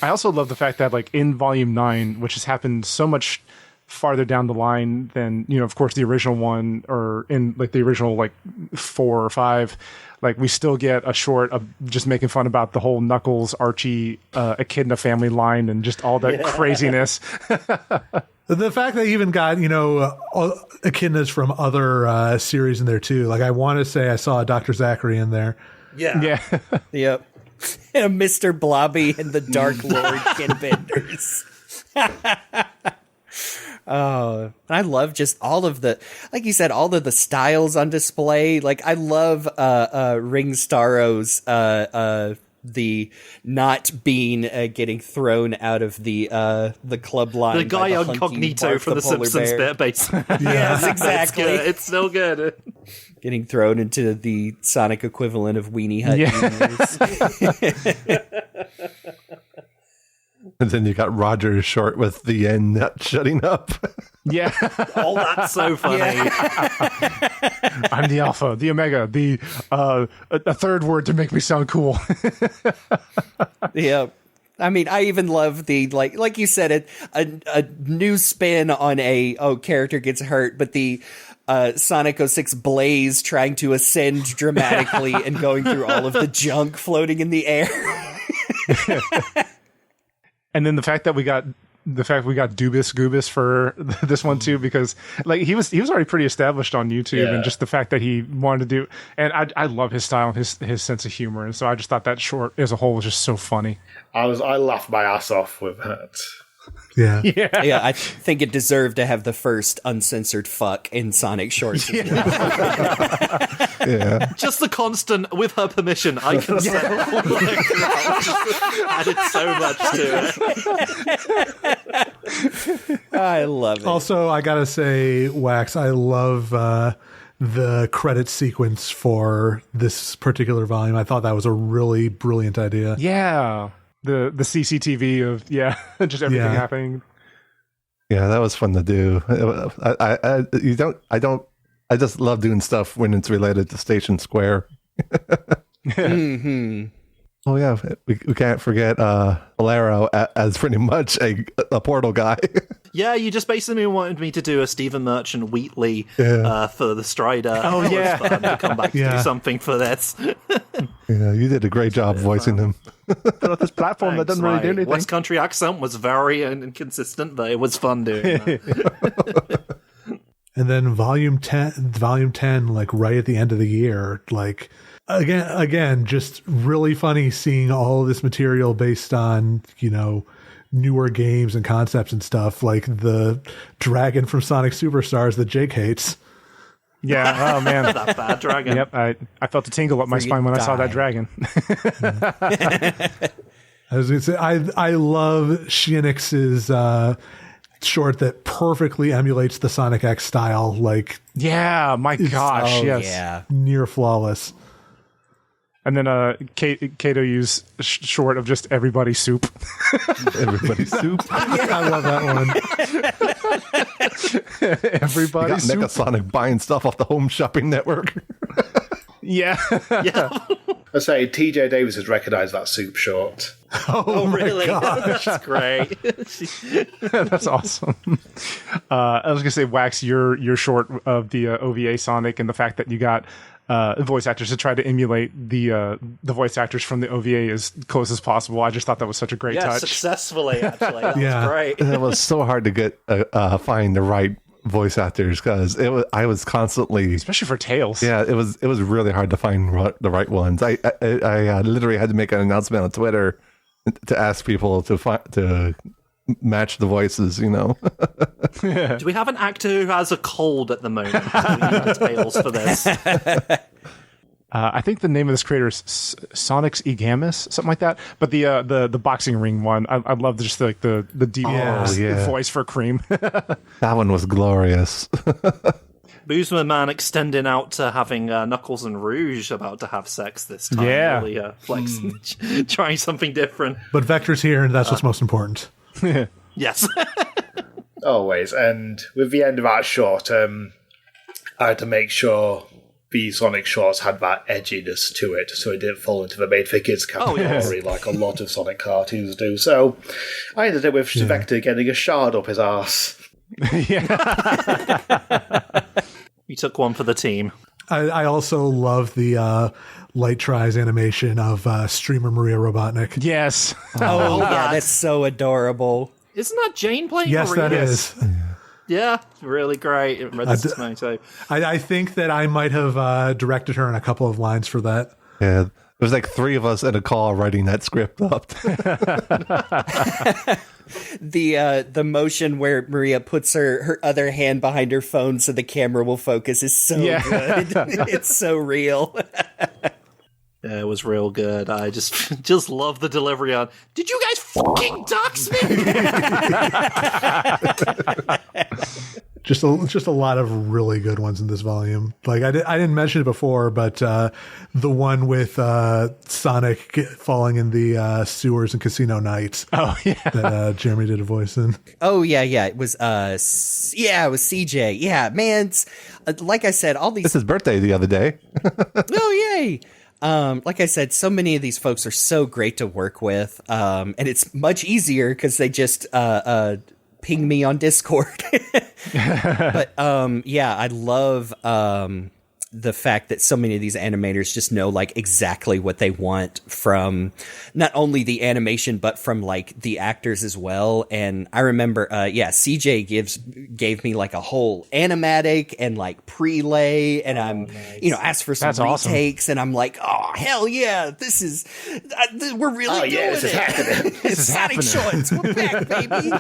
Speaker 1: I also love the fact that like in Volume 9, which has happened so much farther down the line than, of course, the original one, or in like the original like 4 or 5, like we still get a short of just making fun about the whole Knuckles, Archie, Echidna family line and just all that craziness.
Speaker 3: The fact that they even got, echidnas from other series in there too. Like I want to say I saw a Dr. Zachary in there.
Speaker 1: Yeah.
Speaker 4: Yep. And a Mr. Blobby and the Dark Lord Kinbenders. Oh, I love just all of the, like you said, all of the styles on display. Like I love Ring Starro's the not being getting thrown out of the club line.
Speaker 2: The guy incognito from the Simpsons bit, basically.
Speaker 4: Yes, exactly.
Speaker 2: It's still good.
Speaker 4: Getting thrown into the Sonic equivalent of Weenie Hut.
Speaker 5: And then you got Roger's short with the end not shutting up.
Speaker 1: Yeah.
Speaker 2: Oh, that's so funny.
Speaker 1: I'm the Alpha, the Omega, the a third word to make me sound cool.
Speaker 4: Yeah. I mean, I even love the, like you said, a new spin on character gets hurt, but the Sonic 06 Blaze trying to ascend dramatically and going through all of the junk floating in the air.
Speaker 1: And then the fact that we got Dubis Goobus for this one too, because like he was already pretty established on YouTube, and just the fact that he wanted to do, and I love his style and his sense of humor, and so I just thought that short as a whole was just so funny.
Speaker 6: I laughed my ass off with that.
Speaker 3: Yeah.
Speaker 4: Yeah, I think it deserved to have the first uncensored fuck in Sonic shorts as well.
Speaker 5: Yeah.
Speaker 2: Just the constant, with her permission, I consent. Added so much to
Speaker 4: it. I love it.
Speaker 3: Also, I gotta say, Wax, I love the credit sequence for this particular volume. I thought that was a really brilliant idea.
Speaker 1: Yeah. The CCTV of just everything happening.
Speaker 5: Yeah, that was fun to do. I just love doing stuff when it's related to Station Square.
Speaker 4: Mm-hmm.
Speaker 5: Oh yeah, we can't forget Lythero as pretty much a portal guy.
Speaker 2: Yeah, you just basically wanted me to do a Stephen Merchant Wheatley for the Strider.
Speaker 1: Oh yeah,
Speaker 2: to come back to do something for this.
Speaker 5: Yeah, you did a great job voicing him.
Speaker 1: Put this platform that doesn't really do anything.
Speaker 2: West Country accent was very inconsistent, but it was fun doing that.
Speaker 3: And then volume 10, like right at the end of the year, like again, just really funny seeing all of this material based on, newer games and concepts and stuff, like the dragon from Sonic Superstars that Jake hates.
Speaker 1: Yeah. Oh man,
Speaker 2: that bad dragon.
Speaker 1: Yep. I felt a tingle up my spine when I saw that dragon.
Speaker 3: I was going to say, I love Shienix's short that perfectly emulates the Sonic X style. Like,
Speaker 1: yeah, my gosh, yes,
Speaker 4: yeah,
Speaker 3: near flawless.
Speaker 1: And then KaDoYuu's short of just everybody soup.
Speaker 5: Everybody soup.
Speaker 3: I love that
Speaker 1: one. Everybody soup.
Speaker 5: Megasonic buying stuff off the Home Shopping Network.
Speaker 1: Yeah.
Speaker 6: I say TJ Davis has recognised that soup short.
Speaker 2: Oh really?
Speaker 3: gosh.
Speaker 2: That's great.
Speaker 1: That's awesome. I was gonna say, Wax, your short of the OVA Sonic and the fact that you got voice actors to try to emulate the voice actors from the OVA as close as possible. I just thought that was such a great touch.
Speaker 2: Successfully, actually. That was great.
Speaker 5: It was so hard to get find the right voice actors because I was constantly,
Speaker 1: especially for Tails.
Speaker 5: Yeah, it was really hard to find the right ones. I literally had to make an announcement on Twitter to ask people to match the voices, you know.
Speaker 2: Do we have an actor who has a cold at the moment? We need Tails for this.
Speaker 1: I think the name of this creator is Sonic's Egamus, something like that. But the boxing ring one, I love just the deep voice for Cream.
Speaker 5: That one was glorious.
Speaker 2: Boozerman extending out to having Knuckles and Rouge about to have sex this time.
Speaker 1: Yeah.
Speaker 2: Really flexing, trying something different.
Speaker 3: But Vector's here, and that's what's most important.
Speaker 2: Yes.
Speaker 6: Always. And with the end of that short, I had to make sure the Sonic shorts had that edginess to it, so it didn't fall into the made-for-kids category like a lot of Sonic cartoons do. So I ended up with Vector getting a shard up his arse.
Speaker 2: You took one for the team.
Speaker 3: I also love the Light Tries animation of streamer Maria Robotnik.
Speaker 1: Yes.
Speaker 4: Oh, yeah, that's so adorable.
Speaker 2: Isn't that Jane playing
Speaker 3: Yes,
Speaker 2: Maria?
Speaker 3: that is.
Speaker 2: Yeah, really great. It read this to me too.
Speaker 3: I think that I might have directed her on a couple of lines for that.
Speaker 5: Yeah, there was like 3 of us in a call writing that script up.
Speaker 4: The motion where Maria puts her other hand behind her phone so the camera will focus is so good. It's so real.
Speaker 2: Yeah, it was real good. I just love the delivery on. Did you guys fucking dox me?
Speaker 3: Just a lot of really good ones in this volume. Like I didn't mention it before, but the one with Sonic falling in the sewers in Casino Nights.
Speaker 1: Oh yeah,
Speaker 3: that Jeremy did a voice in.
Speaker 4: Oh yeah. It was it was CJ. Yeah, man. Like I said, all these.
Speaker 5: It's his birthday the other day.
Speaker 4: Oh yay! Like I said, so many of these folks are so great to work with, and it's much easier because they just ping me on Discord. But yeah, I love the fact that so many of these animators just know like exactly what they want from not only the animation but from like the actors as well. And I remember CJ gave me like a whole animatic and like prelay, and I'm asked for some retakes, awesome. And I'm like, oh hell yeah, this is we're really doing
Speaker 6: this
Speaker 4: it.
Speaker 6: Is happening.
Speaker 4: It's Sonic Shorts, we're back, baby.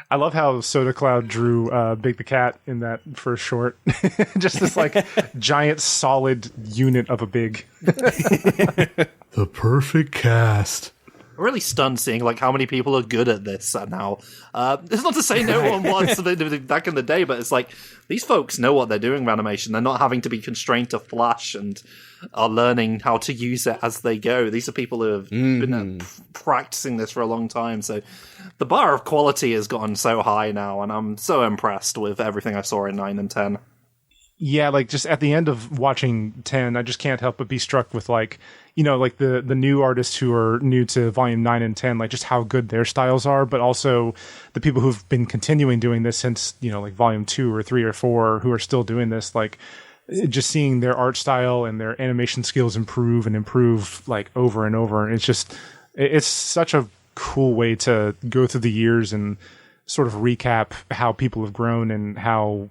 Speaker 1: I love how Soda Cloud drew Big the Cat in that first short. Just this like giant solid unit of a Big.
Speaker 3: The perfect cast.
Speaker 2: I'm really stunned seeing like how many people are good at this now. It's not to say no one was back in the day, but it's like these folks know what they're doing with animation. They're not having to be constrained to Flash and are learning how to use it as they go. These are people who have been practicing this for a long time. So the bar of quality has gotten so high now, and I'm so impressed with everything I saw in 9 and 10.
Speaker 1: Yeah, like just at the end of watching 10, I just can't help but be struck with like, like the new artists who are new to volume 9 and 10, like just how good their styles are, but also the people who've been continuing doing this since, like volume 2 or 3 or 4 who are still doing this, like just seeing their art style and their animation skills improve like over and over. And it's such a cool way to go through the years and sort of recap how people have grown and how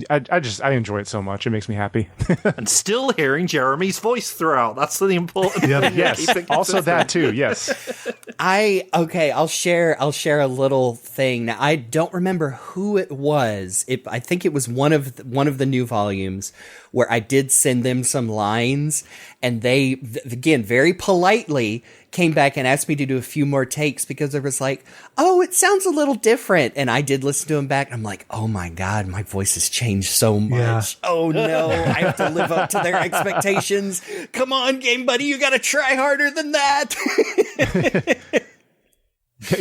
Speaker 1: I enjoy it so much. It makes me happy.
Speaker 2: And still hearing Jeremy's voice throughout. That's the important thing.
Speaker 1: Yes. Also that too. Yes.
Speaker 4: I'll share a little thing. Now, I don't remember who it was. I think it was one of the new volumes where I did send them some lines, and they again very politely came back and asked me to do a few more takes because there was like, oh, it sounds a little different. And I did listen to them back. And I'm like, oh my God, my voice has changed so much.
Speaker 3: Yeah.
Speaker 4: Oh no, I have to live up to their expectations. Come on, Game Buddy, you got to try harder than that.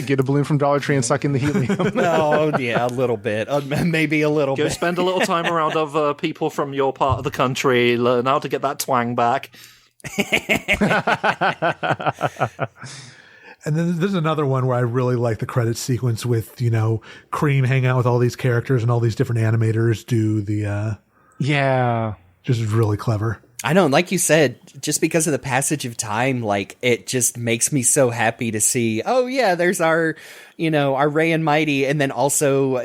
Speaker 1: Get a balloon from Dollar Tree and suck in the helium.
Speaker 4: Oh, yeah, a little bit. Maybe a little
Speaker 2: Go
Speaker 4: bit.
Speaker 2: spend a little time around other people from your part of the country, learn how to get that twang back.
Speaker 3: And then there's another one where I really like the credit sequence with, Cream hang out with all these characters and all these different animators do the just really clever.
Speaker 4: I know, like you said, just because of the passage of time, like it just makes me so happy to see, oh yeah, there's our Ray and Mighty, and then also,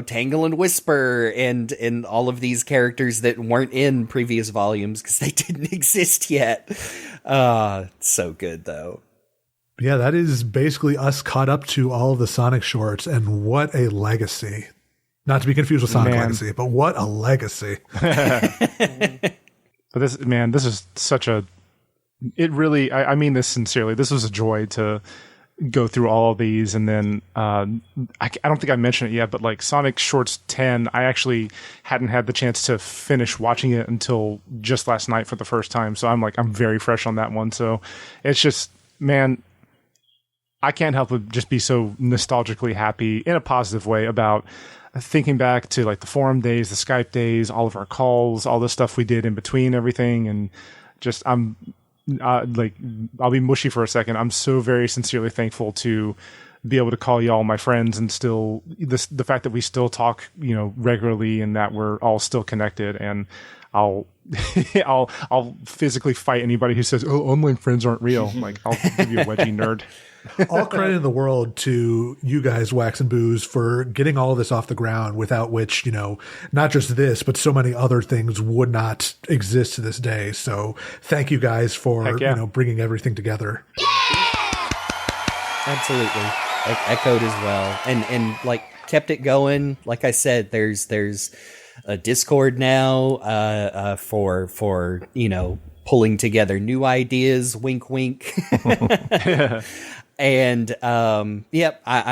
Speaker 4: Tangle and Whisper and all of these characters that weren't in previous volumes because they didn't exist yet. So good though.
Speaker 3: Yeah, that is basically us caught up to all of the Sonic shorts, and what a legacy. Not to be confused with Sonic Legacy, but what a legacy.
Speaker 1: But this is such a, it really, I mean this sincerely, this was a joy to go through all of these. And then I don't think I mentioned it yet, but like Sonic Shorts 10, I actually hadn't had the chance to finish watching it until just last night for the first time. So I'm very fresh on that one. So it's just, man, I can't help but just be so nostalgically happy in a positive way about thinking back to like the forum days, the Skype days, all of our calls, all the stuff we did in between everything. And just, I'll be mushy for a second. I'm so very sincerely thankful to be able to call y'all my friends and still the fact that we still talk, regularly and that we're all still connected. And I'll physically fight anybody who says, oh, online friends aren't real. Like I'll give you a wedgie, nerd.
Speaker 3: All credit in the world to you guys, Wax and Booze, for getting all of this off the ground, without which, not just this, but so many other things would not exist to this day. So thank you guys for, bringing everything together.
Speaker 4: Absolutely. Echoed as well. And kept it going. Like I said, there's a Discord now, for, pulling together new ideas, wink, wink. And I'm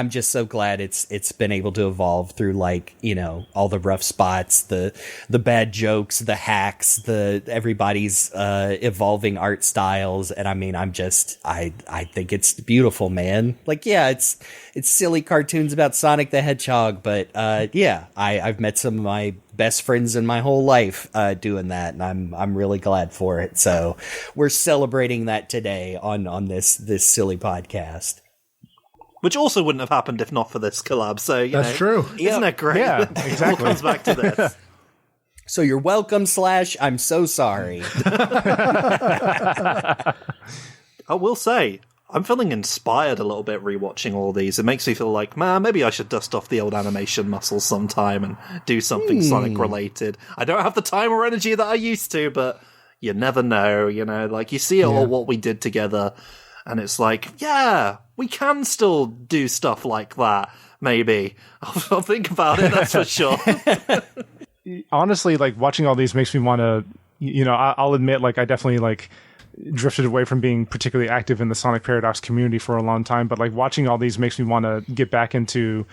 Speaker 4: just so glad it's been able to evolve through all the rough spots, the bad jokes, the hacks, everybody's evolving art styles, and I mean I think it's beautiful, man. It's silly cartoons about Sonic the Hedgehog, but I've met some of my best friends in my whole life doing that, and I'm really glad for it. So we're celebrating that today on this silly podcast.
Speaker 2: Which also wouldn't have happened if not for this collab. So
Speaker 3: that's true.
Speaker 2: Isn't that great?
Speaker 1: Yeah,
Speaker 2: It
Speaker 1: exactly.
Speaker 2: all comes back to this.
Speaker 4: So you're welcome. / I'm so sorry.
Speaker 2: I will say, I'm feeling inspired a little bit rewatching all these. It makes me feel like, man, maybe I should dust off the old animation muscles sometime and do something Sonic related. I don't have the time or energy that I used to, but you never know, you see all what we did together, and it's like, yeah, we can still do stuff like that. Maybe I'll think about it. That's for sure.
Speaker 1: Honestly, watching all these makes me want to, I'll admit, I definitely drifted away from being particularly active in the Sonic Paradox community for a long time, but watching all these makes me want to get back into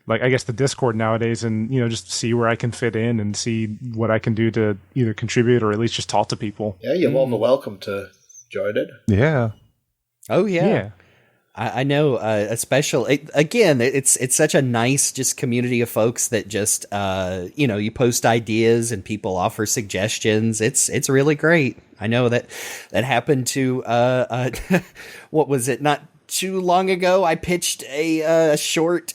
Speaker 1: I guess the Discord nowadays and just see where I can fit in and see what I can do to either contribute or at least just talk to people.
Speaker 6: Yeah, you're more than welcome to join it.
Speaker 5: Yeah.
Speaker 4: Oh yeah. I know, especially again, it's such a nice just community of folks that just you post ideas and people offer suggestions. It's really great. I know that happened to what was it? Not too long ago, I pitched a short,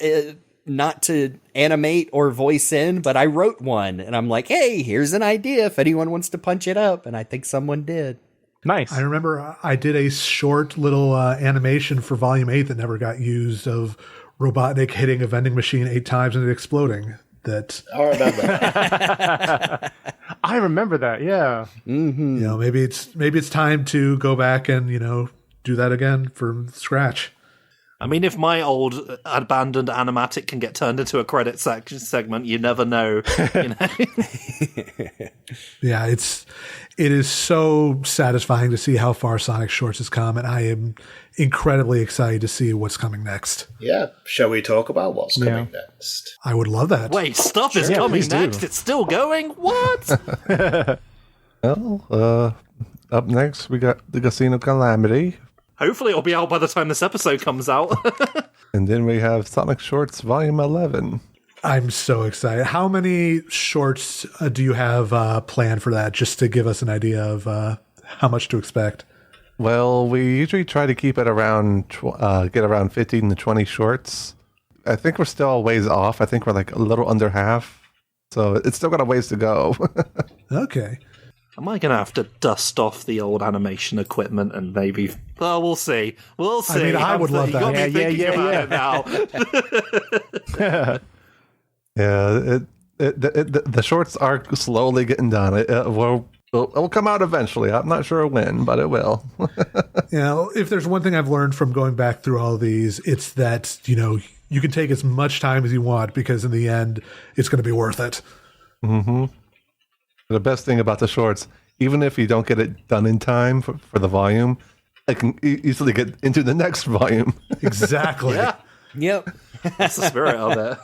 Speaker 4: not to animate or voice in, but I wrote one, and I'm like, hey, here's an idea if anyone wants to punch it up, and I think someone did.
Speaker 1: Nice.
Speaker 3: I remember I did a short little animation for Volume 8 that never got used of Robotnik hitting a vending machine 8 times and it exploding. That
Speaker 6: I remember.
Speaker 1: I remember that. Yeah.
Speaker 3: Mm-hmm. Maybe it's time to go back and do that again from scratch.
Speaker 2: I mean, if my old abandoned animatic can get turned into a credit segment, you never know. You know?
Speaker 3: Yeah, it is so satisfying to see how far Sonic Shorts has come, and I am incredibly excited to see what's coming next.
Speaker 6: Yeah, shall we talk about what's coming next?
Speaker 3: I would love that.
Speaker 2: Wait, stuff is coming next. It's still going? What?
Speaker 5: Well, up next we got the Casino Calamity.
Speaker 2: Hopefully it'll be out by the time this episode comes out.
Speaker 5: And then we have Sonic Shorts Volume 11.
Speaker 3: I'm so excited. How many shorts do you have planned for that, just to give us an idea of how much to expect?
Speaker 5: Well, we usually try to keep it around, get around 15 to 20 shorts. I think we're still a ways off. I think we're like a little under half. So it's still got a ways to go.
Speaker 3: Okay.
Speaker 2: Am I going to have to dust off the old animation equipment and maybe... Well, we'll see. We'll see.
Speaker 3: I mean, I would love that.
Speaker 2: You got me thinking about it now.
Speaker 5: Yeah, the shorts are slowly getting done. It will come out eventually. I'm not sure when, but it will.
Speaker 3: You know, if there's one thing I've learned from going back through all these, it's that, you know, you can take as much time as you want, because in the end, it's going to be worth it.
Speaker 5: Mm-hmm. The best thing about the shorts, even if you don't get it done in time for the volume, I can easily get into the next volume.
Speaker 3: Exactly.
Speaker 2: Yeah.
Speaker 4: Yep.
Speaker 2: That's the spirit of it.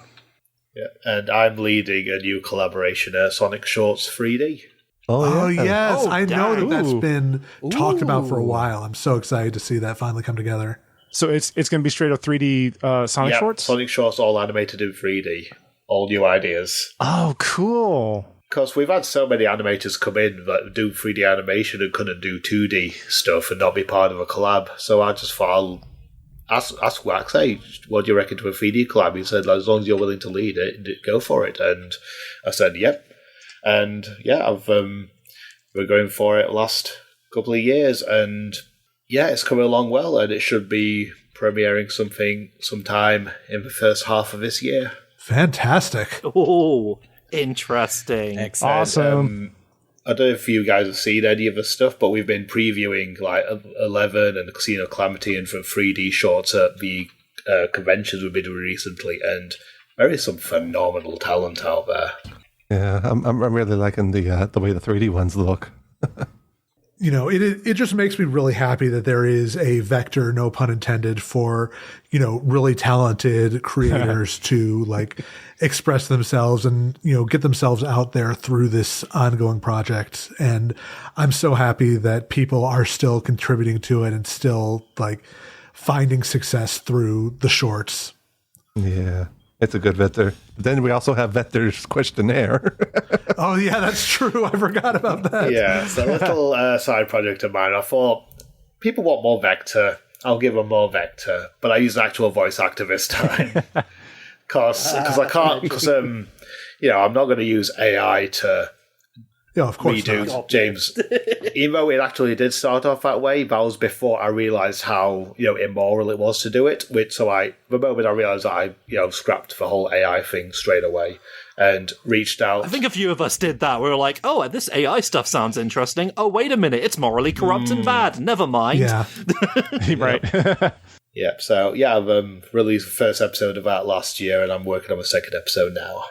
Speaker 6: Yeah, and I'm leading a new collaboration, Sonic Shorts 3D.
Speaker 3: Oh, yes.
Speaker 2: Oh,
Speaker 3: I know that's
Speaker 1: Ooh.
Speaker 3: been talked about for a while. I'm so excited to see that finally come together.
Speaker 1: So it's going to be straight up 3D Sonic Shorts?
Speaker 6: Sonic Shorts all animated in 3D. All new ideas.
Speaker 1: Oh, cool.
Speaker 6: Because we've had so many animators come in that do 3D animation and couldn't do 2D stuff and not be part of a collab. So I just thought I'll ask Wax, hey, what do you reckon to a 3D collab? He said, as long as you're willing to lead it, go for it. And I said, yep. And yeah, we're going for it last couple of years. And yeah, it's coming along well. And it should be premiering sometime in the first half of this year.
Speaker 3: Fantastic.
Speaker 2: Oh, interesting.
Speaker 4: Excellent.
Speaker 1: Awesome.
Speaker 6: I don't know if you guys have seen any of the stuff, but we've been previewing like 11 and Casino Calamity and from 3D shorts at the conventions we've been doing recently, and there is some phenomenal talent out there.
Speaker 5: Yeah, I'm really liking the way the 3D ones look.
Speaker 3: You know, it just makes me really happy that there is a vector, no pun intended, for, you know, really talented creators to like express themselves and, you know, get themselves out there through this ongoing project. And I'm so happy that people are still contributing to it and still like finding success through the shorts.
Speaker 5: Yeah, it's a good vector. But then we also have Vector's questionnaire.
Speaker 3: Oh, yeah, that's true. I forgot about that.
Speaker 6: Yeah, it's a little side project of mine. I thought people want more vector. I'll give them more vector, but I use an actual voice actor this time because I can't. Because you know, I'm not going to use AI to
Speaker 3: of course
Speaker 6: redo
Speaker 3: not.
Speaker 6: James. Even though it actually did start off that way, that was before I realised how, you know, immoral it was to do it. The moment I realised that, I, you know, scrapped the whole AI thing straight away and reached out.
Speaker 2: I think a few of us did that. We were like, oh, this AI stuff sounds interesting. Oh, wait a minute, it's morally corrupt and bad. Never mind.
Speaker 3: Yeah.
Speaker 1: Right.
Speaker 6: Yep. So yeah, I've released the first episode of that last year, and I'm working on the second episode now.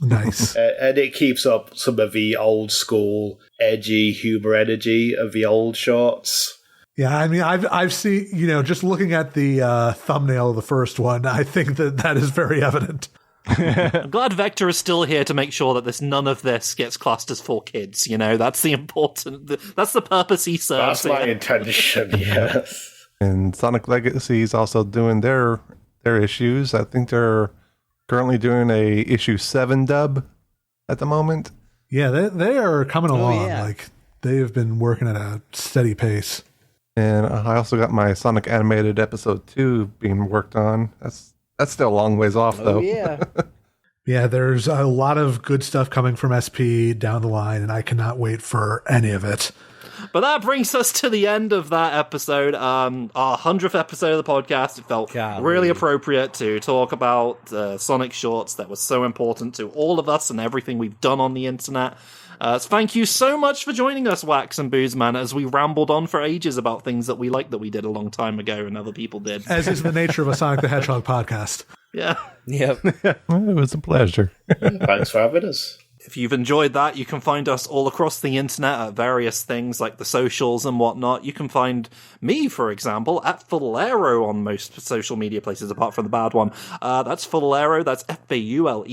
Speaker 3: Nice.
Speaker 6: And it keeps up some of the old school, edgy humor energy of the old shorts.
Speaker 3: Yeah, I mean, I've seen, you know, just looking at the thumbnail of the first one, I think that is very evident.
Speaker 2: I'm glad Vector is still here to make sure that none of this gets classed as for kids. You know, that's the purpose he serves.
Speaker 6: That's my intention. Yes.
Speaker 5: And Sonic Legacy is also doing their issues. I think they're currently doing a issue 7 dub at the moment.
Speaker 3: Yeah, they are coming along.
Speaker 4: Yeah.
Speaker 3: Like they have been working at a steady pace.
Speaker 5: And I also got my Sonic Animated episode 2 being worked on. That's still a long ways off, though.
Speaker 4: Yeah.
Speaker 3: Yeah, there's a lot of good stuff coming from SP down the line, and I cannot wait for any of it.
Speaker 2: But that brings us to the end of that episode, our 100th episode of the podcast. It felt really appropriate to talk about Sonic Shorts that was so important to all of us and everything we've done on the internet. Thank you so much for joining us, Wax and Boozerman, as we rambled on for ages about things that we liked that we did a long time ago and other people did.
Speaker 3: As is the nature of a Sonic the Hedgehog podcast.
Speaker 2: Yeah.
Speaker 4: Yep.
Speaker 5: Well, it was a pleasure.
Speaker 6: Thanks for having us.
Speaker 2: If you've enjoyed that, you can find us all across the internet at various things like the socials and whatnot. You can find me, for example, at Fulero on most social media places, apart from the bad one. That's Fulero, that's Faulero.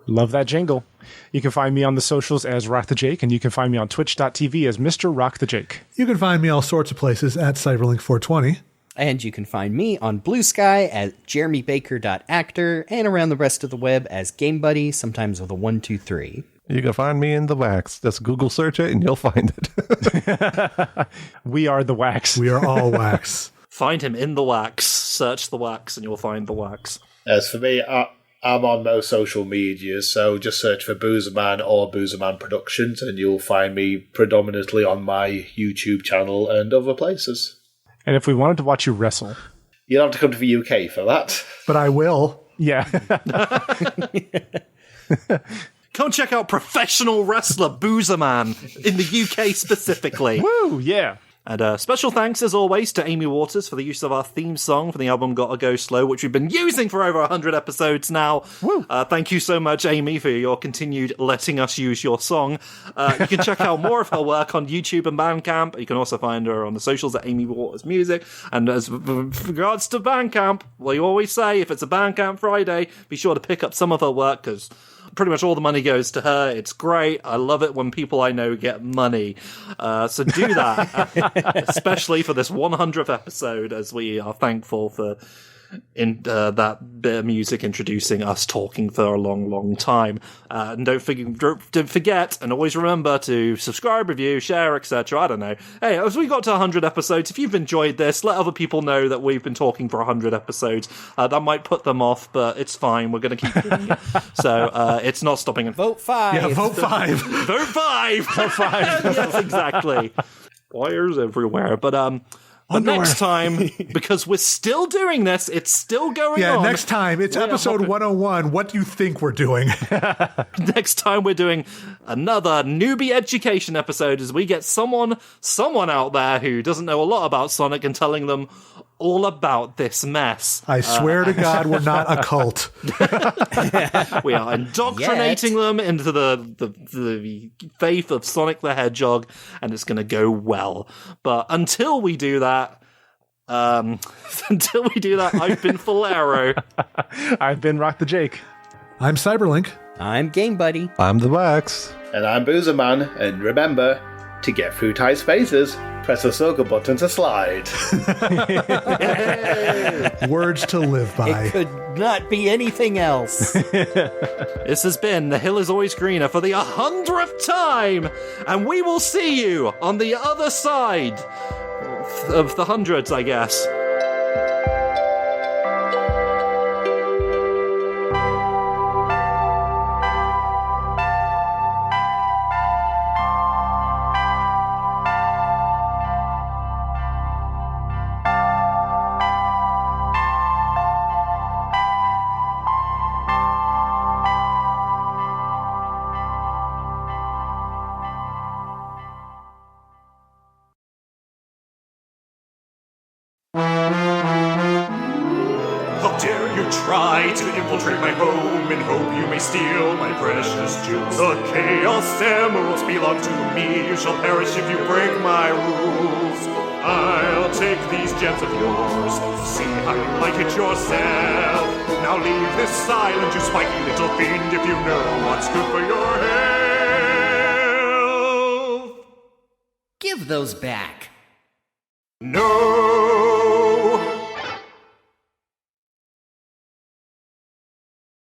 Speaker 1: Love that jingle. You can find me on the socials as Rock the Jake, and you can find me on twitch.tv as Mr. Rock the Jake.
Speaker 3: You can find me all sorts of places at Cyberlink420.
Speaker 4: And you can find me on Blue Sky at jeremybaker.actor and around the rest of the web as GameBuddy, sometimes with a 123.
Speaker 5: You can find me in the Wax. Just Google search it and you'll find it.
Speaker 1: We are the Wax.
Speaker 3: We are all Wax.
Speaker 2: Find him in the Wax. Search the Wax and you'll find the Wax.
Speaker 6: As for me, I'm on most social media, so just search for Boozerman or Boozerman Productions and you'll find me predominantly on my YouTube channel and other places.
Speaker 1: And if we wanted to watch you wrestle,
Speaker 6: you'll have to come to the UK for that.
Speaker 3: But I will.
Speaker 1: Yeah.
Speaker 2: Come check out professional wrestler Boozerman in the UK specifically.
Speaker 1: Woo, yeah.
Speaker 2: And special thanks, as always, to Amy Waters for the use of our theme song for the album Gotta Go Slow, which we've been using for over 100 episodes now.
Speaker 1: Woo.
Speaker 2: Thank you so much, Amy, for your continued letting us use your song. You can check out more of her work on YouTube and Bandcamp. You can also find her on the socials at Amy Waters Music. And as regards to Bandcamp, well, you always say, if it's a Bandcamp Friday, be sure to pick up some of her work, because pretty much all the money goes to her. It's great. I love it when people I know get money. So do that, especially for this 100th episode, as we are thankful for that bit of music introducing us talking for a long, long time. And don't forget, and always remember to subscribe, review, share, etc. I don't know. Hey, as we got to 100 episodes, if you've enjoyed this, let other people know that we've been talking for 100 episodes. That might put them off, but it's fine. We're going to keep doing it. So it's not stopping.
Speaker 4: Vote 5.
Speaker 3: Yeah, vote 5.
Speaker 2: Vote 5. Vote 5. Yes, exactly. Wires everywhere. But next time, because we're still doing this, it's still going on.
Speaker 3: Yeah, next time, it's episode 101. What do you think we're doing?
Speaker 2: Next time, we're doing another newbie education episode as we get someone out there who doesn't know a lot about Sonic and telling them all about this mess.
Speaker 3: I swear to God, we're not a cult.
Speaker 2: We are indoctrinating them into the faith of Sonic the Hedgehog, and it's going to go well. But until we do that, I've been Fulero.
Speaker 1: I've been Rock the Jake.
Speaker 3: I'm Cyberlink.
Speaker 4: I'm GameBuddy.
Speaker 5: I'm the Wax.
Speaker 6: And I'm Boozerman. And remember, to get through tight spaces, press the circle button to slide.
Speaker 3: Words to live by.
Speaker 4: It could not be anything else.
Speaker 2: This has been The Hill is Always Greener for the 100th time, and we will see you on the other side of the hundreds, I guess.
Speaker 20: Try to infiltrate my home in hope you may steal my precious jewels. The Chaos Emeralds belong to me. You shall perish if you break my rules. I'll take these gems of yours. See how you like it yourself. Now leave this island, you spiky little fiend, if you know what's good for your health.
Speaker 4: Give those back.
Speaker 20: No!